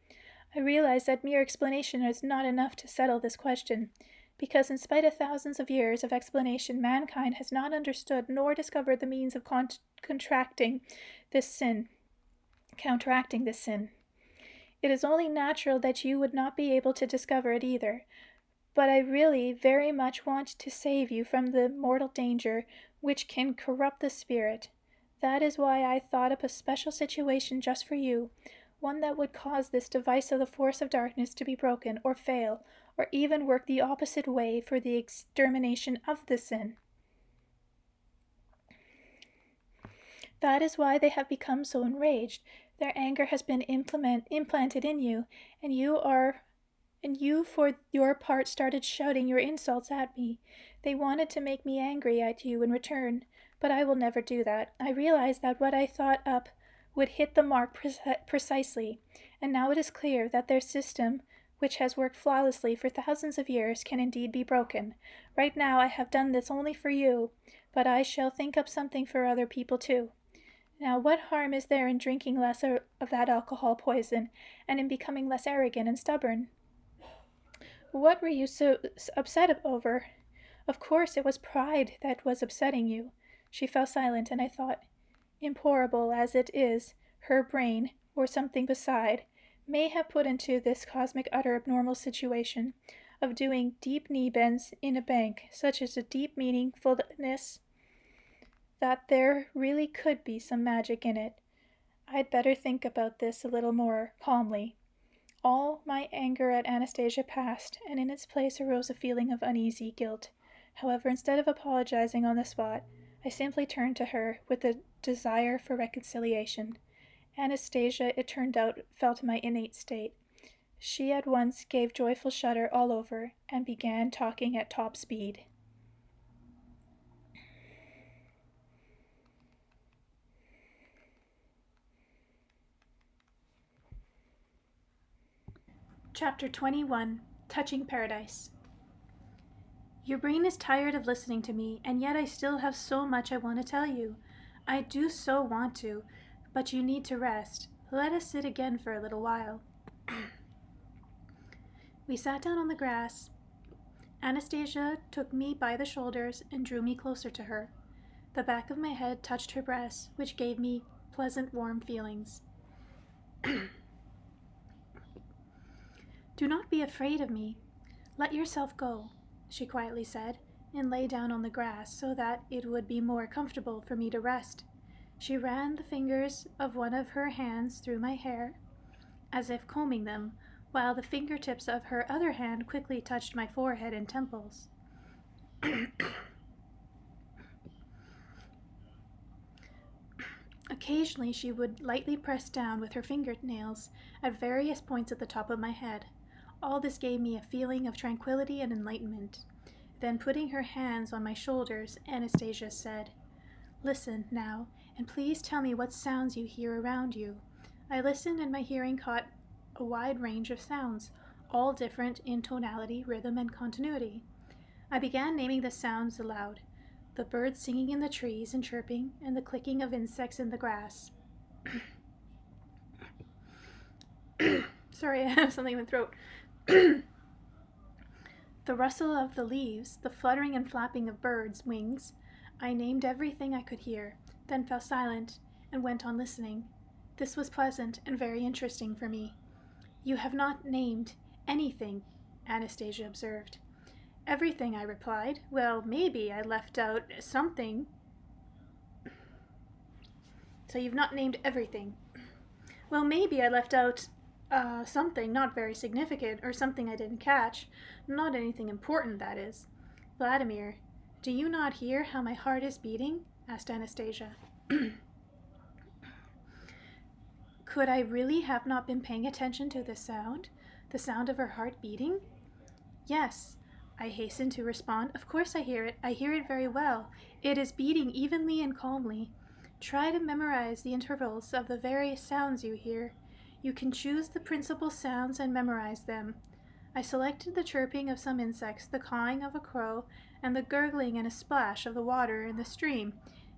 I realize that mere explanation is not enough to settle this question, because in spite of thousands of years of explanation, mankind has not understood nor discovered the means of counteracting this sin. It is only natural that you would not be able to discover it either. But I really very much want to save you from the mortal danger which can corrupt the spirit. That is why I thought up a special situation just for you, one that would cause this device of the force of darkness to be broken or fail, or even work the opposite way for the extermination of the sin. That is why they have become so enraged. Their anger has been implanted in you, and you for your part started shouting your insults at me. They wanted to make me angry at you in return, but I will never do that. I realized that what I thought up would hit the mark precisely, and now it is clear that their system, which has worked flawlessly for thousands of years, can indeed be broken. Right now I have done this only for you, but I shall think up something for other people too. Now, what harm is there in drinking less of that alcohol poison, and in becoming less arrogant and stubborn? What were you so upset over? Of course it was pride that was upsetting you. She fell silent, and I thought, impossible as it is, her brain, or something beside, may have put into this cosmic utter abnormal situation of doing deep knee bends in a bank, such as a deep meaningfulness that there really could be some magic in it. I'd better think about this a little more calmly. All my anger at Anastasia passed, and in its place arose a feeling of uneasy guilt. However, instead of apologizing on the spot, I simply turned to her with a desire for reconciliation. Anastasia, it turned out, felt my innate state. She at once gave joyful shudder all over, and began talking at top speed. Chapter 21, Touching Paradise. Your brain is tired of listening to me, and yet I still have so much I want to tell you. I do so want to, but you need to rest. Let us sit again for a little while. We sat down on the grass. Anastasia took me by the shoulders and drew me closer to her. The back of my head touched her breast, which gave me pleasant, warm feelings. Do not be afraid of me. Let yourself go, she quietly said, and lay down on the grass so that it would be more comfortable for me to rest. She ran the fingers of one of her hands through my hair, as if combing them, while the fingertips of her other hand quickly touched my forehead and temples. Occasionally she would lightly press down with her fingernails at various points at the top of my head. All this gave me a feeling of tranquility and enlightenment. Then, putting her hands on my shoulders, Anastasia said, "Listen now, and please tell me what sounds you hear around you." I listened, and my hearing caught a wide range of sounds, all different in tonality, rhythm, and continuity. I began naming the sounds aloud, the birds singing in the trees and chirping, and the clicking of insects in the grass. Sorry, I have something in my throat. The rustle of the leaves, the fluttering and flapping of birds' wings. I named everything I could hear, then fell silent and went on listening. This was pleasant and very interesting for me. You have not named anything, Anastasia observed. Everything, I replied. Well, maybe I left out something. So you've not named everything. Well, maybe I left out something not very significant, or something I didn't catch. Not anything important, that is. Vladimir, do you not hear how my heart is beating? Asked Anastasia. Could I really have not been paying attention to the sound of her heart beating? Yes, I hastened to respond. Of course I hear it. I hear it very well. It is beating evenly and calmly. Try to memorize the intervals of the various sounds you hear. You can choose the principal sounds and memorize them. I selected the chirping of some insects, the cawing of a crow, and the gurgling and a splash of the water in the stream.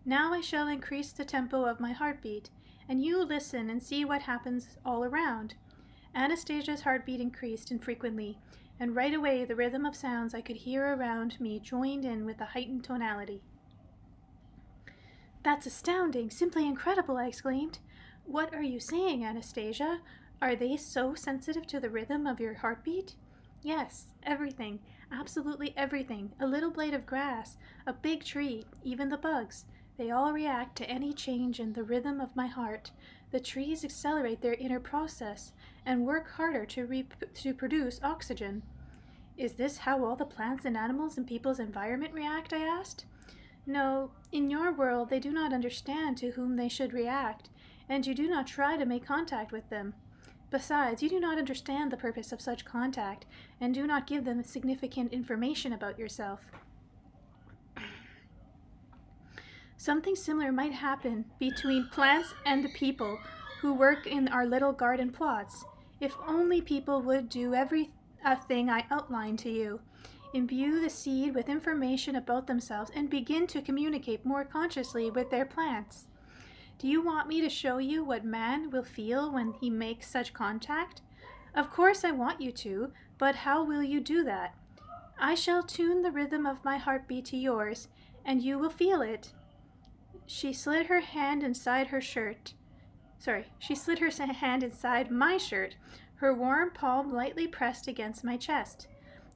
Now I shall increase the tempo of my heartbeat, and you listen and see what happens all around. Anastasia's heartbeat increased infrequently, and right away the rhythm of sounds I could hear around me joined in with a heightened tonality. That's astounding, simply incredible, I exclaimed. What are you saying, Anastasia? Are they so sensitive to the rhythm of your heartbeat? Yes, everything, absolutely everything. A little blade of grass, a big tree, even the bugs. They all react to any change in the rhythm of my heart. The trees accelerate their inner process and work harder to produce oxygen. Is this how all the plants and animals in people's environment react? I asked. No, in your world they do not understand to whom they should react, and you do not try to make contact with them. Besides, you do not understand the purpose of such contact, and do not give them significant information about yourself. Something similar might happen between plants and the people who work in our little garden plots. If only people would do everything I outlined to you. Imbue the seed with information about themselves and begin to communicate more consciously with their plants. Do you want me to show you what man will feel when he makes such contact? Of course I want you to, but how will you do that? I shall tune the rhythm of my heartbeat to yours, and you will feel it. She slid her hand inside my shirt, her warm palm lightly pressed against my chest.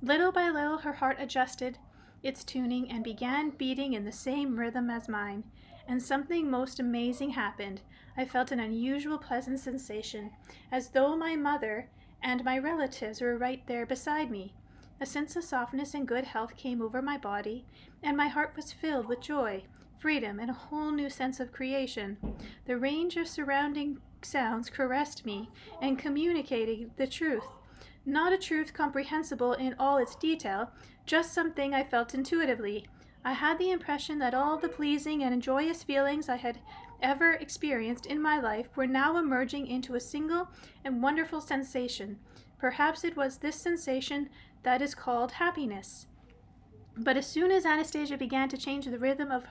Little by little her heart adjusted its tuning and began beating in the same rhythm as mine. And something most amazing happened. I felt an unusual pleasant sensation, as though my mother and my relatives were right there beside me. A sense of softness and good health came over my body, and my heart was filled with joy, freedom, and a whole new sense of creation. The range of surrounding sounds caressed me and communicated the truth. Not a truth comprehensible in all its detail, just something I felt intuitively. I had the impression that all the pleasing and joyous feelings I had ever experienced in my life were now emerging into a single and wonderful sensation. Perhaps it was this sensation that is called happiness. But as soon as Anastasia began to change the rhythm of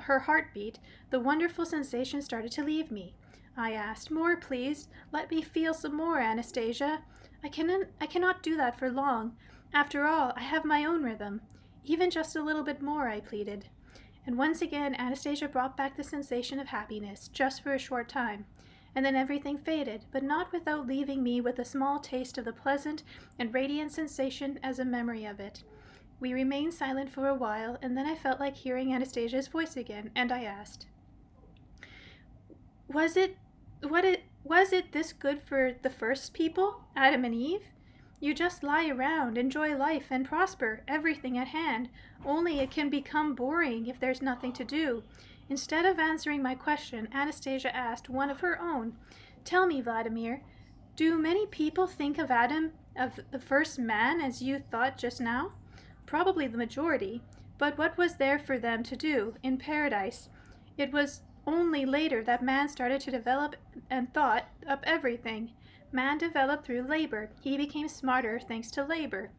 her heartbeat, the wonderful sensation started to leave me. I asked, "More, please. Let me feel some more, Anastasia." I cannot do that for long. After all, I have my own rhythm. Even just a little bit more, I pleaded. And once again, Anastasia brought back the sensation of happiness, just for a short time. And then everything faded, but not without leaving me with a small taste of the pleasant and radiant sensation as a memory of it. We remained silent for a while, and then I felt like hearing Anastasia's voice again, and I asked, Was it this good for the first people, Adam and Eve? You just lie around, enjoy life, and prosper, everything at hand, only it can become boring if there's nothing to do. Instead of answering my question, Anastasia asked one of her own. Tell me, Vladimir, do many people think of Adam, of the first man, as you thought just now? Probably the majority, but what was there for them to do in paradise? It was only later that man started to develop and thought up everything. Man developed through labor. He became smarter thanks to labor.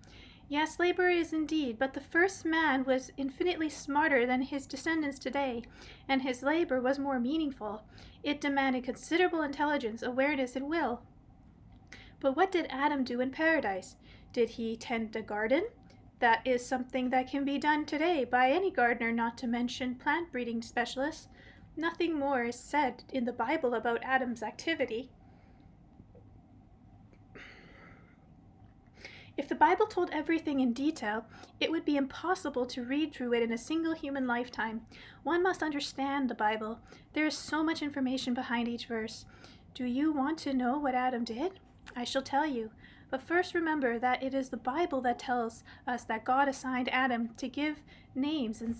Yes, labor is indeed, but the first man was infinitely smarter than his descendants today, and his labor was more meaningful. It demanded considerable intelligence, awareness, and will. But what did Adam do in paradise? Did he tend a garden? That is something that can be done today by any gardener, not to mention plant breeding specialists. Nothing more is said in the Bible about Adam's activity. If the Bible told everything in detail, it would be impossible to read through it in a single human lifetime. One must understand the Bible. There is so much information behind each verse. Do you want to know what Adam did? I shall tell you. But first remember that it is the Bible that tells us that God assigned Adam to give names and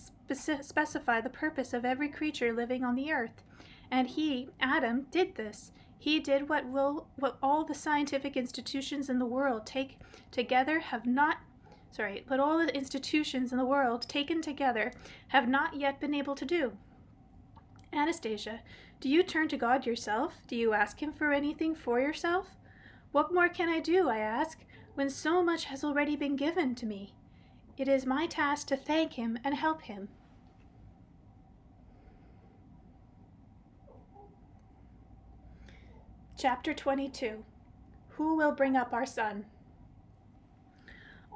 specify the purpose of every creature living on the earth. And he, Adam, did this. He did what all the scientific institutions in the world what all the institutions in the world taken together have not yet been able to do. Anastasia, do you turn to God yourself? Do you ask him for anything for yourself? What more can I do, I ask, when so much has already been given to me? It is my task to thank him and help him. Chapter 22. Who will bring up our son?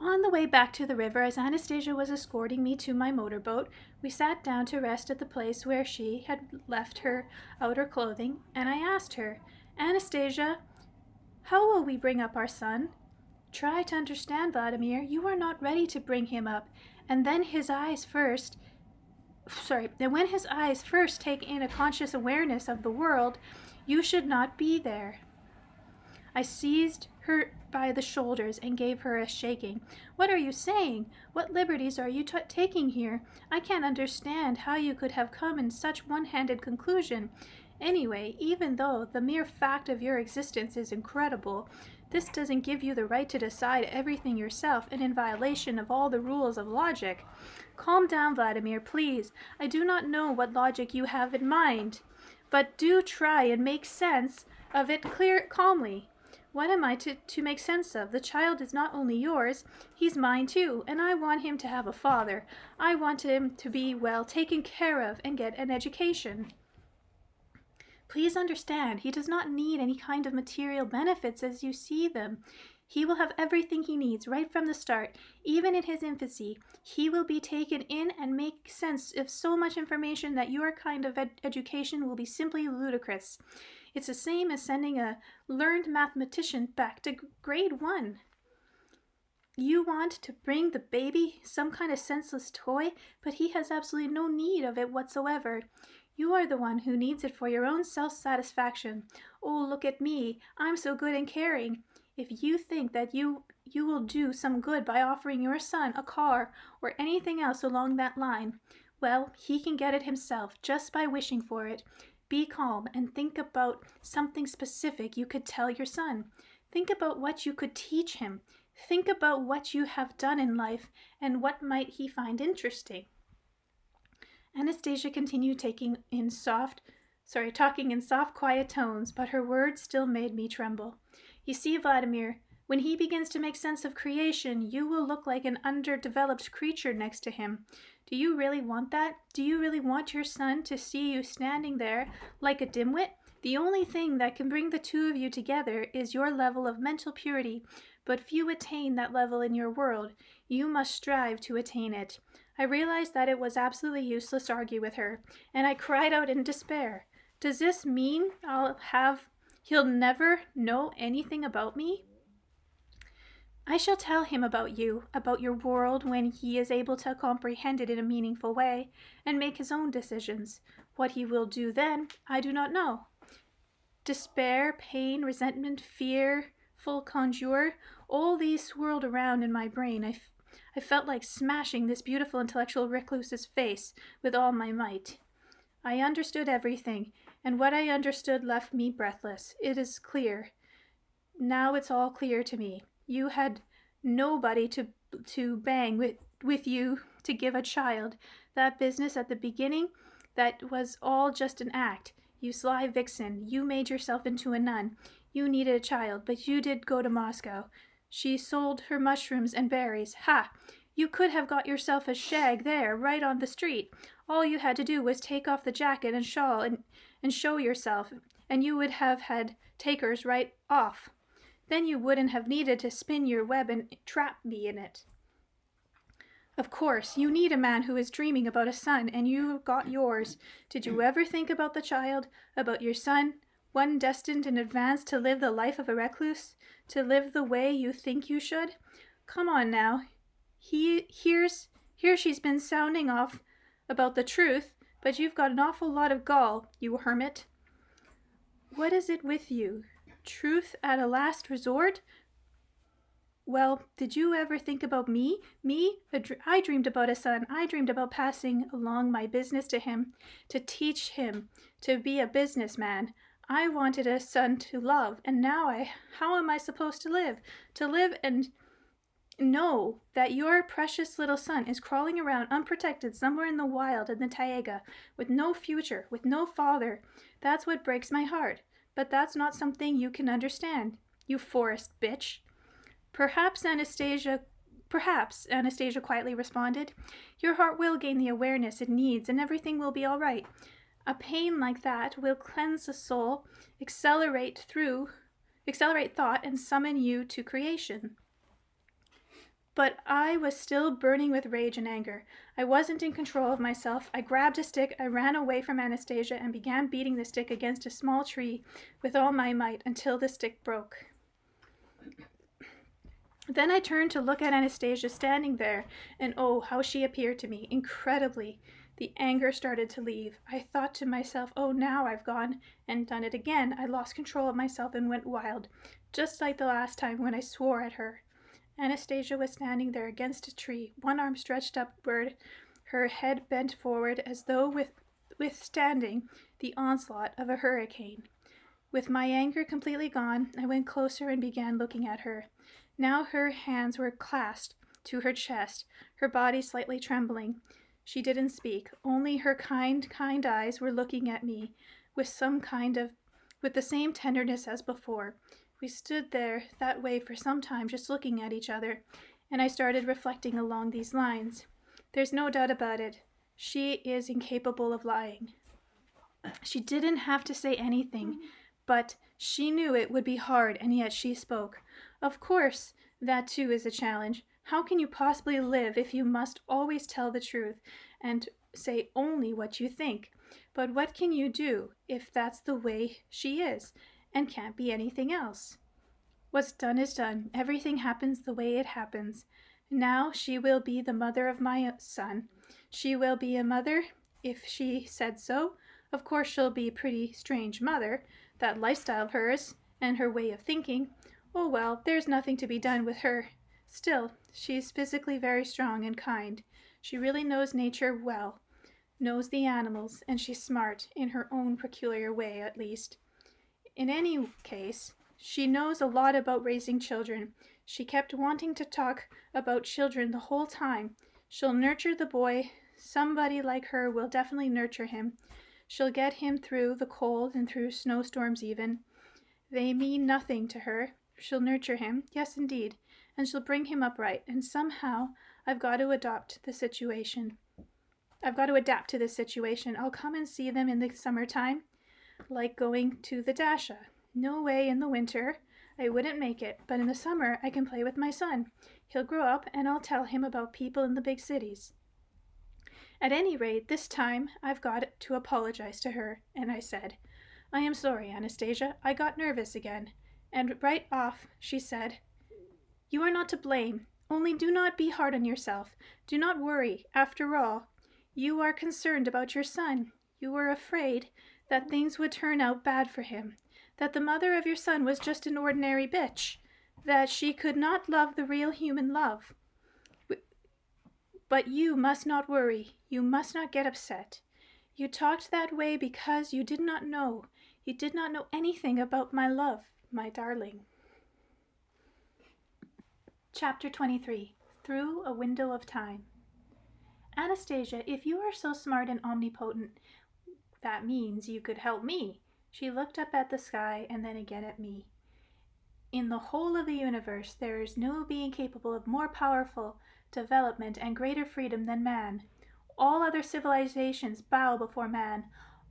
On the way back to the river, as Anastasia was escorting me to my motorboat, we sat down to rest at the place where she had left her outer clothing, and I asked her, Anastasia, how will we bring up our son? Try to understand, Vladimir. You are not ready to bring him up, and when his eyes first take in a conscious awareness of the world, you should not be there. I seized her by the shoulders and gave her a shaking. What are you saying? What liberties are you taking here? I can't understand how you could have come in such one-handed conclusion. Anyway, even though the mere fact of your existence is incredible, this doesn't give you the right to decide everything yourself and in violation of all the rules of logic. Calm down, Vladimir, please. I do not know what logic you have in mind, but do try and make sense of it calmly. What am I to make sense of? The child is not only yours, he's mine too, and I want him to have a father. I want him to be well taken care of and get an education. Please understand, he does not need any kind of material benefits as you see them. He will have everything he needs right from the start. Even in his infancy, he will be taken in and make sense of so much information that your kind of education will be simply ludicrous. It's the same as sending a learned mathematician back to grade 1. You want to bring the baby some kind of senseless toy, but he has absolutely no need of it whatsoever. You are the one who needs it for your own self-satisfaction. Oh, look at me. I'm so good and caring. If you think that you will do some good by offering your son a car or anything else along that line, well, he can get it himself just by wishing for it. Be calm and think about something specific you could tell your son. Think about what you could teach him. Think about what you have done in life and what might he find interesting. Anastasia continued talking in soft, quiet tones, but her words still made me tremble. You see, Vladimir, when he begins to make sense of creation, you will look like an underdeveloped creature next to him. Do you really want that? Do you really want your son to see you standing there like a dimwit? The only thing that can bring the two of you together is your level of mental purity, but few attain that level in your world. You must strive to attain it. I realized that it was absolutely useless to argue with her, and I cried out in despair. Does this mean he'll never know anything about me? I shall tell him about you, about your world, when he is able to comprehend it in a meaningful way and make his own decisions. What he will do then, I do not know. Despair, pain, resentment, fear, full conjure, all these swirled around in my brain. I felt like smashing this beautiful intellectual recluse's face with all my might. I understood everything, and what I understood left me breathless. It is clear. Now it's all clear to me. You had nobody to bang with you to give a child. That business at the beginning, that was all just an act. You sly vixen, you made yourself into a nun. You needed a child, but you did go to Moscow. She sold her mushrooms and berries. Ha! You could have got yourself a shag there, right on the street. All you had to do was take off the jacket and shawl and show yourself, and you would have had takers right off. Then you wouldn't have needed to spin your web and trap me in it. Of course, you need a man who is dreaming about a son, and you got yours. Did you ever think about the child, about your son, one destined in advance to live the life of a recluse, to live the way you think you should? Come on now. Here she's been sounding off about the truth, but you've got an awful lot of gall, you hermit. What is it with you? Truth at a last resort? Well, did you ever think about me? Me? I dreamed about a son. I dreamed about passing along my business to him, to teach him to be a businessman. I wanted a son to love, and now how am I supposed to live? To live and know that your precious little son is crawling around unprotected somewhere in the wild in the Taiga, with no future, with no father. That's what breaks my heart. But that's not something you can understand, you forest bitch. Perhaps, Anastasia quietly responded. Your heart will gain the awareness it needs, and everything will be all right. A pain like that will cleanse the soul, accelerate thought, and summon you to creation. But I was still burning with rage and anger. I wasn't in control of myself. I grabbed a stick, I ran away from Anastasia, and began beating the stick against a small tree with all my might until the stick broke. Then I turned to look at Anastasia standing there, and oh, how she appeared to me, incredibly. The anger started to leave. I thought to myself, oh, now I've gone and done it again. I lost control of myself and went wild, just like the last time when I swore at her. Anastasia was standing there against a tree, one arm stretched upward, her head bent forward as though withstanding the onslaught of a hurricane. With my anger completely gone, I went closer and began looking at her. Now her hands were clasped to her chest, her body slightly trembling. She didn't speak. Only her kind eyes were looking at me with the same tenderness as before. We stood there that way for some time, just looking at each other, and I started reflecting along these lines. There's no doubt about it. She is incapable of lying. She didn't have to say anything, but she knew it would be hard, and yet she spoke. Of course, that too is a challenge. How can you possibly live if you must always tell the truth and say only what you think? But what can you do if that's the way she is and can't be anything else? What's done is done. Everything happens the way it happens. Now she will be the mother of my son. She will be a mother if she said so. Of course she'll be a pretty strange mother, that lifestyle of hers and her way of thinking. Oh well, there's nothing to be done with her. Still, she's physically very strong and kind. She really knows nature well, knows the animals, and she's smart, in her own peculiar way at least. In any case, she knows a lot about raising children. She kept wanting to talk about children the whole time. She'll nurture the boy. Somebody like her will definitely nurture him. She'll get him through the cold and through snowstorms even. They mean nothing to her. She'll nurture him, yes indeed, and she'll bring him up right, and somehow I've got to adapt to this situation. I'll come and see them in the summertime, like going to the Dasha. No way in the winter. I wouldn't make it, but in the summer I can play with my son. He'll grow up and I'll tell him about people in the big cities. At any rate, this time I've got to apologize to her, and I said, I am sorry, Anastasia. I got nervous again. And right off, she said, You are not to blame. Only do not be hard on yourself. Do not worry. After all, you are concerned about your son. You were afraid that things would turn out bad for him, that the mother of your son was just an ordinary bitch, that she could not love the real human love. But you must not worry. You must not get upset. You talked that way because you did not know. You did not know anything about my love, my darling. Chapter 23. Through a Window of Time. Anastasia, if you are so smart and omnipotent, that means you could help me. She looked up at the sky and then again at me. In the whole of the universe, there is no being capable of more powerful development and greater freedom than man. All other civilizations bow before man.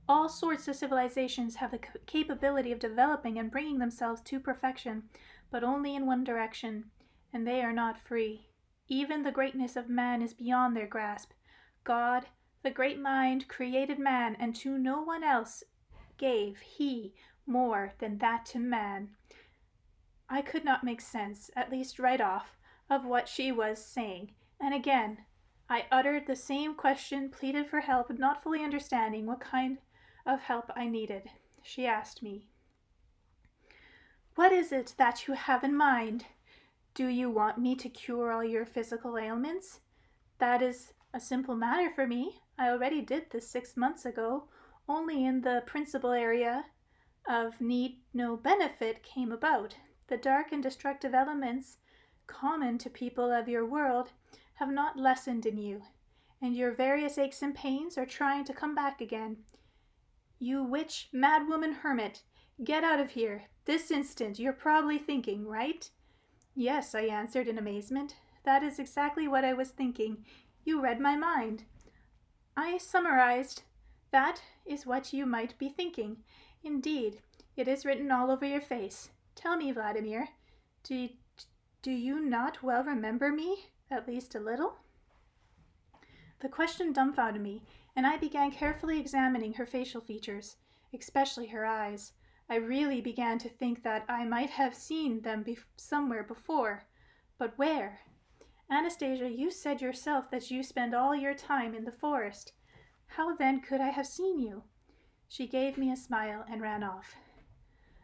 All sorts of civilizations have the capability of developing and bringing themselves to perfection, but only in one direction, and they are not free. Even the greatness of man is beyond their grasp. God, the great mind, created man, and to no one else gave he more than that to man. I could not make sense, at least right off, of what she was saying, and again I uttered the same question, pleaded for help, not fully understanding what kind of help I needed. She asked me, "What is it that you have in mind? Do you want me to cure all your physical ailments? That is a simple matter for me. I already did this 6 months ago, only in the principal area of need no benefit came about. The dark and destructive elements common to people of your world have not lessened in you, and your various aches and pains are trying to come back again. You witch, madwoman, hermit, get out of here, this instant, you're probably thinking, right?" "Yes," I answered in amazement. "That is exactly what I was thinking. You read my mind." I summarized, "That is what you might be thinking. Indeed, it is written all over your face. Tell me, Vladimir, do you not well remember me, at least a little?" The question dumbfounded me, and I began carefully examining her facial features, especially her eyes. I really began to think that I might have seen them somewhere before, but where? "Anastasia, you said yourself that you spend all your time in the forest. How then could I have seen you?" She gave me a smile and ran off.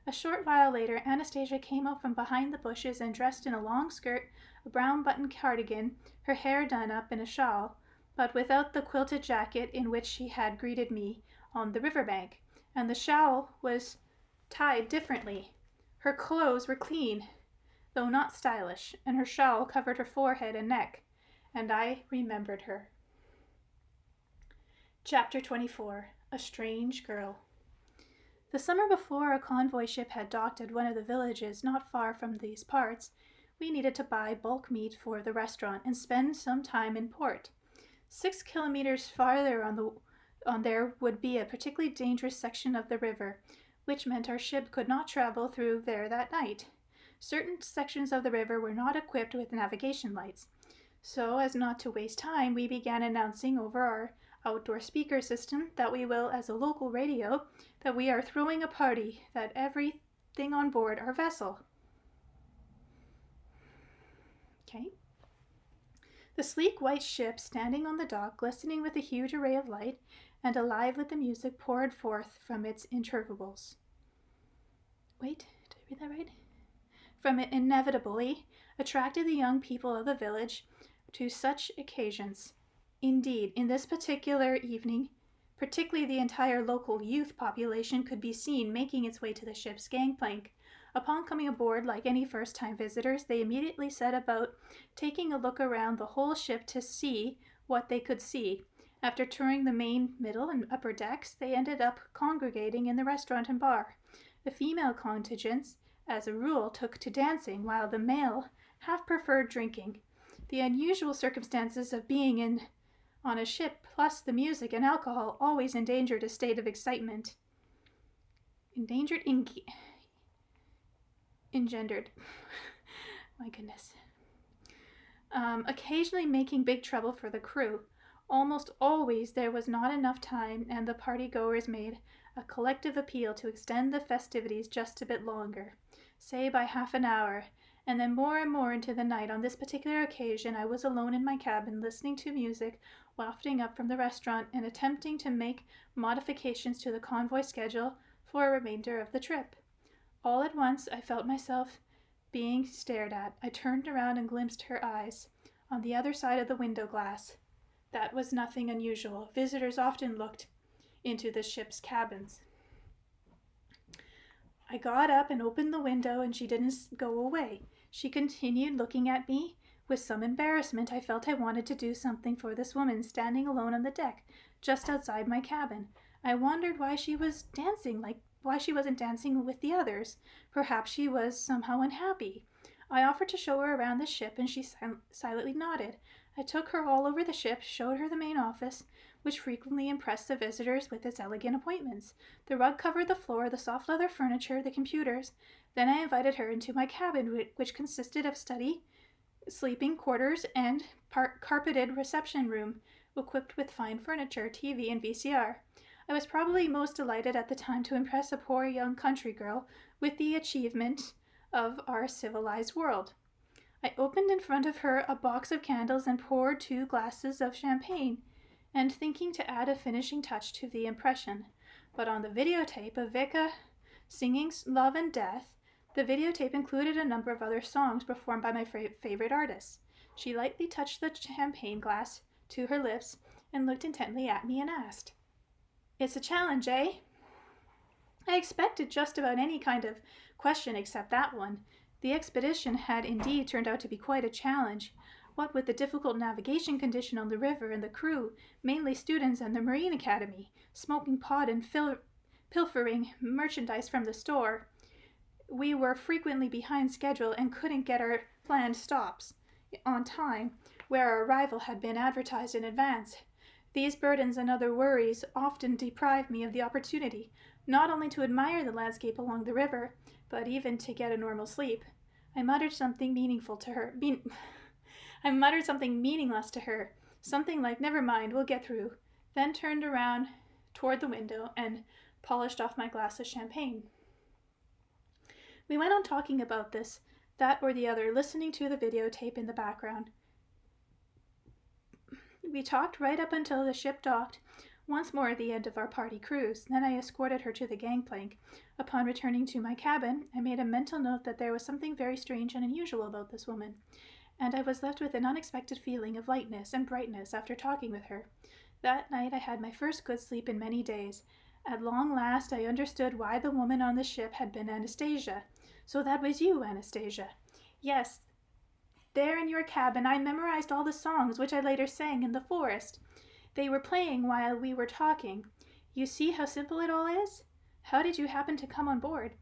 A short while later, Anastasia came up from behind the bushes and dressed in a long skirt, a brown button cardigan, her hair done up in a shawl, but without the quilted jacket in which she had greeted me on the river bank, and the shawl was tied differently. Her clothes were clean, though not stylish, and her shawl covered her forehead and neck, and I remembered her. Chapter 24. A Strange Girl. The summer before a convoy ship had docked at one of the villages not far from these parts, we needed to buy bulk meat for the restaurant and spend some time in port. 6 kilometers farther on there would be a particularly dangerous section of the river, which meant our ship could not travel through there that night. Certain sections of the river were not equipped with navigation lights. So, as not to waste time, we began announcing over our outdoor speaker system that we will, as a local radio, that we are throwing a party, that everything on board our vessel. Okay. The sleek white ship standing on the dock, glistening with a huge array of light, and alive with the music poured forth from its intervals. Wait, did I read that right? From it inevitably attracted the young people of the village to such occasions. Indeed, in this particular evening, particularly the entire local youth population could be seen making its way to the ship's gangplank. Upon coming aboard, like any first-time visitors, they immediately set about taking a look around the whole ship to see what they could see. After touring the main, middle, and upper decks, they ended up congregating in the restaurant and bar. The female contingents, as a rule, took to dancing, while the male half preferred drinking. The unusual circumstances of being on a ship, plus the music and alcohol, always endangered a state of excitement. Engendered. My goodness. Occasionally making big trouble for the crew. Almost always there was not enough time, and the party-goers made a collective appeal to extend the festivities just a bit longer, say by half an hour, and then more and more into the night. On this particular occasion, I was alone in my cabin, listening to music wafting up from the restaurant and attempting to make modifications to the convoy schedule for a remainder of the trip. All at once, I felt myself being stared at. I turned around and glimpsed her eyes on the other side of the window glass. That was nothing unusual. Visitors often looked into the ship's cabins. I got up and opened the window, and she didn't go away. She continued looking at me with some embarrassment. I felt I wanted to do something for this woman standing alone on the deck, just outside my cabin. I wondered why she was dancing, why she wasn't dancing with the others. Perhaps she was somehow unhappy. I offered to show her around the ship, and she silently nodded. I took her all over the ship, showed her the main office, which frequently impressed the visitors with its elegant appointments. The rug covered the floor, the soft leather furniture, the computers. Then I invited her into my cabin, which consisted of study, sleeping quarters, and carpeted reception room, equipped with fine furniture, TV, and VCR. I was probably most delighted at the time to impress a poor young country girl with the achievement of our civilized world. I opened in front of her a box of candles and poured 2 glasses of champagne, and thinking to add a finishing touch to the impression. But on the videotape of Vika singing Love and Death, the videotape included a number of other songs performed by my favorite artists. She lightly touched the champagne glass to her lips and looked intently at me and asked, "It's a challenge, eh?" I expected just about any kind of question except that one. The expedition had indeed turned out to be quite a challenge. What with the difficult navigation condition on the river and the crew, mainly students and the Marine Academy, smoking pot and pilfering merchandise from the store, we were frequently behind schedule and couldn't get our planned stops on time, where our arrival had been advertised in advance. These burdens and other worries often deprived me of the opportunity not only to admire the landscape along the river, but even to get a normal sleep. I muttered something meaningless to her, something like, "Never mind, we'll get through," then turned around toward the window and polished off my glass of champagne. We went on talking about this, that or the other, listening to the videotape in the background. We talked right up until the ship docked once more at the end of our party cruise. Then I escorted her to the gangplank. Upon returning to my cabin, I made a mental note that there was something very strange and unusual about this woman, and I was left with an unexpected feeling of lightness and brightness after talking with her. That night I had my first good sleep in many days. At long last I understood why the woman on the ship had been Anastasia. "So that was you, Anastasia?" "Yes. There in your cabin I memorized all the songs which I later sang in the forest. They were playing while we were talking. You see how simple it all is? How did you happen to come on board?"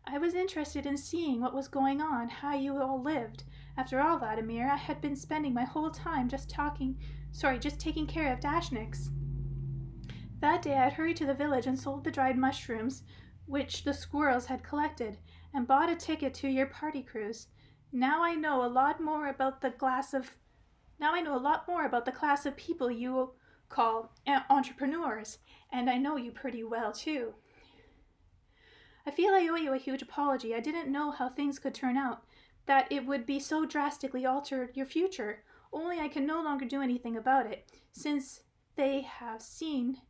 "I was interested in seeing what was going on, how you all lived. After all, Vladimir, I had been spending my whole time just taking care of dashnicks." That day I hurried to the village and sold the dried mushrooms which the squirrels had collected, and bought a ticket to your party cruise. Now I know a lot more about the class of people you call entrepreneurs, and I know you pretty well too. I feel I owe you a huge apology. I didn't know how things could turn out, that it would be so drastically alter your future. Only I can no longer do anything about it, since they have seen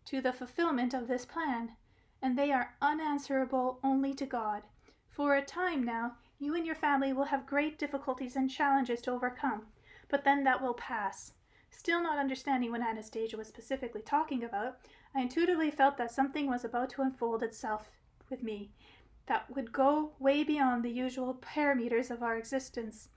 to the fulfillment of this plan, and they are unanswerable only to God. For a time now, you and your family will have great difficulties and challenges to overcome, but then that will pass. Still not understanding what Anastasia was specifically talking about, I intuitively felt that something was about to unfold itself with me that would go way beyond the usual parameters of our existence,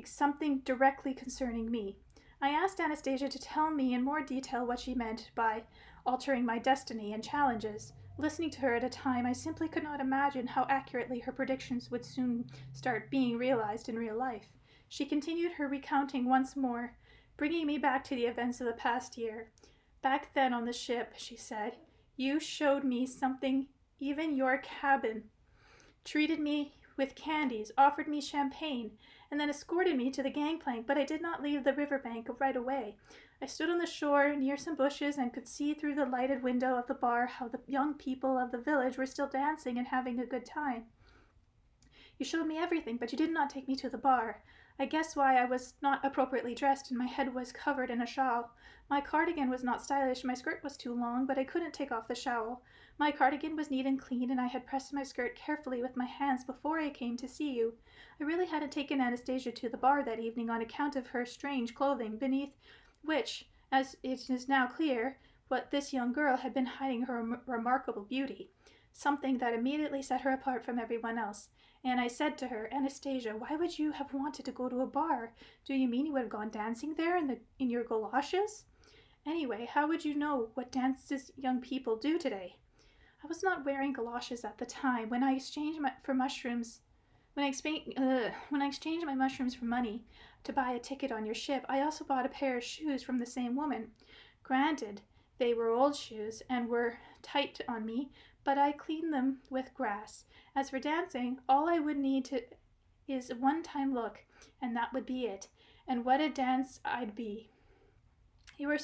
something directly concerning me. I asked Anastasia to tell me in more detail what she meant by altering my destiny and challenges. Listening to her at a time, I simply could not imagine how accurately her predictions would soon start being realized in real life. She continued her recounting once more, bringing me back to the events of the past year. "Back then on the ship," she said, "you showed me something, even your cabin, treated me with candies, offered me champagne, and then escorted me to the gangplank, but I did not leave the riverbank right away. I stood on the shore near some bushes and could see through the lighted window of the bar how the young people of the village were still dancing and having a good time. You showed me everything, but you did not take me to the bar. I guess why I was not appropriately dressed and my head was covered in a shawl. My cardigan was not stylish, my skirt was too long, but I couldn't take off the shawl. My cardigan was neat and clean, and I had pressed my skirt carefully with my hands before I came to see you. I really hadn't taken Anastasia to the bar that evening on account of her strange clothing, beneath which, as it is now clear, what this young girl had been hiding her remarkable beauty, something that immediately set her apart from everyone else. And I said to her, 'Anastasia, why would you have wanted to go to a bar? Do you mean you would have gone dancing there in your galoshes? Anyway, how would you know what dances young people do today?' I was not wearing galoshes at the time. When I exchanged my mushrooms for money to buy a ticket on your ship, I also bought a pair of shoes from the same woman. Granted, they were old shoes and were tight on me, but I cleaned them with grass. As for dancing, all I would need is a one-time look, and that would be it. And what a dance I'd be. You were,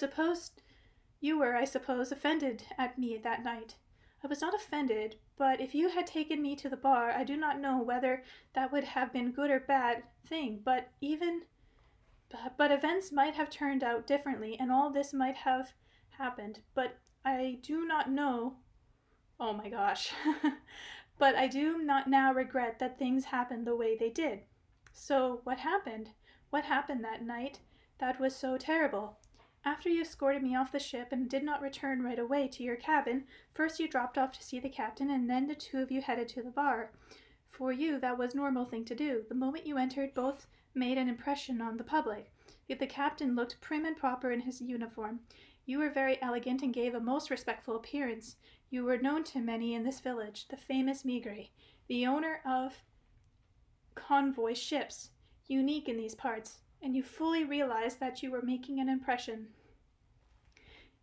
I suppose, offended at me that night. I was not offended, but if you had taken me to the bar, I do not know whether that would have been good or bad thing, but events might have turned out differently, and all this might have happened. But I do not know. Oh my gosh. But I do not now regret that things happened the way they did. So, what happened? What happened that night that was so terrible? After you escorted me off the ship and did not return right away to your cabin, first you dropped off to see the captain, and then the two of you headed to the bar. For you, that was a normal thing to do. The moment you entered, both made an impression on the public. The captain looked prim and proper in his uniform. You were very elegant and gave a most respectful appearance. You were known to many in this village, the famous Migre, the owner of convoy ships, unique in these parts, and you fully realized that you were making an impression.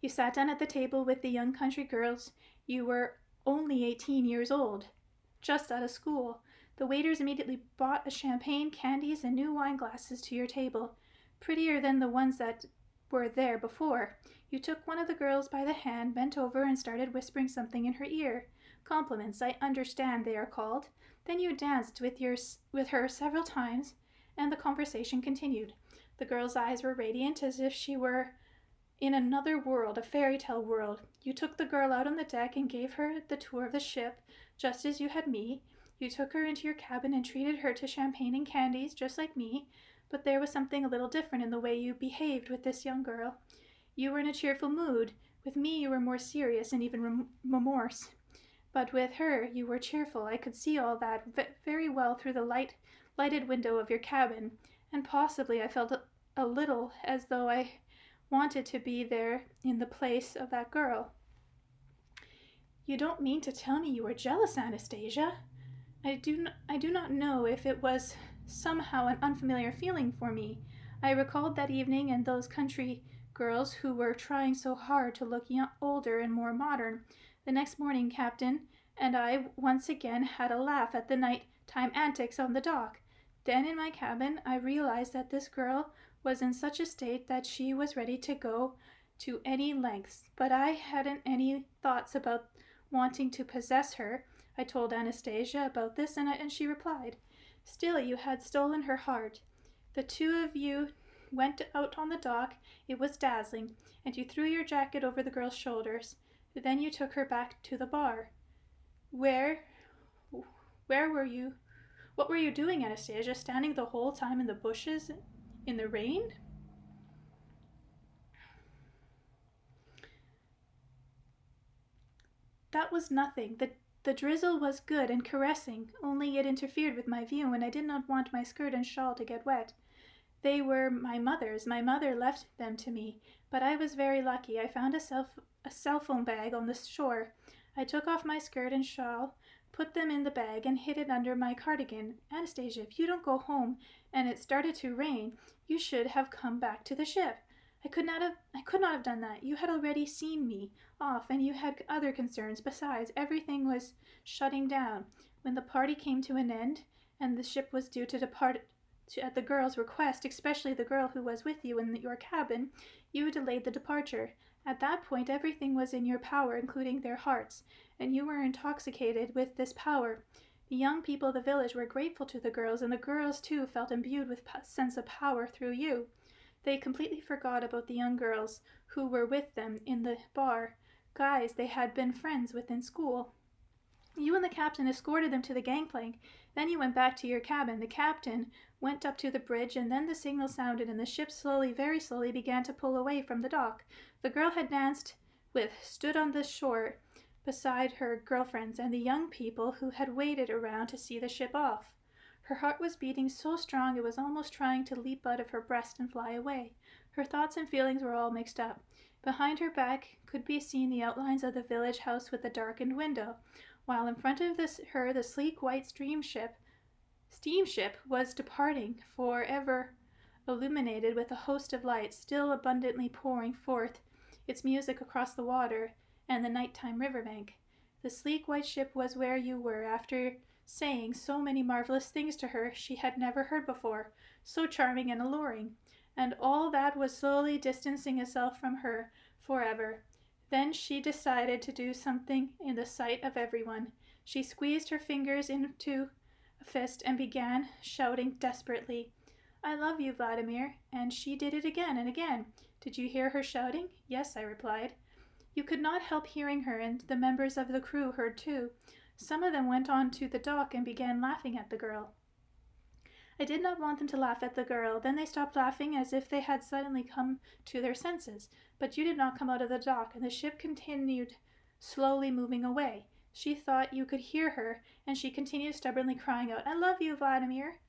You sat down at the table with the young country girls. You were only 18 years old, just out of school. The waiters immediately brought champagne, candies, and new wine glasses to your table, prettier than the ones that were there before. You took one of the girls by the hand, bent over, and started whispering something in her ear. Compliments, I understand they are called. Then you danced with her several times, and the conversation continued. The girl's eyes were radiant, as if she were in another world, a fairy tale world. You took the girl out on the deck and gave her the tour of the ship, just as you had me. You took her into your cabin and treated her to champagne and candies, just like me, but there was something a little different in the way you behaved with this young girl. You were in a cheerful mood. With me you were more serious and even remorse. But with her you were cheerful. I could see all that very well through the lighted window of your cabin, and possibly I felt a little as though I wanted to be there in the place of that girl. You don't mean to tell me you were jealous, Anastasia? I do not know if it was somehow an unfamiliar feeling for me. I recalled that evening and those country girls who were trying so hard to look older and more modern. The next morning, Captain and I once again had a laugh at the night-time antics on the dock. Then in my cabin, I realized that this girl was in such a state that she was ready to go to any lengths, but I hadn't any thoughts about wanting to possess her. I told Anastasia about this, and she replied, "Still, you had stolen her heart." The two of you went out on the dock. It was dazzling, and you threw your jacket over the girl's shoulders. Then you took her back to the bar. Where were you? What were you doing, Anastasia? Standing the whole time in the bushes in the rain? That was nothing. The drizzle was good and caressing, only it interfered with my view, and I did not want my skirt and shawl to get wet. They were my mother's. My mother left them to me, but I was very lucky. I found a cell phone bag on the shore. I took off my skirt and shawl, put them in the bag, and hid it under my cardigan. Anastasia, if you don't go home and it started to rain, you should have come back to the ship. I could not have done that. You had already seen me off, and you had other concerns. Besides, everything was shutting down. When the party came to an end, and the ship was due to depart at the girl's request, especially the girl who was with you in your cabin, you delayed the departure. At that point, everything was in your power, including their hearts, and you were intoxicated with this power. The young people of the village were grateful to the girls, and the girls, too, felt imbued with a sense of power through you. They completely forgot about the young girls who were with them in the bar, guys they had been friends with in school. You and the captain escorted them to the gangplank. Then you went back to your cabin. The captain went up to the bridge, and then the signal sounded, and the ship slowly, very slowly, began to pull away from the dock. The girl had danced with stood on the shore beside her girlfriends and the young people who had waited around to see the ship off. Her heart was beating so strong it was almost trying to leap out of her breast and fly away. Her thoughts and feelings were all mixed up. Behind her back could be seen the outlines of the village house with the darkened window, while in front of her the sleek white steamship was departing, forever illuminated with a host of lights, still abundantly pouring forth its music across the water and the nighttime riverbank. The sleek white ship was where you were, after saying so many marvelous things to her she had never heard before, so charming and alluring, and all that was slowly distancing itself from her forever. Then she decided to do something in the sight of everyone. She squeezed her fingers into a fist and began shouting desperately, "I love you, Vladimir," and she did it again and again. Did you hear her shouting? Yes, I replied. You could not help hearing her, and the members of the crew heard too. Some of them went on to the dock and began laughing at the girl. I did not want them to laugh at the girl. Then they stopped laughing as if they had suddenly come to their senses. But you did not come out of the dock, and the ship continued slowly moving away. She thought you could hear her, and she continued stubbornly crying out, "I love you, Vladimir."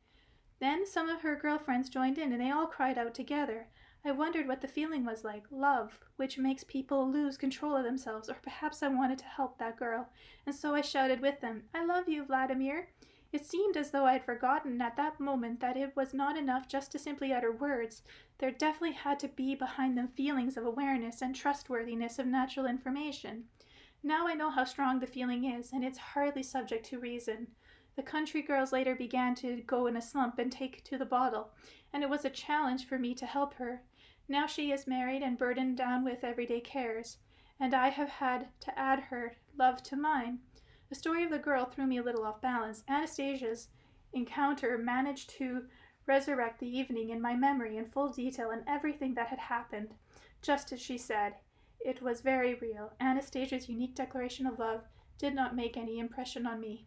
Then some of her girlfriends joined in, and they all cried out together. I wondered what the feeling was like, love, which makes people lose control of themselves, or perhaps I wanted to help that girl, and so I shouted with them, "I love you, Vladimir." It seemed as though I had forgotten at that moment that it was not enough just to simply utter words. There definitely had to be behind them feelings of awareness and trustworthiness of natural information. Now I know how strong the feeling is, and it's hardly subject to reason. The country girls later began to go in a slump and take to the bottle, and it was a challenge for me to help her. Now she is married and burdened down with everyday cares, and I have had to add her love to mine. The story of the girl threw me a little off balance. Anastasia's encounter managed to resurrect the evening in my memory in full detail and everything that had happened. Just as she said, it was very real. Anastasia's unique declaration of love did not make any impression on me.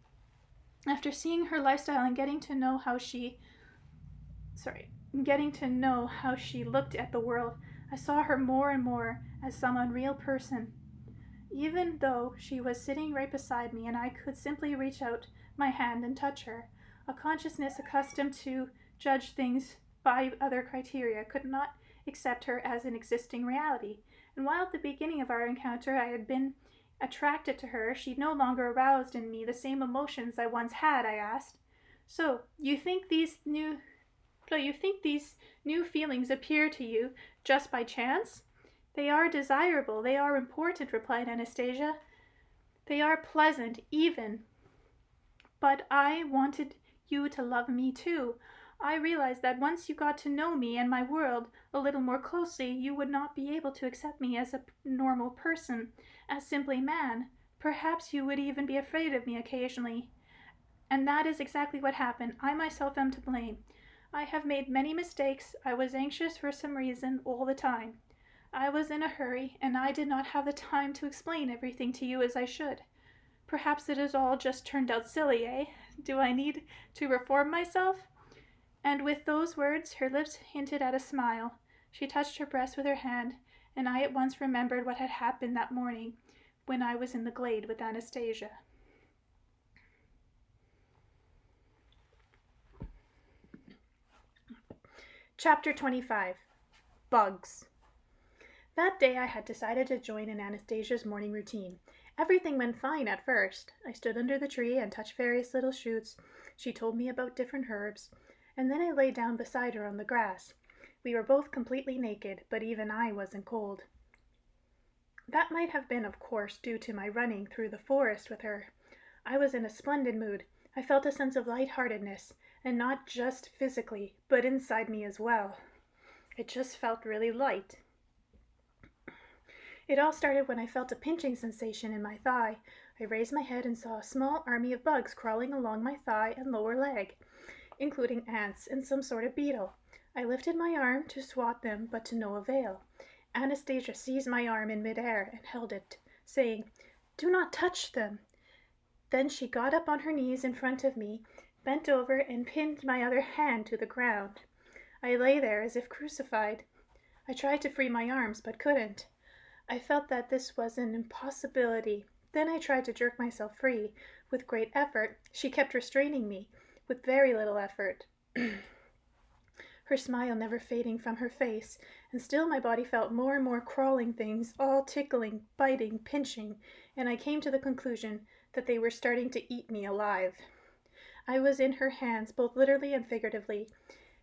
After seeing her lifestyle and getting to know how she looked at the world, I saw her more and more as some unreal person. Even though she was sitting right beside me and I could simply reach out my hand and touch her, a consciousness accustomed to judge things by other criteria could not accept her as an existing reality. And while at the beginning of our encounter I had been attracted to her, she no longer aroused in me the same emotions I once had. I asked, "So, you think these new feelings appear to you just by chance?" "They are desirable, they are important," replied Anastasia. "They are pleasant, even. But I wanted you to love me too. I realized that once you got to know me and my world a little more closely, you would not be able to accept me as a normal person, as simply man. Perhaps you would even be afraid of me occasionally. And that is exactly what happened. I myself am to blame. I have made many mistakes. I was anxious for some reason all the time. I was in a hurry, and I did not have the time to explain everything to you as I should. Perhaps it has all just turned out silly, eh? Do I need to reform myself?" And with those words, her lips hinted at a smile. She touched her breast with her hand, and I at once remembered what had happened that morning when I was in the glade with Anastasia. Chapter 25. Bugs. That day I had decided to join in Anastasia's morning routine. Everything went fine at first. I stood under the tree and touched various little shoots. She told me about different herbs, and then I lay down beside her on the grass. We were both completely naked, but even I wasn't cold. That might have been, of course, due to my running through the forest with her. I was in a splendid mood. I felt a sense of lightheartedness, and not just physically, but inside me as well. It just felt really light. It all started when I felt a pinching sensation in my thigh. I raised my head and saw a small army of bugs crawling along my thigh and lower leg, including ants and some sort of beetle. I lifted my arm to swat them, but to no avail. Anastasia seized my arm in midair and held it, saying, "Do not touch them." Then she got up on her knees in front of me, bent over, and pinned my other hand to the ground. I lay there as if crucified. I tried to free my arms, but couldn't. I felt that this was an impossibility. Then I tried to jerk myself free. With great effort, she kept restraining me, with very little effort. Her smile never fading from her face, and still my body felt more and more crawling things, all tickling, biting, pinching, and I came to the conclusion that they were starting to eat me alive. I was in her hands, both literally and figuratively.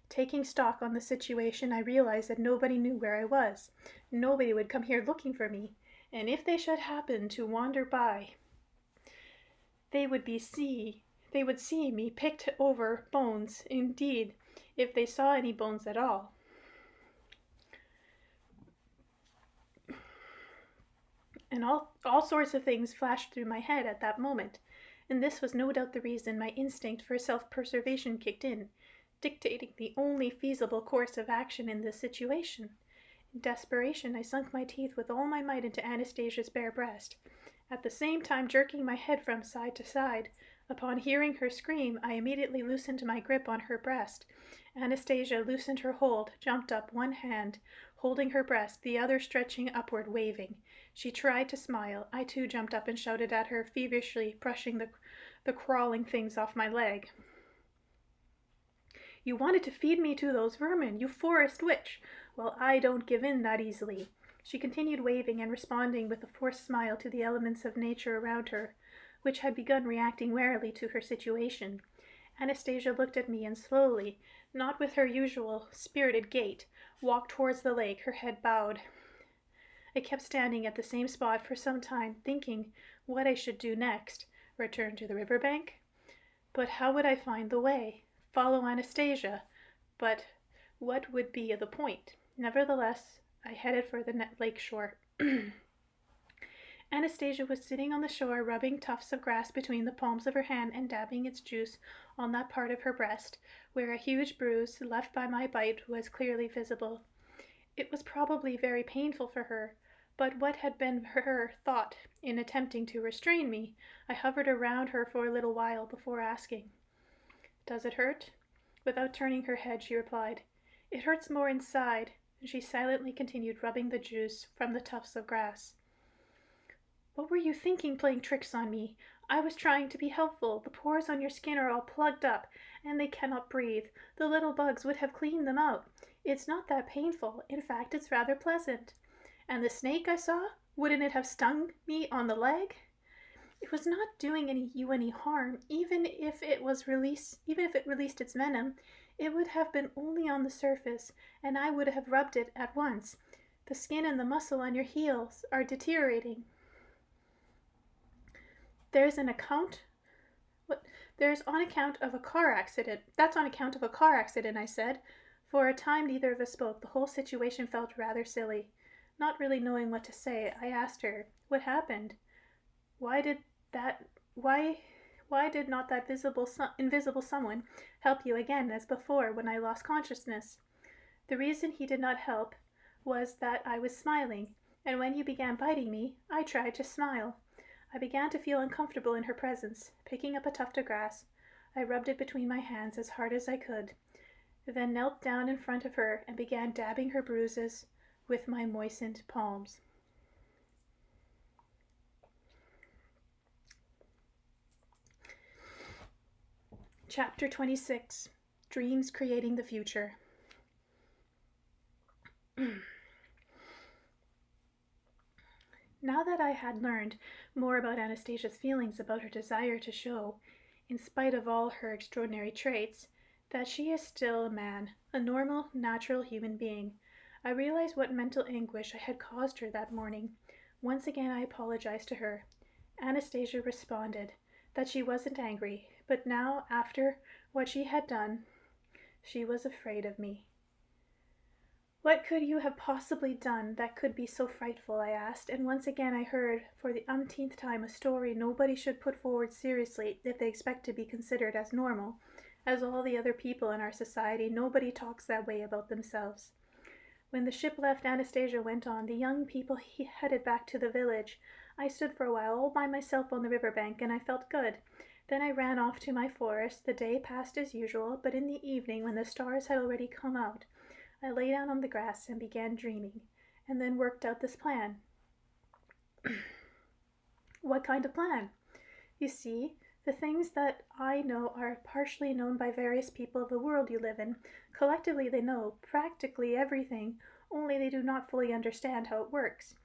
Taking stock on the situation, I realized that nobody knew where I was. Nobody would come here looking for me, and if they should happen to wander by, they would see me picked over bones, indeed, if they saw any bones at all. and all sorts of things flashed through my head at that moment, and this was no doubt the reason my instinct for self-preservation kicked in, dictating the only feasible course of action in this situation. In desperation, I sunk my teeth with all my might into Anastasia's bare breast, at the same time jerking my head from side to side. Upon hearing her scream, I immediately loosened my grip on her breast. Anastasia loosened her hold, jumped up, one hand holding her breast, the other stretching upward, waving. She tried to smile. I too jumped up and shouted at her, feverishly brushing the crawling things off my leg. "You wanted to feed me to those vermin, you forest witch! Well, I don't give in that easily." She continued waving and responding with a forced smile to the elements of nature around her, which had begun reacting warily to her situation. Anastasia looked at me and slowly, not with her usual spirited gait, walked towards the lake, her head bowed. I kept standing at the same spot for some time, thinking what I should do next. Return to the river bank? But how would I find the way? Follow Anastasia? But what would be the point? Nevertheless, I headed for the lake shore. Anastasia was sitting on the shore, rubbing tufts of grass between the palms of her hand and dabbing its juice on that part of her breast where a huge bruise left by my bite was clearly visible. It was probably very painful for her, but what had been her thought in attempting to restrain me? I hovered around her for a little while before asking, "Does it hurt?" Without turning her head, she replied, "It hurts more inside," and she silently continued rubbing the juice from the tufts of grass. "What were you thinking, playing tricks on me? I was trying to be helpful. The pores on your skin are all plugged up, and they cannot breathe. The little bugs would have cleaned them out. It's not that painful. In fact, it's rather pleasant. And the snake I saw, wouldn't it have stung me on the leg? It was not doing you any harm. Even if it released its venom, it would have been only on the surface, and I would have rubbed it at once. The skin and the muscle on your heels are deteriorating." There's on account of a car accident. That's on account of a car accident, I said. For a time, neither of us spoke. The whole situation felt rather silly. Not really knowing what to say, I asked her, "What happened? Why did not that invisible someone help you again as before when I lost consciousness?" "The reason he did not help was that I was smiling, and when you began biting me, I tried to smile." I began to feel uncomfortable in her presence. Picking up a tuft of grass, I rubbed it between my hands as hard as I could, then knelt down in front of her and began dabbing her bruises with my moistened palms. Chapter 26. Dreams Creating the Future. Now that I had learned more about Anastasia's feelings about her desire to show, in spite of all her extraordinary traits, that she is still a man, a normal, natural human being, I realized what mental anguish I had caused her that morning. Once again I apologized to her. Anastasia responded that she wasn't angry, but now, after what she had done, she was afraid of me. "What could you have possibly done that could be so frightful?" I asked, and once again I heard, for the umpteenth time, a story nobody should put forward seriously if they expect to be considered as normal. As all the other people in our society, nobody talks that way about themselves. When the ship left, Anastasia went on. The young people headed back to the village. I stood for a while all by myself on the river bank, and I felt good. Then I ran off to my forest. The day passed as usual, but in the evening, when the stars had already come out, I lay down on the grass and began dreaming, and then worked out this plan. What kind of plan? You see, the things that I know are partially known by various people of the world you live in. Collectively they know practically everything, only they do not fully understand how it works.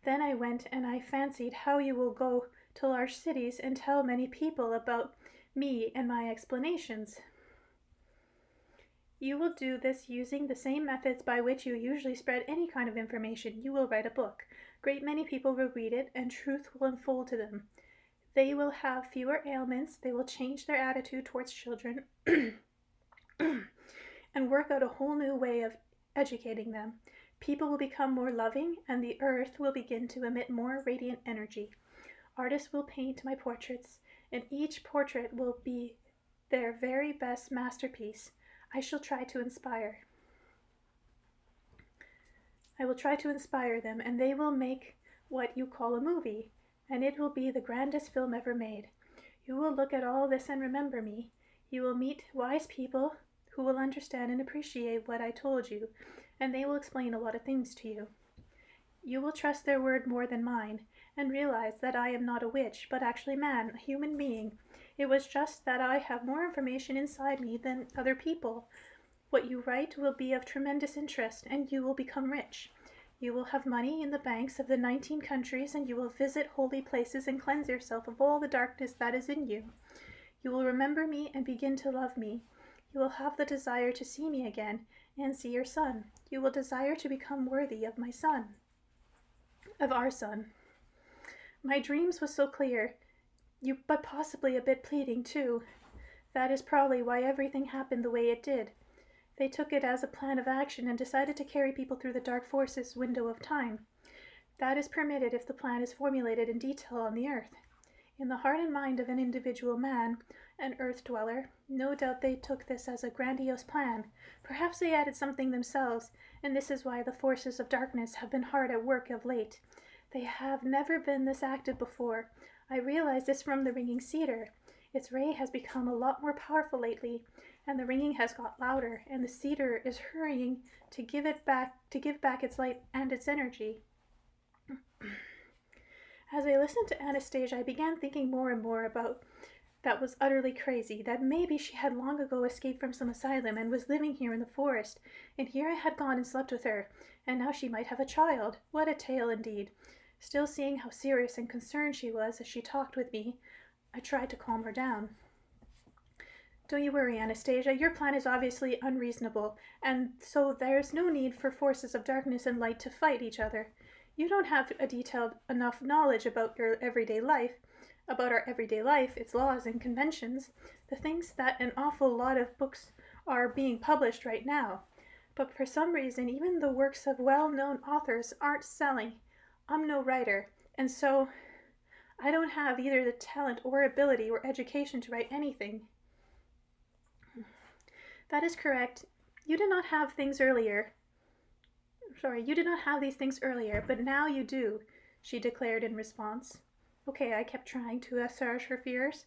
Then I went and I fancied how you will go to large cities and tell many people about me and my explanations. You will do this using the same methods by which you usually spread any kind of information. You will write a book. Great many people will read it, and truth will unfold to them. They will have fewer ailments. They will change their attitude towards children and work out a whole new way of educating them. People will become more loving, and the earth will begin to emit more radiant energy. Artists will paint my portraits, and each portrait will be their very best masterpiece. I will try to inspire them, and they will make what you call a movie, and it will be the grandest film ever made. You will look at all this and remember me. You will meet wise people who will understand and appreciate what I told you, and they will explain a lot of things to you. You will trust their word more than mine, and realize that I am not a witch, but actually man, a human being. It was just that I have more information inside me than other people. What you write will be of tremendous interest, and you will become rich. You will have money in the banks of the 19 countries, and you will visit holy places and cleanse yourself of all the darkness that is in you. You will remember me and begin to love me. You will have the desire to see me again and see your son. You will desire to become worthy of my son, of our son. My dreams was so clear, but possibly a bit pleading too. That is probably why everything happened the way it did. They took it as a plan of action and decided to carry people through the dark forces window of time. That is permitted if the plan is formulated in detail on the earth. In the heart and mind of an individual man, an earth dweller, no doubt they took this as a grandiose plan. Perhaps they added something themselves, and this is why the forces of darkness have been hard at work of late. They have never been this active before. I realize this from the ringing cedar. Its ray has become a lot more powerful lately, and the ringing has got louder, and the cedar is hurrying to give back its light and its energy. As I listened to Anastasia, I began thinking more and more about that was utterly crazy, that maybe she had long ago escaped from some asylum and was living here in the forest, and here I had gone and slept with her, and now she might have a child. What a tale indeed. Still seeing how serious and concerned she was as she talked with me, I tried to calm her down. Don't you worry, Anastasia. Your plan is obviously unreasonable, and so there's no need for forces of darkness and light to fight each other. You don't have a detailed enough knowledge about our everyday life, its laws and conventions, the things that an awful lot of books are being published right now. But for some reason, even the works of well-known authors aren't selling. I'm no writer, and so I don't have either the talent or ability or education to write anything. That is correct. You did not have things earlier. You did not have these things earlier, but now you do, she declared in response. Okay, I kept trying to assuage her fears.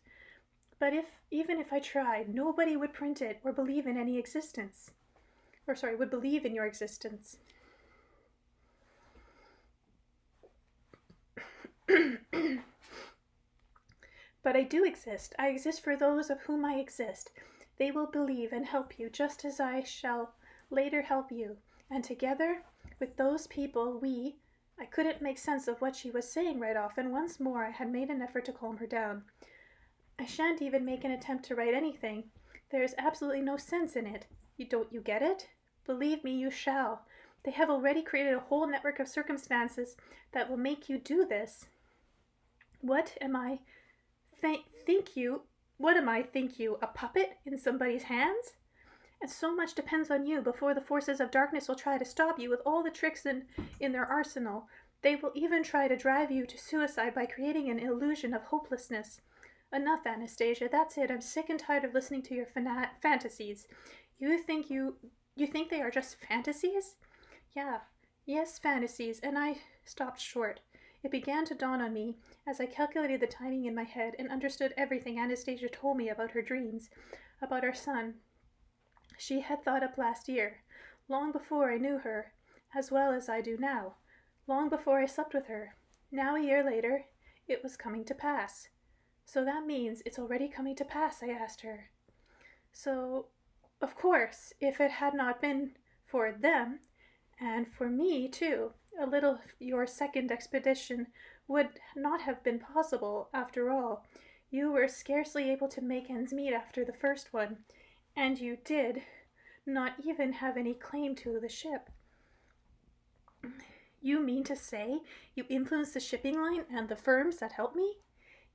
But even if I tried, nobody would print it or believe in any existence. Would believe in your existence. But I do exist. I exist for those of whom I exist. They will believe and help you, just as I shall later help you. And together with those people, I couldn't make sense of what she was saying right off, and once more I had made an effort to calm her down. I shan't even make an attempt to write anything. There is absolutely no sense in it. Don't you get it? Believe me, you shall. They have already created a whole network of circumstances that will make you do this. What am I, think you, a puppet in somebody's hands? And so much depends on you before the forces of darkness will try to stop you with all the tricks in their arsenal. They will even try to drive you to suicide by creating an illusion of hopelessness. Enough, Anastasia, that's it. I'm sick and tired of listening to your fantasies. You think they are just fantasies? Yes, fantasies, and I stopped short. It began to dawn on me as I calculated the timing in my head and understood everything Anastasia told me about her dreams, about our son. She had thought up last year, long before I knew her, as well as I do now, long before I slept with her. Now, a year later, it was coming to pass. So that means it's already coming to pass, I asked her. So, of course, if it had not been for them, and for me, too, a little your second expedition would not have been possible, after all. You were scarcely able to make ends meet after the first one, and you did not even have any claim to the ship. You mean to say you influenced the shipping line and the firms that helped me?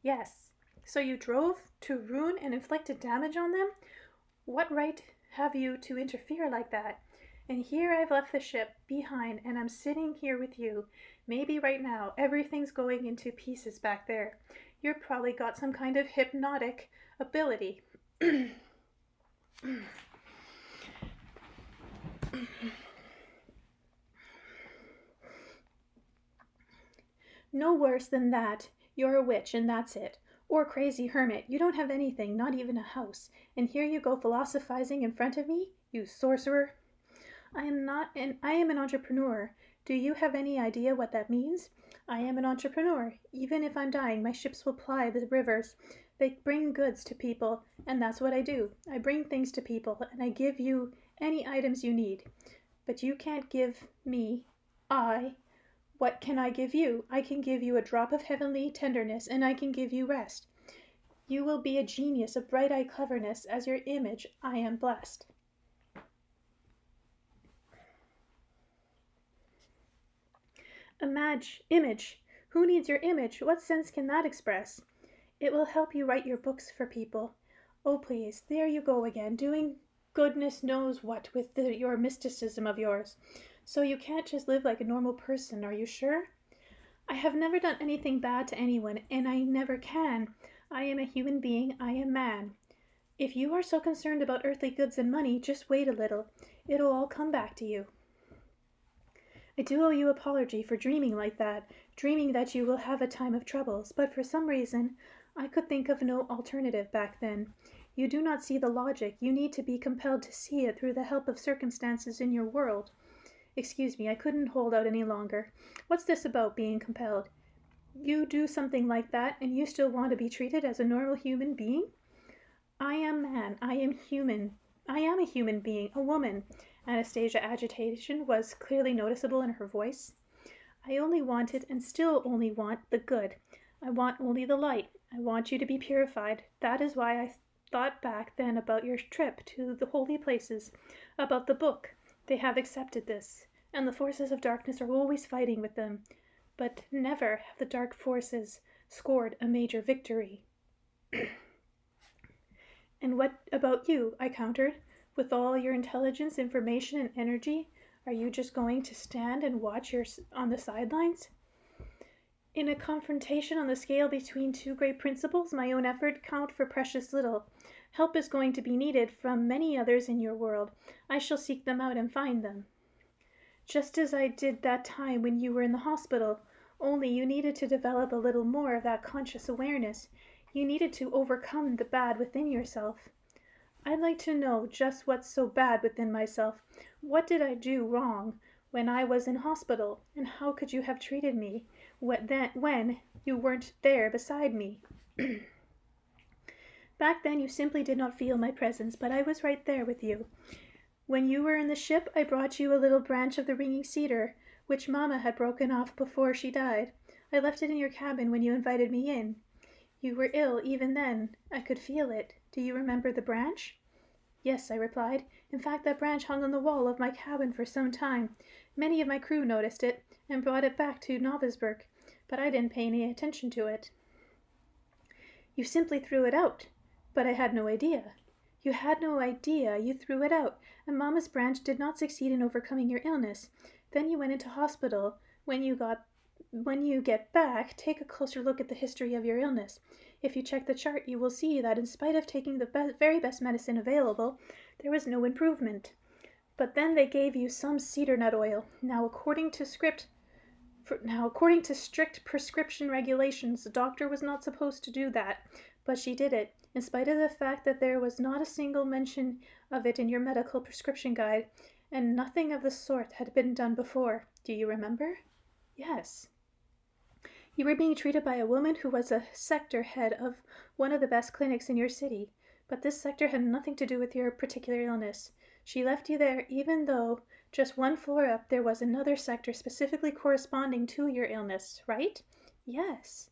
Yes. So you drove to ruin and inflicted damage on them? What right have you to interfere like that? And here I've left the ship behind and I'm sitting here with you. Maybe right now everything's going into pieces back there. You've probably got some kind of hypnotic ability. No worse than that. You're a witch and that's it. Or crazy hermit. You don't have anything, not even a house. And here you go philosophizing in front of me, you sorcerer. I am an entrepreneur. Do you have any idea what that means? I am an entrepreneur. Even if I'm dying, my ships will ply the rivers. They bring goods to people, and that's what I do. I bring things to people, and I give you any items you need. But you can't give me. What can I give you? I can give you a drop of heavenly tenderness, and I can give you rest. You will be a genius of bright-eyed cleverness. As your image, I am blessed. Image. Who needs your image? What sense can that express? It will help you write your books for people. Oh, please, there you go again, doing goodness knows what with your mysticism of yours. So you can't just live like a normal person, are you sure? I have never done anything bad to anyone, and I never can. I am a human being. I am man. If you are so concerned about earthly goods and money, just wait a little. It'll all come back to you. I do owe you an apology for dreaming like that, dreaming that you will have a time of troubles, but for some reason I could think of no alternative back then. You do not see the logic. You need to be compelled to see it through the help of circumstances in your world. Excuse me, I couldn't hold out any longer. What's this about being compelled? You do something like that, and you still want to be treated as a normal human being? I am man. I am human. I am a human being, a woman. Anastasia's agitation was clearly noticeable in her voice. I only wanted, and still only want, the good. I want only the light. I want you to be purified. That is why I thought back then about your trip to the holy places, about the book. They have accepted this, and the forces of darkness are always fighting with them. But never have the dark forces scored a major victory. And what about you? I countered. With all your intelligence, information, and energy, are you just going to stand and watch on the sidelines? In a confrontation on the scale between two great principles, my own effort count for precious little. Help is going to be needed from many others in your world. I shall seek them out and find them. Just as I did that time when you were in the hospital, only you needed to develop a little more of that conscious awareness. You needed to overcome the bad within yourself. I'd like to know just what's so bad within myself. What did I do wrong when I was in hospital, and how could you have treated me when you weren't there beside me? Back then you simply did not feel my presence, but I was right there with you. When you were in the ship, I brought you a little branch of the ringing cedar, which Mama had broken off before she died. I left it in your cabin when you invited me in. You were ill even then. I could feel it. Do you remember the branch? Yes, I replied. In fact, that branch hung on the wall of my cabin for some time. Many of my crew noticed it and brought it back to Novasburg, but I didn't pay any attention to it. You simply threw it out. But I had no idea. You had no idea. You threw it out, and Mama's branch did not succeed in overcoming your illness. Then you went into hospital. When you get back, take a closer look at the history of your illness. If you check the chart, you will see that in spite of taking the very best medicine available, there was no improvement. But then they gave you some cedar nut oil. Now, according to strict prescription regulations, the doctor was not supposed to do that, but she did it, in spite of the fact that there was not a single mention of it in your medical prescription guide, and nothing of the sort had been done before. Do you remember? Yes. You were being treated by a woman who was a sector head of one of the best clinics in your city, but this sector had nothing to do with your particular illness. She left you there even though just one floor up there was another sector specifically corresponding to your illness, right? Yes.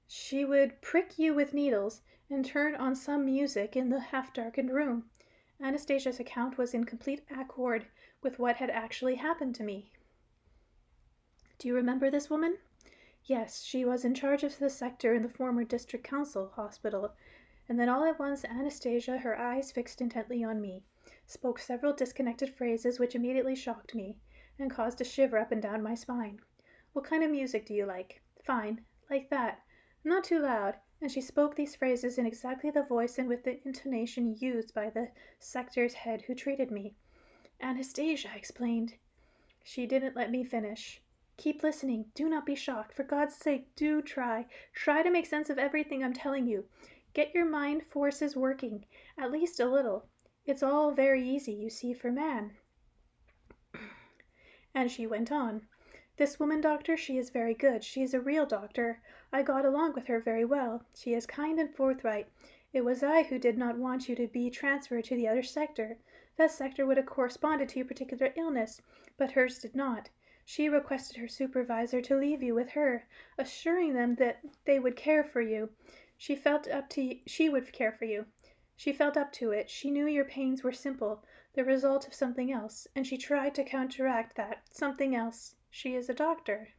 She would prick you with needles and turn on some music in the half-darkened room. Anastasia's account was in complete accord with what had actually happened to me. Do you remember this woman? Yes, she was in charge of the sector in the former district council hospital. And then all at once, Anastasia, her eyes fixed intently on me. spoke several disconnected phrases which immediately shocked me and caused a shiver up and down my spine. What kind of music do you like? Fine, like that. Not too loud. And she spoke these phrases in exactly the voice and with the intonation used by the sector's head who treated me. Anastasia, I explained. She didn't let me finish. Keep listening. Do not be shocked. For God's sake, do try. Try to make sense of everything I'm telling you. Get your mind forces working, at least a little. It's all very easy, you see, for man. And she went on. This woman doctor, she is very good. She is a real doctor. I got along with her very well. She is kind and forthright. It was I who did not want you to be transferred to the other sector. That sector would have corresponded to your particular illness, but hers did not. She requested her supervisor to leave you with her, assuring them that they would care for you. She would care for you. She felt up to it. She knew your pains were simple, the result of something else, and she tried to counteract that something else. She is a doctor.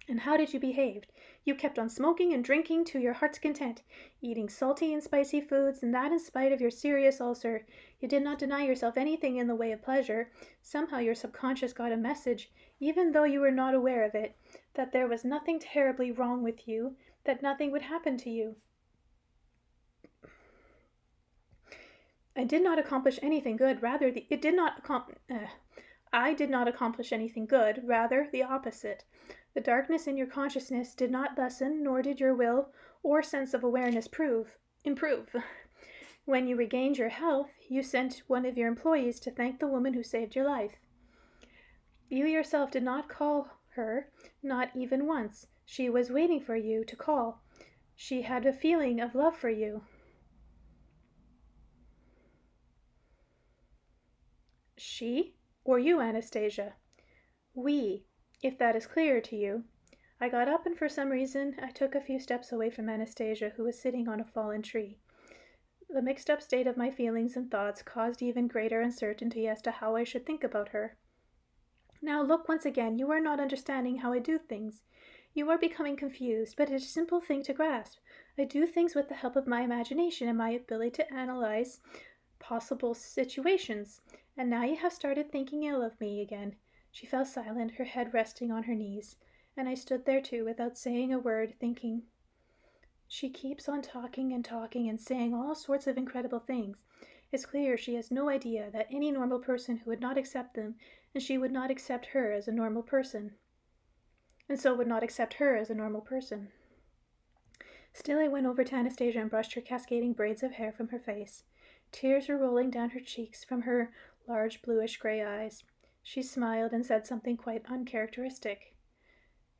And how did you behave? You kept on smoking and drinking to your heart's content, eating salty and spicy foods, and that in spite of your serious ulcer. You did not deny yourself anything in the way of pleasure. Somehow your subconscious got a message, even though you were not aware of it, that there was nothing terribly wrong with you, that nothing would happen to you. I did not accomplish anything good. I did not accomplish anything good. Rather, the opposite. The darkness in your consciousness did not lessen, nor did your will or sense of awareness improve. When you regained your health, you sent one of your employees to thank the woman who saved your life. You yourself did not call her, not even once. She was waiting for you to call. She had a feeling of love for you. She or you, Anastasia? We, if that is clear to you. I got up and for some reason I took a few steps away from Anastasia, who was sitting on a fallen tree. The mixed-up state of my feelings and thoughts caused even greater uncertainty as to how I should think about her. Now look, once again, you are not understanding how I do things. You are becoming confused, but it is a simple thing to grasp. I do things with the help of my imagination and my ability to analyze possible situations. And now you have started thinking ill of me again. She fell silent, her head resting on her knees, and I stood there too without saying a word, thinking. She keeps on talking and saying all sorts of incredible things. It's clear she has no idea that any normal person who would not accept them, and she would not accept her as a normal person. And so would not accept her as a normal person. Still I went over to Anastasia and brushed her cascading braids of hair from her face. Tears were rolling down her cheeks from her large bluish-gray eyes. She smiled and said something quite uncharacteristic.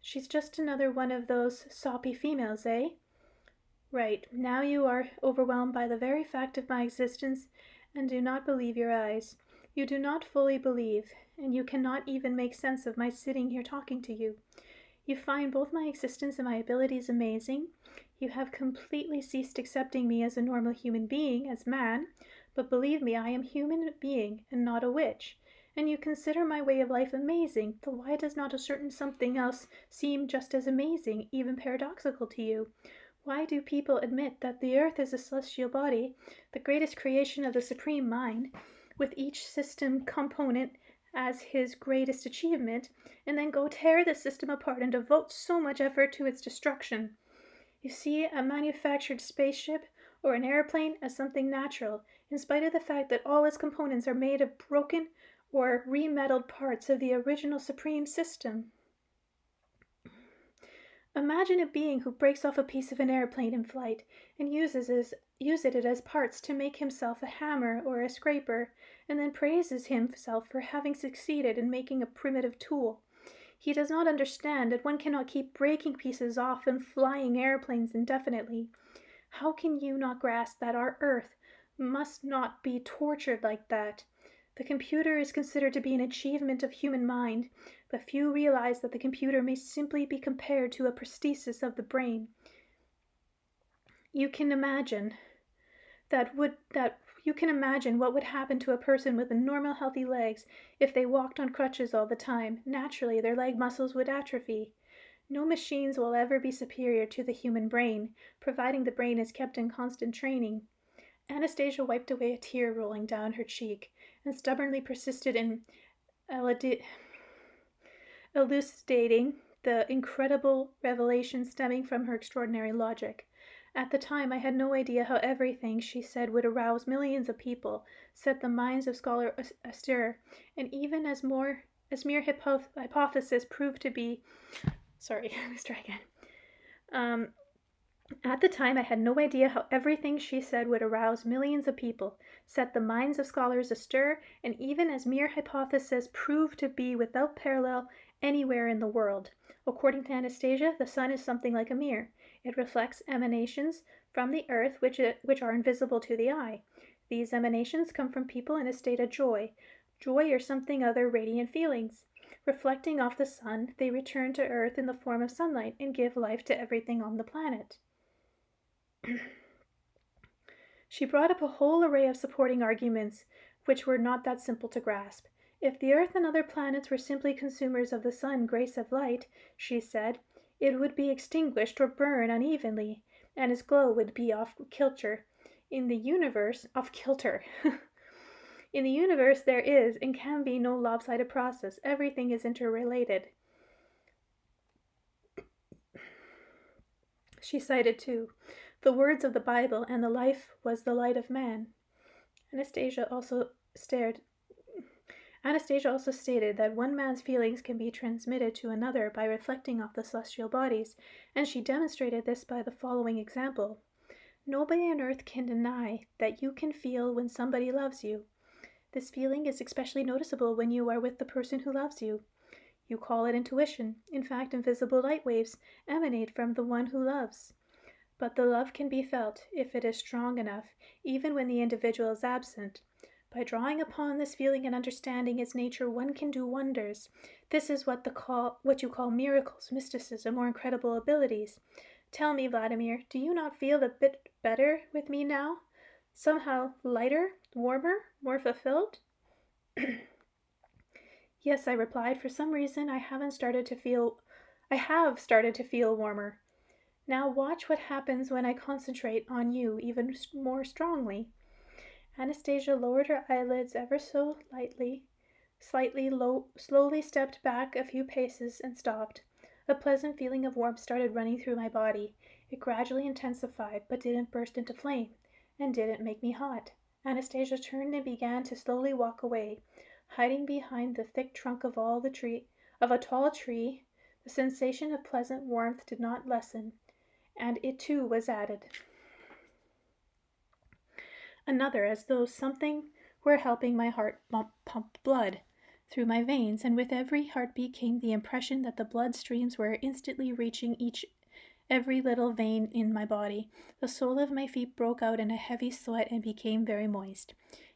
She's just another one of those soppy females, eh? Right, now you are overwhelmed by the very fact of my existence and do not believe your eyes. You do not fully believe, and you cannot even make sense of my sitting here talking to you. You find both my existence and my abilities amazing. You have completely ceased accepting me as a normal human being, as man, but believe me, I am a human being and not a witch. And you consider my way of life amazing, though why does not a certain something else seem just as amazing, even paradoxical to you? Why do people admit that the earth is a celestial body, the greatest creation of the Supreme Mind, with each system component as his greatest achievement, and then go tear the system apart and devote so much effort to its destruction? You see a manufactured spaceship or an airplane as something natural, in spite of the fact that all its components are made of broken or remeddled parts of the original Supreme System. Imagine a being who breaks off a piece of an airplane in flight and uses it as parts to make himself a hammer or a scraper, and then praises himself for having succeeded in making a primitive tool. He does not understand that one cannot keep breaking pieces off and flying airplanes indefinitely. How can you not grasp that our Earth must not be tortured like that? The computer is considered to be an achievement of human mind, but few realize that the computer may simply be compared to a prosthesis of the brain. You can imagine what would happen to a person with normal healthy legs if they walked on crutches all the time. Naturally, their leg muscles would atrophy. No machines will ever be superior to the human brain, providing the brain is kept in constant training. Anastasia wiped away a tear rolling down her cheek and stubbornly persisted in elucidating the incredible revelation stemming from her extraordinary logic. At the time, I had no idea how everything she said would arouse millions of people, set the minds of scholars astir, and even as mere hypothesis proved to be. Sorry, let me try again. At the time, I had no idea how everything she said would arouse millions of people, set the minds of scholars astir, and even as mere hypothesis proved to be without parallel anywhere in the world. According to Anastasia, the sun is something like a mirror. It reflects emanations from the earth which are invisible to the eye. These emanations come from people in a state of joy or something other radiant feelings. Reflecting off the sun, they return to earth in the form of sunlight and give life to everything on the planet. She brought up a whole array of supporting arguments, which were not that simple to grasp. If the earth and other planets were simply consumers of the sun grace of light, she said, it would be extinguished or burn unevenly, and its glow would be off kilter. In the universe, In the universe there is and can be no lopsided process. Everything is interrelated. She cited, too, the words of the Bible, and the life was the light of man. Anastasia also stated that one man's feelings can be transmitted to another by reflecting off the celestial bodies, and she demonstrated this by the following example. Nobody on earth can deny that you can feel when somebody loves you. This feeling is especially noticeable when you are with the person who loves you. You call it intuition. In fact, invisible light waves emanate from the one who loves. But the love can be felt, if it is strong enough, even when the individual is absent. By drawing upon this feeling and understanding its nature, one can do wonders. This is what you call miracles, mysticism, or incredible abilities. Tell me, Vladimir, do you not feel a bit better with me now? Somehow lighter, warmer, more fulfilled? Yes, I replied. For some reason, I have started to feel warmer. Now watch what happens when I concentrate on you even more strongly. Anastasia lowered her eyelids ever so slowly stepped back a few paces and stopped. A pleasant feeling of warmth started running through my body. It gradually intensified, but didn't burst into flame, and didn't make me hot. Anastasia turned and began to slowly walk away, hiding behind the thick trunk of a tall tree. The sensation of pleasant warmth did not lessen, and it too was added. Another, as though something were helping my heart pump blood through my veins, and with every heartbeat came the impression that the blood streams were instantly reaching every little vein in my body. The sole of my feet broke out in a heavy sweat and became very moist.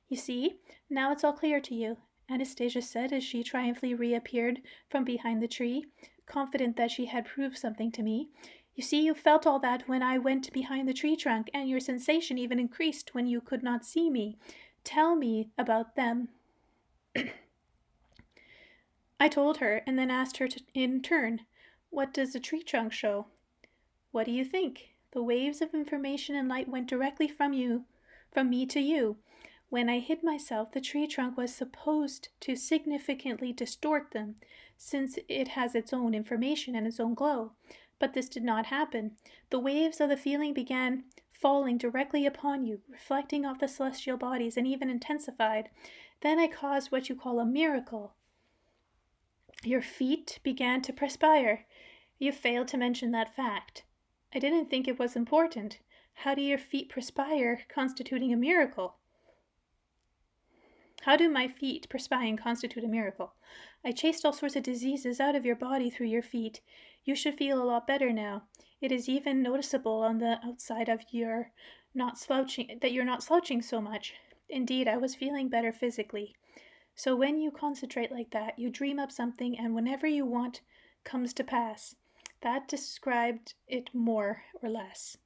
You see, now it's all clear to you, Anastasia said as she triumphantly reappeared from behind the tree, confident that she had proved something to me. You see, you felt all that when I went behind the tree trunk, and your sensation even increased when you could not see me. Tell me about them. I told her, and then asked her in turn, what does the tree trunk show? What do you think? The waves of information and light went directly from me to you. When I hid myself, the tree trunk was supposed to significantly distort them, since it has its own information and its own glow. But this did not happen. The waves of the feeling began falling directly upon you, reflecting off the celestial bodies, and even intensified. Then I caused what you call a miracle. Your feet began to perspire. You failed to mention that fact. I didn't think it was important. How do your feet perspire, constituting a miracle? How do my feet perspiring constitute a miracle? I chased all sorts of diseases out of your body through your feet. You should feel a lot better now. It is even noticeable on the outside of that you're not slouching so much. Indeed, I was feeling better physically. So when you concentrate like that, you dream up something, and whenever you want comes to pass. That described it more or less.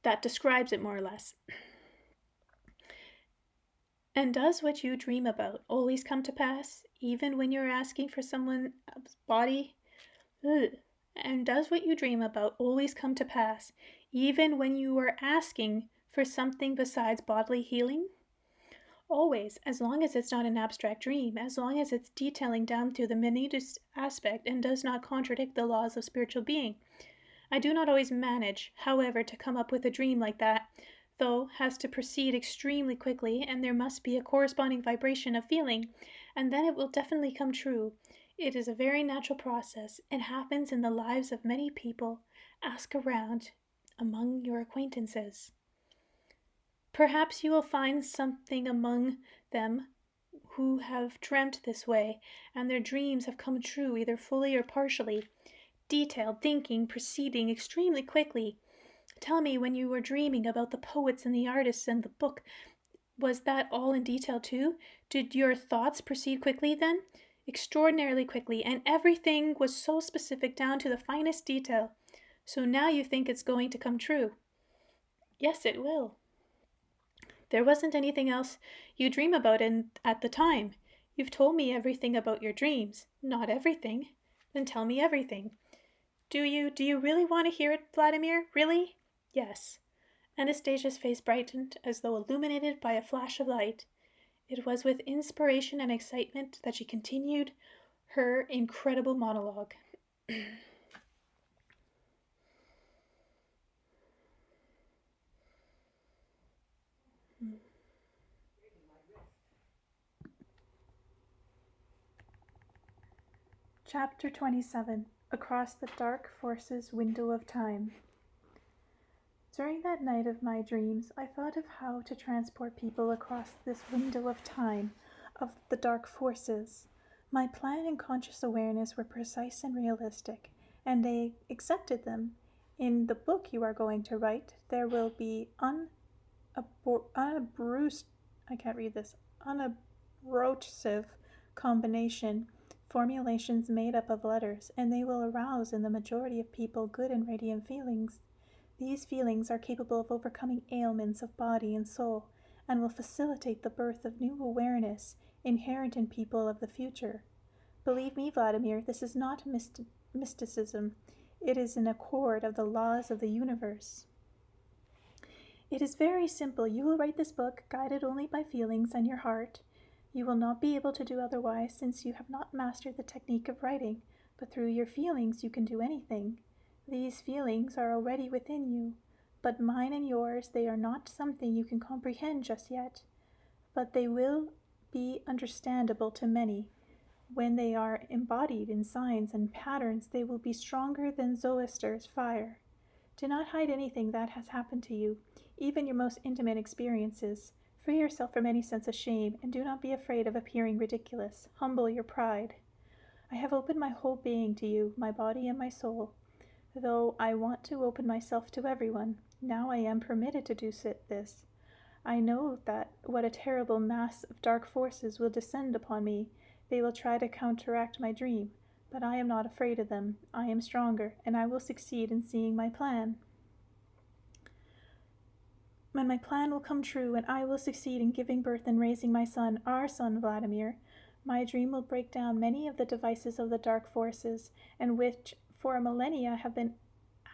That describes it more or less. And does what you dream about always come to pass, even when you're asking for someone's body? And does what you dream about always come to pass, even when you are asking for something besides bodily healing? Always, as long as it's not an abstract dream, as long as it's detailing down to the minutest aspect and does not contradict the laws of spiritual being. I do not always manage, however, to come up with a dream like that, though has to proceed extremely quickly, and there must be a corresponding vibration of feeling, and then it will definitely come true. It is a very natural process. It happens in the lives of many people. Ask around among your acquaintances. Perhaps you will find something among them who have dreamt this way, and their dreams have come true either fully or partially. Detailed thinking proceeding extremely quickly. Tell me, when you were dreaming about the poets and the artists and the book, was that all in detail too? Did your thoughts proceed quickly then? Extraordinarily quickly, and everything was so specific down to the finest detail. So now you think it's going to come true. Yes, it will. There wasn't anything else you dream about at the time. You've told me everything about your dreams. Not everything. Then tell me everything. Do you really want to hear it, Vladimir? Really? Yes. Anastasia's face brightened as though illuminated by a flash of light. It was with inspiration and excitement that she continued her incredible monologue. Chapter 27. Across the Dark Forces Window of Time. During that night of my dreams, I thought of how to transport people across this window of time of the dark forces. My plan and conscious awareness were precise and realistic, and I accepted them. In the book you are going to write, there will be unabrasive combination formulations made up of letters, and they will arouse in the majority of people good and radiant feelings. These feelings are capable of overcoming ailments of body and soul, and will facilitate the birth of new awareness inherent in people of the future. Believe me, Vladimir, this is not mysticism. It is in accord of the laws of the universe. It is very simple. You will write this book, guided only by feelings and your heart. You will not be able to do otherwise, since you have not mastered the technique of writing, but through your feelings you can do anything. These feelings are already within you, but mine and yours, they are not something you can comprehend just yet, but they will be understandable to many. When they are embodied in signs and patterns, they will be stronger than Zoroaster's fire. Do not hide anything that has happened to you, even your most intimate experiences. Free yourself from any sense of shame, and do not be afraid of appearing ridiculous. Humble your pride. I have opened my whole being to you, my body and my soul. Though I want to open myself to everyone, now I am permitted to do this. I know that what a terrible mass of dark forces will descend upon me. They will try to counteract my dream, but I am not afraid of them. I am stronger, and I will succeed in seeing my plan. When my plan will come true, and I will succeed in giving birth and raising my son, our son Vladimir, my dream will break down many of the devices of the dark forces, and which for millennia have been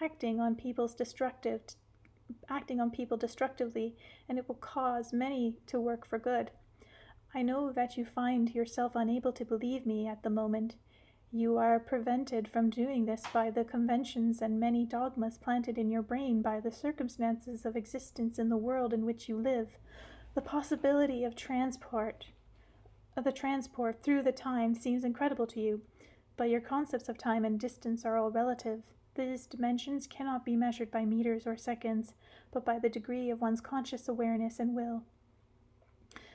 acting on people destructively, and it will cause many to work for good. I know that you find yourself unable to believe me at the moment. You are prevented from doing this by the conventions and many dogmas planted in your brain by the circumstances of existence in the world in which you live. The possibility of the transport through the time seems incredible to you, but your concepts of time and distance are all relative. These dimensions cannot be measured by meters or seconds, but by the degree of one's conscious awareness and will.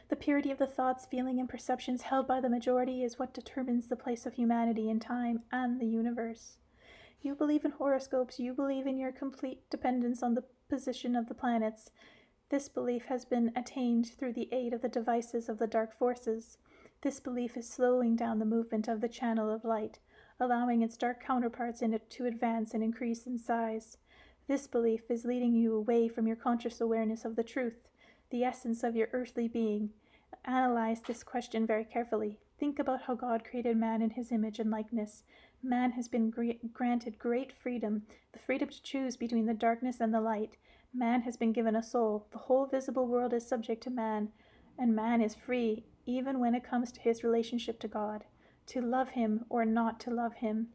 The purity of the thoughts, feeling, and perceptions held by the majority is what determines the place of humanity in time and the universe. You believe in horoscopes. You believe in your complete dependence on the position of the planets. This belief has been attained through the aid of the devices of the dark forces. This belief is slowing down the movement of the channel of light, allowing its dark counterparts in it to advance and increase in size. This belief is leading you away from your conscious awareness of the truth, the essence of your earthly being. Analyze this question very carefully. Think about how God created man in his image and likeness. Man has been granted great freedom, the freedom to choose between the darkness and the light. Man has been given a soul. The whole visible world is subject to man, and man is free even when it comes to his relationship to God, to love him or not to love him.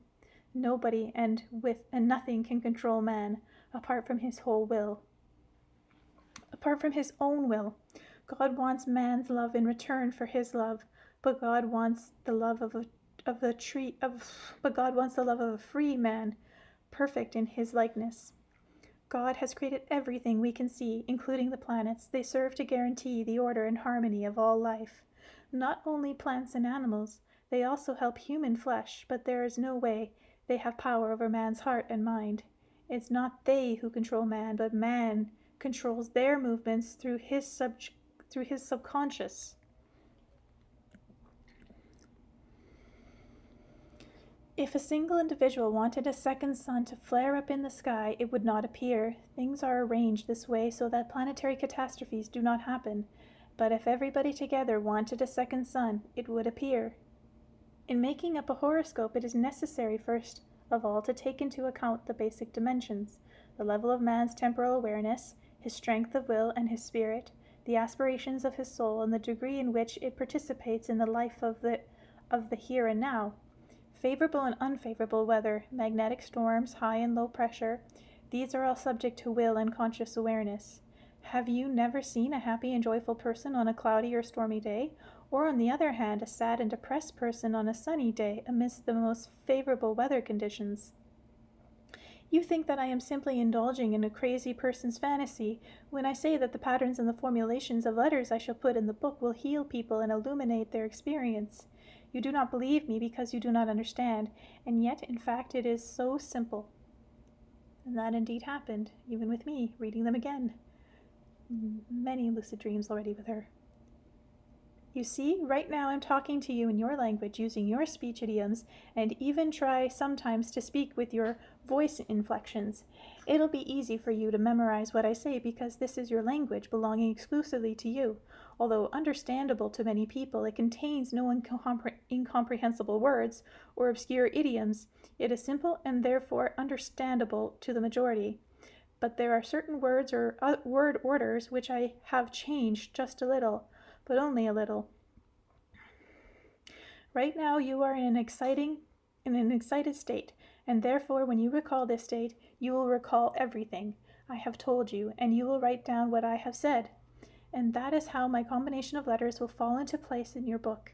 Nobody and nothing can control man apart from his whole will. Apart from his own will. God wants man's love in return for his love, but God wants the love of a free man, perfect in his likeness. God has created everything we can see, including the planets. They serve to guarantee the order and harmony of all life. Not only plants and animals, they also help human flesh, but there is no way they have power over man's heart and mind. It's not they who control man, but man controls their movements through his subconscious. If a single individual wanted a second sun to flare up in the sky, it would not appear. Things are arranged this way so that planetary catastrophes do not happen. But if everybody together wanted a second sun, it would appear. In making up a horoscope, it is necessary first of all to take into account the basic dimensions, the level of man's temporal awareness, his strength of will and his spirit, the aspirations of his soul, and the degree in which it participates in the life of the here and now. Favorable and unfavorable weather, magnetic storms, high and low pressure, these are all subject to will and conscious awareness. Have you never seen a happy and joyful person on a cloudy or stormy day, or on the other hand, a sad and depressed person on a sunny day amidst the most favorable weather conditions? You think that I am simply indulging in a crazy person's fantasy when I say that the patterns and the formulations of letters I shall put in the book will heal people and illuminate their experience. You do not believe me because you do not understand, and yet, in fact, it is so simple. And that indeed happened, even with me, reading them again. Many lucid dreams already with her. You see, right now I'm talking to you in your language, using your speech idioms, and even try sometimes to speak with your voice inflections. It'll be easy for you to memorize what I say because this is your language belonging exclusively to you. Although understandable to many people, it contains no incomprehensible words or obscure idioms. It is simple and therefore understandable to the majority. But there are certain words or word orders which I have changed just a little, but only a little. Right now you are in an excited state, and therefore when you recall this state, you will recall everything I have told you, and you will write down what I have said. And that is how my combination of letters will fall into place in your book.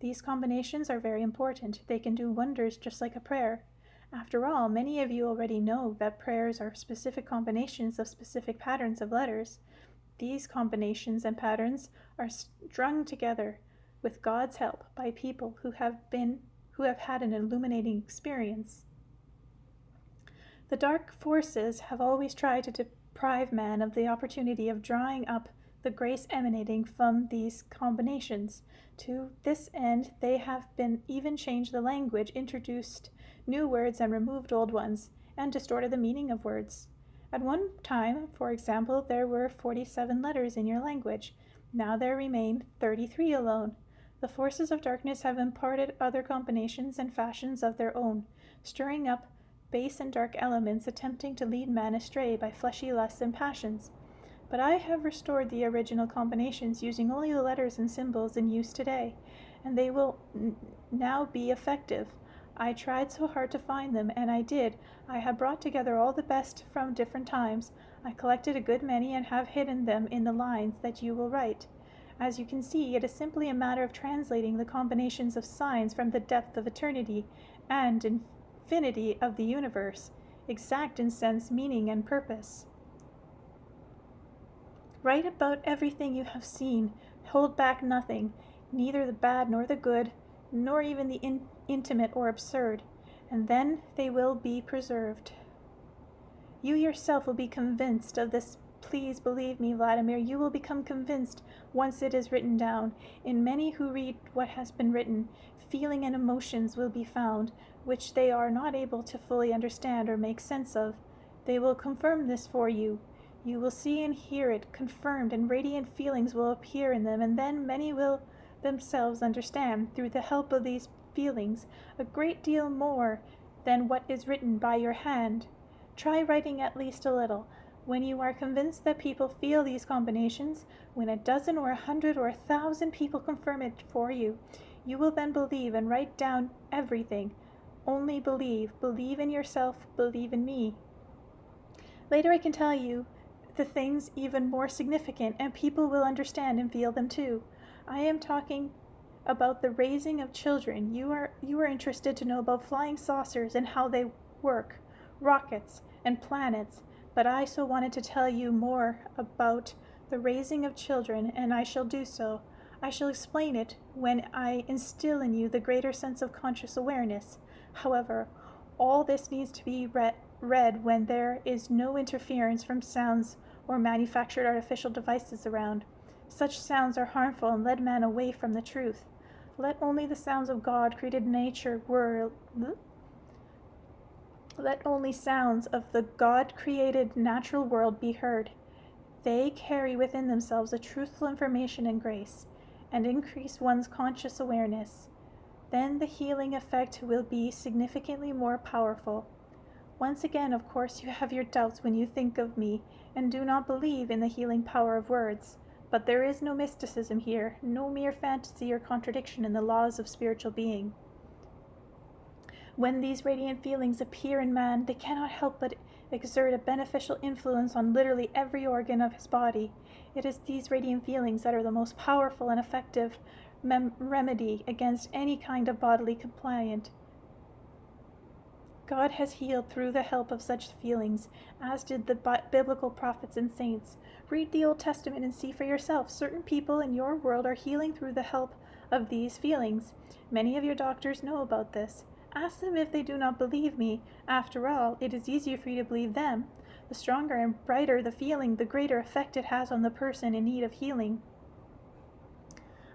These combinations are very important. They can do wonders just like a prayer. After all, many of you already know that prayers are specific combinations of specific patterns of letters. These combinations and patterns are strung together with God's help by people who have had an illuminating experience. The dark forces have always tried to deprive man of the opportunity of drawing up the grace emanating from these combinations. To this end, they have even changed the language, introduced new words and removed old ones, and distorted the meaning of words. At one time, for example, there were 47 letters in your language. Now there remain 33 alone. The forces of darkness have imparted other combinations and fashions of their own, stirring up base and dark elements, attempting to lead man astray by fleshy lusts and passions. But I have restored the original combinations using only the letters and symbols in use today, and they will now be effective. I tried so hard to find them, and I did. I have brought together all the best from different times. I collected a good many and have hidden them in the lines that you will write. As you can see, it is simply a matter of translating the combinations of signs from the depth of eternity and infinity of the universe, exact in sense, meaning, and purpose. Write about everything you have seen. Hold back nothing, neither the bad nor the good, nor even the intimate or absurd, and then they will be preserved. You yourself will be convinced of this. Please believe me, Vladimir, you will become convinced once it is written down. In many who read what has been written, feeling and emotions will be found, which they are not able to fully understand or make sense of. They will confirm this for you. You will see and hear it confirmed, and radiant feelings will appear in them, and then many will themselves understand, through the help of these feelings, a great deal more than what is written by your hand. Try writing at least a little. When you are convinced that people feel these combinations, when a dozen or 100 or 1,000 people confirm it for you, you will then believe and write down everything. Only believe. Believe in yourself. Believe in me. Later I can tell you the things even more significant, and people will understand and feel them too. I am talking about the raising of children. You are interested to know about flying saucers and how they work, rockets and planets, but I so wanted to tell you more about the raising of children, and I shall do so. I shall explain it when I instill in you the greater sense of conscious awareness. However, all this needs to be read when there is no interference from sounds or manufactured artificial devices around. Such sounds are harmful and lead man away from the truth. Let only the sounds of God created nature Let only sounds of the God-created natural world be heard. They carry within themselves a truthful information and grace, and increase one's conscious awareness. Then the healing effect will be significantly more powerful. Once again, of course, you have your doubts when you think of me, and do not believe in the healing power of words. But there is no mysticism here, no mere fantasy or contradiction in the laws of spiritual being. When these radiant feelings appear in man, they cannot help but exert a beneficial influence on literally every organ of his body. It is these radiant feelings that are the most powerful and effective remedy against any kind of bodily complaint. God has healed through the help of such feelings, as did the biblical prophets and saints. Read the Old Testament and see for yourself. Certain people in your world are healing through the help of these feelings. Many of your doctors know about this. Ask them if they do not believe me. After all, it is easier for you to believe them. The stronger and brighter the feeling, the greater effect it has on the person in need of healing.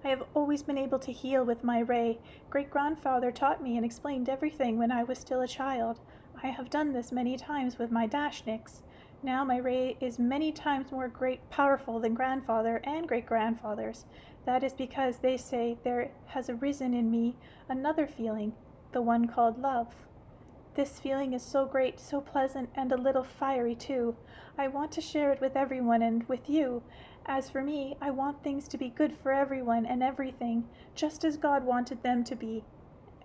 I have always been able to heal with my ray. Great-grandfather taught me and explained everything when I was still a child. I have done this many times with my dashnicks. Now my ray is many times more powerful than grandfather and great-grandfather's. That is because they say there has arisen in me another feeling, the one called love. This feeling is so great, so pleasant, and a little fiery too. I want to share it with everyone and with you. As for me, I want things to be good for everyone and everything, just as God wanted them to be.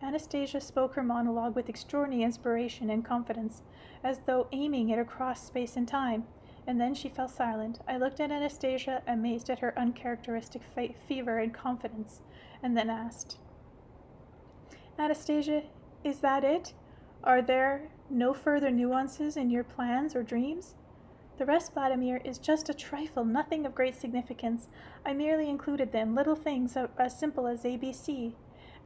Anastasia spoke her monologue with extraordinary inspiration and confidence, as though aiming it across space and time, and then she fell silent. I looked at Anastasia, amazed at her uncharacteristic fever and confidence, and then asked, Anastasia, is that it? Are there no further nuances in your plans or dreams? The rest, Vladimir, is just a trifle, nothing of great significance. I merely included them, little things as simple as ABC.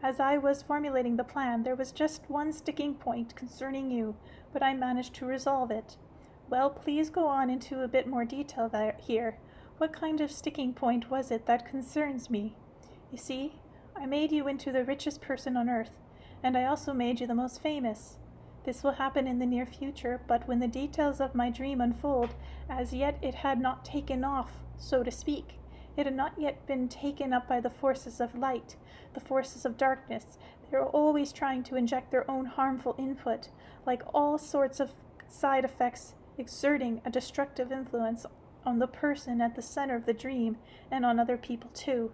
As I was formulating the plan, there was just one sticking point concerning you, but I managed to resolve it. Well, please go on into a bit more detail here. What kind of sticking point was it that concerns me? You see, I made you into the richest person on earth, and I also made you the most famous. This will happen in the near future, but when the details of my dream unfold, as yet it had not taken off, so to speak. It had not yet been taken up by the forces of light, the forces of darkness. They are always trying to inject their own harmful input, like all sorts of side effects, exerting a destructive influence on the person at the center of the dream, and on other people too.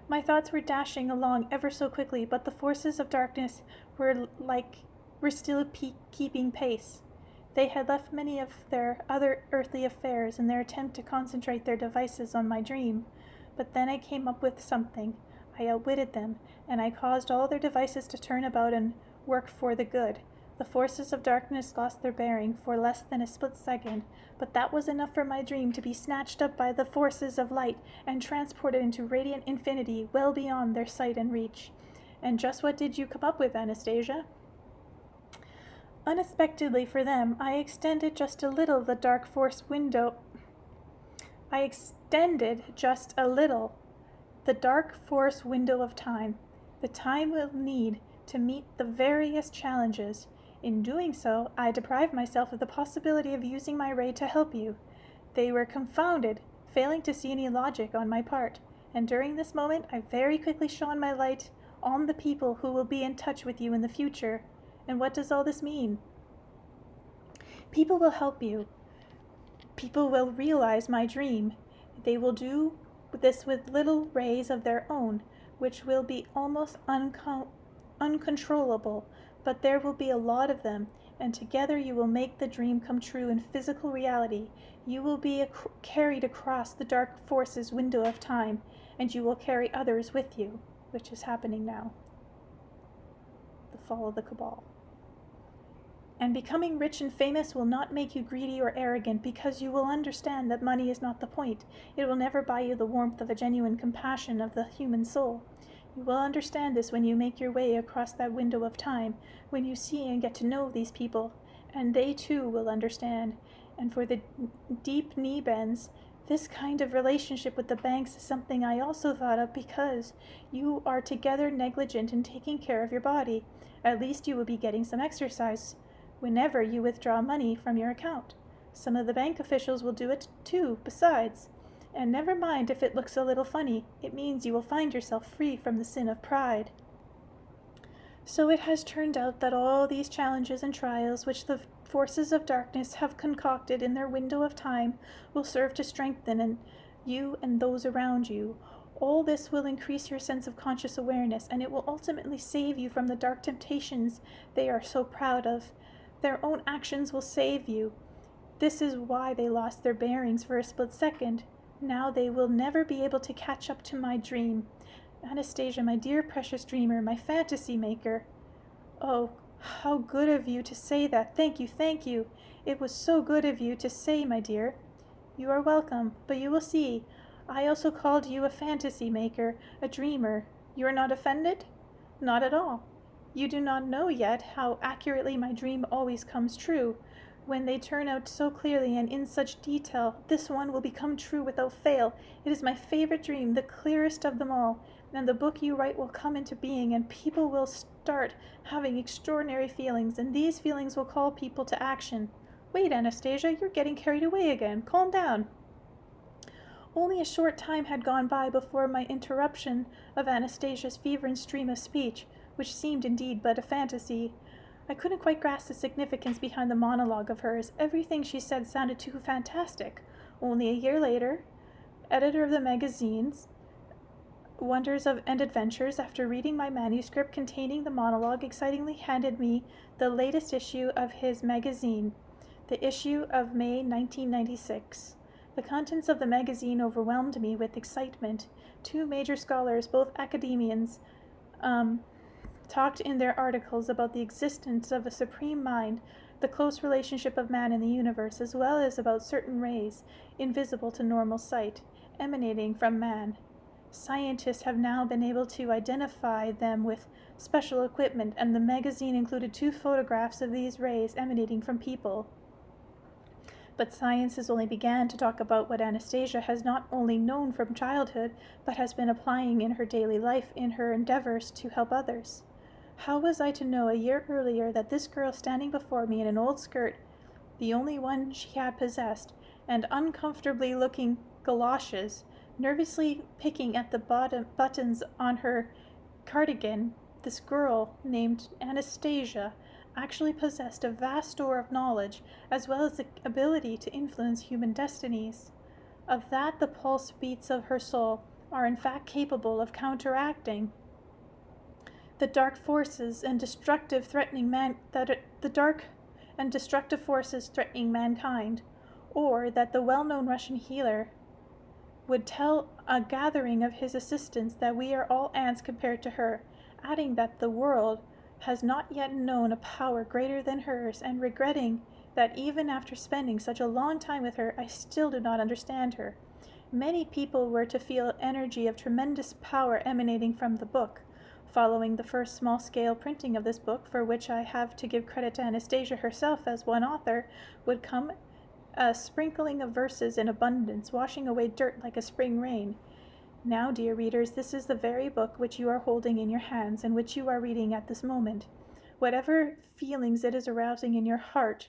My thoughts were dashing along ever so quickly, but the forces of darkness were still keeping pace. They had left many of their other earthly affairs in their attempt to concentrate their devices on my dream. But then I came up with something. I outwitted them, and I caused all their devices to turn about and work for the good. The forces of darkness lost their bearing for less than a split second, but that was enough for my dream to be snatched up by the forces of light and transported into radiant infinity well beyond their sight and reach. And just what did you come up with, Anastasia? Unexpectedly for them, I extended just a little the dark force window. I extended just a little the dark force window of time, the time we'll need to meet the various challenges. In doing so, I deprived myself of the possibility of using my ray to help you. They were confounded, failing to see any logic on my part, and during this moment I very quickly shone my light on the people who will be in touch with you in the future. And what does all this mean? People will help you. People will realize my dream. They will do this with little rays of their own, which will be almost uncontrollable, but there will be a lot of them, and together you will make the dream come true in physical reality. You will be carried across the dark forces window of time, and you will carry others with you, which is happening now. The fall of the cabal. And becoming rich and famous will not make you greedy or arrogant, because you will understand that money is not the point. It will never buy you the warmth of a genuine compassion of the human soul. You will understand this when you make your way across that window of time, when you see and get to know these people, and they too will understand. And for the deep knee bends, this kind of relationship with the banks is something I also thought of, because you are together negligent in taking care of your body. At least you will be getting some exercise whenever you withdraw money from your account. Some of the bank officials will do it too, besides. And never mind if it looks a little funny, it means you will find yourself free from the sin of pride. So it has turned out that all these challenges and trials which the forces of darkness have concocted in their window of time will serve to strengthen you and those around you. All this will increase your sense of conscious awareness, and it will ultimately save you from the dark temptations they are so proud of. Their own actions will save you. This is why they lost their bearings for a split second. Now they will never be able to catch up to my dream. Anastasia, my dear precious dreamer, my fantasy maker. Oh, how good of you to say that. Thank you, thank you. It was so good of you to say, my dear. You are welcome, but you will see. I also called you a fantasy maker, a dreamer. You are not offended? Not at all. You do not know yet how accurately my dream always comes true. When they turn out so clearly and in such detail, this one will become true without fail. It is my favorite dream, the clearest of them all, and the book you write will come into being, and people will start having extraordinary feelings, and these feelings will call people to action. Wait, Anastasia, you're getting carried away again. Calm down. Only a short time had gone by before my interruption of Anastasia's fervent stream of speech, which seemed indeed but a fantasy. I couldn't quite grasp the significance behind the monologue of hers. Everything she said sounded too fantastic. Only a year later, editor of the magazine's Wonders and Adventures, after reading my manuscript containing the monologue, excitingly handed me the latest issue of his magazine, the issue of May 1996. The contents of the magazine overwhelmed me with excitement. Two major scholars, both academians, talked in their articles about the existence of a supreme mind, the close relationship of man in the universe, as well as about certain rays, invisible to normal sight, emanating from man. Scientists have now been able to identify them with special equipment, and the magazine included 2 photographs of these rays emanating from people. But science has only began to talk about what Anastasia has not only known from childhood, but has been applying in her daily life in her endeavors to help others. How was I to know a year earlier that this girl standing before me in an old skirt, the only one she had possessed, and uncomfortably looking galoshes, nervously picking at the buttons on her cardigan, this girl named Anastasia actually possessed a vast store of knowledge, as well as the ability to influence human destinies. Of that the pulse beats of her soul are in fact capable of counteracting the dark forces and destructive forces threatening mankind, or that the well-known Russian healer would tell a gathering of his assistants that we are all ants compared to her, adding that the world has not yet known a power greater than hers, and regretting that even after spending such a long time with her, I still do not understand her. Many people were to feel energy of tremendous power emanating from the book. Following the first small-scale printing of this book, for which I have to give credit to Anastasia herself as one author, would come a sprinkling of verses in abundance, washing away dirt like a spring rain. Now, dear readers, this is the very book which you are holding in your hands and which you are reading at this moment. Whatever feelings it is arousing in your heart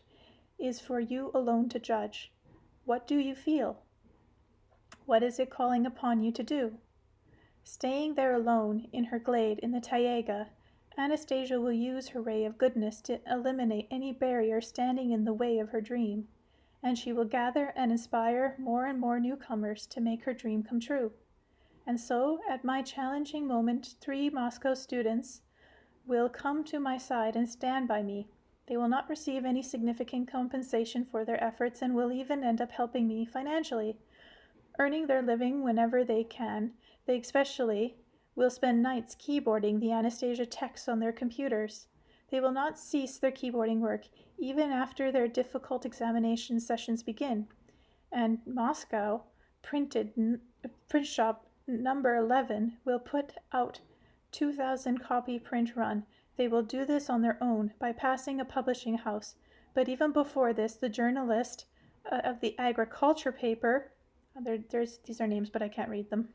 is for you alone to judge. What do you feel? What is it calling upon you to do? Staying there alone in her glade in the Taiga, Anastasia will use her ray of goodness to eliminate any barrier standing in the way of her dream, and she will gather and inspire more and more newcomers to make her dream come true. And so, at my challenging moment, 3 Moscow students will come to my side and stand by me. They will not receive any significant compensation for their efforts and will even end up helping me financially, earning their living whenever they can. They especially will spend nights keyboarding the Anastasia text on their computers. They will not cease their keyboarding work even after their difficult examination sessions begin. And Moscow print shop number 11 will put out 2,000 copy print run. They will do this on their own by passing a publishing house. But even before this, the journalist of the agriculture paper, these are names, but I can't read them,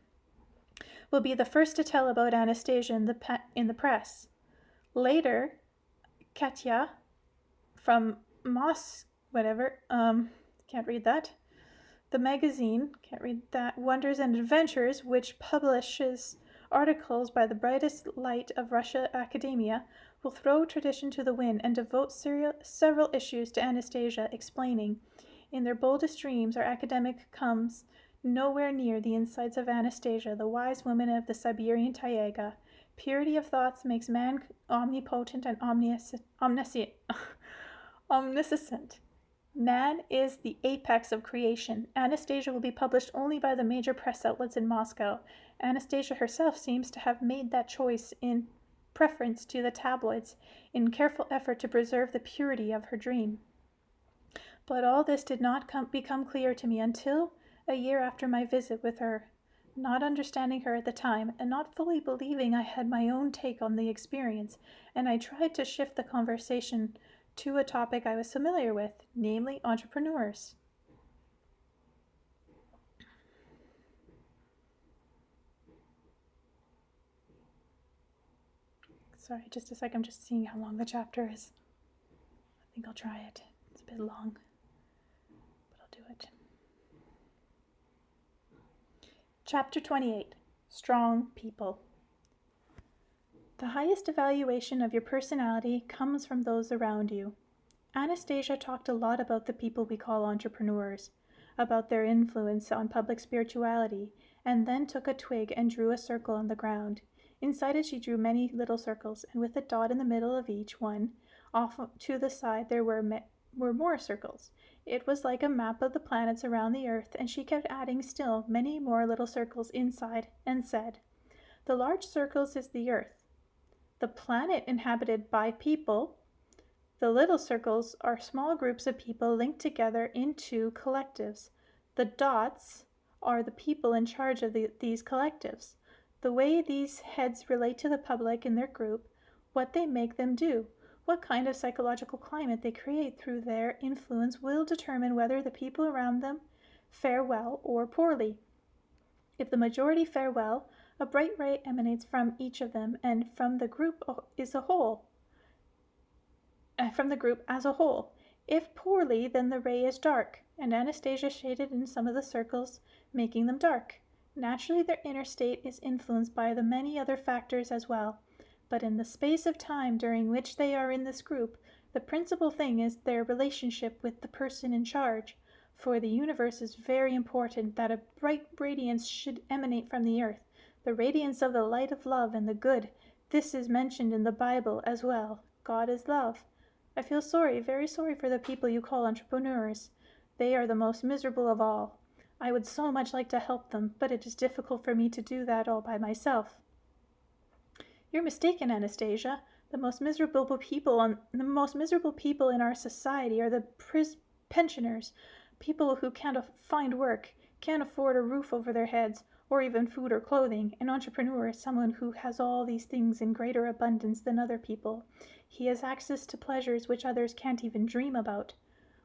will be the first to tell about Anastasia in the press. Later, Katya from can't read that. The magazine, can't read that, Wonders and Adventures, which publishes articles by the brightest light of Russia academia, will throw tradition to the wind and devote several issues to Anastasia, explaining, in their boldest dreams, our academic comes nowhere near the insights of Anastasia, the wise woman of the Siberian Taiga. Purity of thoughts makes man omnipotent and omniscient. Man is the apex of creation. Anastasia will be published only by the major press outlets in Moscow. Anastasia herself seems to have made that choice in preference to the tabloids, in careful effort to preserve the purity of her dream. But all this did not become clear to me until a year after my visit with her. Not understanding her at the time, and not fully believing I had my own take on the experience, and I tried to shift the conversation to a topic I was familiar with, namely entrepreneurs. Sorry, just a sec, I'm just seeing how long the chapter is. I think I'll try it. It's a bit long, but I'll do it. Chapter 28, Strong People. The highest evaluation of your personality comes from those around you. Anastasia talked a lot about the people we call entrepreneurs, about their influence on public spirituality, and then took a twig and drew a circle on the ground. Inside it she drew many little circles, and with a dot in the middle of each one, off to the side there were more circles. It was like a map of the planets around the earth, and she kept adding still many more little circles inside, and said, "The large circles is the earth, the planet inhabited by people. The little circles are small groups of people linked together into collectives. The dots are the people in charge of these collectives. The way these heads relate to the public in their group, what they make them do, what kind of psychological climate they create through their influence will determine whether the people around them fare well or poorly. If the majority fare well, a bright ray emanates from each of them and from the group as a whole. If poorly, then the ray is dark, and Anastasia shaded in some of the circles, making them dark. Naturally, their inner state is influenced by the many other factors as well, but in the space of time during which they are in this group, the principal thing is their relationship with the person in charge. For the universe is very important that a bright radiance should emanate from the earth, the radiance of the light of love and the good. This is mentioned in the Bible as well. God is love. I feel sorry, very sorry for the people you call entrepreneurs. They are the most miserable of all. I would so much like to help them, but it is difficult for me to do that all by myself." "You're mistaken, Anastasia. The most miserable people in our society are the pensioners, people who can't find work, can't afford a roof over their heads, or even food or clothing. An entrepreneur is someone who has all these things in greater abundance than other people. He has access to pleasures which others can't even dream about."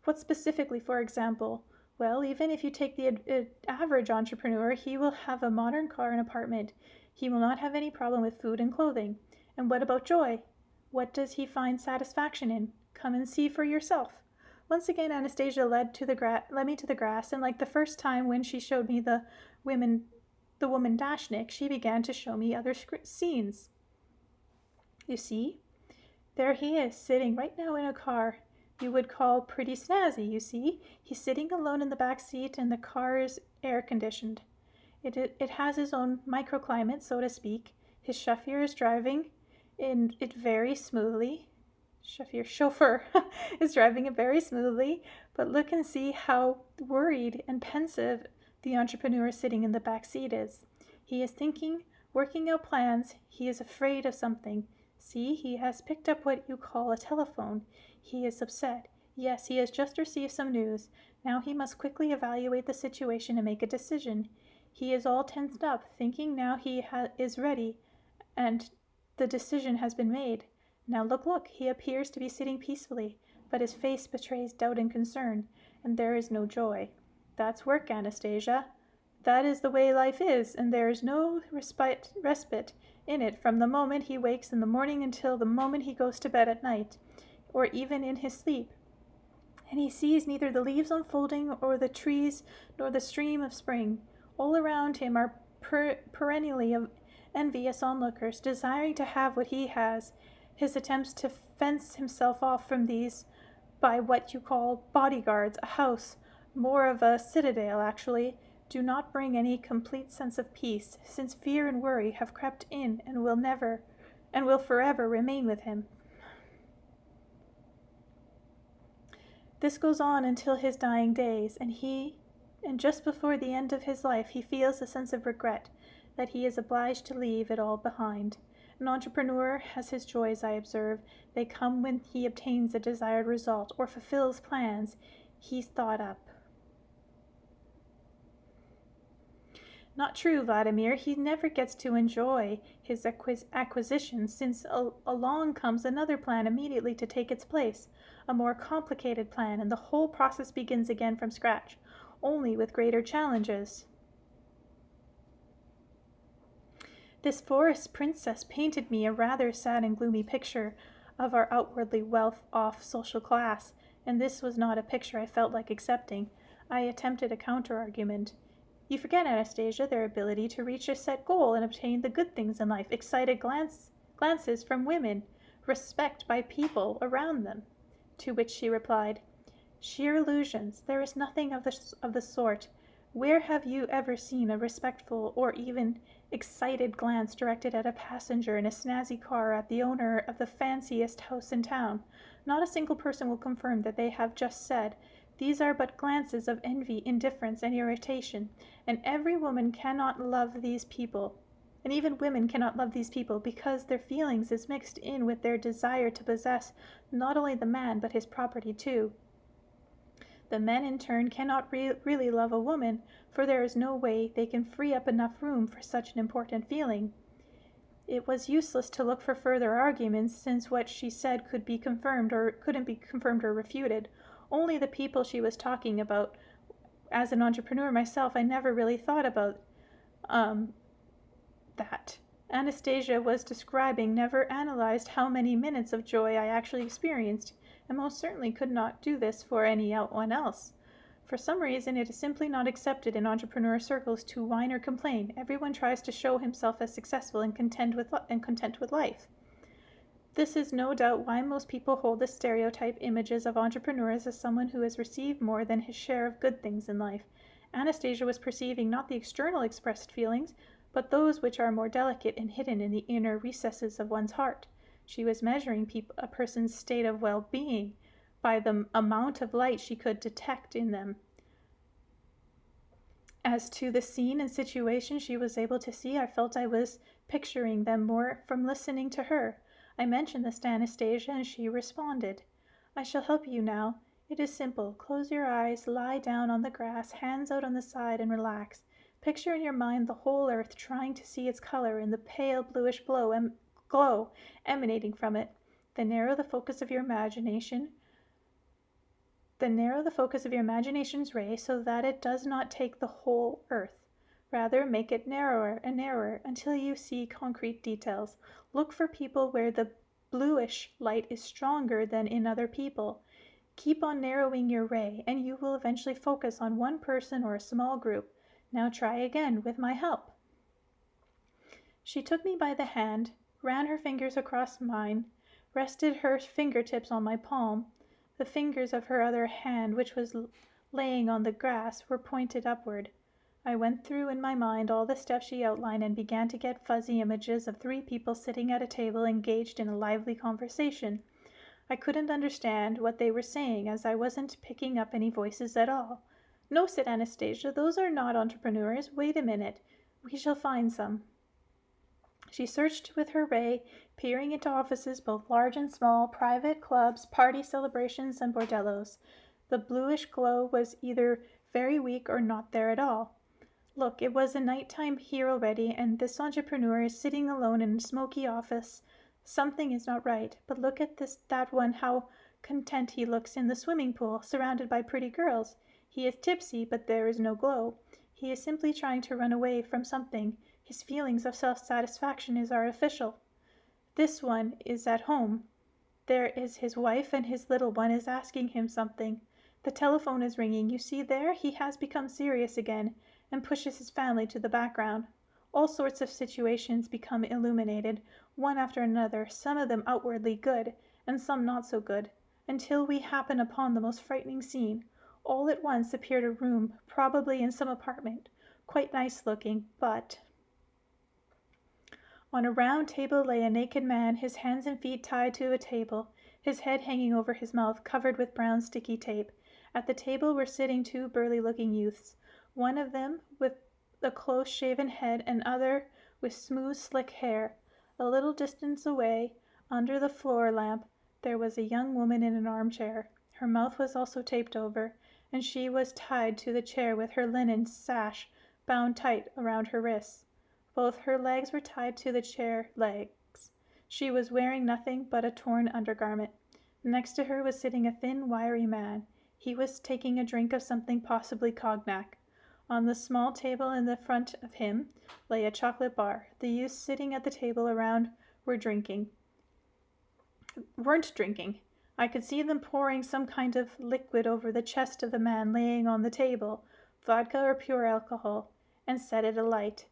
"What specifically, for example?" "Well, even if you take the average entrepreneur, he will have a modern car and apartment. He will not have any problem with food and clothing. And what about joy? What does he find satisfaction in? Come and see for yourself." Once again Anastasia led me to the grass, and like the first time when she showed me the women the woman Dashnick, she began to show me other scenes. You see, there he is, sitting right now in a car you would call pretty snazzy, you see. He's sitting alone in the back seat, and the car is air-conditioned. It has his own microclimate, so to speak. His chauffeur is driving it very smoothly. Chauffeur is driving it very smoothly, but look and see how worried and pensive the entrepreneur sitting in the back seat is. He is thinking, working out plans. He is afraid of something. See, he has picked up what you call a telephone. He is upset. Yes, he has just received some news. Now he must quickly evaluate the situation and make a decision. He is all tensed up, thinking now he is ready, and the decision has been made. Now look, he appears to be sitting peacefully, but his face betrays doubt and concern, and there is no joy. That's work, Anastasia. That is the way life is, and there is no respite in it from the moment he wakes in the morning until the moment he goes to bed at night, or even in his sleep. And he sees neither the leaves unfolding or the trees nor the stream of spring. All around him are perennially envious onlookers, desiring to have what he has. His attempts to fence himself off from these by what you call bodyguards, a house, more of a citadel actually, do not bring any complete sense of peace, since fear and worry have crept in and will forever remain with him. This goes on until his dying days, and just before the end of his life he feels a sense of regret that he is obliged to leave it all behind. An entrepreneur has his joys, I observe. They come when he obtains a desired result or fulfills plans he's thought up. Not true, Vladimir. He never gets to enjoy his acquisitions, since along comes another plan immediately to take its place, a more complicated plan, and the whole process begins again from scratch, only with greater challenges. This forest princess painted me a rather sad and gloomy picture of our outwardly well-off social class, and this was not a picture I felt like accepting. I attempted a counter-argument. You forget, Anastasia, their ability to reach a set goal and obtain the good things in life, excited glances from women, respect by people around them. To which she replied, "Sheer illusions. There is nothing of the sort. Where have you ever seen a respectful or even excited glance directed at a passenger in a snazzy car, at the owner of the fanciest house in town? Not a single person will confirm that they have just said. These are but glances of envy, indifference, and irritation, and every woman cannot love these people, and even women cannot love these people, because their feelings is mixed in with their desire to possess not only the man, but his property too. The men, in turn, cannot really love a woman, for there is no way they can free up enough room for such an important feeling." It was useless to look for further arguments, since what she said couldn't be confirmed or refuted. Only the people she was talking about. As an entrepreneur myself, I never really thought about that. Anastasia was describing never analyzed how many minutes of joy I actually experienced, and most certainly could not do this for anyone else. For some reason, it is simply not accepted in entrepreneur circles to whine or complain. Everyone tries to show himself as successful and content with life. This is no doubt why most people hold the stereotype images of entrepreneurs as someone who has received more than his share of good things in life. Anastasia was perceiving not the external expressed feelings, but those which are more delicate and hidden in the inner recesses of one's heart. She was measuring a person's state of well-being by the amount of light she could detect in them. As to the scene and situation she was able to see, I felt I was picturing them more from listening to her. I mentioned this to Anastasia, and she responded, "I shall help you now. It is simple. Close your eyes, lie down on the grass, hands out on the side, and relax. Picture in your mind the whole earth, trying to see its color and the pale bluish glow emanating from it. Then narrow the focus of your imagination's ray so that it does not take the whole earth. Rather, make it narrower and narrower until you see concrete details. Look for people where the bluish light is stronger than in other people. Keep on narrowing your ray, and you will eventually focus on one person or a small group. Now try again with my help." She took me by the hand, ran her fingers across mine, rested her fingertips on my palm. The fingers of her other hand, which was laying on the grass, were pointed upward. I went through in my mind all the steps she outlined and began to get fuzzy images of three people sitting at a table engaged in a lively conversation. I couldn't understand what they were saying, as I wasn't picking up any voices at all. "No," said Anastasia, "those are not entrepreneurs. Wait a minute. We shall find some." She searched with her ray, peering into offices both large and small, private clubs, party celebrations, and bordellos. The bluish glow was either very weak or not there at all. Look, it was a nighttime here already, and this entrepreneur is sitting alone in a smoky office. Something is not right, but look at that one, how content he looks in the swimming pool, surrounded by pretty girls. He is tipsy, but there is no glow. He is simply trying to run away from something. His feelings of self-satisfaction is artificial. This one is at home. There is his wife, and his little one is asking him something. The telephone is ringing. You see there? He has become serious again, and pushes his family to the background. All sorts of situations become illuminated, one after another, some of them outwardly good, and some not so good, until we happen upon the most frightening scene. All at once appeared a room, probably in some apartment, quite nice looking, but on a round table lay a naked man, his hands and feet tied to a table, his head hanging over his mouth, covered with brown sticky tape. At the table were sitting two burly-looking youths, one of them with a close-shaven head, and other with smooth, slick hair. A little distance away, under the floor lamp, there was a young woman in an armchair. Her mouth was also taped over, and she was tied to the chair with her linen sash bound tight around her wrists. Both her legs were tied to the chair legs. She was wearing nothing but a torn undergarment. Next to her was sitting a thin, wiry man. He was taking a drink of something, possibly cognac. On the small table in the front of him lay a chocolate bar. The youths sitting at the table around weren't drinking. I could see them pouring some kind of liquid over the chest of the man laying on the table, vodka or pure alcohol, and set it alight.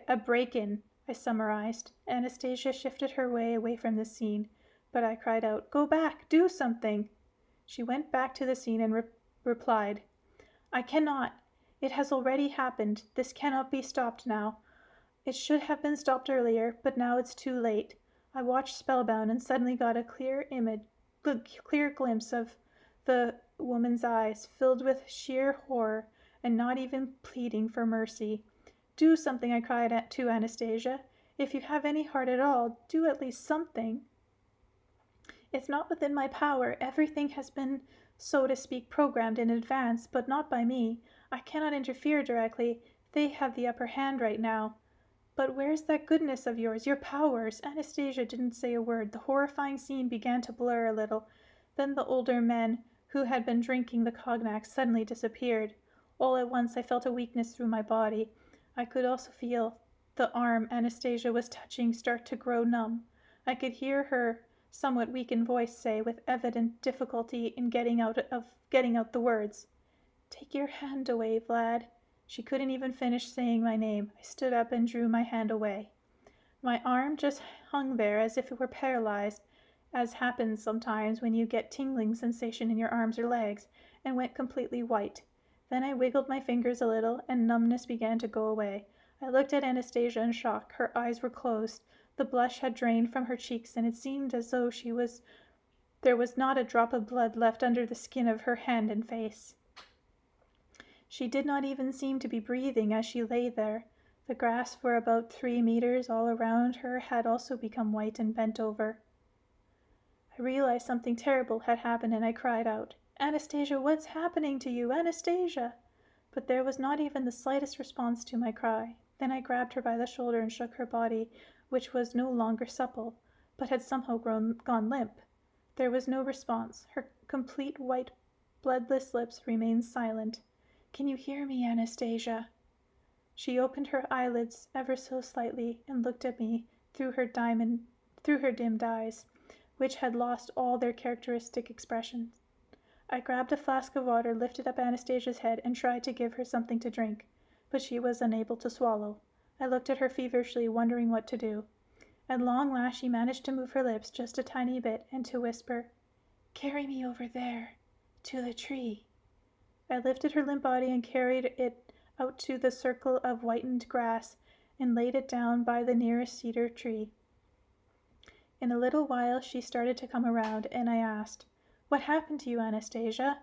A break-in, I summarized. Anastasia shifted her way away from the scene, but I cried out, "Go back! Do something!" She went back to the scene and replied, "I cannot. It has already happened. This cannot be stopped now. It should have been stopped earlier, but now it's too late." I watched spellbound and suddenly got a clear glimpse of the woman's eyes, filled with sheer horror and not even pleading for mercy. "Do something," I cried to Anastasia. "If you have any heart at all, do at least something." "It's not within my power. Everything has been, so to speak, programmed in advance, but not by me. I cannot interfere directly. They have the upper hand right now." "But where's that goodness of yours, your powers?" Anastasia didn't say a word. The horrifying scene began to blur a little. Then the older men, who had been drinking the cognac, suddenly disappeared. All at once I felt a weakness through my body. I could also feel the arm Anastasia was touching start to grow numb. I could hear her somewhat weakened voice say, with evident difficulty in getting out the words, "Take your hand away, Vlad." She couldn't even finish saying my name. I stood up and drew my hand away. My arm just hung there as if it were paralyzed, as happens sometimes when you get tingling sensation in your arms or legs, and went completely white. Then I wiggled my fingers a little, and numbness began to go away. I looked at Anastasia in shock. Her eyes were closed. The blush had drained from her cheeks, and it seemed as though there was not a drop of blood left under the skin of her hand and face. She did not even seem to be breathing as she lay there. The grass for about 3 meters all around her had also become white and bent over. I realized something terrible had happened, and I cried out, "Anastasia, what's happening to you? Anastasia!" But there was not even the slightest response to my cry. Then I grabbed her by the shoulder and shook her body, which was no longer supple, but had somehow gone limp. There was no response. Her complete white, bloodless lips remained silent. "Can you hear me, Anastasia?" She opened her eyelids ever so slightly and looked at me through her dimmed eyes, which had lost all their characteristic expression. I grabbed a flask of water, lifted up Anastasia's head, and tried to give her something to drink, but she was unable to swallow. I looked at her feverishly, wondering what to do. At long last she managed to move her lips just a tiny bit and to whisper, "Carry me over there, to the tree." I lifted her limp body and carried it out to the circle of whitened grass and laid it down by the nearest cedar tree. In a little while she started to come around, and I asked, "What happened to you, Anastasia?"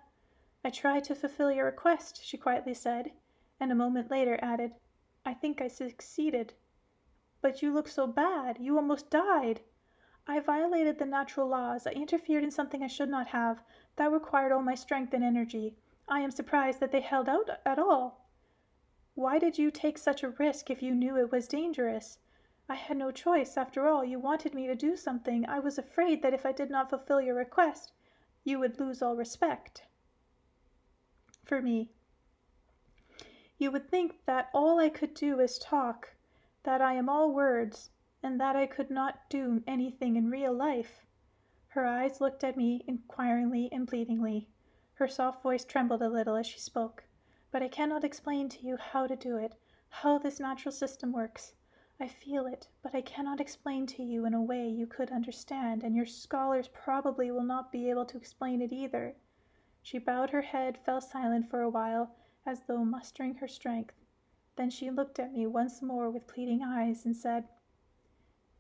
"I tried to fulfill your request," she quietly said, and a moment later added, "I think I succeeded." "But you look so bad. You almost died." "I violated the natural laws. I interfered in something I should not have. That required all my strength and energy. I am surprised that they held out at all." "Why did you take such a risk if you knew it was dangerous?" "I had no choice. After all, you wanted me to do something. I was afraid that if I did not fulfill your request, you would lose all respect for me. You would think that all I could do is talk, that I am all words, and that I could not do anything in real life." Her eyes looked at me inquiringly and pleadingly. Her soft voice trembled a little as she spoke. "But I cannot explain to you how to do it, how this natural system works. I feel it, but I cannot explain to you in a way you could understand, and your scholars probably will not be able to explain it either." She bowed her head, fell silent for a while, as though mustering her strength. Then she looked at me once more with pleading eyes and said,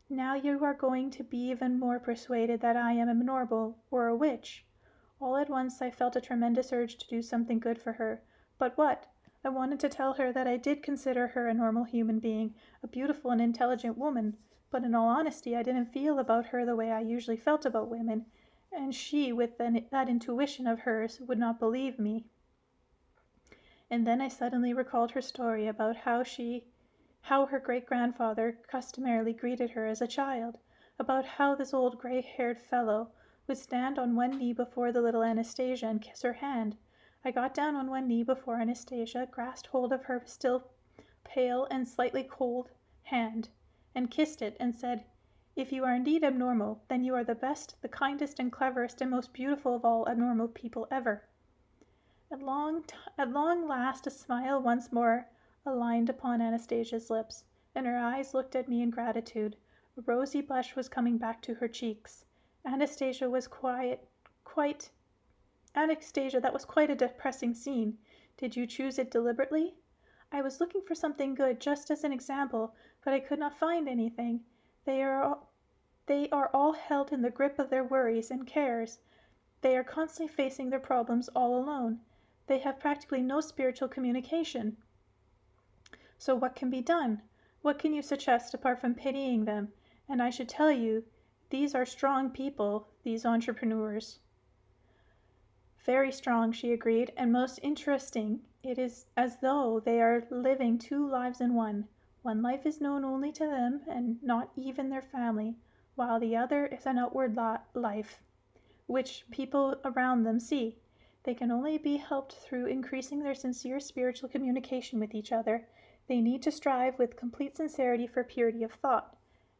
"Now you are going to be even more persuaded that I am abnormal or a witch." All at once I felt a tremendous urge to do something good for her. But what? I wanted to tell her that I did consider her a normal human being, a beautiful and intelligent woman, but in all honesty I didn't feel about her the way I usually felt about women, and she, with that intuition of hers, would not believe me. And then I suddenly recalled her story about how her great-grandfather customarily greeted her as a child, about how this old gray-haired fellow would stand on one knee before the little Anastasia and kiss her hand. I got down on one knee before Anastasia, grasped hold of her still pale and slightly cold hand, and kissed it, and said, "If you are indeed abnormal, then you are the best, the kindest and cleverest and most beautiful of all abnormal people ever." At long last a smile once more aligned upon Anastasia's lips, and her eyes looked at me in gratitude. A rosy blush was coming back to her cheeks. Anastasia, that was quite a depressing scene. Did you choose it deliberately? I was looking for something good, just as an example, but I could not find anything. They are all held in the grip of their worries and cares. They are constantly facing their problems all alone. They have practically no spiritual communication. So what can be done? What can you suggest apart from pitying them? And I should tell you, these are strong people, these entrepreneurs. Very strong, she agreed, and most interesting. It is as though they are living two lives in one. One life is known only to them, and not even their family, while the other is an outward life, which people around them see. They can only be helped through increasing their sincere spiritual communication with each other. They need to strive with complete sincerity for purity of thought.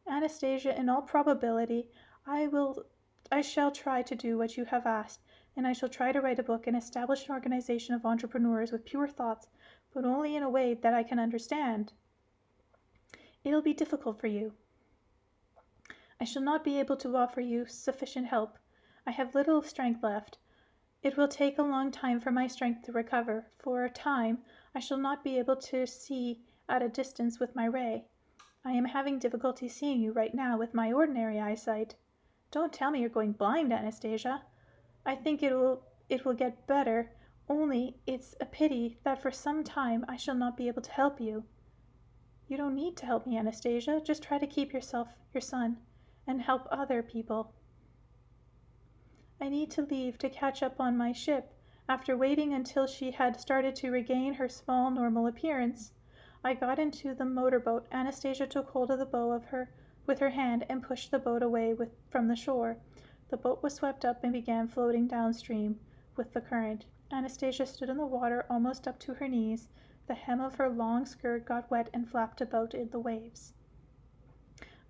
Anastasia, in all probability, I shall try to do what you have asked, and I shall try to write a book and establish an organization of entrepreneurs with pure thoughts, but only in a way that I can understand. It'll be difficult for you. I shall not be able to offer you sufficient help. I have little strength left. It will take a long time for my strength to recover. For a time, I shall not be able to see at a distance with my ray. I am having difficulty seeing you right now with my ordinary eyesight. Don't tell me you're going blind, Anastasia. I think it will get better, only it's a pity that for some time I shall not be able to help you." "You don't need to help me, Anastasia. Just try to keep yourself, your son, and help other people." "I need to leave to catch up on my ship." After waiting until she had started to regain her small, normal appearance, I got into the motorboat. Anastasia took hold of the bow with her hand and pushed the boat away from the shore. The boat was swept up and began floating downstream with the current. Anastasia stood in the water almost up to her knees. The hem of her long skirt got wet and flapped about in the waves.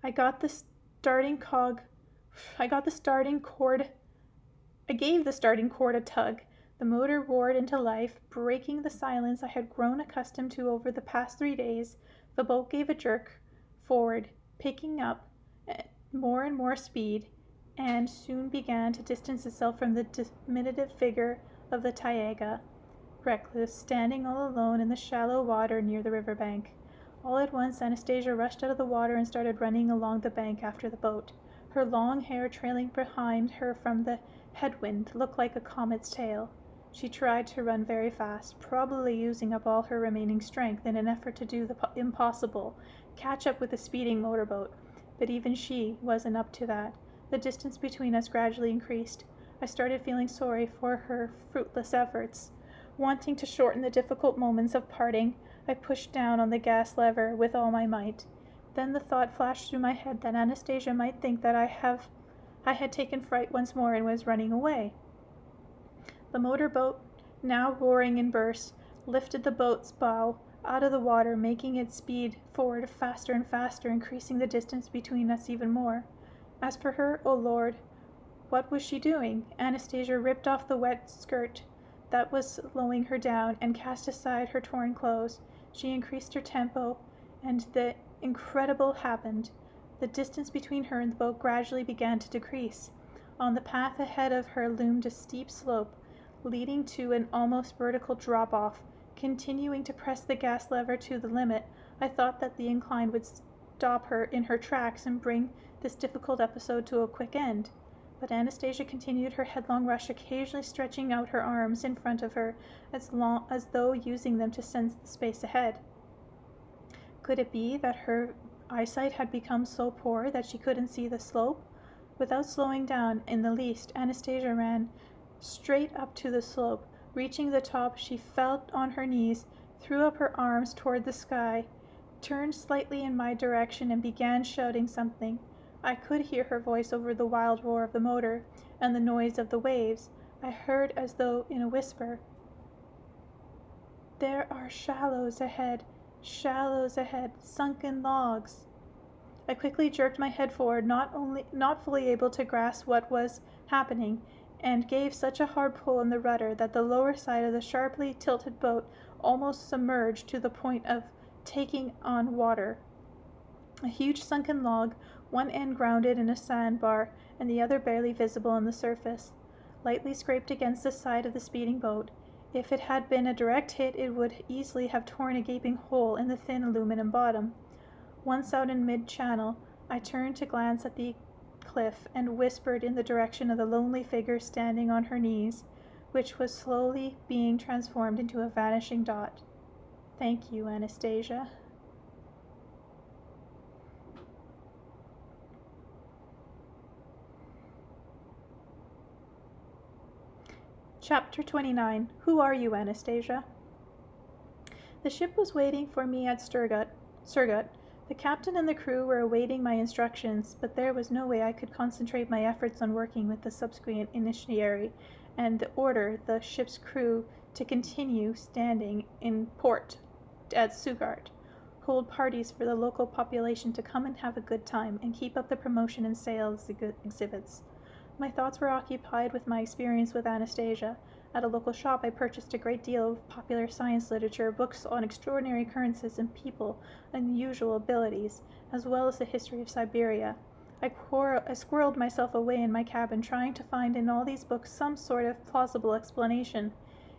I gave the starting cord a tug. The motor roared into life, breaking the silence I had grown accustomed to over the past 3 days. The boat gave a jerk forward, picking up more and more speed, and soon began to distance itself from the diminutive figure of the Taiga, reckless, standing all alone in the shallow water near the riverbank. All at once Anastasia rushed out of the water and started running along the bank after the boat. Her long hair trailing behind her from the headwind looked like a comet's tail. She tried to run very fast, probably using up all her remaining strength in an effort to do the impossible, catch up with the speeding motorboat. But even she wasn't up to that. The distance between us gradually increased. I started feeling sorry for her fruitless efforts. Wanting to shorten the difficult moments of parting, I pushed down on the gas lever with all my might. Then the thought flashed through my head that Anastasia might think that I had taken fright once more and was running away. The motorboat, now roaring in bursts, lifted the boat's bow out of the water, making its speed forward faster and faster, increasing the distance between us even more. As for her, oh Lord, what was she doing? Anastasia ripped off the wet skirt that was slowing her down and cast aside her torn clothes. She increased her tempo, and the incredible happened. The distance between her and the boat gradually began to decrease. On the path ahead of her loomed a steep slope, leading to an almost vertical drop-off. Continuing to press the gas lever to the limit, I thought that the incline would stop her in her tracks and bring this difficult episode to a quick end. But Anastasia continued her headlong rush, occasionally stretching out her arms in front of her as though using them to sense the space ahead. Could it be that her eyesight had become so poor that she couldn't see the slope? Without slowing down in the least, Anastasia ran straight up to the slope. Reaching the top, she fell on her knees, threw up her arms toward the sky, turned slightly in my direction, and began shouting something. I could hear her voice over the wild roar of the motor and the noise of the waves. I heard as though in a whisper, "There are shallows ahead, sunken logs." I quickly jerked my head forward, not fully able to grasp what was happening, and gave such a hard pull on the rudder that the lower side of the sharply tilted boat almost submerged to the point of taking on water. A huge sunken log, one end grounded in a sandbar and the other barely visible on the surface, lightly scraped against the side of the speeding boat. If it had been a direct hit, it would easily have torn a gaping hole in the thin aluminum bottom. Once out in mid-channel, I turned to glance at the cliff and whispered in the direction of the lonely figure standing on her knees, which was slowly being transformed into a vanishing dot. "Thank you, Anastasia." Chapter 29. Who are you, Anastasia? The ship was waiting for me at Surgut. The captain and the crew were awaiting my instructions, but there was no way I could concentrate my efforts on working with the subsequent initiatory and order the ship's crew to continue standing in port at Sugart, hold parties for the local population to come and have a good time, and keep up the promotion and sales exhibits. My thoughts were occupied with my experience with Anastasia. At a local shop, I purchased a great deal of popular science literature, books on extraordinary occurrences and people, unusual abilities, as well as the history of Siberia. I squirreled myself away in my cabin, trying to find in all these books some sort of plausible explanation.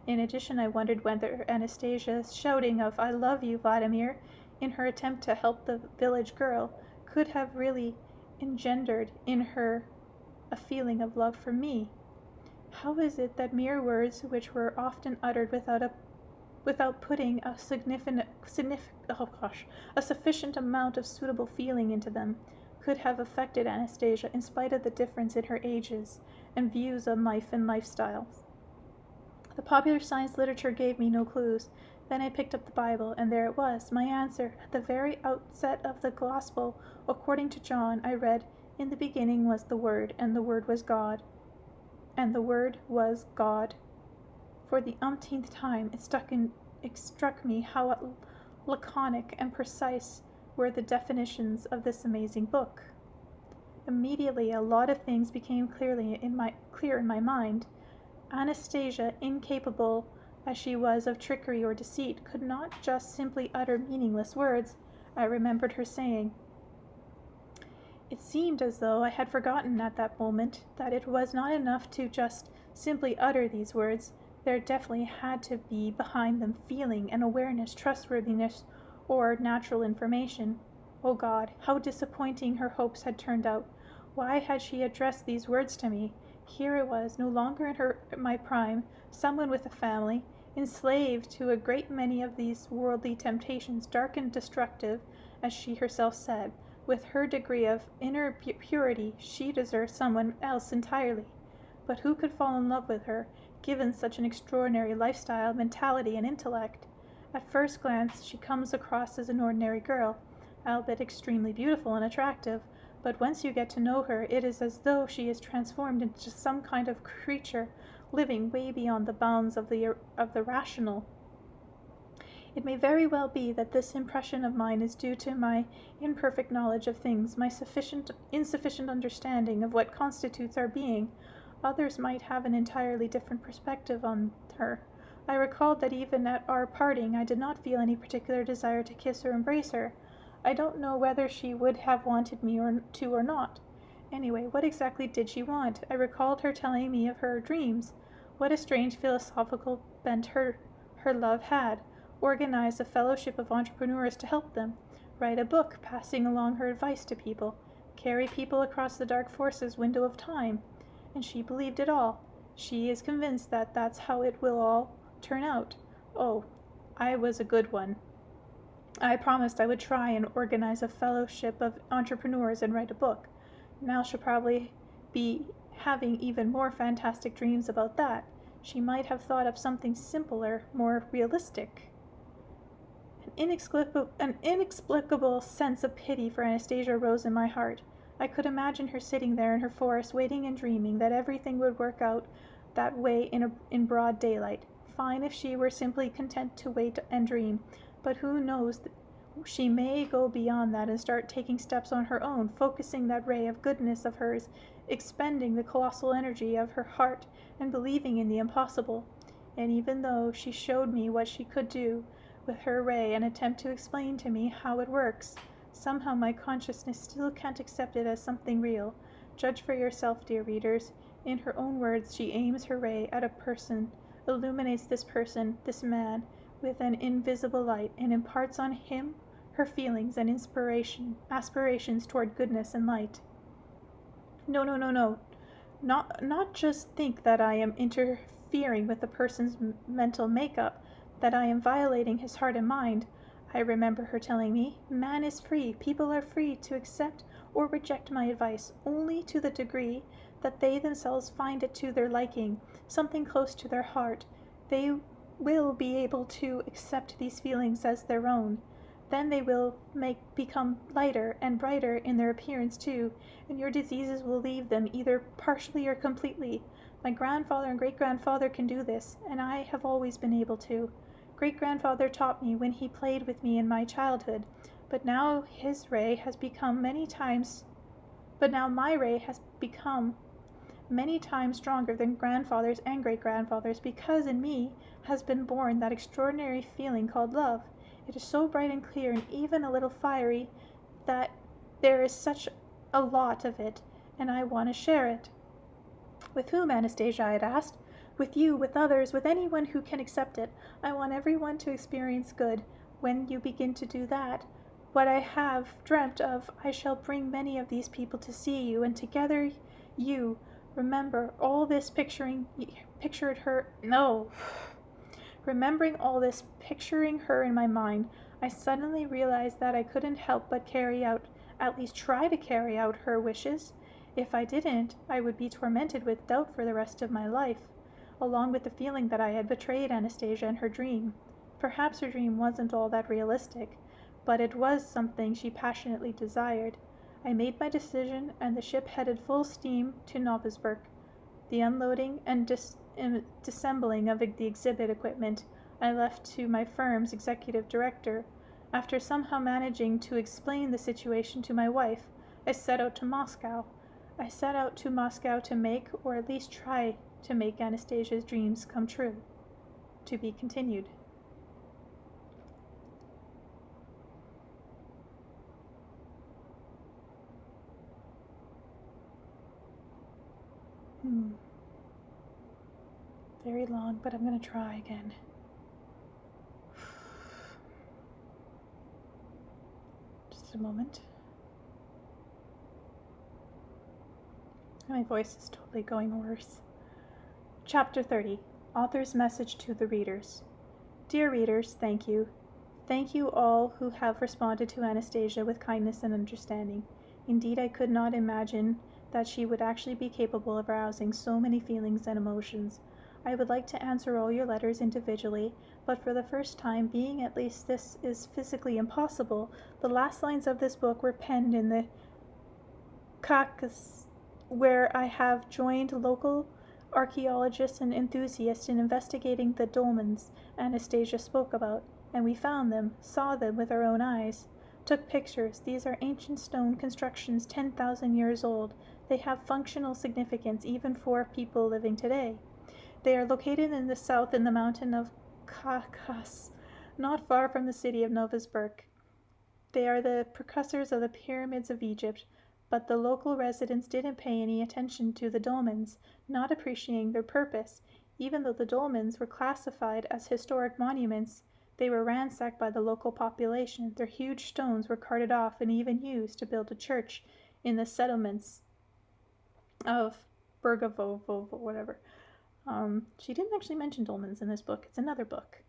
In addition, I wondered whether Anastasia's shouting of "I love you, Vladimir," in her attempt to help the village girl, could have really engendered in her a feeling of love for me. How is it that mere words, which were often uttered without putting a sufficient amount of suitable feeling into them, could have affected Anastasia in spite of the difference in her ages and views on life and lifestyle? The popular science literature gave me no clues. Then I picked up the Bible, and there it was, my answer. At the very outset of the Gospel, according to John, I read, "In the beginning was the Word, and the Word was God. And the Word was God." For the umpteenth time, it struck me how laconic and precise were the definitions of this amazing book. Immediately, a lot of things became clear in my mind. Anastasia, incapable as she was of trickery or deceit, could not just simply utter meaningless words. I remembered her saying. It seemed as though I had forgotten at that moment that it was not enough to just simply utter these words. There definitely had to be behind them feeling and awareness, trustworthiness, or natural information. Oh God, how disappointing her hopes had turned out. Why had she addressed these words to me? Here I was, no longer in my prime, someone with a family, enslaved to a great many of these worldly temptations, dark and destructive, as she herself said. With her degree of inner purity, she deserved someone else entirely. But who could fall in love with her, given such an extraordinary lifestyle, mentality, and intellect? At first glance, she comes across as an ordinary girl, albeit extremely beautiful and attractive, but once you get to know her, it is as though she is transformed into some kind of creature, living way beyond the bounds of the rational. It may very well be that this impression of mine is due to my imperfect knowledge of things, my insufficient understanding of what constitutes our being. Others might have an entirely different perspective on her. I recalled that even at our parting I did not feel any particular desire to kiss or embrace her. I don't know whether she would have wanted me or not. Anyway, what exactly did she want? I recalled her telling me of her dreams. What a strange philosophical bent her love had. Organize a fellowship of entrepreneurs to help them, write a book passing along her advice to people, carry people across the dark forces window of time. And she believed it all. She is convinced that that's how it will all turn out. Oh, I was a good one. I promised I would try and organize a fellowship of entrepreneurs and write a book. Now she'll probably be having even more fantastic dreams about that. She might have thought up something simpler, more realistic. An inexplicable sense of pity for Anastasia rose in my heart. I could imagine her sitting there in her forest, waiting and dreaming that everything would work out that way in broad daylight. Fine if she were simply content to wait and dream, but who knows, she may go beyond that and start taking steps on her own, focusing that ray of goodness of hers, expending the colossal energy of her heart, and believing in the impossible. And even though she showed me what she could do with her ray and attempt to explain to me how it works, somehow my consciousness still can't accept it as something real. Judge for yourself, dear readers. In her own words, she aims her ray at a person, illuminates this person, this man, with an invisible light, and imparts on him her feelings and aspirations toward goodness and light. No. Not just think that I am interfering with the person's mental makeup, that I am violating his heart and mind. I remember her telling me, man is free, people are free to accept or reject my advice only to the degree that they themselves find it to their liking, something close to their heart. They will be able to accept these feelings as their own. Then they will become lighter and brighter in their appearance too, and your diseases will leave them either partially or completely. My grandfather and great-grandfather can do this, and I have always been able to. Great-grandfather taught me when he played with me in my childhood, but now my ray has become many times stronger than grandfather's and great-grandfather's, because in me has been born that extraordinary feeling called love. It is so bright and clear and even a little fiery that there is such a lot of it, and I want to share it. With whom, Anastasia? I had asked. With you, with others, with anyone who can accept it. I want everyone to experience good. When you begin to do that, what I have dreamt of, I shall bring many of these people to see you, and together you remembering all this, picturing her in my mind, I suddenly realized that I couldn't help but at least try to carry out her wishes. If I didn't, I would be tormented with doubt for the rest of my life, along with the feeling that I had betrayed Anastasia and her dream. Perhaps her dream wasn't all that realistic, but it was something she passionately desired. I made my decision, and the ship headed full steam to Novosibirsk. The unloading and disassembling of the exhibit equipment I left to my firm's executive director. After somehow managing to explain the situation to my wife, I set out to Moscow. To make, or at least try to make, Anastasia's dreams come true. To be continued. Very long, but I'm going to try again. Just a moment. My voice is totally going worse. Chapter 30. Author's Message to the Readers. Dear readers, thank you. Thank you all who have responded to Anastasia with kindness and understanding. Indeed, I could not imagine that she would actually be capable of arousing so many feelings and emotions. I would like to answer all your letters individually, but for the first time, being at least this is physically impossible, the last lines of this book were penned in the Caucasus, where I have joined local archaeologists and enthusiasts in investigating the dolmens Anastasia spoke about, and we found them, saw them with our own eyes, took pictures. These are ancient stone constructions 10,000 years old. They have functional significance even for people living today. They are located in the south in the mountain of Caucasus, not far from the city of Novosibirsk. They are the precursors of the pyramids of Egypt, but the local residents didn't pay any attention to the dolmens, not appreciating their purpose. Even though the dolmens were classified as historic monuments, they were ransacked by the local population. Their huge stones were carted off and even used to build a church in the settlements of Bergavovo, whatever. She didn't actually mention dolmens in this book. It's another book,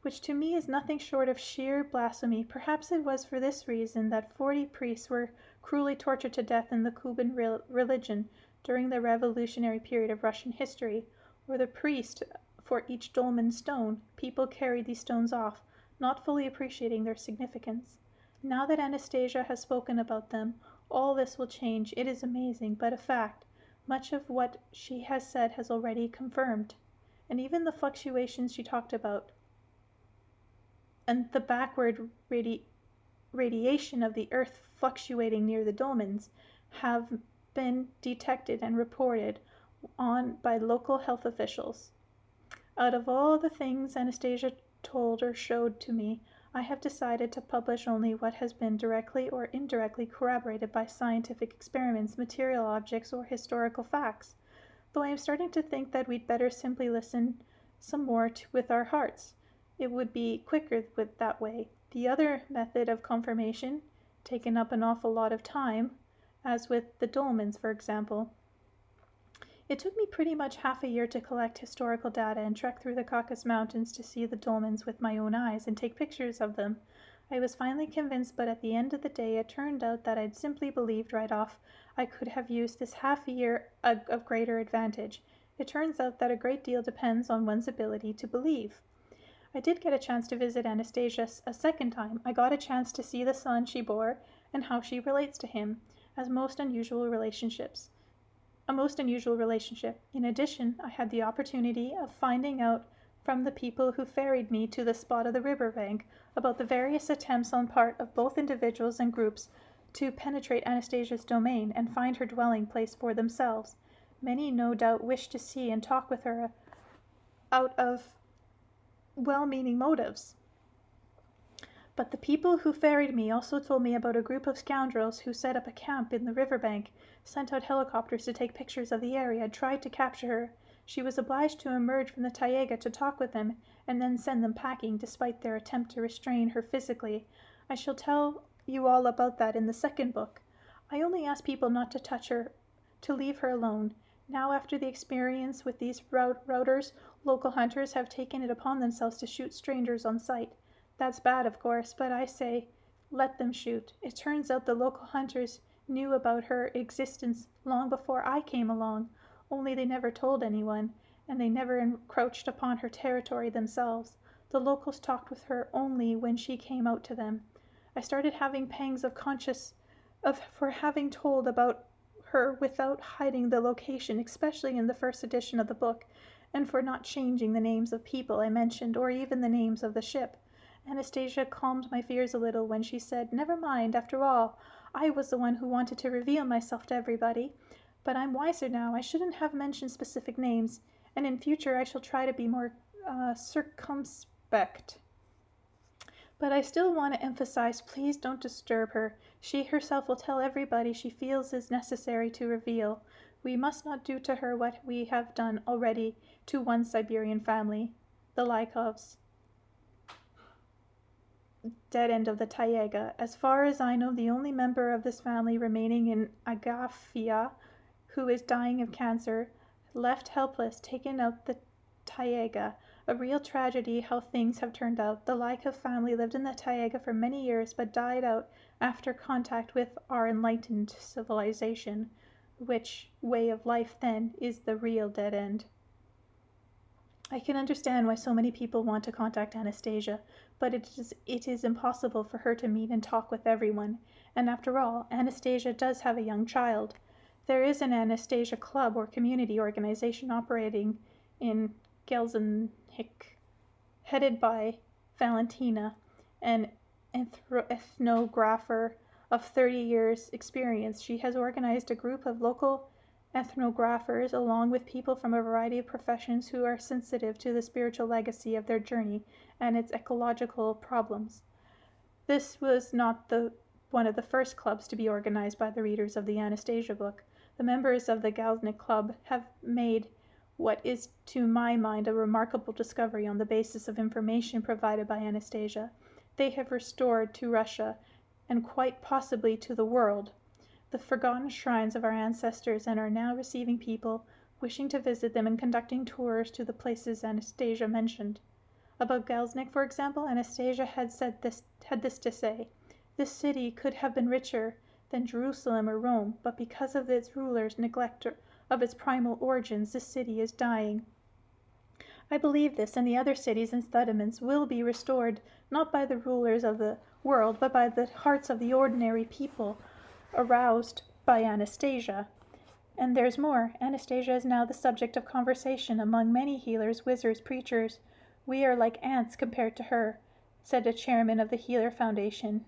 which to me is nothing short of sheer blasphemy. Perhaps it was for this reason that 40 priests were cruelly tortured to death in the Kuban religion during the revolutionary period of Russian history, or the priest for each dolmen stone. People carried these stones off, not fully appreciating their significance. Now that Anastasia has spoken about them, all this will change. It is amazing, but a fact. Much of what she has said has already confirmed, and even the fluctuations she talked about, and the backward radiation of the earth fluctuating near the dolmens, have been detected and reported on by local health officials. Out of all the things Anastasia told or showed to me, I have decided to publish only what has been directly or indirectly corroborated by scientific experiments, material objects, or historical facts, though I am starting to think that we'd better simply listen some more with our hearts. It would be quicker that way. The other method of confirmation, taken up an awful lot of time, as with the dolmens, for example. It took me pretty much half a year to collect historical data and trek through the Caucasus Mountains to see the dolmens with my own eyes and take pictures of them. I was finally convinced, but at the end of the day it turned out that I'd simply believed right off I could have used this half a year of greater advantage. It turns out that a great deal depends on one's ability to believe. I did get a chance to visit Anastasia a second time. I got a chance to see the son she bore and how she relates to him, as a most unusual relationship. In addition, I had the opportunity of finding out from the people who ferried me to the spot of the riverbank about the various attempts on part of both individuals and groups to penetrate Anastasia's domain and find her dwelling place for themselves. Many no doubt wished to see and talk with her out of well-meaning motives. But the people who ferried me also told me about a group of scoundrels who set up a camp in the riverbank, sent out helicopters to take pictures of the area, tried to capture her. She was obliged to emerge from the Taiga to talk with them, and then send them packing, despite their attempt to restrain her physically. I shall tell you all about that in the second book. I only ask people not to touch her, to leave her alone. Now, after the experience with these routers, local hunters have taken it upon themselves to shoot strangers on sight. That's bad, of course, but I say, let them shoot. It turns out the local hunters knew about her existence long before I came along, only they never told anyone, and they never encroached upon her territory themselves. The locals talked with her only when she came out to them. I started having pangs of conscience for having told about her without hiding the location, especially in the first edition of the book, and for not changing the names of people I mentioned, or even the names of the ship. Anastasia calmed my fears a little when she said, "Never mind, after all, I was the one who wanted to reveal myself to everybody. But I'm wiser now. I shouldn't have mentioned specific names, and in future I shall try to be more circumspect. But I still want to emphasize, please don't disturb her. She herself will tell everybody she feels is necessary to reveal. We must not do to her what we have done already to one Siberian family, the Lykovs. Dead end of the Taiga. As far as I know, the only member of this family remaining in Agafia, who is dying of cancer, left helpless, taken out the Taiga. A real tragedy how things have turned out. The Lykov family lived in the Taiga for many years, but died out after contact with our enlightened civilization, which way of life then is the real dead end. I can understand why so many people want to contact Anastasia, but it is impossible for her to meet and talk with everyone. And after all, Anastasia does have a young child. There is an Anastasia club or community organization operating in Gelsenhick, headed by Valentina, an ethnographer of 30 years' experience. She has organized a group of local ethnographers, along with people from a variety of professions who are sensitive to the spiritual legacy of their journey and its ecological problems. This was not one of the first clubs to be organized by the readers of the Anastasia book. The members of the Galsnik Club have made what is to my mind a remarkable discovery on the basis of information provided by Anastasia. They have restored to Russia, and quite possibly to the world, the forgotten shrines of our ancestors, and are now receiving people wishing to visit them and conducting tours to the places Anastasia mentioned. About Galsnik, for example, Anastasia had this to say: "This city could have been richer than Jerusalem or Rome, but because of its rulers' neglect of its primal origins, this city is dying." I believe this, and the other cities and settlements will be restored, not by the rulers of the world, but by the hearts of the ordinary people, aroused by Anastasia. And there's more. Anastasia is now the subject of conversation among many healers, wizards, preachers. We are like ants compared to her, said a chairman of the Healer Foundation.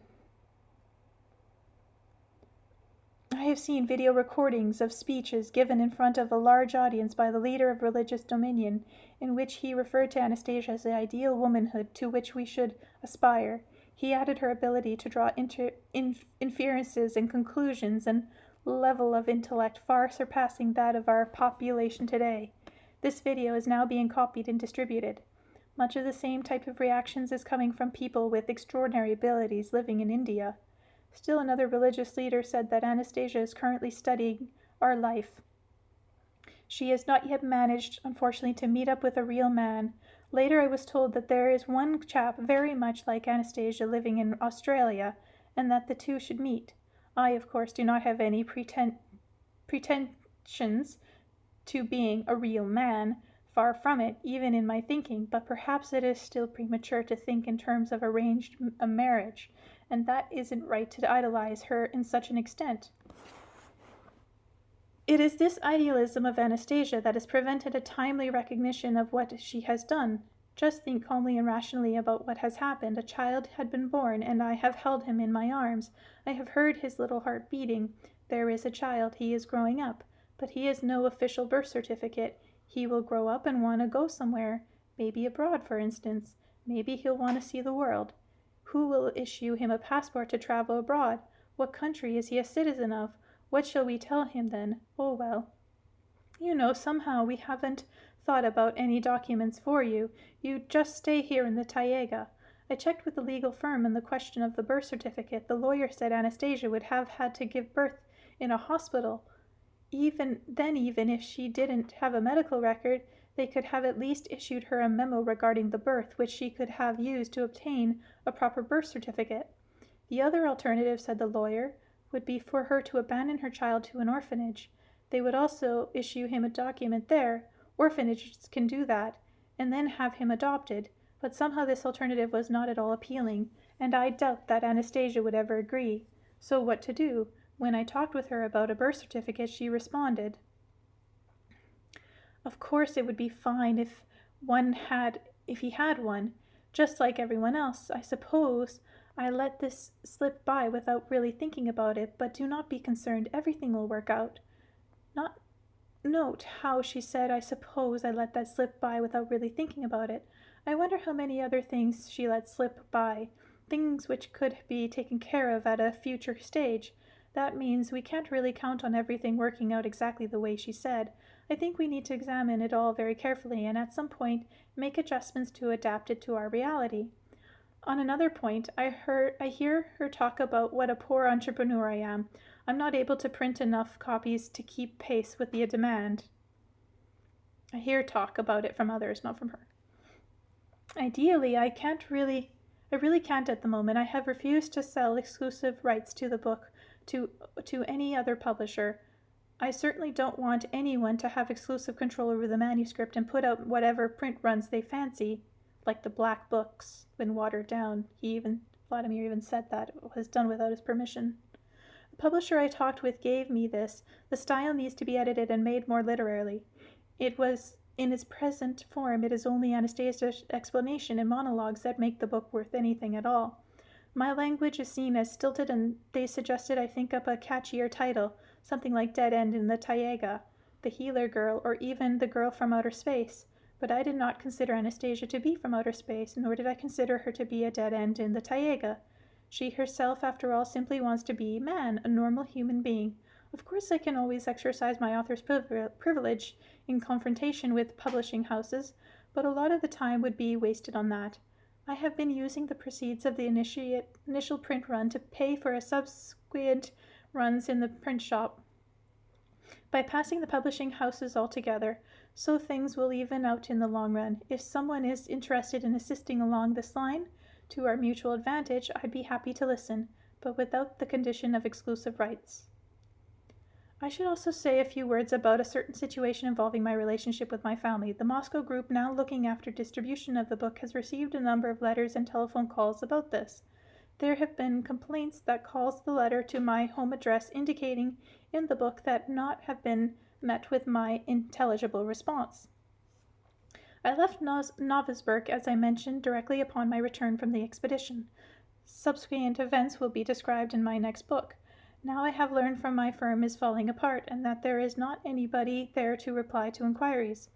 I have seen video recordings of speeches given in front of a large audience by the leader of religious dominion, in which he referred to Anastasia as the ideal womanhood to which we should aspire. He added her ability to draw inferences and conclusions and level of intellect far surpassing that of our population today. This video is now being copied and distributed. Much of the same type of reactions is coming from people with extraordinary abilities living in India. Still another religious leader said that Anastasia is currently studying our life. She has not yet managed, unfortunately, to meet up with a real man. Later I was told that there is one chap very much like Anastasia living in Australia, and that the two should meet. I, of course, do not have any pretensions to being a real man, far from it, even in my thinking, but perhaps it is still premature to think in terms of arranged marriage, and that isn't right to idolize her in such an extent. It is this idealism of Anastasia that has prevented a timely recognition of what she has done. Just think calmly and rationally about what has happened. A child had been born, and I have held him in my arms. I have heard his little heart beating. There is a child. He is growing up. But he has no official birth certificate. He will grow up and want to go somewhere. Maybe abroad, for instance. Maybe he'll want to see the world. Who will issue him a passport to travel abroad? What country is he a citizen of? What shall we tell him then? Oh, well. Somehow we haven't thought about any documents for you. You just stay here in the Taiga. I checked with the legal firm on the question of the birth certificate. The lawyer said Anastasia would have had to give birth in a hospital. Even if she didn't have a medical record, they could have at least issued her a memo regarding the birth, which she could have used to obtain a proper birth certificate. The other alternative, said the lawyer, would be for her to abandon her child to an orphanage. They would also issue him a document there. Orphanages can do that, and then have him adopted. But somehow this alternative was not at all appealing, and I doubt that Anastasia would ever agree. So what to do? When I talked with her about a birth certificate, she responded, "Of course it would be fine if he had one, just like everyone else. I suppose I let this slip by without really thinking about it, but do not be concerned. Everything will work out." Note how she said, "I suppose I let that slip by without really thinking about it." I wonder how many other things she let slip by, things which could be taken care of at a future stage. That means we can't really count on everything working out exactly the way she said. I think we need to examine it all very carefully and at some point make adjustments to adapt it to our reality. On another point, I hear her talk about what a poor entrepreneur I am. I'm not able to print enough copies to keep pace with the demand. I hear talk about it from others, not from her. Ideally, I really can't at the moment. I have refused to sell exclusive rights to the book to any other publisher. I certainly don't want anyone to have exclusive control over the manuscript and put out whatever print runs they fancy, like the black books when watered down. Vladimir even said that it was done without his permission. The publisher I talked with gave me this. The style needs to be edited and made more literary. It was in its present form, it is only Anastasia's explanation and monologues that make the book worth anything at all. My language is seen as stilted, and they suggested I think up a catchier title, something like Dead End in the Taiga, The Healer Girl, or even The Girl from Outer Space. But I did not consider Anastasia to be from outer space, nor did I consider her to be a dead end in the Taiga. She herself, after all, simply wants to be man, a normal human being. Of course, I can always exercise my author's privilege in confrontation with publishing houses, but a lot of the time would be wasted on that. I have been using the proceeds of the initial print run to pay for a subsequent runs in the print shop, bypassing the publishing houses altogether, so things will even out in the long run. If someone is interested in assisting along this line, to our mutual advantage, I'd be happy to listen, but without the condition of exclusive rights. I should also say a few words about a certain situation involving my relationship with my family. The Moscow group now looking after distribution of the book has received a number of letters and telephone calls about this. There have been complaints that calls the letter to my home address indicating in the book that not have been met with my intelligible response. I left Novosibirsk, as I mentioned, directly upon my return from the expedition. Subsequent events will be described in my next book. Now I have learned from my firm is falling apart, and that there is not anybody there to reply to inquiries.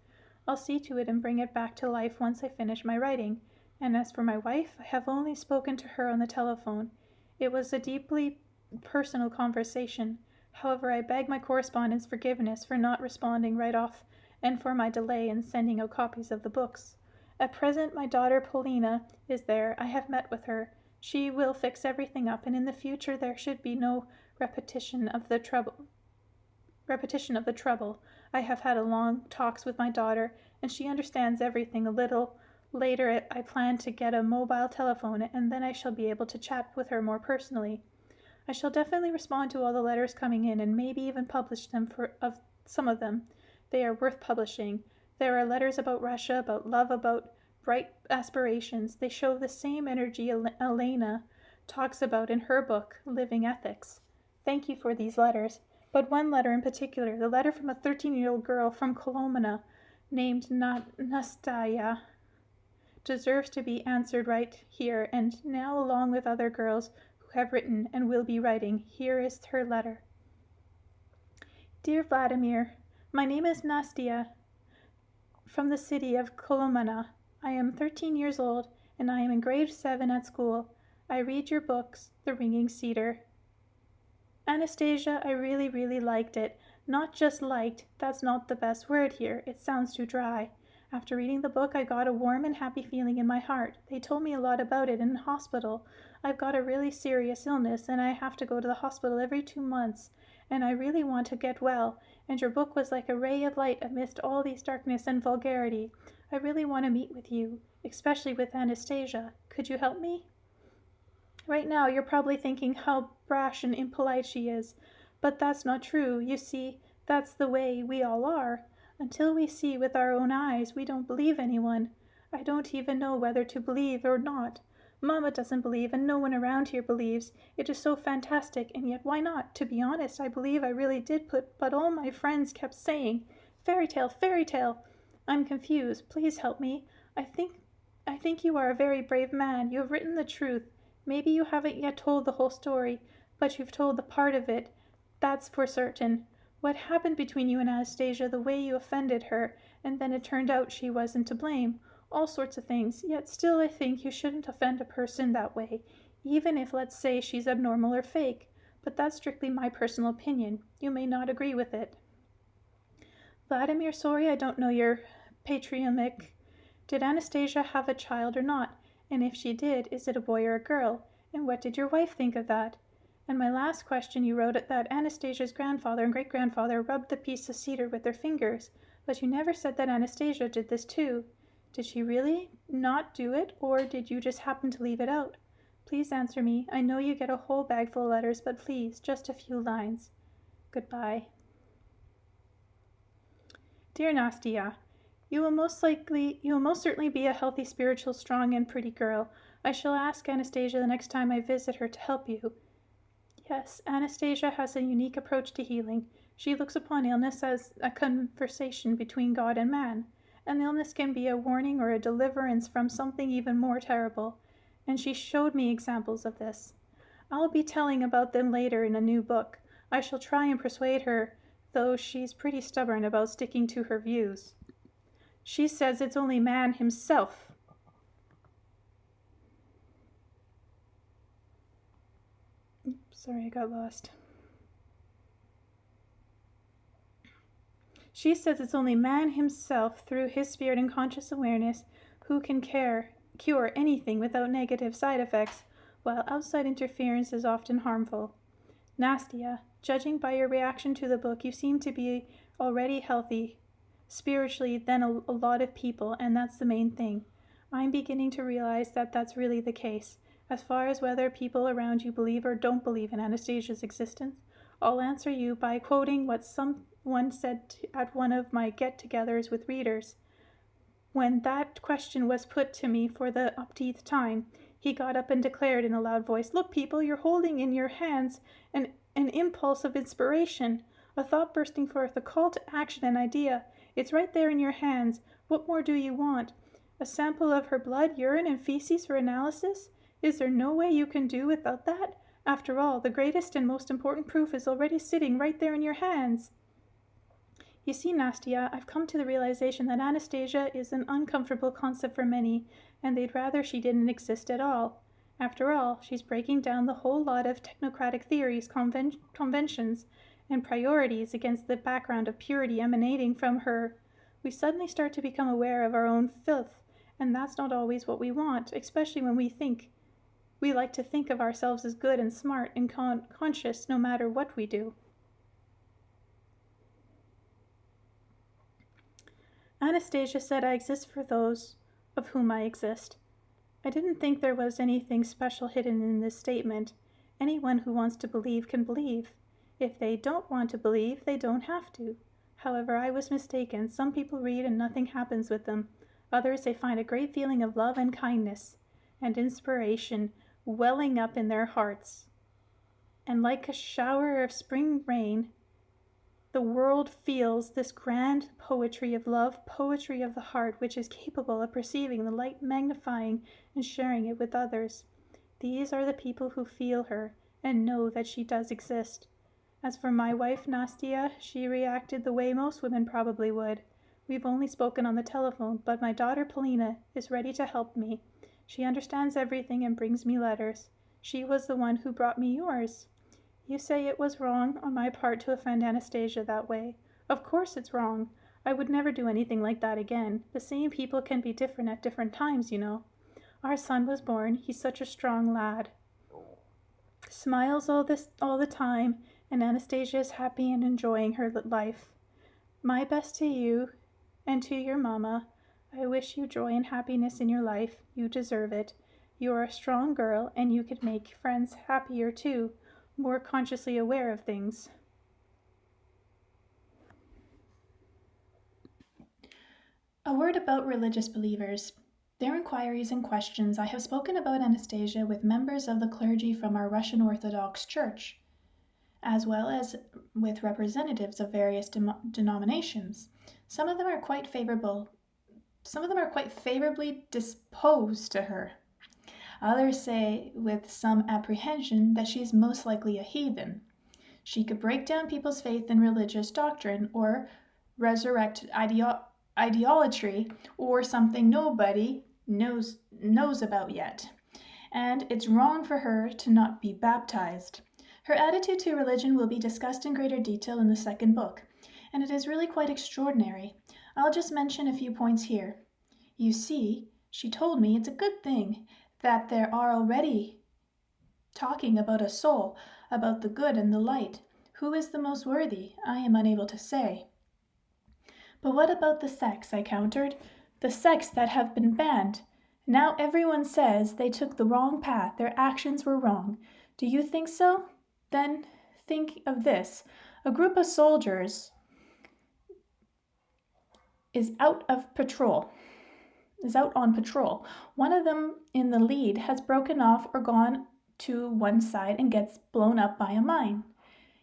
I'll see to it and bring it back to life once I finish my writing. And as for my wife, I have only spoken to her on the telephone. It was a deeply personal conversation. However, I beg my correspondent's forgiveness for not responding right off and for my delay in sending out copies of the books. At present, my daughter Polina is there. I have met with her. She will fix everything up, and in the future there should be no repetition of the trouble. I have had long talks with my daughter, and she understands everything a little. Later, I plan to get a mobile telephone, and then I shall be able to chat with her more personally. I shall definitely respond to all the letters coming in, and maybe even publish them of some of them. They are worth publishing. There are letters about Russia, about love, about bright aspirations. They show the same energy Elena talks about in her book, Living Ethics. Thank you for these letters. But one letter in particular, the letter from a 13-year-old girl from Kolomna named Anastasia, deserves to be answered right here and now, along with other girls who have written and will be writing. Here is her letter. Dear Vladimir, my name is Nastia from the city of Kolomna. I am 13 years old and I am in grade 7 at school. I read your books, The Ringing Cedar. Anastasia, I really liked it. Not just liked, that's not the best word here. It sounds too dry. After reading the book, I got a warm and happy feeling in my heart. They told me a lot about it in the hospital. I've got a really serious illness, and I have to go to the hospital every 2 months, and I really want to get well, and your book was like a ray of light amidst all these darkness and vulgarity. I really want to meet with you, especially with Anastasia. Could you help me? Right now, you're probably thinking how brash and impolite she is, but that's not true. You see, that's the way we all are. Until we see with our own eyes, we don't believe anyone. I don't even know whether to believe or not. Mama doesn't believe, and no one around here believes. It is so fantastic, and yet why not? To be honest, I believe I really did but all my friends kept saying, fairy tale, fairy tale. I'm confused. Please help me. I think you are a very brave man. You have written the truth. Maybe you haven't yet told the whole story, but you've told the part of it. That's for certain. What happened between you and Anastasia, the way you offended her, and then it turned out she wasn't to blame. All sorts of things. Yet still I think you shouldn't offend a person that way, even if, let's say, she's abnormal or fake. but that's strictly my personal opinion. You may not agree with it. Vladimir, sorry I don't know your patronymic. Did Anastasia have a child or not? And if she did, is it a boy or a girl? And what did your wife think of that? And my last question, you wrote that Anastasia's grandfather and great-grandfather rubbed the piece of cedar with their fingers, but you never said that Anastasia did this too. Did she really not do it, or did you just happen to leave it out? Please answer me. I know you get a whole bag full of letters, but please, just a few lines. Goodbye. Dear Nastia, you will most certainly be a healthy, spiritual, strong, and pretty girl. I shall ask Anastasia the next time I visit her to help you. Yes, Anastasia has a unique approach to healing. She looks upon illness as a conversation between God and man. An illness can be a warning or a deliverance from something even more terrible, and she showed me examples of this. I'll be telling about them later in a new book. I shall try and persuade her, though she's pretty stubborn about sticking to her views. She says it's only man himself. Sorry, I got lost. She says it's only man himself, through his spirit and conscious awareness, who can cure anything without negative side effects, while outside interference is often harmful. Nastia, judging by your reaction to the book, you seem to be already healthy spiritually than a lot of people, and that's the main thing. I'm beginning to realize that that's really the case. As far as whether people around you believe or don't believe in Anastasia's existence, I'll answer you by quoting what someone said at one of my get-togethers with readers. When that question was put to me for the upteenth time, he got up and declared in a loud voice, "Look, people, you're holding in your hands an impulse of inspiration, a thought bursting forth, a call to action, an idea. It's right there in your hands. What more do you want? A sample of her blood, urine, and feces for analysis? Is there no way you can do without that? After all, the greatest and most important proof is already sitting right there in your hands." You see, Nastia, I've come to the realization that Anastasia is an uncomfortable concept for many, and they'd rather she didn't exist at all. After all, she's breaking down the whole lot of technocratic theories, conventions, and priorities against the background of purity emanating from her. We suddenly start to become aware of our own filth, and that's not always what we want, especially when we like to think of ourselves as good and smart and conscious no matter what we do. Anastasia said I exist for those of whom I exist. I didn't think there was anything special hidden in this statement. Anyone who wants to believe can believe. If they don't want to believe, they don't have to. However, I was mistaken. Some people read and nothing happens with them. Others, they find a great feeling of love and kindness and inspiration welling up in their hearts. And like a shower of spring rain, the world feels this grand poetry of love, poetry of the heart, which is capable of perceiving the light, magnifying, and sharing it with others. These are the people who feel her and know that she does exist. As for my wife, Nastia, she reacted the way most women probably would. We've only spoken on the telephone, but my daughter Polina is ready to help me. She understands everything and brings me letters. She was the one who brought me yours. You say it was wrong on my part to offend Anastasia that way. Of course it's wrong. I would never do anything like that again. The same people can be different at different times, you know. Our son was born. He's such a strong lad. Smiles all the time, and Anastasia is happy and enjoying her life. My best to you and to your mama. I wish you joy and happiness in your life. You deserve it. You are a strong girl, and you could make friends happier too, more consciously aware of things. A word about religious believers. Their inquiries and questions. I have spoken about Anastasia with members of the clergy from our Russian Orthodox Church, as well as with representatives of various denominations. Some of them are quite favorably disposed to her. Others say with some apprehension that she's most likely a heathen. She could break down people's faith in religious doctrine or resurrect idolatry or something nobody knows about yet. And it's wrong for her to not be baptized. Her attitude to religion will be discussed in greater detail in the second book, and it is really quite extraordinary. I'll just mention a few points here. You see, she told me it's a good thing that there are already talking about a soul, about the good and the light. Who is the most worthy? I am unable to say. But what about the sects? I countered. The sects that have been banned. Now everyone says they took the wrong path, their actions were wrong. Do you think so? Then think of this. A group of soldiers is out on patrol. One of them in the lead has broken off or gone to one side and gets blown up by a mine.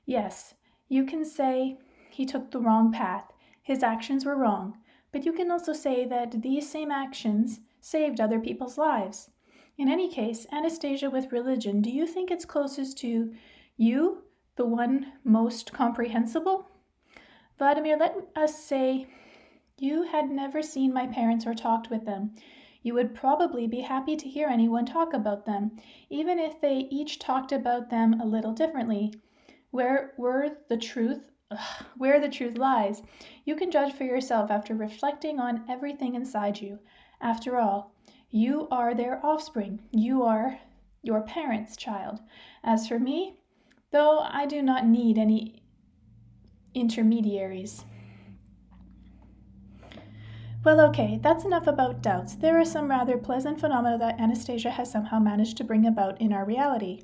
Yes, you can say he took the wrong path. His actions were wrong. But you can also say that these same actions saved other people's lives. In any case, Anastasia with religion, do you think it's closest to you, the one most comprehensible? Vladimir, let us say you had never seen my parents or talked with them. You would probably be happy to hear anyone talk about them, even if they each talked about them a little differently. Where the truth lies. You can judge for yourself after reflecting on everything inside you. After all, you are their offspring. You are your parents' child. As for me, though I do not need any intermediaries. Well, okay, that's enough about doubts. There are some rather pleasant phenomena that Anastasia has somehow managed to bring about in our reality.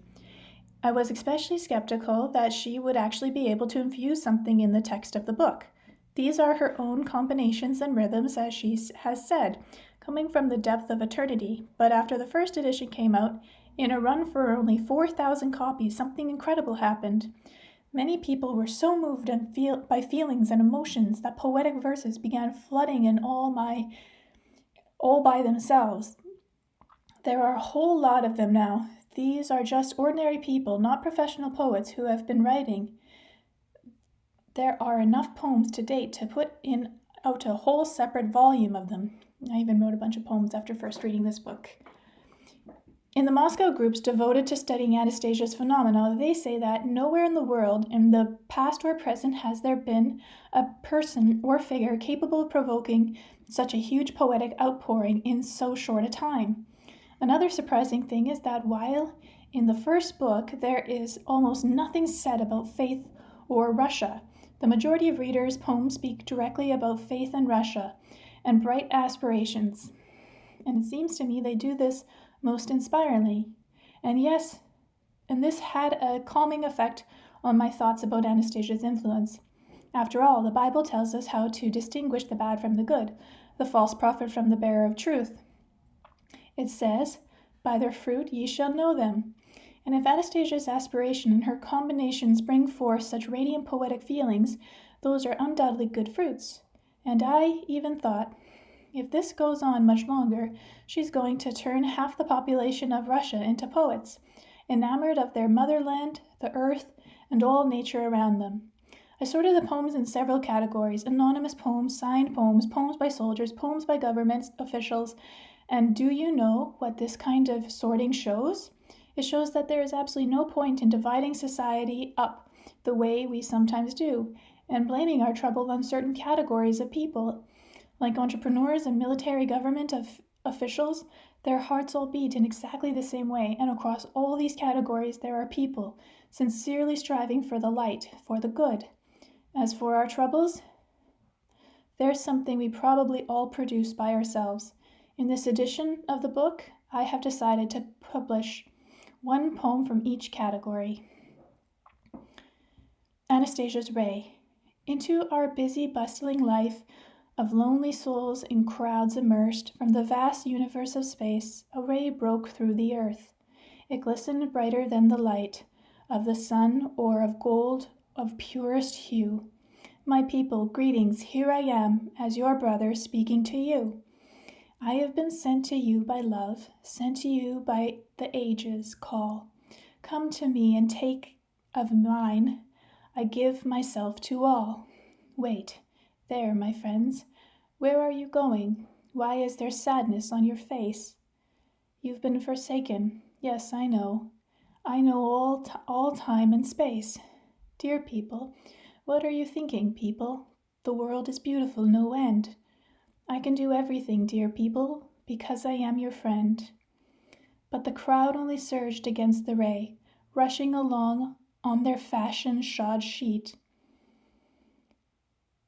I was especially skeptical that she would actually be able to infuse something in the text of the book. These are her own combinations and rhythms, as she has said, coming from the depth of eternity. But after the first edition came out, in a run for only 4,000 copies, something incredible happened. Many people were so moved by feelings and emotions that poetic verses began flooding in all by themselves. There are a whole lot of them now. These are just ordinary people, not professional poets, who have been writing. There are enough poems to date to put out a whole separate volume of them. I even wrote a bunch of poems after first reading this book. In the Moscow groups devoted to studying Anastasia's phenomena, they say that nowhere in the world, in the past or present, has there been a person or figure capable of provoking such a huge poetic outpouring in so short a time. Another surprising thing is that while in the first book there is almost nothing said about faith or Russia, the majority of readers' poems speak directly about faith and Russia and bright aspirations. And it seems to me they do this most inspiringly. And this had a calming effect on my thoughts about Anastasia's influence. After all, the Bible tells us how to distinguish the bad from the good, the false prophet from the bearer of truth. It says, "By their fruit ye shall know them." And if Anastasia's aspiration and her combinations bring forth such radiant poetic feelings, those are undoubtedly good fruits. And I even thought, if this goes on much longer, she's going to turn half the population of Russia into poets, enamored of their motherland, the earth, and all nature around them. I sorted the poems in several categories: anonymous poems, signed poems, poems by soldiers, poems by government officials. And do you know what this kind of sorting shows? It shows that there is absolutely no point in dividing society up the way we sometimes do, and blaming our trouble on certain categories of people. Like entrepreneurs and military government officials, their hearts all beat in exactly the same way, and across all these categories there are people sincerely striving for the light, for the good. As for our troubles, there's something we probably all produce by ourselves. In this edition of the book, I have decided to publish one poem from each category. Anastasia's Ray. Into our busy, bustling life of lonely souls in crowds immersed, from the vast universe of space, a ray broke through the earth. It glistened brighter than the light of the sun, or of gold of purest hue. My people, greetings, here I am, as your brother, speaking to you. I have been sent to you by love, sent to you by the ages' call. Come to me and take of mine, I give myself to all. Wait, there, my friends, where are you going? Why is there sadness on your face? You've been forsaken, yes, I know. I know all time and space. Dear people, what are you thinking, people? The world is beautiful, no end. I can do everything, dear people, because I am your friend. But the crowd only surged against the ray, rushing along on their fashion-shod sheet,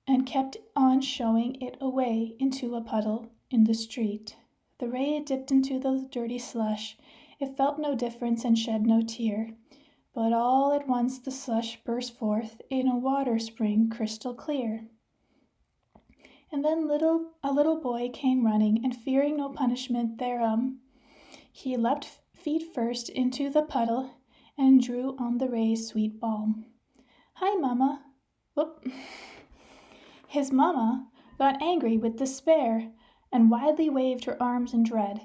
and kept on showing it away into a puddle in the street. The ray dipped into the dirty slush. It felt no difference and shed no tear. But all at once the slush burst forth in a water spring crystal clear. And then a little boy came running, and fearing no punishment thereum, he leapt feet first into the puddle and drew on the ray's sweet balm. Hi, Mama. Whoop. His mamma got angry with despair and widely waved her arms in dread.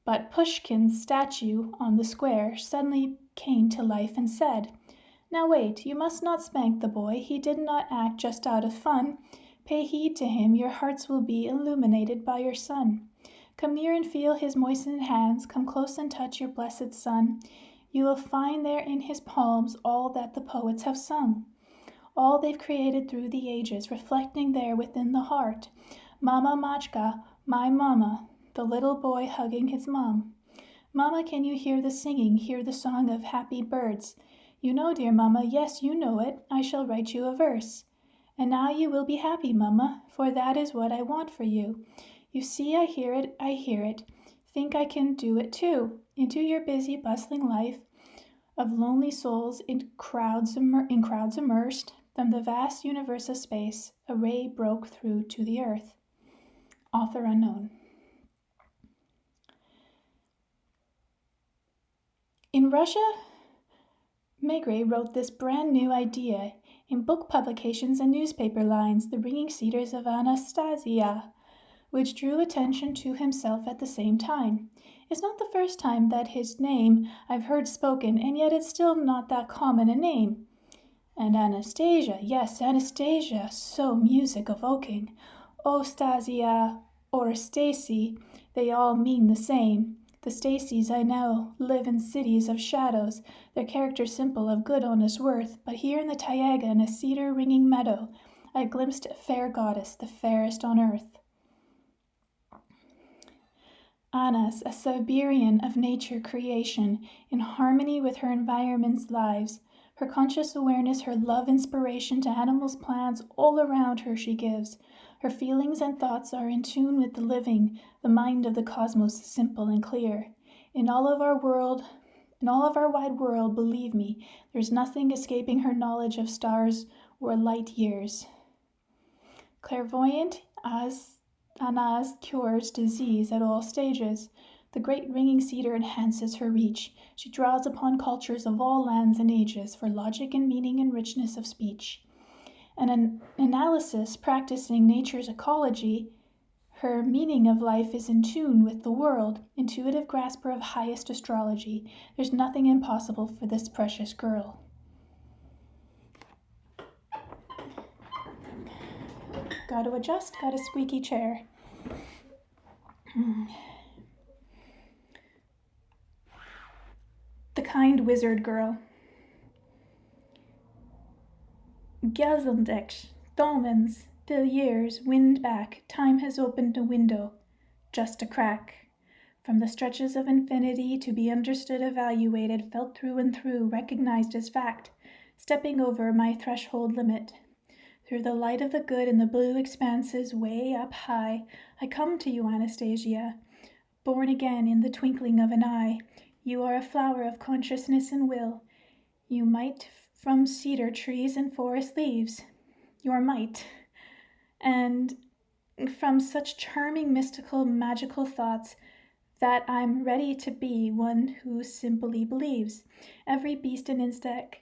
But Pushkin's statue on the square suddenly came to life and said, Now wait, you must not spank the boy. He did not act just out of fun. Pay heed to him, your hearts will be illuminated by your sun. Come near and feel his moistened hands, come close and touch your blessed son. You will find there in his palms all that the poets have sung. All they've created through the ages, reflecting there within the heart. Mama Machka, my mama, the little boy hugging his mom. Mama, can you hear the singing, hear the song of happy birds? You know, dear Mama, yes, you know it, I shall write you a verse. And now you will be happy, Mama, for that is what I want for you. You see, I hear it, think I can do it too. Into your busy, bustling life of lonely souls in crowds immersed, from the vast universe of space, a ray broke through to the earth. Author unknown. In Russia, Maigret wrote this brand new idea in book publications and newspaper lines, The Ringing Cedars of Anastasia, which drew attention to himself at the same time. It's not the first time that his name I've heard spoken, and yet it's still not that common a name. And Anastasia, yes, Anastasia, so music-evoking. Oh, Stasia, or Stacy, they all mean the same. The Stacys I know live in cities of shadows, their characters simple, of good honest worth. But here in the Taiga, in a cedar-ringing meadow, I glimpsed a fair goddess, the fairest on earth. Anas, a Siberian of nature creation, in harmony with her environment's lives. Her conscious awareness, her love, inspiration to animals, plants, all around her she gives. Her feelings and thoughts are in tune with the living, the mind of the cosmos is simple and clear. In all of our wide world, believe me, there's nothing escaping her knowledge of stars or light years. Clairvoyant as Anas cures disease at all stages. The great ringing cedar enhances her reach. She draws upon cultures of all lands and ages for logic and meaning and richness of speech. An analysis practicing nature's ecology, her meaning of life is in tune with the world, intuitive grasper of highest astrology. There's nothing impossible for this precious girl. Got to adjust, got a squeaky chair. The Kind Wizard Girl. Gelsendeck, Dolmens, the years, wind back, time has opened a window, just a crack. From the stretches of infinity to be understood, evaluated, felt through and through, recognized as fact, stepping over my threshold limit. Through the light of the good in the blue expanses way up high, I come to you, Anastasia, born again in the twinkling of an eye. You are a flower of consciousness and will. You might from cedar trees and forest leaves. Your might. And from such charming, mystical, magical thoughts that I'm ready to be one who simply believes. Every beast and insect,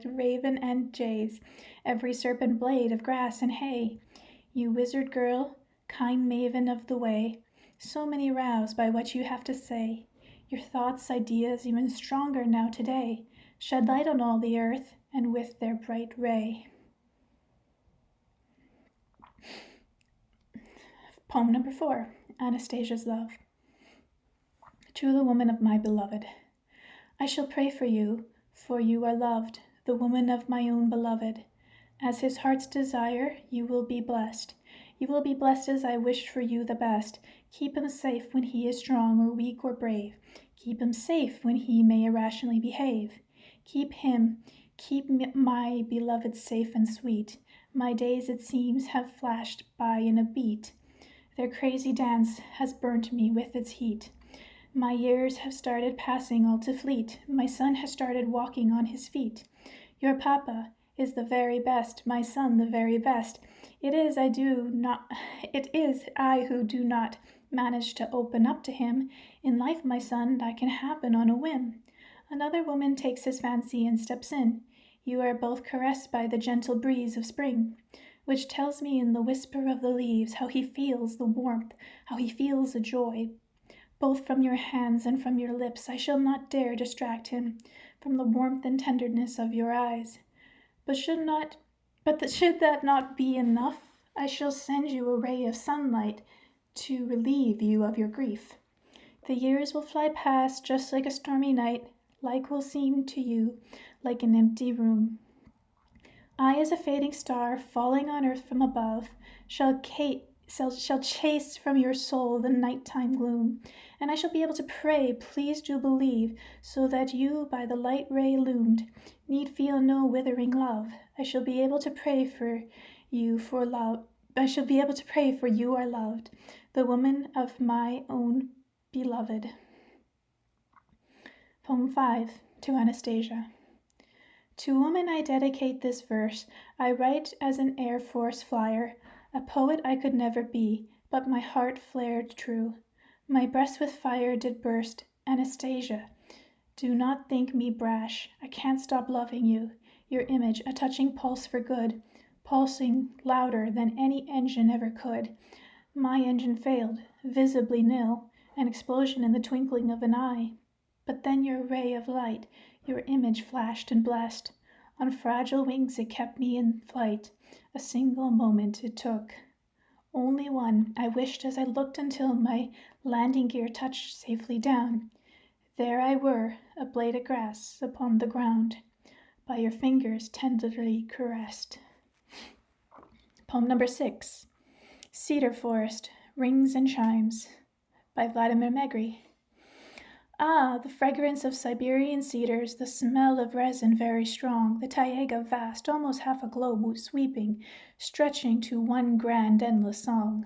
raven and jays, every serpent blade of grass and hay. You wizard girl, kind maven of the way, so many roused by what you have to say. Your thoughts, ideas, even stronger now today, shed light on all the earth, and with their bright ray. Poem number 4, Anastasia's Love. To the woman of my beloved. I shall pray for you are loved, the woman of my own beloved. As his heart's desire, you will be blessed. You will be blessed as I wish for you the best. Keep him safe when he is strong or weak or brave. Keep him safe when he may irrationally behave. Keep my beloved safe and sweet. My days, it seems, have flashed by in a beat. Their crazy dance has burnt me with its heat. My years have started passing all too fleet. My son has started walking on his feet. Your papa is the very best, my son the very best. It is I who do not manage to open up to him. In life, my son, that can happen on a whim. Another woman takes his fancy and steps in. You are both caressed by the gentle breeze of spring, which tells me in the whisper of the leaves how he feels the warmth, how he feels the joy. Both from your hands and from your lips, I shall not dare distract him from the warmth and tenderness of your eyes. But should that not be enough, I shall send you a ray of sunlight to relieve you of your grief. The years will fly past just like a stormy night. Life will seem to you like an empty room. I, as a fading star falling on earth from above, shall chase from your soul the nighttime gloom, and I shall be able to pray, please do believe, so that you, by the light ray illumed, need feel no withering love. I shall be able to pray for you for love. I shall be able to pray for you are loved, the woman of my own beloved. Poem 5, to Anastasia. To woman I dedicate this verse. I write as an Air Force flyer. A poet I could never be, but my heart flared true. My breast with fire did burst. Anastasia, do not think me brash. I can't stop loving you. Your image, a touching pulse for good, pulsing louder than any engine ever could. My engine failed, visibly nil, an explosion in the twinkling of an eye. But then your ray of light, your image flashed and blessed. On fragile wings it kept me in flight. A single moment it took. Only one, I wished as I looked until my landing gear touched safely down. There I were, a blade of grass upon the ground, by your fingers tenderly caressed. Poem number 6, Cedar Forest, Rings and Chimes, by Vladimir Megri. Ah, the fragrance of Siberian cedars, the smell of resin very strong, the Taiga vast, almost half a globe sweeping, stretching to one grand endless song.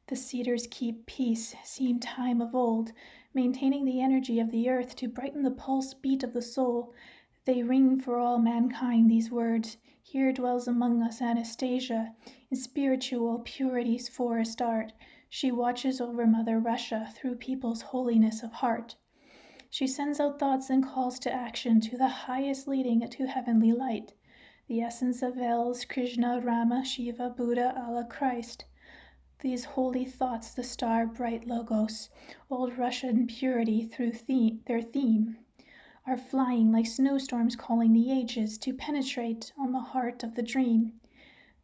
The cedars keep peace, seem time of old, maintaining the energy of the earth to brighten the pulse beat of the soul. They ring for all mankind these words. Here dwells among us Anastasia, in spiritual purity's forest art. She watches over Mother Russia through people's holiness of heart. She sends out thoughts and calls to action to the highest leading to heavenly light. The essence of Els, Krishna, Rama, Shiva, Buddha, Allah, Christ. These holy thoughts, the star bright logos, old Russian purity through their theme, are flying like snowstorms calling the ages to penetrate on the heart of the dream.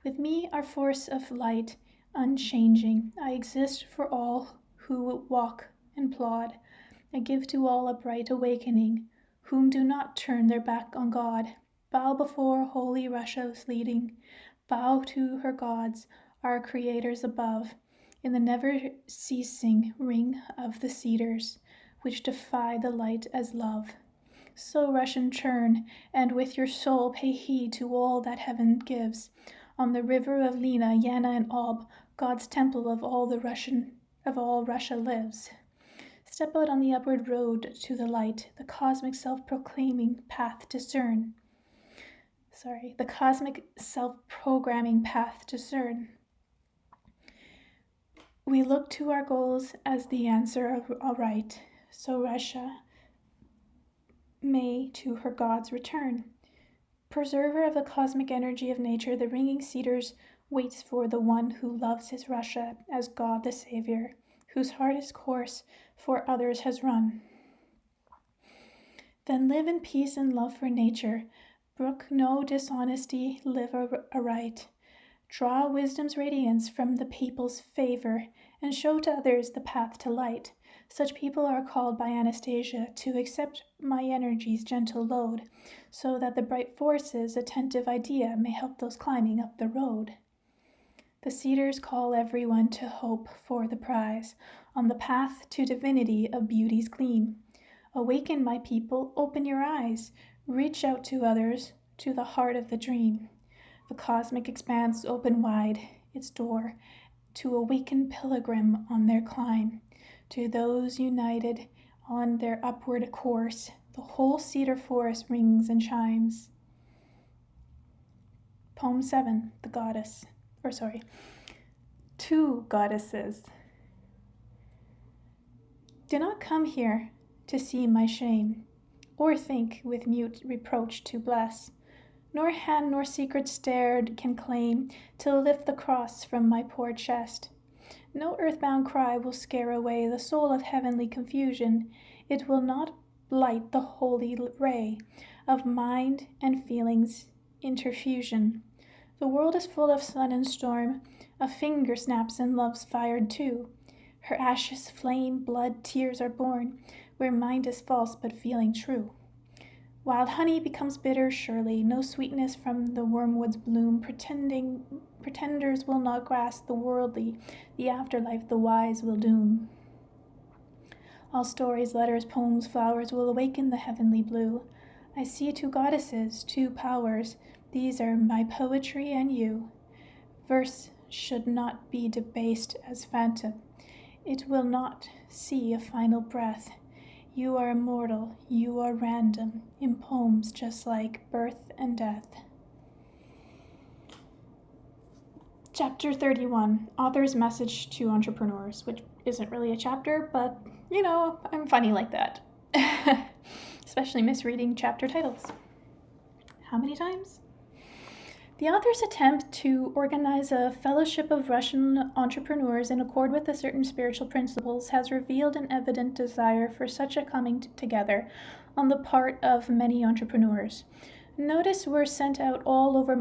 With me are force of light, unchanging. I exist for all who walk and plod. I give to all a bright awakening, whom do not turn their back on God. Bow before holy Russia's leading. Bow to her gods, our creators above, in the never-ceasing ring of the cedars, which defy the light as love. So Russian turn, and with your soul pay heed to all that heaven gives. On the river of Lena, Yana, and Ob, God's temple of all Russia lives. Step out on the upward road to the light, the cosmic self-proclaiming path discern. The cosmic self-programming path discern. We look to our goals as the answer aright, so Russia may to her gods return. Preserver of the cosmic energy of nature, the ringing cedars waits for the one who loves his Russia as God the Savior, whose hardest course for others has run. Then live in peace and love for nature, brook no dishonesty, live aright. Draw wisdom's radiance from the people's favor, and show to others the path to light. Such people are called by Anastasia to accept my energy's gentle load, so that the bright force's attentive idea may help those climbing up the road. The cedars call everyone to hope for the prize, on the path to divinity of beauty's gleam. Awaken, my people, open your eyes, reach out to others, to the heart of the dream. The cosmic expanse open wide its door to awaken pilgrim on their climb. To those united on their upward course, the whole cedar forest rings and chimes. Poem 7, The Goddess. Two goddesses. Do not come here to see my shame, or think with mute reproach to bless. Nor hand nor secret stared can claim to lift the cross from my poor chest. No earthbound cry will scare away the soul of heavenly confusion. It will not blight the holy ray of mind and feelings interfusion. The world is full of sun and storm, of finger snaps and love's fired too. Her ashes, flame, blood, tears are born, where mind is false but feeling true. Wild honey becomes bitter surely, no sweetness from the wormwood's bloom. Pretenders will not grasp the worldly, the afterlife the wise will doom. All stories, letters, poems, flowers will awaken the heavenly blue. I see two goddesses, two powers, these are my poetry and you. Verse should not be debased as phantom. It will not see a final breath. You are immortal, you are random, in poems just like birth and death. Chapter 31, Author's Message to Entrepreneurs, which isn't really a chapter, but, I'm funny like that. Especially misreading chapter titles. How many times? The author's attempt to organize a fellowship of Russian entrepreneurs in accord with a certain spiritual principles has revealed an evident desire for such a coming together on the part of many entrepreneurs. Notice were sent out all over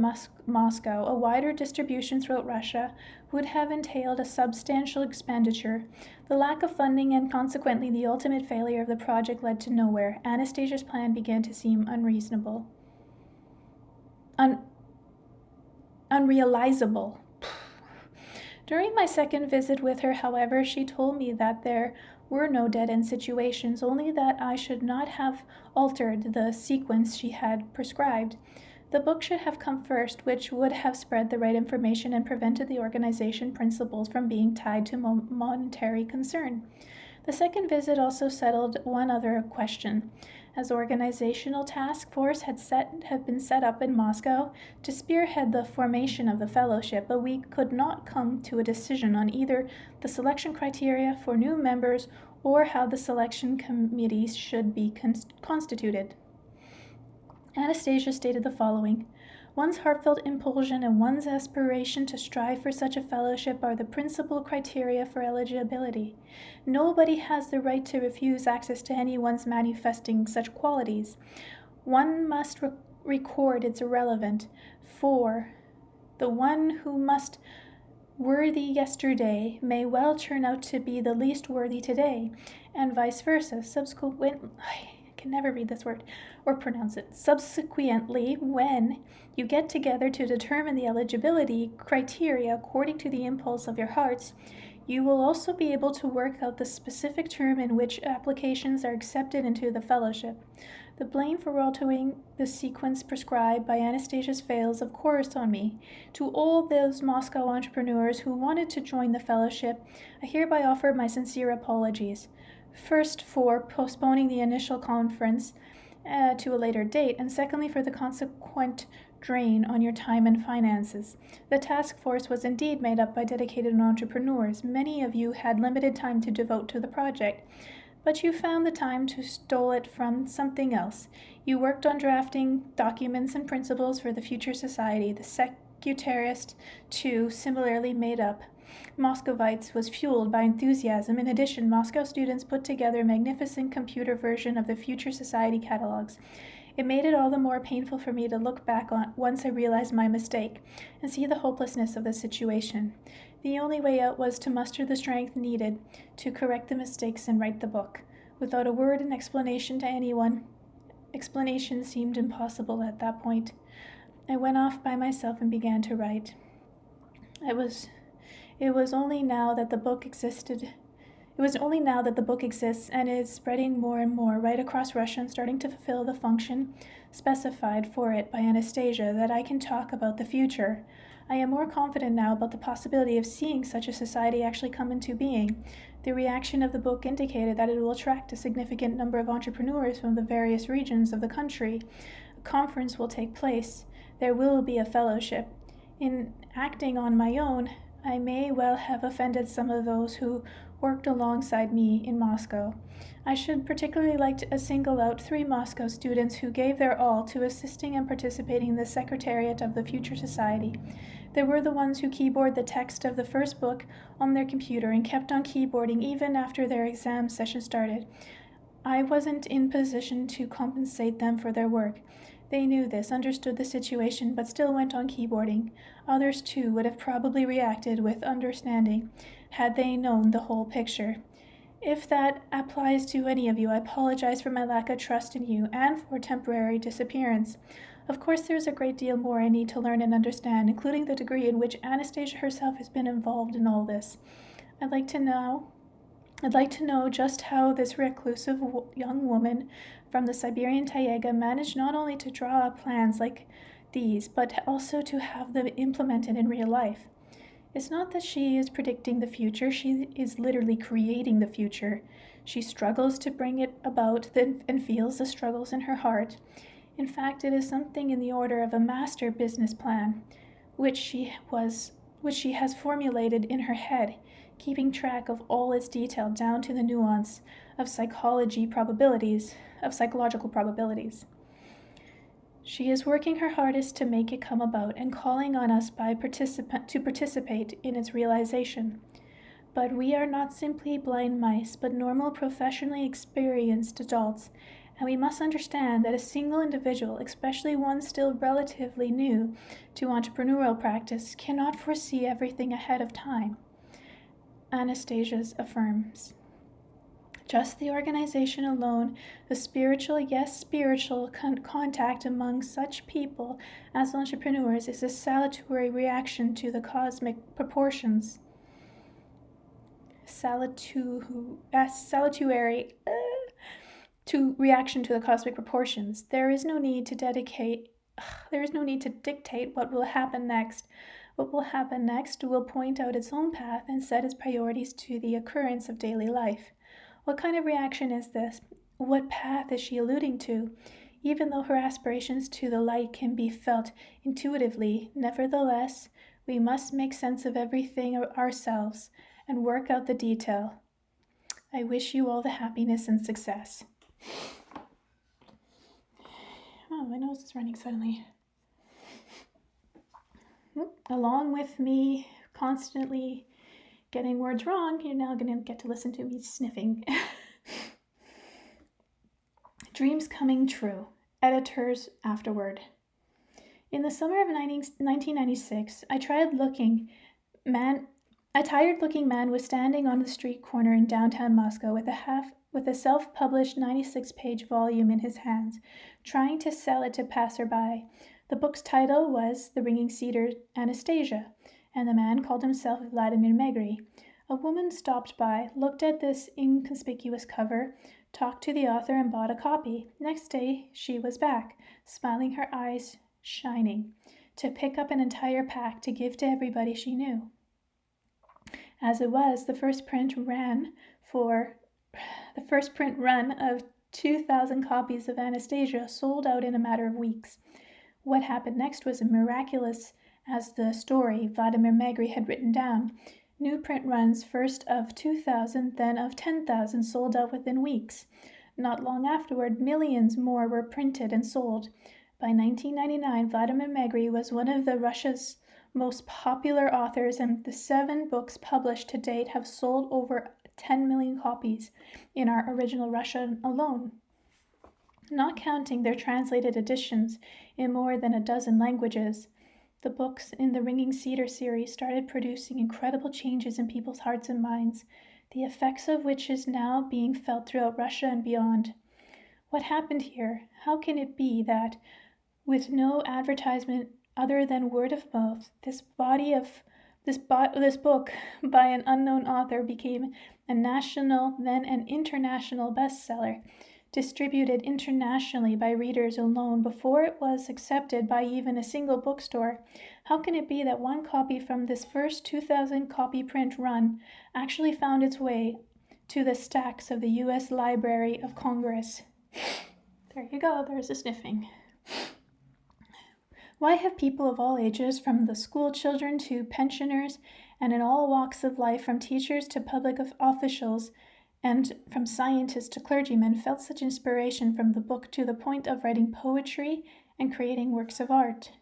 Moscow. A wider distribution throughout Russia would have entailed a substantial expenditure. The lack of funding and consequently the ultimate failure of the project led to nowhere. Anastasia's plan began to seem unreasonable. Unrealizable. During my second visit with her, however, she told me that there were no dead-end situations, only that I should not have altered the sequence she had prescribed. The book should have come first, which would have spread the right information and prevented the organization principles from being tied to monetary concern. The second visit also settled one other question. As organizational task force had been set up in Moscow to spearhead the formation of the fellowship, but we could not come to a decision on either the selection criteria for new members or how the selection committee should be constituted. Anastasia stated the following: One's heartfelt impulsion and one's aspiration to strive for such a fellowship are the principal criteria for eligibility. Nobody has the right to refuse access to anyone's manifesting such qualities. One must record its irrelevant, for the one who must worthy yesterday may well turn out to be the least worthy today, and vice versa. I can never read this word or pronounce it. Subsequently, when you get together to determine the eligibility criteria according to the impulse of your hearts, you will also be able to work out the specific term in which applications are accepted into the fellowship. The blame for altering the sequence prescribed by Anastasia's fails, of course, on me. To all those Moscow entrepreneurs who wanted to join the fellowship, I hereby offer my sincere apologies. First, for postponing the initial conference to a later date, and secondly, for the consequent drain on your time and finances. The task force was indeed made up by dedicated entrepreneurs. Many of you had limited time to devote to the project, but you found the time to stole it from something else. You worked on drafting documents and principles for the future society. The Secretariat, too, similarly made up Moscovites, was fueled by enthusiasm. In addition, Moscow students put together a magnificent computer version of the future society catalogs. It made it all the more painful for me to look back on once I realized my mistake and see the hopelessness of the situation. The only way out was to muster the strength needed to correct the mistakes and write the book. Without a word in explanation to anyone, explanation seemed impossible at that point. I went off by myself and began to write. It was only now that the book existed. It was only now that the book exists and is spreading more and more right across Russia and starting to fulfill the function specified for it by Anastasia that I can talk about the future. I am more confident now about the possibility of seeing such a society actually come into being. The reaction of the book indicated that it will attract a significant number of entrepreneurs from the various regions of the country. A conference will take place. There will be a fellowship. In acting on my own, I may well have offended some of those who worked alongside me in Moscow. I should particularly like to single out 3 Moscow students who gave their all to assisting and participating in the Secretariat of the Future Society. They were the ones who keyboarded the text of the first book on their computer and kept on keyboarding even after their exam session started. I wasn't in position to compensate them for their work. They knew this, understood the situation, but still went on keyboarding. Others, too, would have probably reacted with understanding had they known the whole picture. If that applies to any of you, I apologize for my lack of trust in you and for temporary disappearance. Of course, there's a great deal more I need to learn and understand, including the degree in which Anastasia herself has been involved in all this. I'd like to know just how this reclusive young woman from the Siberian Taiga managed not only to draw up plans like these, but also to have them implemented in real life. It's not that she is predicting the future, she is literally creating the future. She struggles to bring it about and feels the struggles in her heart. In fact, it is something in the order of a master business plan, which she has formulated in her head, keeping track of all its detail down to the nuance of psychological probabilities. She is working her hardest to make it come about and calling on us to participate in its realization. But we are not simply blind mice, but normal, professionally experienced adults, and we must understand that a single individual, especially one still relatively new to entrepreneurial practice, cannot foresee everything ahead of time. Anastasia affirms. Just the organization alone, the spiritual contact among such people as entrepreneurs is a salutary reaction to the cosmic proportions. Reaction to the cosmic proportions. There is no need to dictate what will happen next. What will happen next will point out its own path and set its priorities to the occurrence of daily life. What kind of reaction is this? What path is she alluding to? Even though her aspirations to the light can be felt intuitively, nevertheless, we must make sense of everything ourselves and work out the detail. I wish you all the happiness and success. Oh, my nose is running suddenly. Along with me constantly getting words wrong, you're now going to get to listen to me sniffing. Dreams coming true. Editors afterward. In the summer of 1996, a tired-looking man was standing on the street corner in downtown Moscow with a self-published 96-page volume in his hands, trying to sell it to passerby. The book's title was The Ringing Cedars, Anastasia, and the man called himself Vladimir Megri. A woman stopped by, looked at this inconspicuous cover, talked to the author, and bought a copy. Next day, she was back, smiling, her eyes shining, to pick up an entire pack to give to everybody she knew. As it was, the first print run of 2,000 copies of Anastasia sold out in a matter of weeks. What happened next was miraculous as the story Vladimir Megri had written down. New print runs, first of 2,000, then of 10,000, sold out within weeks. Not long afterward, millions more were printed and sold. By 1999, Vladimir Megri was one of Russia's most popular authors, and the 7 books published to date have sold over 10 million copies in our original Russian alone, not counting their translated editions in more than a dozen languages. the books in the Ringing Cedar series started producing incredible changes in people's hearts and minds, the effects of which is now being felt throughout Russia and beyond. What happened here? How can it be that, with no advertisement other than word of mouth, this book by an unknown author became a national, then an international bestseller, distributed internationally by readers alone before it was accepted by even a single bookstore? How can it be that one copy from this first 2,000 copy print run actually found its way to the stacks of the U.S. Library of Congress? There you go, there's the sniffing. Why have people of all ages, from the school children to pensioners, and in all walks of life, from teachers to public officials, and from scientists to clergymen, felt such inspiration from the book to the point of writing poetry and creating works of art?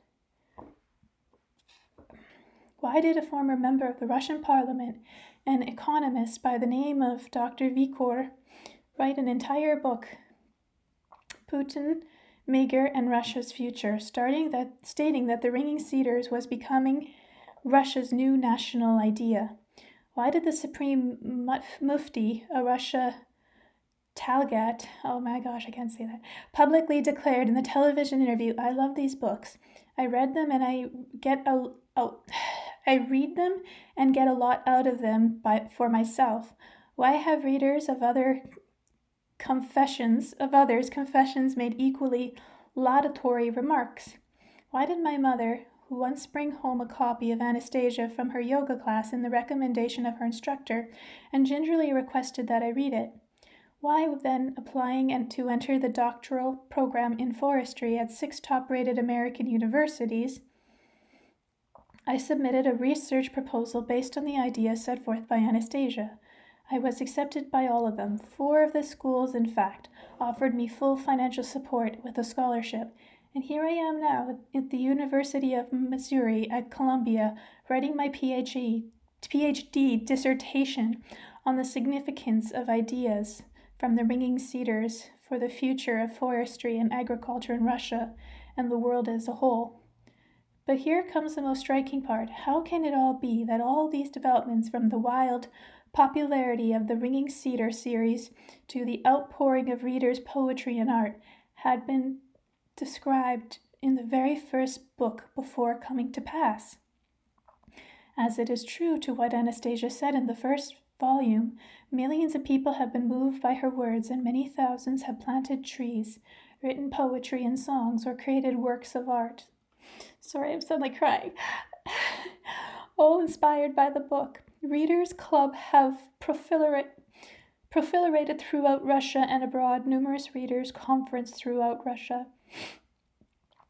Why did a former member of the Russian parliament, an economist by the name of Dr. Vikor, write an entire book, Putin, Meagher, and Russia's Future, stating that the Ringing Cedars was becoming Russia's new national idea? Why did the Supreme Mufti of Russia, Talgat, oh my gosh, I can't say that, publicly declared in the television interview, "I love these books. I read them and I read them and get a lot out of them for myself." Why have readers of others' confessions made equally laudatory remarks? Why did my mother, who once bring home a copy of Anastasia from her yoga class in the recommendation of her instructor, and gingerly requested that I read it? Why, then, applying to enter the doctoral program in forestry at 6 top-rated American universities, I submitted a research proposal based on the ideas set forth by Anastasia. I was accepted by all of them. 4 of the schools, in fact, offered me full financial support with a scholarship. And here I am now at the University of Missouri at Columbia, writing my PhD dissertation on the significance of ideas from the Ringing Cedars for the future of forestry and agriculture in Russia and the world as a whole. But here comes the most striking part. How can it all be that all these developments, from the wild popularity of the Ringing Cedar series to the outpouring of readers' poetry and art, had been described in the very first book before coming to pass? As it is true to what Anastasia said in the first volume, millions of people have been moved by her words, and many thousands have planted trees, written poetry and songs, or created works of art. Sorry, I'm suddenly crying. All inspired by the book. Readers' Club have proliferated throughout Russia and abroad. Numerous readers' conferences throughout Russia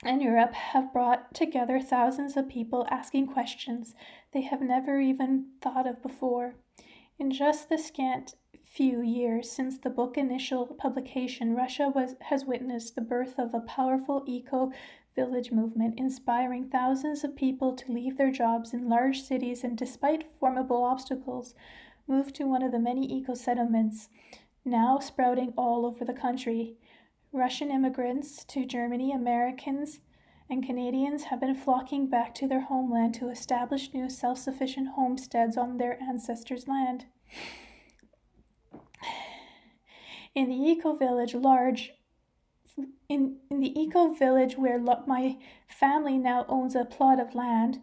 and Europe have brought together thousands of people asking questions they have never even thought of before. In just the scant few years since the book's initial publication, Russia has witnessed the birth of a powerful eco-village movement, inspiring thousands of people to leave their jobs in large cities and, despite formidable obstacles, move to one of the many eco-settlements now sprouting all over the country. Russian immigrants to Germany, Americans, and Canadians have been flocking back to their homeland to establish new self-sufficient homesteads on their ancestors' land. In the eco-village where my family now owns a plot of land,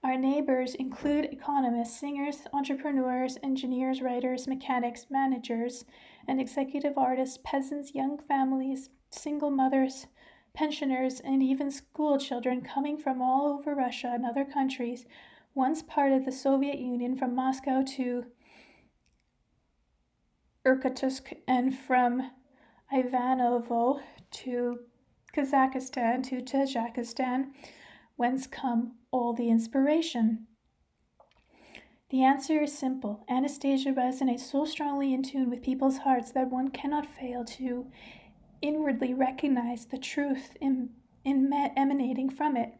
our neighbors include economists, singers, entrepreneurs, engineers, writers, mechanics, managers, and executive artists, peasants, young families, single mothers, pensioners, and even school children coming from all over Russia and other countries, once part of the Soviet Union, from Moscow to Irkutsk, and from Ivanovo to Kazakhstan to Tajikistan, whence come all the inspiration. The answer is simple. Anastasia resonates so strongly in tune with people's hearts that one cannot fail to inwardly recognize the truth emanating from it.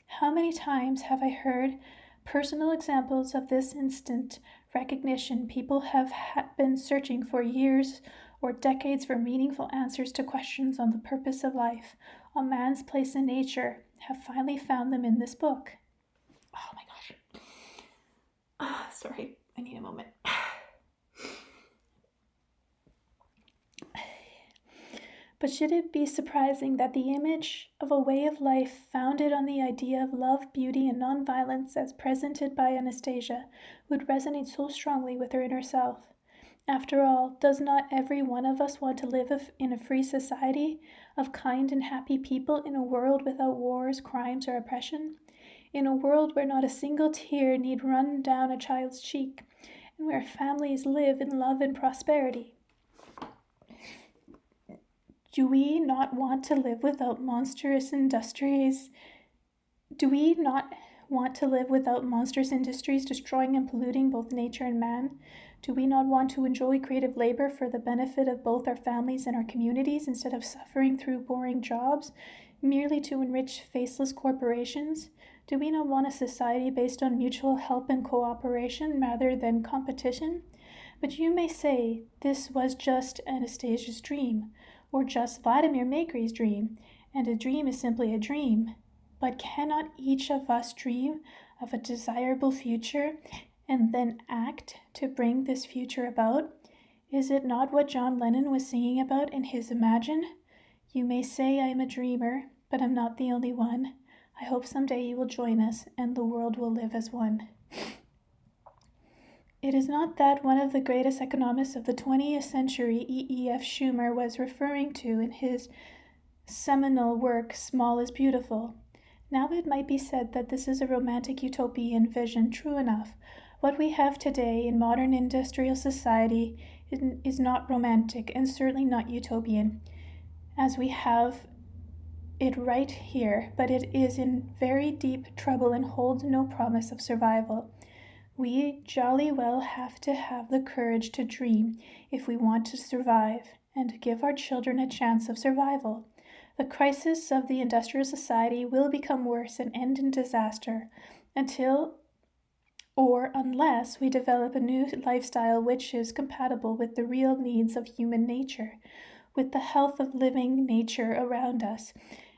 How many times have I heard personal examples of this instant recognition? People have been searching for years or decades for meaningful answers to questions on the purpose of life, on man's place in nature, have finally found them in this book. Oh my gosh. Sorry, I need a moment. But should it be surprising that the image of a way of life founded on the idea of love, beauty, and nonviolence as presented by Anastasia would resonate so strongly with her inner self? After all, does not every one of us want to live in a free society of kind and happy people in a world without wars, crimes, or oppression? In a world where not a single tear need run down a child's cheek, and where families live in love and prosperity? Do we not want to live without monstrous industries? Do we not want to live without monstrous industries destroying and polluting both nature and man? Do we not want to enjoy creative labor for the benefit of both our families and our communities instead of suffering through boring jobs merely to enrich faceless corporations? Do we not want a society based on mutual help and cooperation rather than competition? But you may say this was just Anastasia's dream, or just Vladimir Makery's dream, and a dream is simply a dream. But cannot each of us dream of a desirable future and then act to bring this future about? Is it not what John Lennon was singing about in his Imagine? You may say I am a dreamer, but I'm not the only one. I hope someday you will join us and the world will live as one. It is not that one of the greatest economists of the 20th century, E.E.F. Schumer, was referring to in his seminal work, Small is Beautiful. Now it might be said that this is a romantic utopian vision. True enough. What we have today in modern industrial society is not romantic and certainly not utopian, as we have it right here, but it is in very deep trouble and holds no promise of survival. We jolly well have to have the courage to dream if we want to survive and give our children a chance of survival. The crisis of the industrial society will become worse and end in disaster unless we develop a new lifestyle which is compatible with the real needs of human nature, with the health of living nature around us,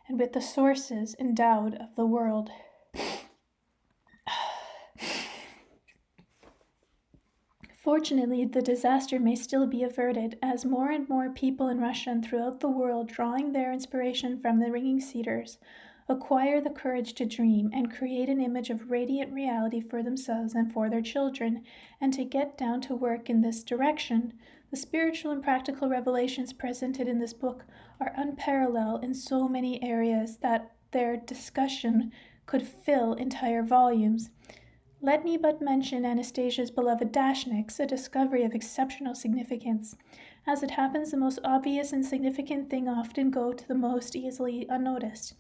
and with the sources endowed of the world. Fortunately, the disaster may still be averted, as more and more people in Russia and throughout the world, drawing their inspiration from the ringing cedars, acquire the courage to dream and create an image of radiant reality for themselves and for their children, and to get down to work in this direction. The spiritual and practical revelations presented in this book are unparalleled in so many areas that their discussion could fill entire volumes. Let me but mention Anastasia's beloved dashnicks, a discovery of exceptional significance. As it happens, the most obvious and significant thing often go to the most easily unnoticed.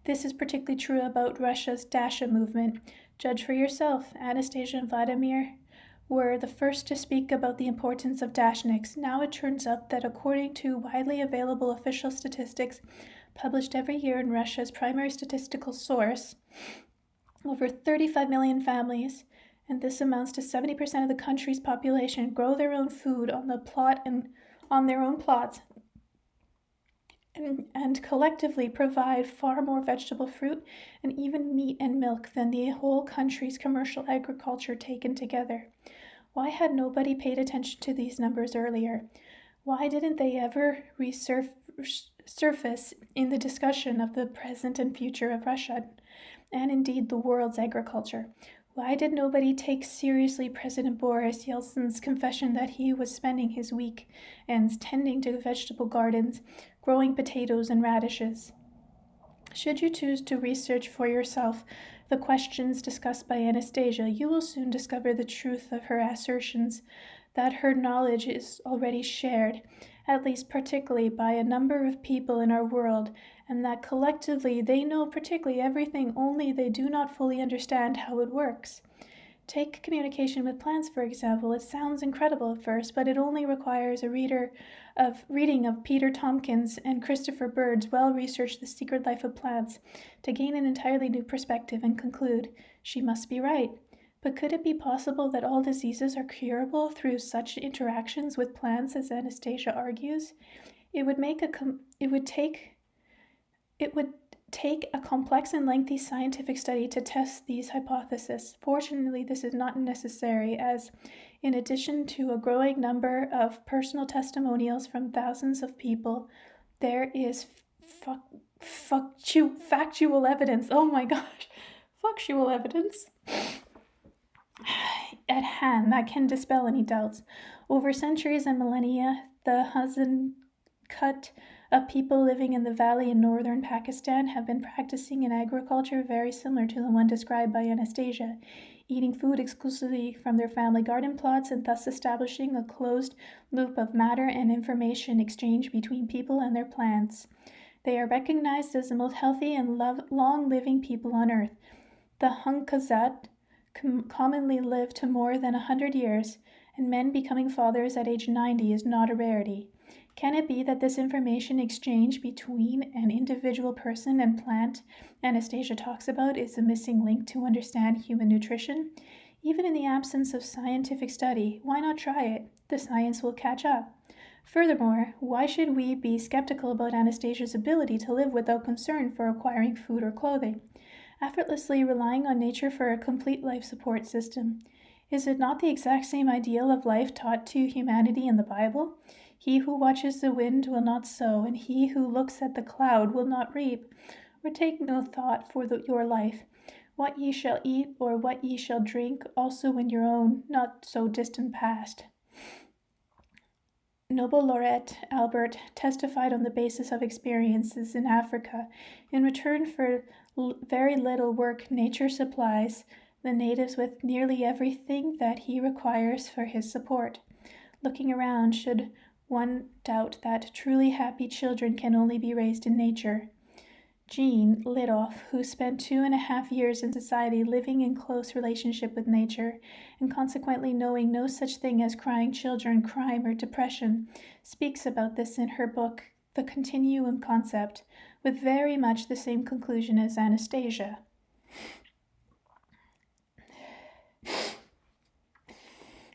This is particularly true about Russia's Dasha movement. Judge for yourself. Anastasia and Vladimir were the first to speak about the importance of dashnicks. Now it turns out that according to widely available official statistics published every year in Russia's primary statistical source, over 35 million families, and this amounts to 70% of the country's population, grow their own food on their own plots and collectively provide far more vegetable, fruit, and even meat and milk than the whole country's commercial agriculture taken together. Why had nobody paid attention to these numbers earlier? Why didn't they ever surface in the discussion of the present and future of Russia, and indeed the world's agriculture? Why did nobody take seriously President Boris Yeltsin's confession that he was spending his weekends tending to vegetable gardens, growing potatoes and radishes? Should you choose to research for yourself the questions discussed by Anastasia, you will soon discover the truth of her assertions that her knowledge is already shared, at least particularly by a number of people in our world, and that collectively they know particularly everything, only they do not fully understand how it works. Take communication with plants, for example. It sounds incredible at first, but it only requires a reading of Peter Tompkins and Christopher Bird's well-researched The Secret Life of Plants to gain an entirely new perspective and conclude, she must be right. But could it be possible that all diseases are curable through such interactions with plants as Anastasia argues? It would take a complex and lengthy scientific study to test these hypotheses. Fortunately, this is not necessary, as in addition to a growing number of personal testimonials from thousands of people, there is factual evidence. Oh my gosh, factual evidence at hand that can dispel any doubts. Over centuries and millennia, the Hazan cut of people living in the valley in northern Pakistan have been practicing an agriculture very similar to the one described by Anastasia, eating food exclusively from their family garden plots and thus establishing a closed loop of matter and information exchange between people and their plants. They are recognized as the most healthy and long-living people on earth. The Hunkazat commonly live to more than 100 years, and men becoming fathers at age 90 is not a rarity. Can it be that this information exchange between an individual person and plant Anastasia talks about is the missing link to understand human nutrition? Even in the absence of scientific study, why not try it? The science will catch up. Furthermore, why should we be skeptical about Anastasia's ability to live without concern for acquiring food or clothing, effortlessly relying on nature for a complete life support system? Is it not the exact same ideal of life taught to humanity in the Bible? He who watches the wind will not sow, and he who looks at the cloud will not reap. Or take no thought for your life, what ye shall eat, or what ye shall drink, also in your own not so distant past. Nobel laureate Albert testified on the basis of experiences in Africa. In return for very little work, nature supplies the natives with nearly everything that he requires for his support. Looking around, should one doubt that truly happy children can only be raised in nature? Jean Lidoff, who spent 2.5 years in society living in close relationship with nature, and consequently knowing no such thing as crying children, crime, or depression, speaks about this in her book, The Continuum Concept, with very much the same conclusion as Anastasia.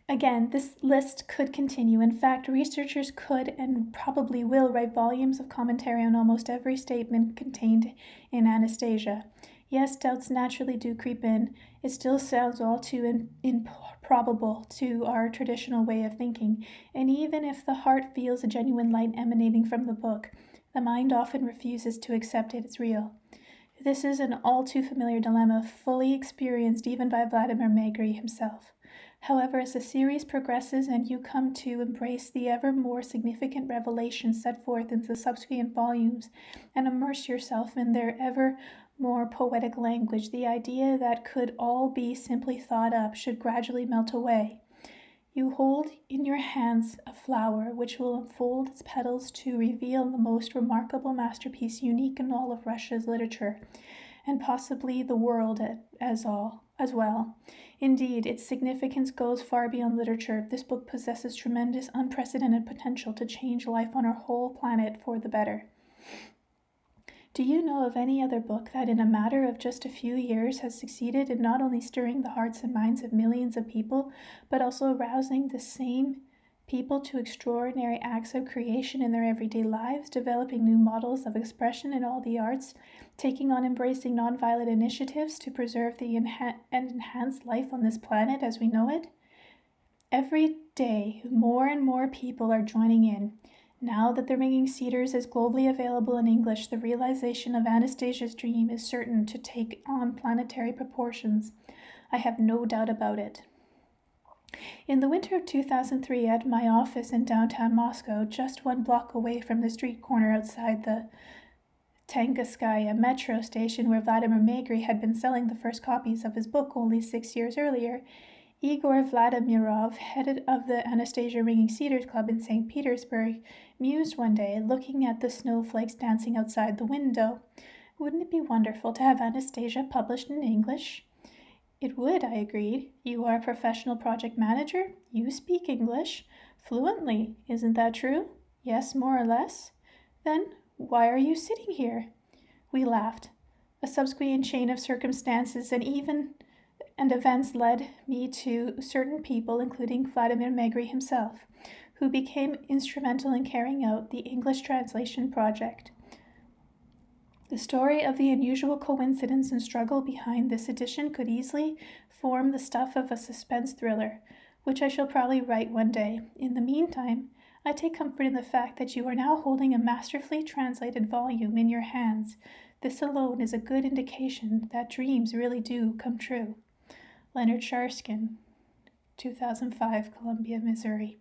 Again, this list could continue. In fact, researchers could and probably will write volumes of commentary on almost every statement contained in Anastasia. Yes, doubts naturally do creep in. It still sounds all too improbable to our traditional way of thinking, and even if the heart feels a genuine light emanating from the book, the mind often refuses to accept it as real. This is an all too familiar dilemma, fully experienced even by Vladimir Megri himself. However, as the series progresses and you come to embrace the ever more significant revelations set forth in the subsequent volumes and immerse yourself in their ever more poetic language, the idea that could all be simply thought up should gradually melt away. You hold in your hands a flower which will unfold its petals to reveal the most remarkable masterpiece unique in all of Russia's literature, and possibly the world as well. Indeed, its significance goes far beyond literature. This book possesses tremendous, unprecedented potential to change life on our whole planet for the better. Do you know of any other book that in a matter of just a few years has succeeded in not only stirring the hearts and minds of millions of people, but also arousing the same people to extraordinary acts of creation in their everyday lives, developing new models of expression in all the arts, taking on embracing nonviolent initiatives to preserve and enhance life on this planet as we know it? Every day, more and more people are joining in. Now that The Ringing Cedars is globally available in English, the realization of Anastasia's dream is certain to take on planetary proportions. I have no doubt about it. In the winter of 2003, at my office in downtown Moscow, just 1 block away from the street corner outside the Taiga metro station where Vladimir Megri had been selling the first copies of his book only 6 years earlier, Igor Vladimirov, head of the Anastasia Ringing Cedars Club in St. Petersburg, mused one day, looking at the snowflakes dancing outside the window. Wouldn't it be wonderful to have Anastasia published in English? It would, I agreed. You are a professional project manager. You speak English fluently. Isn't that true? Yes, more or less. Then why are you sitting here? We laughed. A subsequent chain of circumstances and events led me to certain people, including Vladimir Megri himself, who became instrumental in carrying out the English translation project. The story of the unusual coincidence and struggle behind this edition could easily form the stuff of a suspense thriller, which I shall probably write one day. In the meantime, I take comfort in the fact that you are now holding a masterfully translated volume in your hands. This alone is a good indication that dreams really do come true. Leonard Sharskin, 2005, Columbia, Missouri.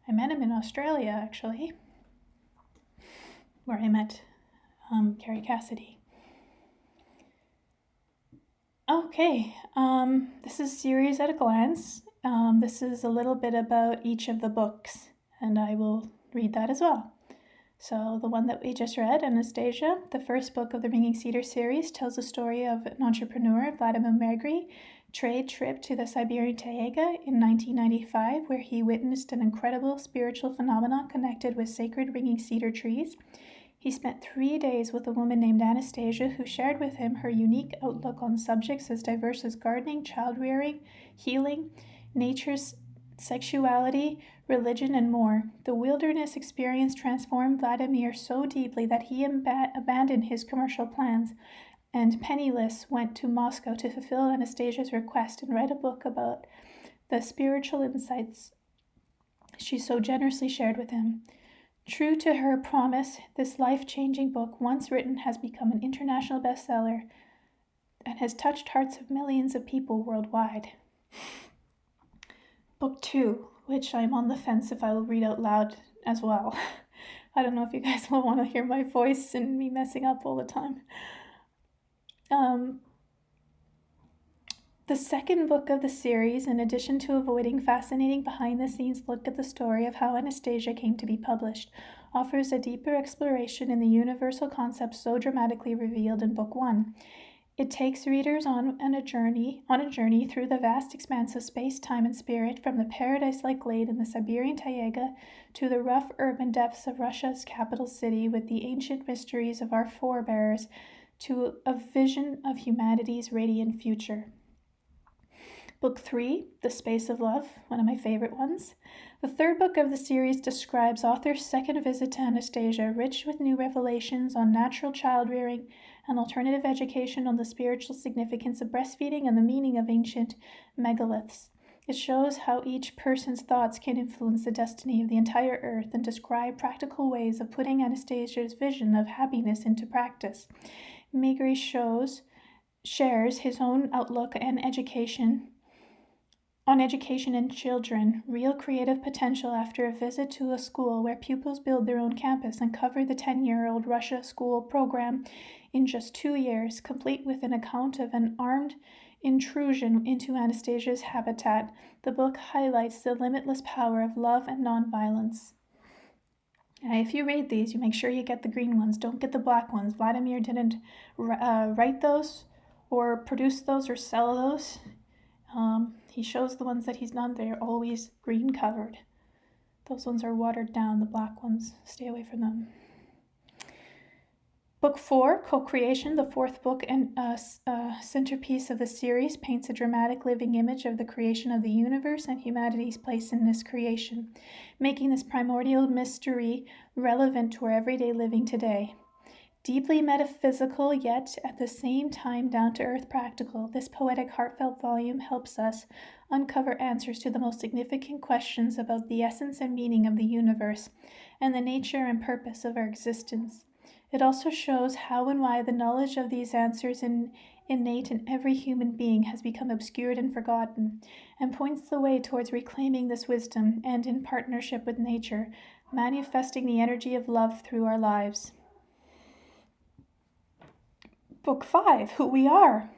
I met him in Australia, actually, where I met Carrie Cassidy. Okay, this is Series at a Glance. This is a little bit about each of the books, and I will read that as well. So the one that we just read, Anastasia, the first book of the Ringing Cedars series, tells the story of an entrepreneur, Vladimir Magri, trade trip to the Siberian Taiga in 1995, where he witnessed an incredible spiritual phenomenon connected with sacred ringing cedar trees. He spent 3 days with a woman named Anastasia, who shared with him her unique outlook on subjects as diverse as gardening, child-rearing, healing, nature's sexuality, religion, and more. The wilderness experience transformed Vladimir so deeply that he abandoned his commercial plans and, penniless, went to Moscow to fulfill Anastasia's request and write a book about the spiritual insights she so generously shared with him. True to her promise, this life-changing book, once written, has become an international bestseller and has touched hearts of millions of people worldwide. Book 2, which I'm on the fence if I will read out loud as well. I don't know if you guys will want to hear my voice and me messing up all the time. The second book of the series, in addition to avoiding fascinating behind-the-scenes look at the story of how Anastasia came to be published, offers a deeper exploration in the universal concepts so dramatically revealed in Book 1. It takes readers on a journey through the vast expanse of space, time, and spirit, from the paradise-like glade in the Siberian Taiga to the rough urban depths of Russia's capital city, with the ancient mysteries of our forebears to a vision of humanity's radiant future. Book 3, The Space of Love, one of my favorite ones. The third book of the series describes author's second visit to Anastasia, rich with new revelations on natural child-rearing and alternative education, on the spiritual significance of breastfeeding and the meaning of ancient megaliths. It shows how each person's thoughts can influence the destiny of the entire earth and describe practical ways of putting Anastasia's vision of happiness into practice. Magri shares his own outlook on education and children, real creative potential after a visit to a school where pupils build their own campus and cover the 10-year-old Russia school program in just 2 years, complete with an account of an armed intrusion into Anastasia's habitat. The book highlights the limitless power of love and nonviolence. If you read these, you make sure you get the green ones. Don't get the black ones. Vladimir didn't write those or produce those or sell those. He shows the ones that he's done. They're always green covered. Those ones are watered down. The black ones, stay away from them. Book 4, Co-Creation, the fourth book and centerpiece of the series, paints a dramatic living image of the creation of the universe and humanity's place in this creation, making this primordial mystery relevant to our everyday living today. Deeply metaphysical, yet at the same time down-to-earth practical, this poetic, heartfelt volume helps us uncover answers to the most significant questions about the essence and meaning of the universe and the nature and purpose of our existence. It also shows how and why the knowledge of these answers innate in every human being has become obscured and forgotten, and points the way towards reclaiming this wisdom and, in partnership with nature, manifesting the energy of love through our lives. Book 5, Who We Are,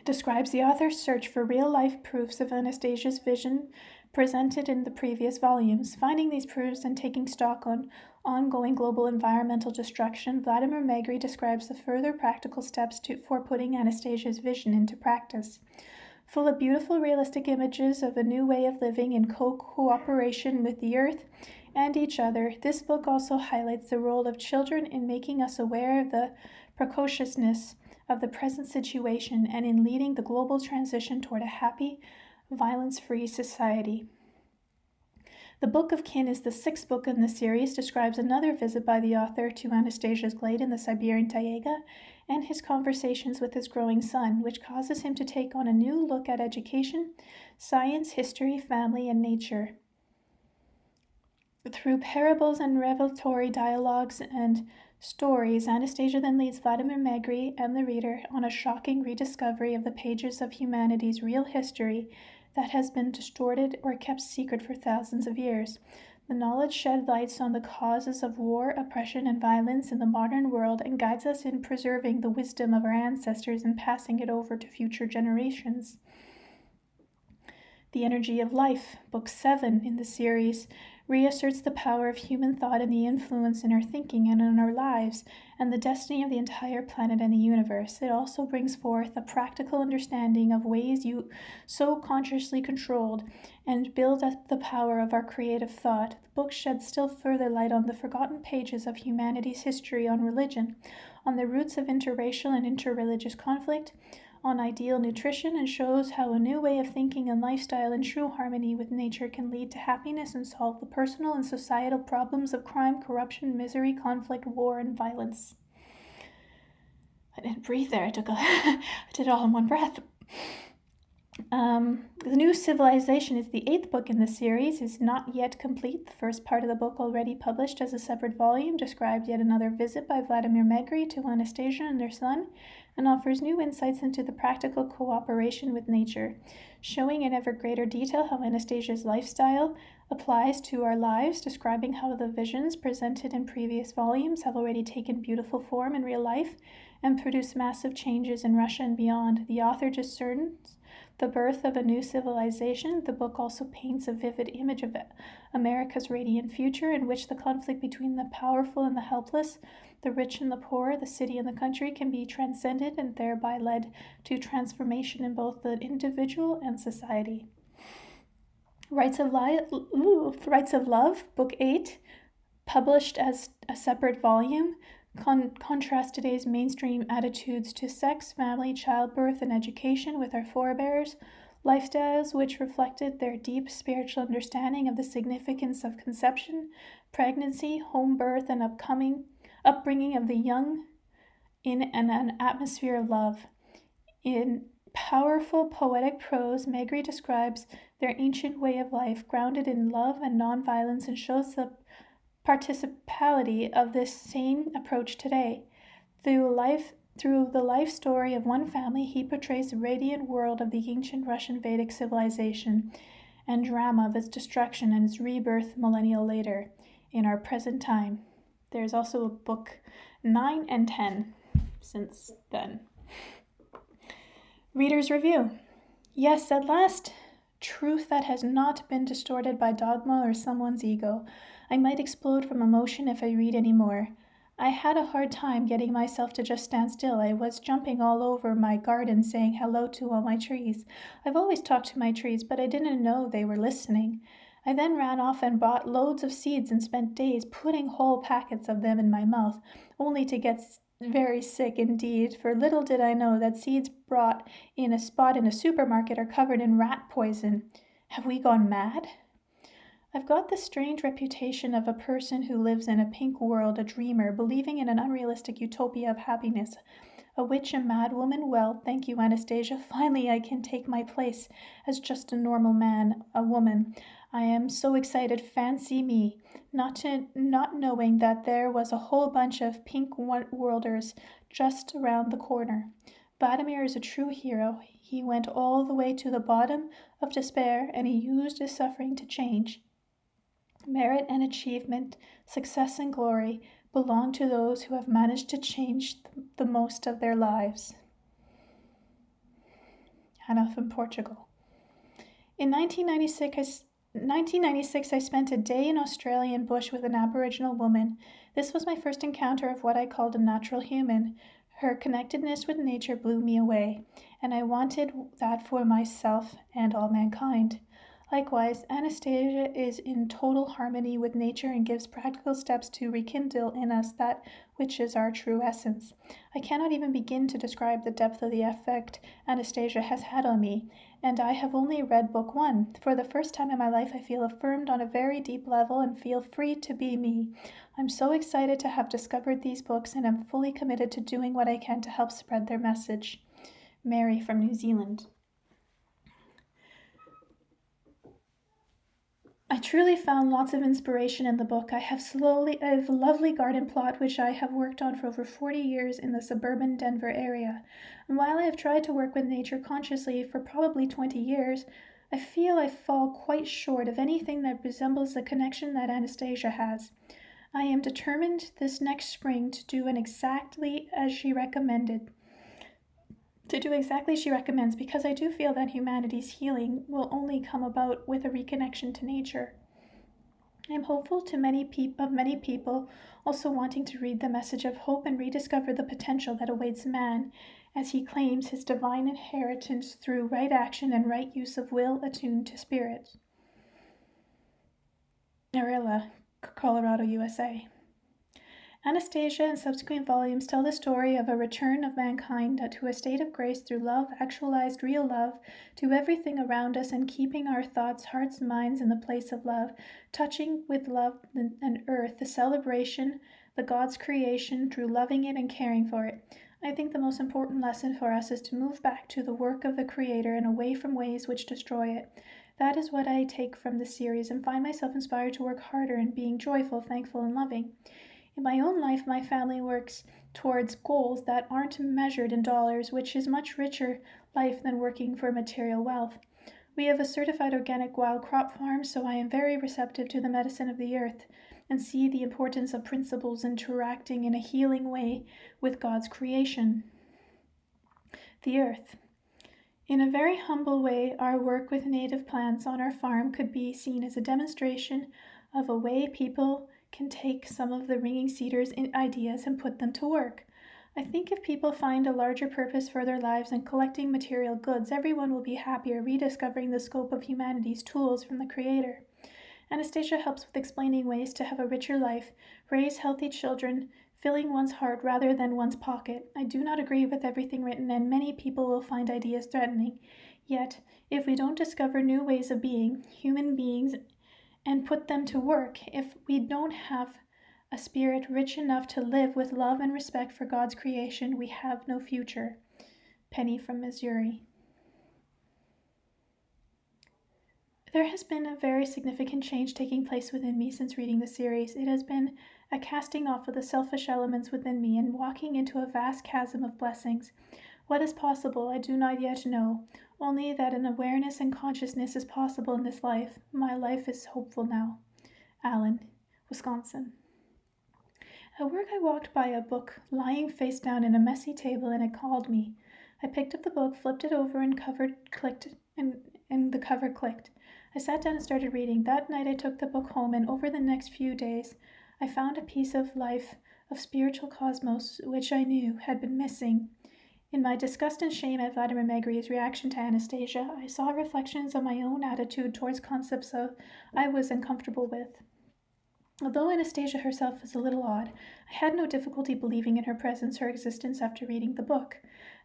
describes the author's search for real-life proofs of Anastasia's vision presented in the previous volumes. Finding these proofs and taking stock on ongoing global environmental destruction, Vladimir Magri describes the further practical steps for putting Anastasia's vision into practice. Full of beautiful, realistic images of a new way of living in cooperation with the earth and each other, this book also highlights the role of children in making us aware of the precociousness of the present situation and in leading the global transition toward a happy, violence-free society. The Book of Kin is the 6th book in the series, describes another visit by the author to Anastasia's glade in the Siberian Taiga and his conversations with his growing son, which causes him to take on a new look at education, science, history, family, and nature. Through parables and revelatory dialogues and stories, Anastasia then leads Vladimir Megri and the reader on a shocking rediscovery of the pages of humanity's real history that has been distorted or kept secret for thousands of years. The knowledge shed lights on the causes of war, oppression, and violence in the modern world and guides us in preserving the wisdom of our ancestors and passing it over to future generations. The Energy of Life, Book 7 in the series, reasserts the power of human thought and the influence in our thinking and in our lives, and the destiny of the entire planet and the universe. It also brings forth a practical understanding of ways you so consciously controlled and build up the power of our creative thought. The book sheds still further light on the forgotten pages of humanity's history on religion, on the roots of interracial and interreligious conflict, on ideal nutrition, and shows how a new way of thinking and lifestyle in true harmony with nature can lead to happiness and solve the personal and societal problems of crime, corruption, misery, conflict, war, and violence. I didn't breathe there. I did it all in one breath. The New Civilization is the 8th book in the series, is not yet complete. The first part of the book, already published as a separate volume, describes yet another visit by Vladimir Megri to Anastasia and their son, and offers new insights into the practical cooperation with nature, showing in ever greater detail how Anastasia's lifestyle applies to our lives, describing how the visions presented in previous volumes have already taken beautiful form in real life and produced massive changes in Russia and beyond. The author discerns the birth of a new civilization. The book also paints a vivid image of America's radiant future, in which the conflict between the powerful and the helpless, the rich and the poor, the city and the country can be transcended and thereby led to transformation in both the individual and society. Rights of Love, Book 8, published as a separate volume, contrast today's mainstream attitudes to sex, family, childbirth, and education with our forebears' lifestyles, which reflected their deep spiritual understanding of the significance of conception, pregnancy, home birth, and upbringing of the young in an atmosphere of love. In powerful poetic prose, Megri describes their ancient way of life, grounded in love and nonviolence, and shows the participality of this same approach today. Through the life story of one family, he portrays the radiant world of the ancient Russian Vedic civilization and drama of its destruction and its rebirth millennia later in our present time. There's also a book 9 and 10 since then. Reader's Review. Yes, at last, truth that has not been distorted by dogma or someone's ego. I might explode from emotion if I read any more. I had a hard time getting myself to just stand still. I was jumping all over my garden saying hello to all my trees. I've always talked to my trees, but I didn't know they were listening. I then ran off and bought loads of seeds and spent days putting whole packets of them in my mouth, only to get very sick indeed, for little did I know that seeds bought in a spot in a supermarket are covered in rat poison. Have we gone mad? I've got the strange reputation of a person who lives in a pink world, a dreamer, believing in an unrealistic utopia of happiness. A witch, a mad woman? Well, thank you, Anastasia. Finally, I can take my place as just a normal man, a woman. I am so excited, fancy me, not knowing that there was a whole bunch of pink worlders just around the corner. Vladimir is a true hero. He went all the way to the bottom of despair, and he used his suffering to change. Merit and achievement, success and glory belong to those who have managed to change the most of their lives. Hannah from Portugal. In 1996, I spent a day in Australian bush with an Aboriginal woman. This was my first encounter of what I called a natural human. Her connectedness with nature blew me away, and I wanted that for myself and all mankind. Likewise, Anastasia is in total harmony with nature and gives practical steps to rekindle in us that which is our true essence. I cannot even begin to describe the depth of the effect Anastasia has had on me, and I have only read book 1. For the first time in my life, I feel affirmed on a very deep level and feel free to be me. I'm so excited to have discovered these books, and am fully committed to doing what I can to help spread their message. Mary from New Zealand. I truly found lots of inspiration in the book. I have a lovely garden plot which I have worked on for over 40 years in the suburban Denver area. And while I have tried to work with nature consciously for probably 20 years, I feel I fall quite short of anything that resembles the connection that Anastasia has. I am determined this next spring to do exactly as she recommends, because I do feel that humanity's healing will only come about with a reconnection to nature. I am hopeful of many people also wanting to read the message of hope and rediscover the potential that awaits man as he claims his divine inheritance through right action and right use of will attuned to spirit. Arilla, Colorado, USA. Anastasia and subsequent volumes tell the story of a return of mankind to a state of grace through love, actualized real love, to everything around us, and keeping our thoughts, hearts, minds in the place of love, touching with love and earth, the celebration, the God's creation, through loving it and caring for it. I think the most important lesson for us is to move back to the work of the Creator and away from ways which destroy it. That is what I take from the series, and find myself inspired to work harder in being joyful, thankful, and loving. In my own life, my family works towards goals that aren't measured in dollars, which is much richer life than working for material wealth. We have a certified organic wild crop farm, so I am very receptive to the medicine of the earth and see the importance of principles interacting in a healing way with God's creation. The earth. In a very humble way, our work with native plants on our farm could be seen as a demonstration of a way people can take some of the ringing cedars ideas and put them to work. I think if people find a larger purpose for their lives than collecting material goods, everyone will be happier rediscovering the scope of humanity's tools from the Creator. Anastasia helps with explaining ways to have a richer life, raise healthy children, filling one's heart rather than one's pocket. I do not agree with everything written, and many people will find ideas threatening. Yet, if we don't discover new ways of being human beings and put them to work, if we don't have a spirit rich enough to live with love and respect for God's creation, we have no future. Penny from Missouri. There has been a very significant change taking place within me since reading the series. It has been a casting off of the selfish elements within me and walking into a vast chasm of blessings. What is possible, I do not yet know, only that an awareness and consciousness is possible in this life. My life is hopeful now. Allen, Wisconsin. At work, I walked by a book lying face down in a messy table, and it called me. I picked up the book, flipped it over, and the cover clicked. I sat down and started reading. That night I took the book home, and over the next few days I found a piece of life, of spiritual cosmos, which I knew had been missing. In my disgust and shame at Vladimir Megri's reaction to Anastasia, I saw reflections of my own attitude towards concepts I was uncomfortable with. Although Anastasia herself was a little odd, I had no difficulty believing in her presence or existence after reading the book.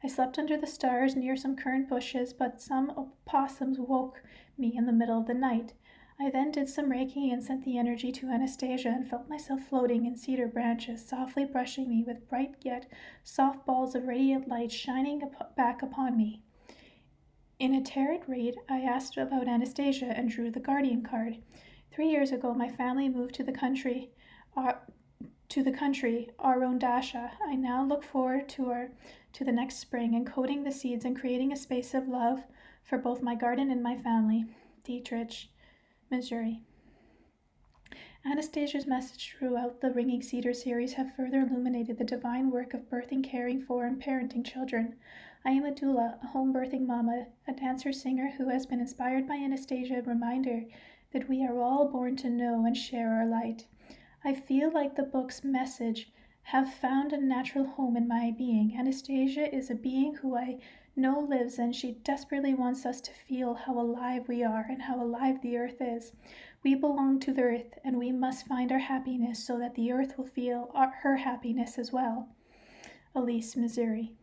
I slept under the stars near some currant bushes, but some opossums woke me in the middle of the night. I then did some Reiki and sent the energy to Anastasia and felt myself floating in cedar branches, softly brushing me with bright yet soft balls of radiant light shining back upon me. In a tarot read, I asked about Anastasia and drew the Guardian card. 3 years ago, my family moved to the country, our own Dasha. I now look forward to the next spring, encoding the seeds and creating a space of love for both my garden and my family. Dietrich, Missouri. Anastasia's message throughout the Ringing Cedar series have further illuminated the divine work of birthing, caring for, and parenting children. I am a doula, a home birthing mama, a dancer-singer who has been inspired by Anastasia, a reminder that we are all born to know and share our light. I feel like the book's message have found a natural home in my being. Anastasia is a being who I No lives, and she desperately wants us to feel how alive we are and how alive the earth is. We belong to the earth, and we must find our happiness so that the earth will feel her happiness as well. Elise, Missouri.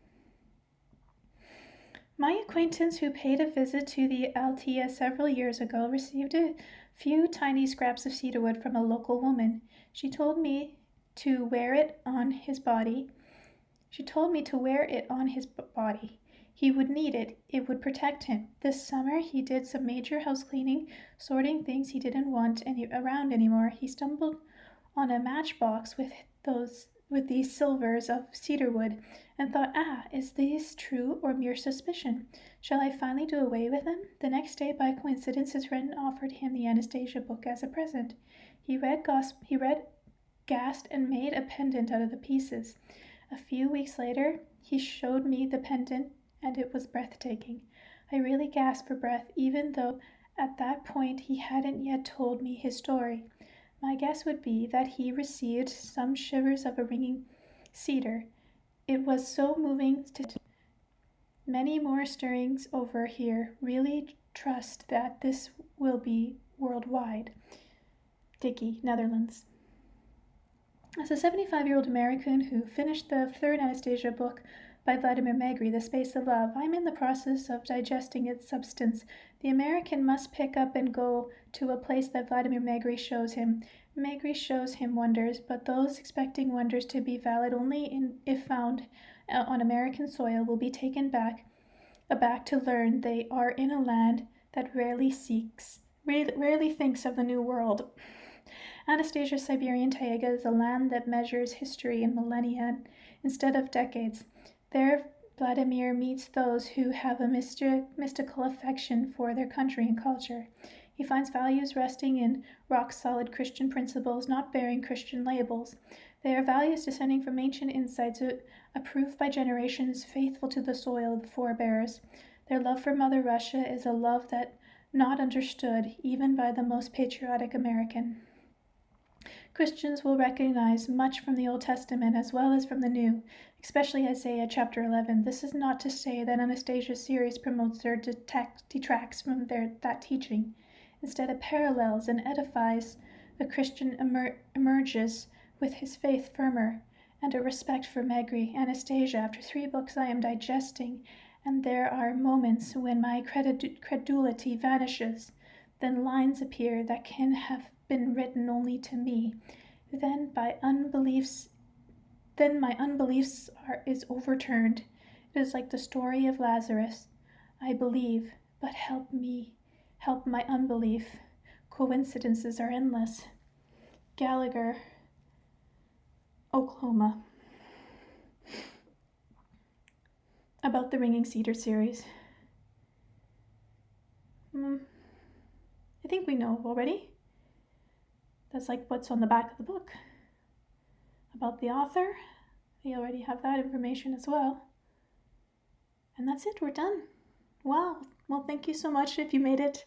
My acquaintance who paid a visit to the Altea several years ago received a few tiny scraps of cedarwood from a local woman. She told me to wear it on his body. He would need it. It would protect him. This summer he did some major house cleaning, sorting things he didn't want around anymore. He stumbled on a matchbox with these silvers of cedarwood and thought, is this true or mere suspicion? Shall I finally do away with them? The next day, by coincidence, his friend offered him the Anastasia book as a present. He read, gasped, and made a pendant out of the pieces. A few weeks later, he showed me the pendant, and it was breathtaking. I really gasped for breath, even though at that point he hadn't yet told me his story. My guess would be that he received some shivers of a ringing cedar. It was so moving to many more stirrings over here. Really trust that this will be worldwide. Dickey, Netherlands. As a 75-year-old American who finished the third Anastasia book by Vladimir Megre, The Space of Love, I'm in the process of digesting its substance. The American must pick up and go to a place that Vladimir Megre shows him. Megre shows him wonders, but those expecting wonders to be valid only if found on American soil will be taken aback to learn they are in a land that rarely thinks of the New World. Anastasia's Siberian Taiga is a land that measures history in millennia instead of decades. There, Vladimir meets those who have a mystical affection for their country and culture. He finds values resting in rock-solid Christian principles, not bearing Christian labels. They are values descending from ancient insights, approved by generations faithful to the soil of the forebears. Their love for Mother Russia is a love that not understood even by the most patriotic American. Christians will recognize much from the Old Testament as well as from the New, especially Isaiah chapter 11. This is not to say that Anastasia's series promotes or detracts from that teaching. Instead, it parallels and edifies. The Christian emerges with his faith firmer and a respect for Megre. Anastasia, after 3 books I am digesting, and there are moments when my credulity vanishes. Then lines appear that can have been written only to me. Then my unbelief is overturned. It is like the story of Lazarus. I believe, but help my unbelief. Coincidences are endless. Gallagher, Oklahoma. About the Ringing Cedar series. I think we know already. That's like what's on the back of the book. About the author, we already have that information as well. And that's it, we're done. Wow, well, thank you so much if you made it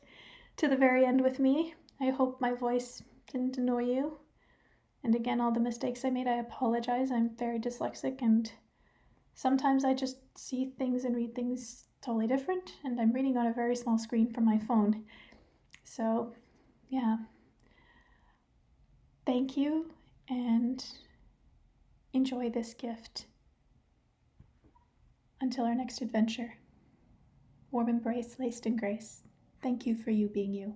to the very end with me. I hope my voice didn't annoy you. And again, all the mistakes I made, I apologize. I'm very dyslexic, and sometimes I just see things and read things totally different, and I'm reading on a very small screen from my phone. So, yeah. Thank you, and enjoy this gift. Until our next adventure. Warm embrace, laced in grace. Thank you for you being you.